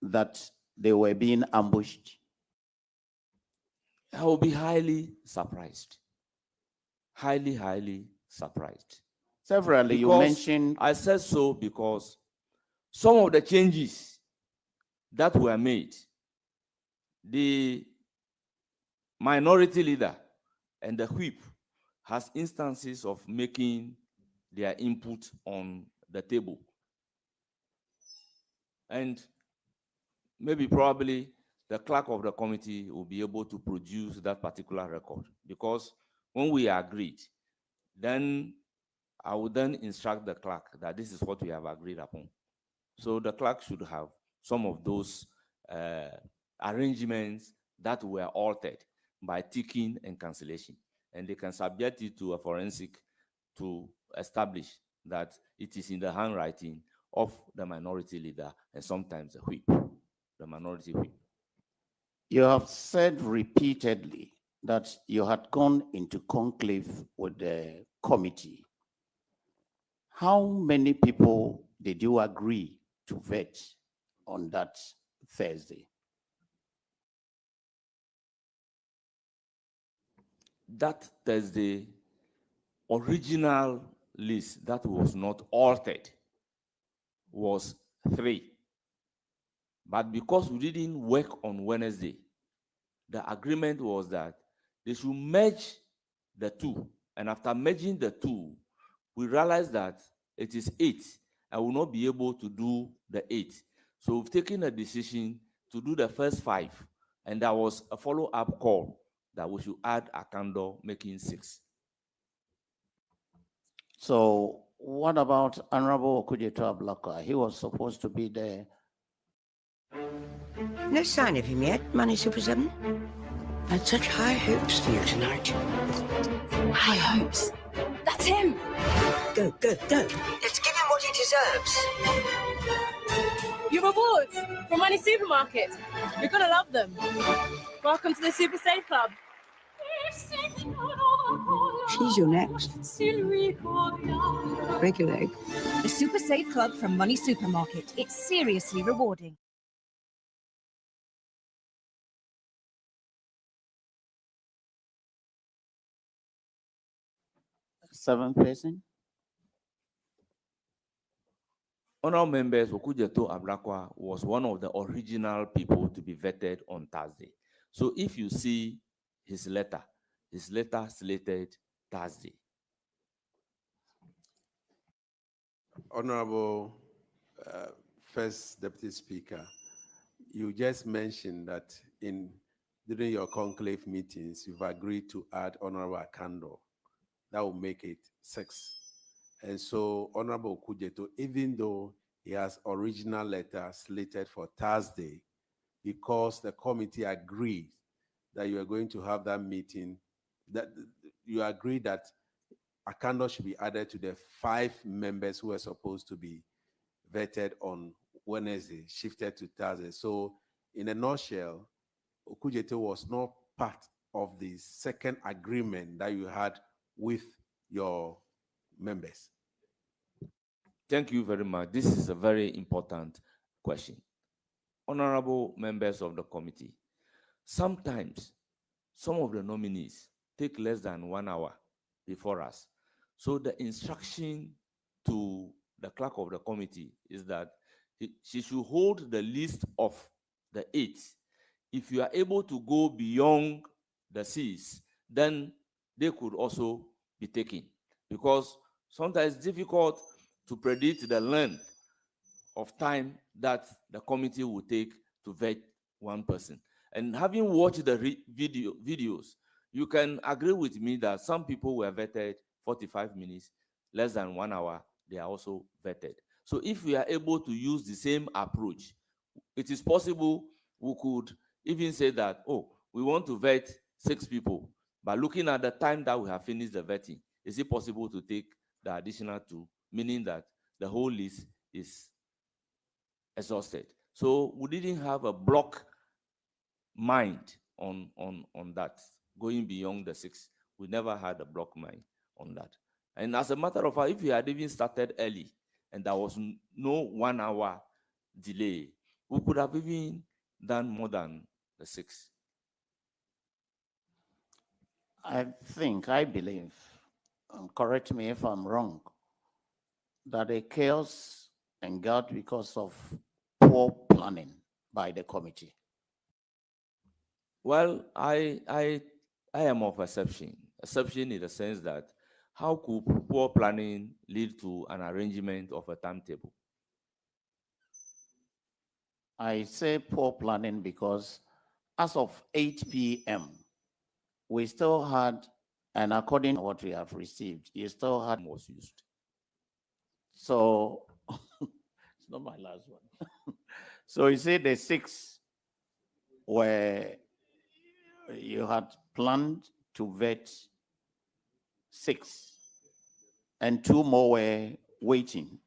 that they were being ambushed? I will be highly surprised. Highly surprised. Severally, you mentioned... I said so because some of the changes that were made, the minority leader and the whip has instances of making their input on the table. And maybe probably the clerk of the committee will be able to produce that particular record, because when we agreed, then I would then instruct the clerk that this is what we have agreed upon. So the clerk should have some of those arrangements that were altered by ticking and cancellation, and they can subject it to a forensic to establish that it is in the handwriting of the minority leader and sometimes the whip, the minority whip. You have said repeatedly that you had gone into conclave with the committee. How many people did you agree to vet on that Thursday? That Thursday, original list that was not altered was 3. But because we didn't work on Wednesday, the agreement was that they should merge the 2. And after merging the 2, we realized that it is 8. I will not be able to do the 8. So we've taken a decision to do the first 5, and there was a follow-up call that we should add Akando, making 6. So what about Honorable Okujeto Ablaka? He was supposed to be there. No sign of him yet, Money Super 7? I had such high hopes for you tonight. High hopes. That's him. Go, go, go. Let's give him what he deserves. Your rewards from Money Supermarket. You're gonna love them. Welcome to the Super Safe Club. She's your next. Break a leg. The Super Safe Club from Money Supermarket. It's seriously rewarding. Seventh person? Honorable members, Okujeto Ablakwa was one of the original people to be vetted on Thursday. So if you see his letter slated Thursday. Honorable First Deputy Speaker, you just mentioned that during your conclave meetings, you've agreed to add Honorable Akando. That will make it 6. And so Honorable Okujeto, even though he has original letter slated for Thursday, because the committee agreed that you are going to have that meeting, that you agreed that Akando should be added to the 5 members who were supposed to be vetted on Wednesday, shifted to Thursday. So in a nutshell, Okujeto was not part of the second agreement that you had with your members. Thank you very much. This is a very important question. Honorable members of the committee, sometimes some of the nominees take less than 1 hour before us. So the instruction to the clerk of the committee is that she should hold the list of the 8. If you are able to go beyond the 6, then they could also be taken, because sometimes it's difficult to predict the length of time that the committee will take to vet one person. And having watched the videos, you can agree with me that some people were vetted 45 minutes, less than 1 hour, they are also vetted. So if we are able to use the same approach, it is possible we could even say that, oh, we want to vet 6 people, but looking at the time that we have finished the vetting, is it possible to take the additional 2, meaning that the whole list is exhausted? So we didn't have a block mind on that, going beyond the 6. We never had a block mind on that. And as a matter of fact, if we had even started early and there was no 1 hour delay, we could have even done more than the 6. I believe, correct me if I'm wrong, that the chaos engulfed because of poor planning by the committee. Well, I am of exception in the sense that how could poor planning lead to an arrangement of a timetable? I say poor planning because as of 8 p.m., we still had, and according to what we have received, you still had was used. So it's not my last one. So you say the 6 where you had planned to vet 6 and 2 more were waiting.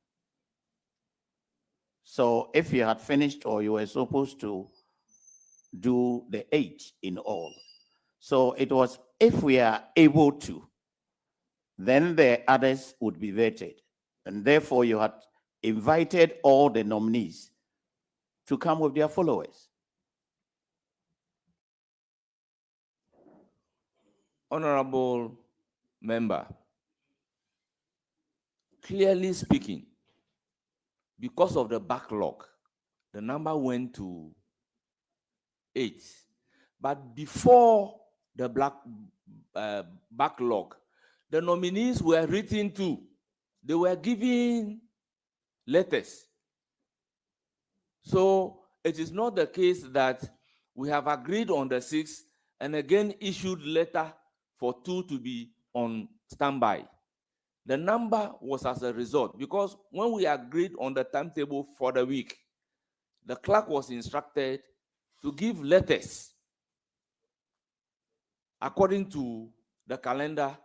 So if you had finished or you were supposed to do the 8 in all. So it was, if we are able to, then the others would be vetted. And therefore you had invited all the nominees to come with their followers. Honorable member, clearly speaking, because of the backlog, the number went to 8. But before the backlog, the nominees were written to. They were given letters. So it is not the case that we have agreed on the 6th and again issued letter for 2 to be on standby. The number was as a result, because when we agreed on the timetable for the week, the clerk was instructed to give letters according to the calendar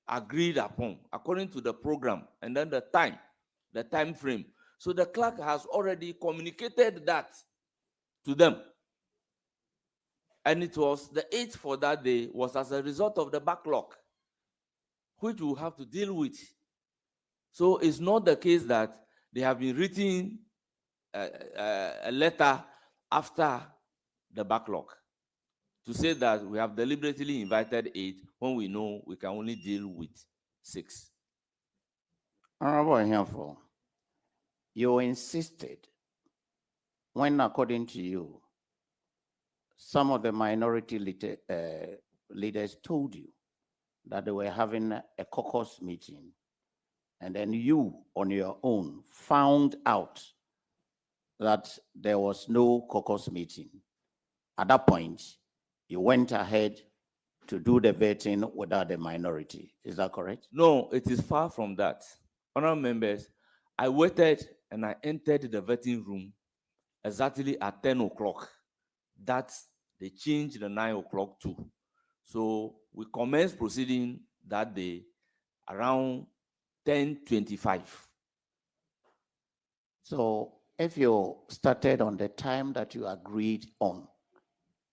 agreed upon, according to the program, and then the time frame. So the clerk has already communicated that to them. And it was the 8th for that day was as a result of the backlog, which we'll have to deal with. So it's not the case that they have been written a letter after the backlog to say that we have deliberately invited 8 when we know we can only deal with 6. Honorable Ahiafor, you insisted when, according to you, some of the minority leaders told you that they were having a caucus meeting, and then you, on your own, found out that there was no caucus meeting. At that point, you went ahead to do the vetting without the minority. Is that correct? No, it is far from that. Honorable members, I waited and I entered the vetting room exactly at 10 o'clock. That's they changed the 9 o'clock too. So we commenced proceeding that day around 10:25. So if you started on the time that you agreed on,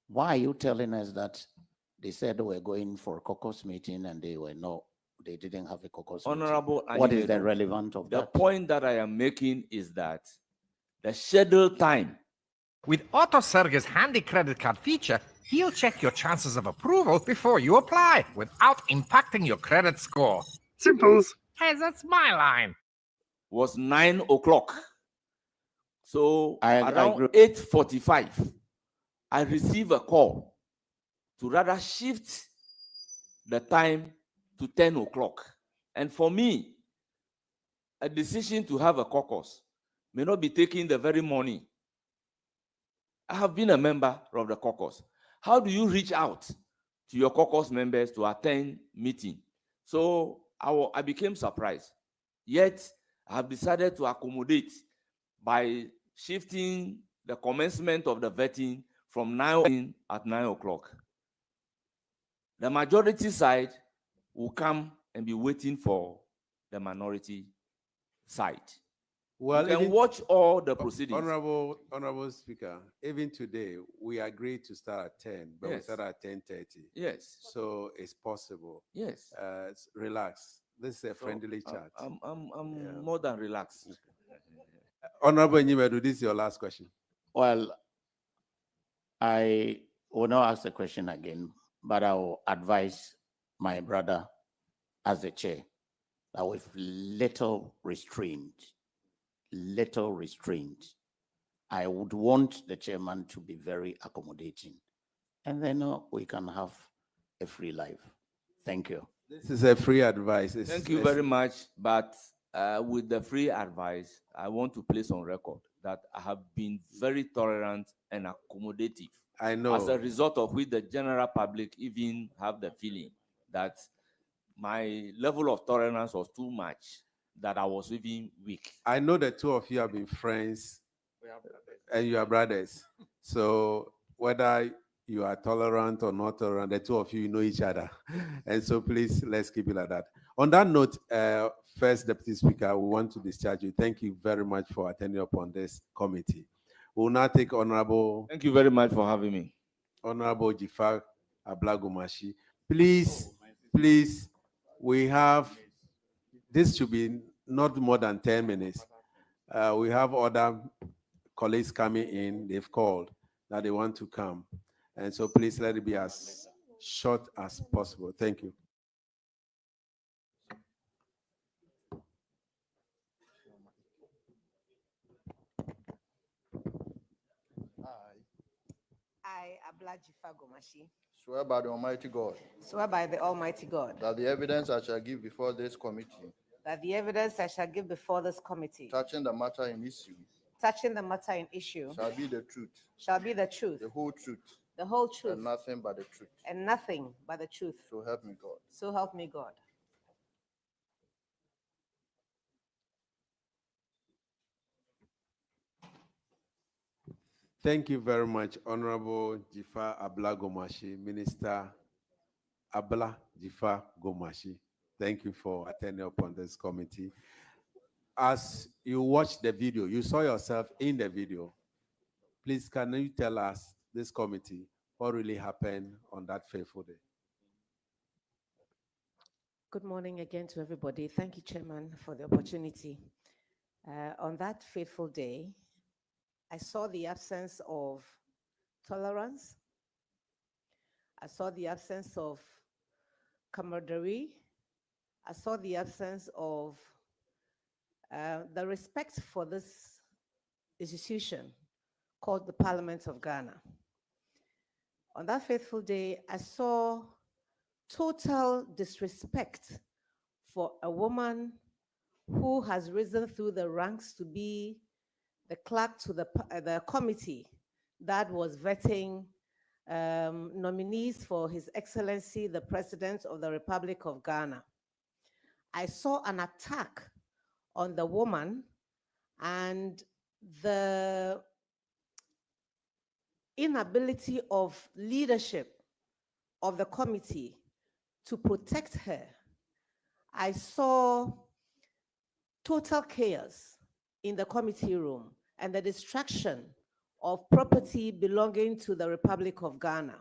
why are you telling us that they said they were going for a caucus meeting and they didn't have a caucus Honorable meeting? What is the Ahiafor, relevance of the that? point that I am making is that the scheduled time. With Otto Serge's handy credit card feature, he'll check your chances of approval before you apply without impacting your credit score. Simples. Hey, that's my line. Was 9 o'clock. So I around 8:45, I received a call to rather shift the time to 10 o'clock. And for me, a decision to have a caucus may not be taken the very morning. I have been a member of the caucus. How do you reach out to your caucus members to attend meeting? So I became surprised. Yet I have decided to accommodate by shifting the commencement of the vetting from 9 at 9 o'clock. The majority side will come and be waiting for the minority side. Well, you can watch all the proceedings. Honorable Speaker, even today, we agreed to start at 10, but we Yes. start at 10:30. Yes. So it's possible. Yes. Relax. This is a friendly chat. I'm more than relaxed. Honorable Nyimedu, this is your last question. Well, I will not ask the question again, but I will advise my brother as the chair that with little restraint, I would want the chairman to be very accommodating. And then we can have a free life. Thank you. This is a free advice. Thank you very much. But with the free advice, I want to place on record that I have been very tolerant and accommodative. I know. As a result of which the general public even have the feeling that my level of tolerance was too much, that I was even weak. I know the two of you have been friends and you are brothers. So whether you are tolerant or not tolerant, the two of you know each other. And so please, let's keep it like that. On that note, First Deputy Speaker, we want to discharge you. Thank you very much for attending upon this committee. We will now take Honorable... Thank you very much for having me. Honorable Ahiafor Ablagumashi. Please, we have... This should be not more than 10 minutes. We have other colleagues coming in. They've called that they want to come. And so please let it be as short as possible. Thank you. I, Ahiafor Gomashi, Swear by the Almighty God swear by the Almighty God that the evidence I shall give before this committee that the evidence I shall give before this committee touching the matter in issue touching the matter in issue shall be the truth, shall be the truth, the whole truth, the whole truth, and nothing but the truth. and nothing but the truth. So help me God. So help me God. Thank you very much, Honorable Jifa Abla Gomashi, Minister Abla Jifa Gomashi. Thank you for attending upon this committee. As you watched the video, you saw yourself in the video. Please, can you tell us, this committee, what really happened on that fateful day? Good morning again to everybody. Thank you, Chairman, for the opportunity. On that fateful day, I saw the absence of tolerance. I saw the absence of camaraderie. I saw the absence of the respect for this institution called the Parliament of Ghana. On that fateful day, I saw total disrespect for a woman who has risen through the ranks to be the clerk to the committee that was vetting nominees for His Excellency, the President of the Republic of Ghana. I saw an attack on the woman and the inability of leadership of the committee to protect her. I saw total chaos in the committee room and the destruction of property belonging to the Republic of Ghana.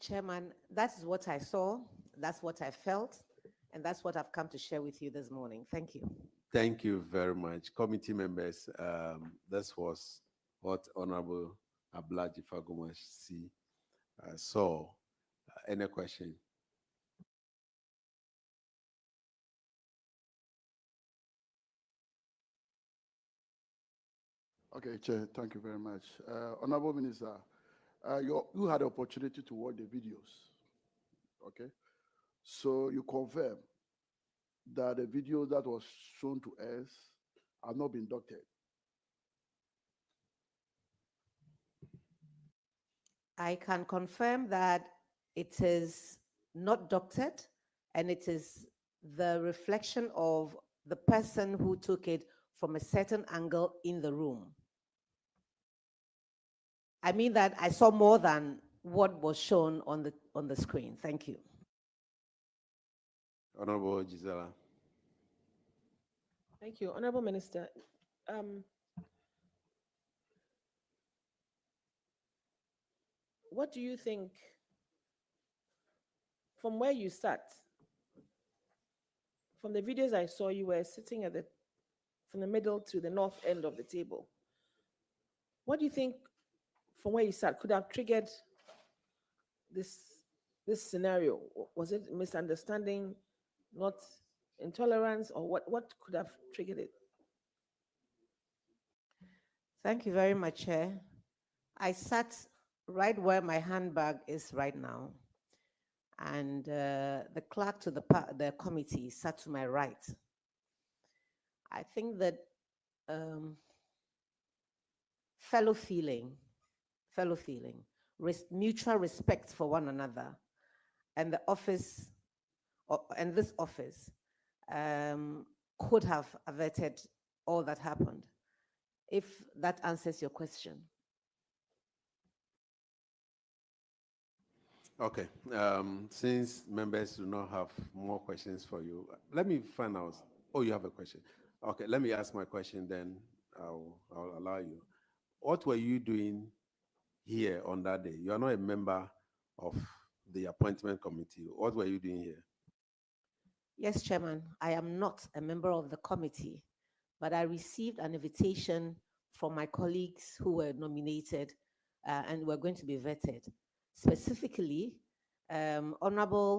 Chairman, that is what I saw, that's what I felt, and that's what I've come to share with you this morning. Thank you. Thank you very much. Committee members, this was what Honorable Abla Jifa Gomashi saw. Any question? Okay, Chair, thank you very much. Honorable Minister, you had the opportunity to watch the videos, okay? So you confirm that the video that was shown to us have not been doctored. I can confirm that it is not doctored and it is the reflection of the person who took it from a certain angle in the room. I mean that I saw more than what was shown on the screen. Thank you. Honorable Gisela. Thank you, Honorable Minister. What do you think, from where you sat, from the videos I saw, you were sitting from the middle to the north end of the table. What do you think, from where you sat, could have triggered this scenario? Was it misunderstanding, not intolerance, or what could have triggered it? Thank you very much, Chair. I sat right where my handbag is right now, and the clerk to the committee sat to my right. I think that fellow feeling, mutual respect for one another, and the office, and this office could have averted all that happened, if that answers your question. Okay, since members do not have more questions for you, let me find out. Oh, you have a question. Okay, let me ask my question, then I'll allow you. What were you doing here on that day? You are not a member of the appointment committee. What were you doing here? Yes, Chairman, I am not a member of the committee, but I received an invitation from my colleagues who were nominated and were going to be vetted. Specifically, Honorable